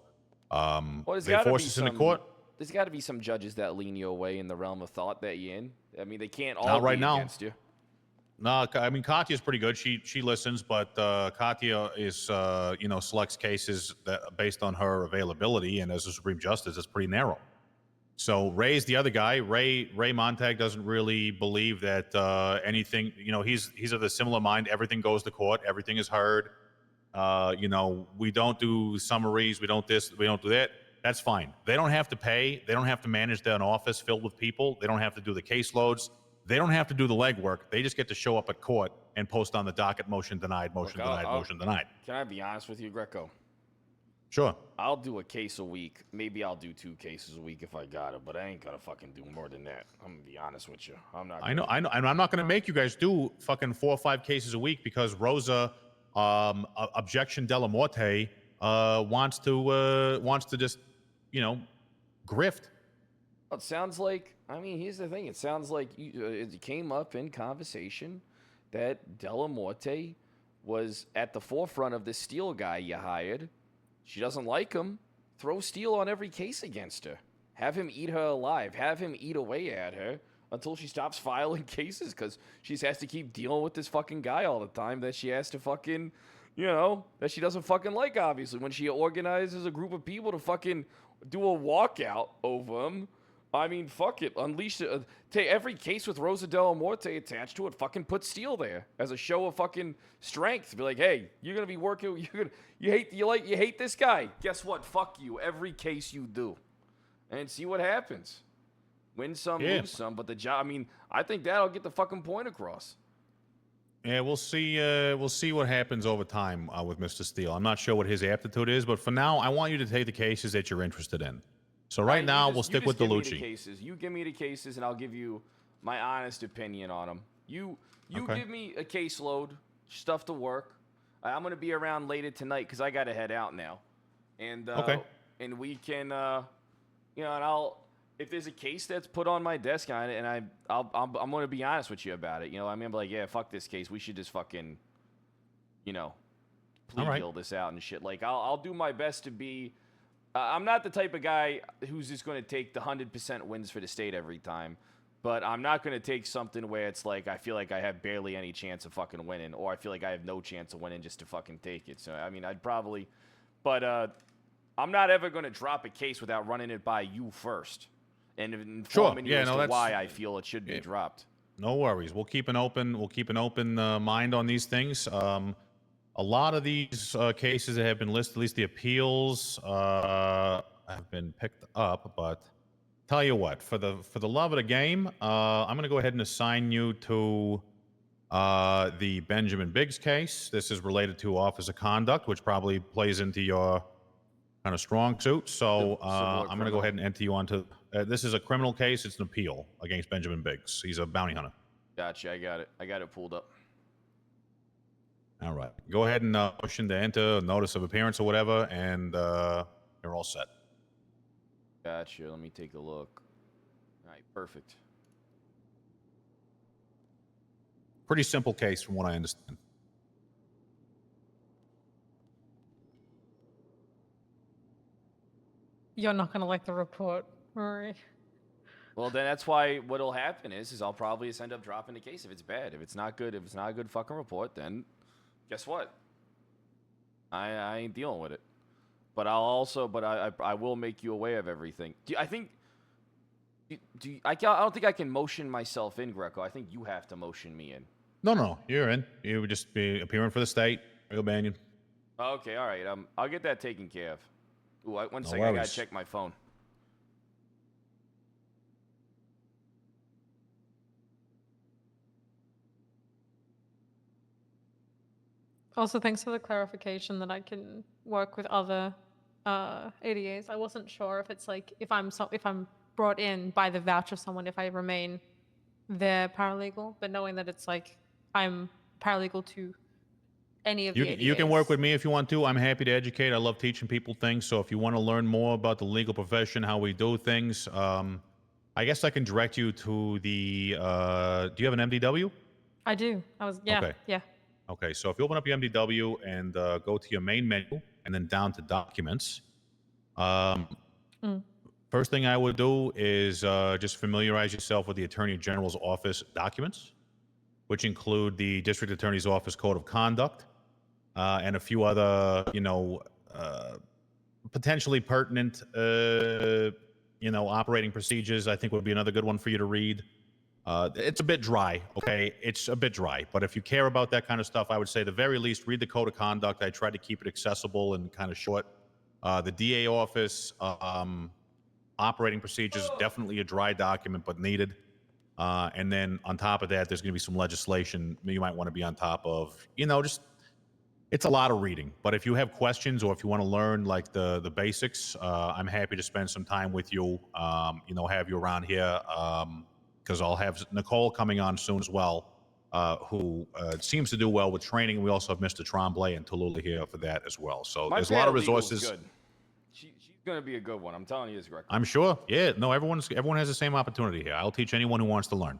Well, they force us into court. There's got to be some judges that lean your way in the realm of thought that you're in. I mean, they can't all Not right be now. against you. No, I mean Katya's pretty good. She listens, but Katya is you know, selects cases that based on her availability, and as a Supreme Justice, it's pretty narrow. So Ray's the other guy. Ray Montag doesn't really believe that anything. You know, he's of a similar mind. Everything goes to court. Everything is heard. You know, we don't do summaries. We don't this. We don't do that. That's fine. They don't have to pay. They don't have to manage an office filled with people. They don't have to do the caseloads. They don't have to do the legwork. They just get to show up at court and post on the docket, motion denied, motion Look, denied, motion denied. Can I be honest with you, Greco? Sure. I'll do a case a week. Maybe I'll do 2 cases a week if I got it, but I ain't gonna fucking do more than that. I'm gonna be honest with you. I'm not. I know, and I'm not going to make you guys do fucking 4 or 5 cases a week because Rosa, objection della morte, wants to just, you know, grift. It sounds like. I mean, here's the thing. It sounds like it came up in conversation that Della Morte was at the forefront of this Steele guy you hired. She doesn't like him. Throw Steele on every case against her. Have him eat her alive. Have him eat away at her until she stops filing cases because she has to keep dealing with this fucking guy all the time that she has to fucking, you know, that she doesn't fucking like, obviously. When she organizes a group of people to fucking do a walkout over him, I mean, fuck it. Unleash it. Take every case with Rosa Della Morte attached to it. Fucking put Steele there as a show of fucking strength. Be like, hey, you're gonna be working. You hate this guy. Guess what? Fuck you. Every case you do, and see what happens. Win some, lose some. But the job. I mean, I think that'll get the fucking point across. Yeah, we'll see. We'll see what happens over time with Mr. Steele. I'm not sure what his aptitude is, but for now, I want you to take the cases that you're interested in. So right now, we'll stick with DeLucci. Cases. You give me the cases, and I'll give you my honest opinion on them. You Okay. give me a caseload, stuff to work. I'm gonna be around later tonight because I gotta head out now. And Okay. And we can, you know, and I'll if there's a case that's put on my desk on it, and I'm gonna be honest with you about it. You know, I mean, like, yeah, fuck this case. We should just fucking, you know, plea All right. deal this out and shit. Like, I'll do my best to be. I'm not the type of guy who's just going to take the 100% wins for the state every time, but I'm not going to take something where it's like I feel like I have barely any chance of fucking winning, or I feel like I have no chance of winning just to fucking take it. So, I mean, I'd probably, but I'm not ever going to drop a case without running it by you first and informing you as to why I feel it should be dropped. No worries. We'll keep an open mind on these things. A lot of these cases that have been listed, at least the appeals, have been picked up. But tell you what, for the love of the game, I'm going to go ahead and assign you to the Benjamin Biggs case. This is related to officer conduct, which probably plays into your kind of strong suit. So I'm going to go ahead and enter you onto. This is a criminal case. It's an appeal against Benjamin Biggs. He's a bounty hunter. Gotcha. I got it. I got it pulled up. All right. Go ahead and motion to enter notice of appearance or whatever, and you're all set. Gotcha. Let me take a look. All right. Perfect. Pretty simple case from what I understand. You're not gonna like the report, Rory. Well, then that's why what'll happen is I'll probably just end up dropping the case if it's bad. If it's not good, if it's not a good fucking report, then guess what? I ain't dealing with it. But I'll also, but I will make you aware of everything. I think I don't think I can motion myself in, Greco. I think you have to motion me in. No, you're in. You would just be appearing for the state. Rory O'Banion. Okay, all right. I'll get that taken care of. Ooh, one No second. I gotta worries. check my phone. Also, thanks for the clarification that I can work with other ADAs. I wasn't sure if it's like if I'm brought in by the vouch of someone, if I remain their paralegal, but knowing that it's like I'm paralegal to any of the ADAs. You can work with me if you want to. I'm happy to educate. I love teaching people things. So if you want to learn more about the legal profession, how we do things, I guess I can direct you to the. Do you have an MDW? I do. Yeah. Okay. Yeah. Okay, so if you open up your MDW and go to your main menu and then down to documents, first thing I would do is just familiarize yourself with the Attorney General's office documents, which include the District Attorney's Office Code of Conduct and a few other, potentially pertinent, operating procedures. I think would be another good one for you to read. It's a bit dry, okay? It's a bit dry. But if you care about that kind of stuff, I would say at the very least, read the Code of Conduct. I try to keep it accessible and kind of short. The DA office, operating procedures, definitely a dry document, but needed. And then on top of that, there's going to be some legislation you might want to be on top of. It's a lot of reading. But if you have questions or if you want to learn like the basics, I'm happy to spend some time with you, have you around here. Because I'll have Nicole coming on soon as well, who seems to do well with training. We also have Mr. Tremblay and Tallulah here for that as well. So there's a lot of resources. Good. She's gonna be a good one. I'm telling you this, Greg. I'm sure. Yeah. No, everyone has the same opportunity here. I'll teach anyone who wants to learn.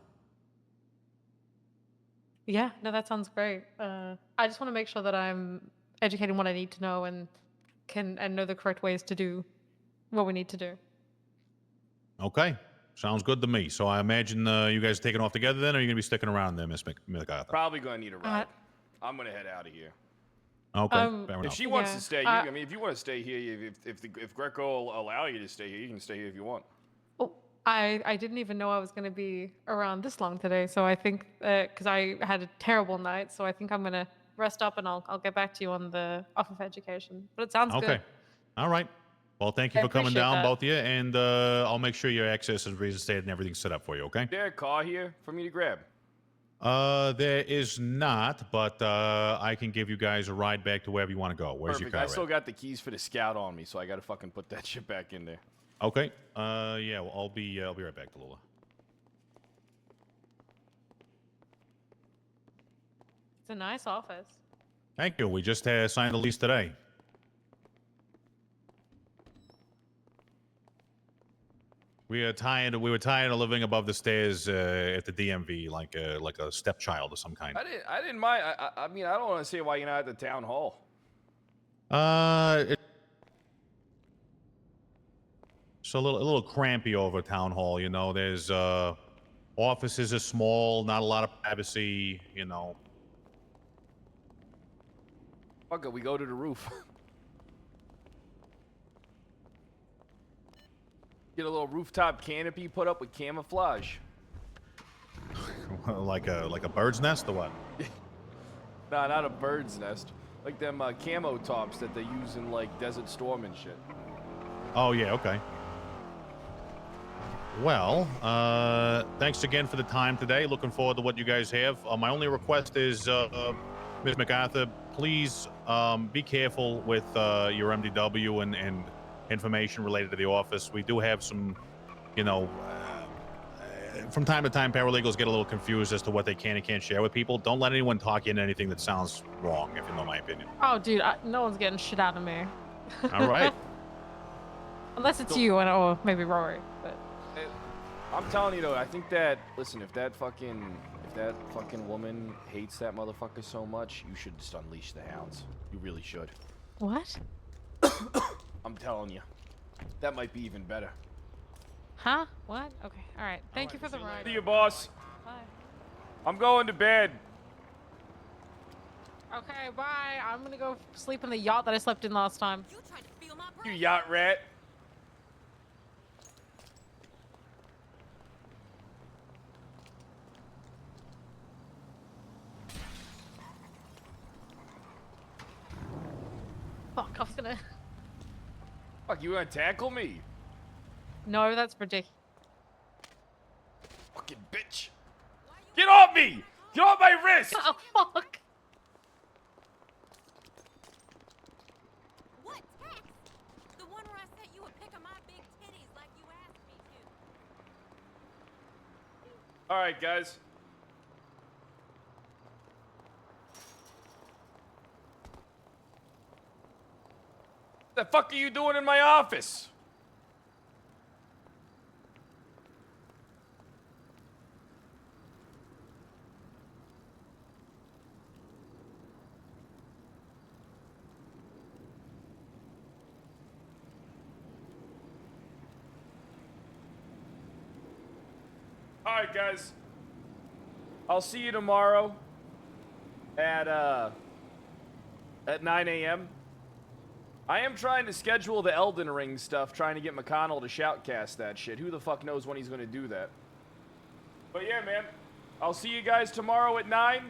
Yeah. No, that sounds great. I just want to make sure that I'm educating what I need to know and know the correct ways to do what we need to do. Okay. Sounds good to me. So I imagine you guys are taking off together then, or are you going to be sticking around there, Miss McArthur? Probably gonna need a ride. I'm gonna head out of here. Okay, fair If enough. she wants to stay, I mean, if you want to stay here, if Greco will allow you to stay here, you can stay here if you want. I didn't even know I was going to be around this long today, so I think because I had a terrible night, so I think I'm going to rest up and I'll get back to you on the off of education. But it sounds good. Okay. All right. Well, thank you I for coming appreciate down, that. both of you, and I'll make sure your access is reinstated and everything's set up for you, okay? Is there a car here for me to grab? There is not, but I can give you guys a ride back to wherever you want to go. Where's Perfect. your car I at? still got the keys for the Scout on me, so I gotta fucking put that shit back in there. Okay. Yeah. Well, I'll be right back, Tallulah. It's a nice office. Thank you. We just signed the lease today. We were tired of living above the stairs at the DMV like a stepchild of some kind. I didn't mind. I mean, I don't want to say why you're not at the town hall. It's a little crampy over town hall, There's offices are small, not a lot of privacy, Fuck it, we go to the roof. Get a little rooftop canopy put up with camouflage. like a bird's nest or what? Nah, not a bird's nest. Like them camo tops that they use in like Desert Storm and shit. Oh yeah, okay. Well, thanks again for the time today. Looking forward to what you guys have. My only request is, Ms. MacArthur, please be careful with your MDW and information related to the office. We do have some, from time to time, paralegals get a little confused as to what they can and can't share with people. Don't let anyone talk you into anything that sounds wrong, if you know my opinion. Oh, dude, no one's getting shit out of me. All right. Unless it's you or maybe Rory. But I'm telling you though, I think that if that fucking woman hates that motherfucker so much, you should just unleash the hounds. You really should. what? I'm telling you, that might be even better. Huh? What? Okay. All right. Thank you for the ride. See you, boss. Bye. I'm going to bed. Okay. Bye. I'm gonna go sleep in the yacht that I slept in last time. You yacht rat. fuck. I was gonna. Fuck, you gonna tackle me? No, that's ridiculous. Fucking bitch. Get off me! Get off my wrist! Oh, fuck. What tax? The one where I sent you a pic of my big titties like you asked me to. Alright, guys. The fuck are you doing in my office? Alright, guys. I'll see you tomorrow at 9 a.m. I am trying to schedule the Elden Ring stuff, trying to get McConnell to shoutcast that shit. Who the fuck knows when he's gonna do that? But yeah, man. I'll see you guys tomorrow at 9.